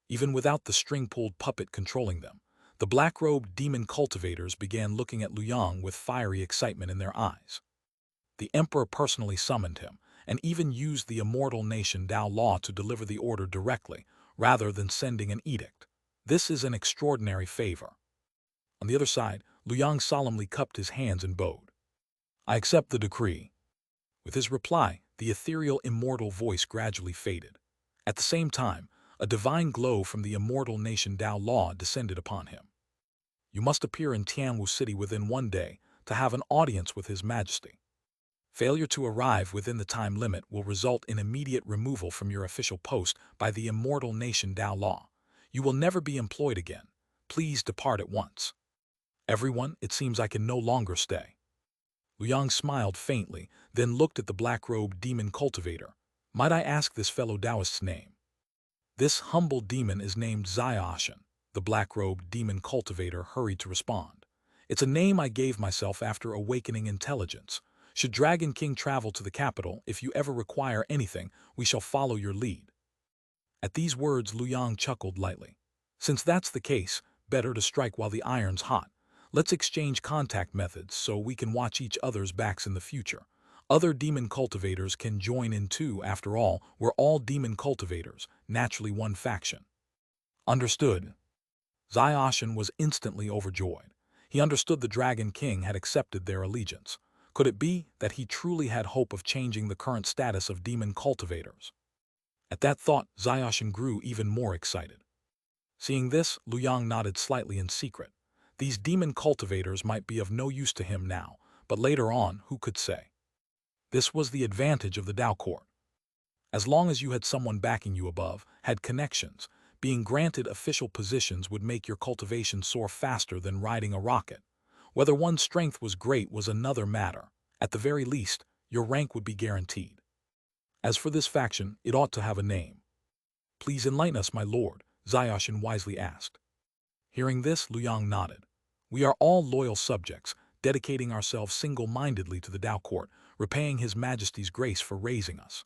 Even without the string-pulled puppet controlling them, the black-robed demon cultivators began looking at Liu Yang with fiery excitement in their eyes. The emperor personally summoned him, and even used the immortal nation Dao law to deliver the order directly, rather than sending an edict. This is an extraordinary favor. On the other side, Liu Yang solemnly cupped his hands and bowed. I accept the decree. With his reply, the ethereal immortal voice gradually faded. At the same time, a divine glow from the immortal nation Dao law descended upon him. You must appear in Tianwu City within 1 day to have an audience with His Majesty. Failure to arrive within the time limit will result in immediate removal from your official post by the immortal nation Dao law. You will never be employed again. Please depart at once. Everyone, it seems I can no longer stay. Liu Yang smiled faintly, then looked at the black-robed demon cultivator. Might I ask this fellow Taoist's name? This humble demon is named Xianxia, the black-robed demon cultivator hurried to respond. It's a name I gave myself after awakening intelligence. Should Dragon King travel to the capital, if you ever require anything, we shall follow your lead. At these words, Liu Yang chuckled lightly. Since that's the case, better to strike while the iron's hot. Let's exchange contact methods so we can watch each other's backs in the future. Other demon cultivators can join in too. After all, we're all demon cultivators, naturally one faction. Understood. Xianxia was instantly overjoyed. He understood the Dragon King had accepted their allegiance. Could it be that he truly had hope of changing the current status of demon cultivators? At that thought, Xianxia grew even more excited. Seeing this, Liu Yang nodded slightly in secret. These demon cultivators might be of no use to him now, but later on, who could say? This was the advantage of the Dao court. As long as you had someone backing you above, had connections, being granted official positions would make your cultivation soar faster than riding a rocket. Whether one's strength was great was another matter. At the very least, your rank would be guaranteed. As for this faction, it ought to have a name. Please enlighten us, my lord, Xianxia wisely asked. Hearing this, Liu Yang nodded. We are all loyal subjects, dedicating ourselves single-mindedly to the Dao court, repaying His Majesty's grace for raising us.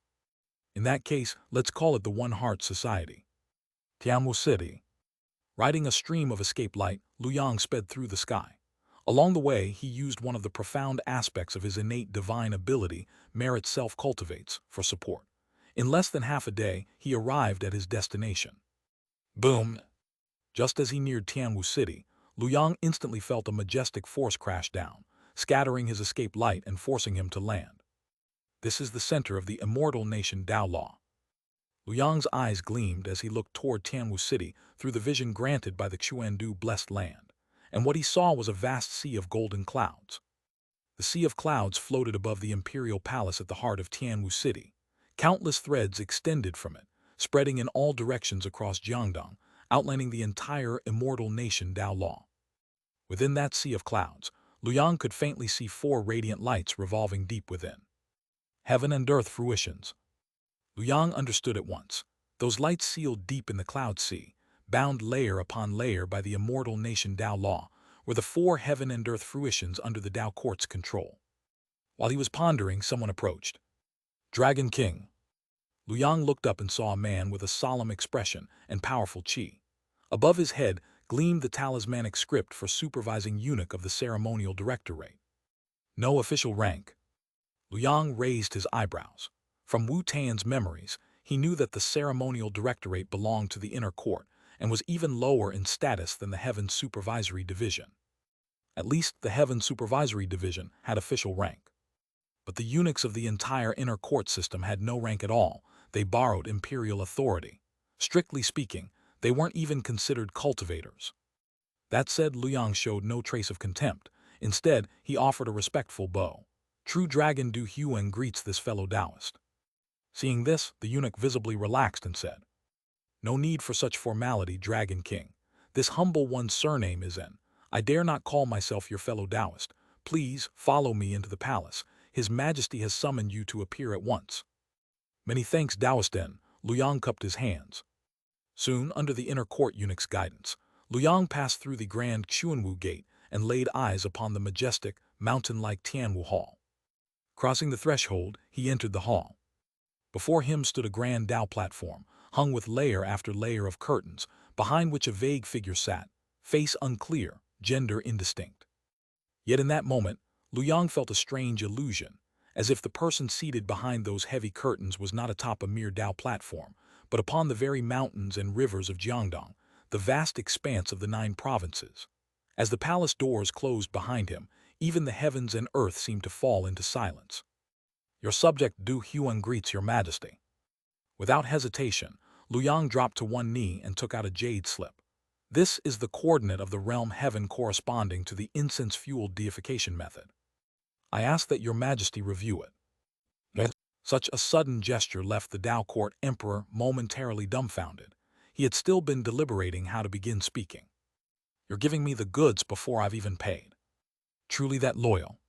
In that case, let's call it the One Heart Society. Tianwu City. Riding a stream of escape light, Liu Yang sped through the sky. Along the way, he used one of the profound aspects of his innate divine ability, merit self-cultivates, for support. In less than half a day, he arrived at his destination. Boom! Just as he neared Tianwu City, Liu Yang instantly felt a majestic force crash down, scattering his escape light and forcing him to land. This is the center of the immortal nation Dao law. Lu Yang's eyes gleamed as he looked toward Tianwu City through the vision granted by the Xuandu blessed land, and what he saw was a vast sea of golden clouds. The sea of clouds floated above the imperial palace at the heart of Tianwu City. Countless threads extended from it, spreading in all directions across Jiangdong, outlining the entire immortal nation Dao Law. Within that sea of clouds, Lu Yang could faintly see four radiant lights revolving deep within. Heaven and earth fruitions. Lu Yang understood at once. Those lights sealed deep in the cloud sea, bound layer upon layer by the immortal nation Dao Law, were the four heaven and earth fruitions under the Dao Court's control. While he was pondering, someone approached. Dragon King. Lu Yang looked up and saw a man with a solemn expression and powerful qi. Above his head gleamed the talismanic script for supervising eunuch of the ceremonial directorate. No official rank. Lu Yang raised his eyebrows. From Wu Tan's memories, he knew that the ceremonial directorate belonged to the inner court and was even lower in status than the Heaven Supervisory Division. At least the Heaven Supervisory Division had official rank. But the eunuchs of the entire inner court system had no rank at all. They borrowed imperial authority. Strictly speaking, they weren't even considered cultivators. That said, Lu Yang showed no trace of contempt. Instead, he offered a respectful bow. True Dragon Du Huang greets this fellow Taoist. Seeing this, the eunuch visibly relaxed and said, No need for such formality, Dragon King. This humble one's surname is En. I dare not call myself your fellow Taoist. Please follow me into the palace. His Majesty has summoned you to appear at once. Many thanks, Taoist En. Lu Yang cupped his hands. Soon, under the inner court eunuch's guidance, Lu Yang passed through the grand Xuanwu gate and laid eyes upon the majestic, mountain-like Tianwu Hall. Crossing the threshold, he entered the hall. Before him stood a grand Dao platform, hung with layer after layer of curtains, behind which a vague figure sat, face unclear, gender indistinct. Yet in that moment, Lu Yang felt a strange illusion, as if the person seated behind those heavy curtains was not atop a mere Dao platform, but upon the very mountains and rivers of Jiangdong, the vast expanse of the 9 provinces. As the palace doors closed behind him, even the heavens and earth seemed to fall into silence. Your subject Du Huang greets your majesty. Without hesitation, Lu Yang dropped to one knee and took out a jade slip. This is the coordinate of the realm heaven corresponding to the incense-fueled deification method. I ask that your majesty review it. Yes. Such a sudden gesture left the Dao Court emperor momentarily dumbfounded. He had still been deliberating how to begin speaking. You're giving me the goods before I've even paid. Truly that loyal.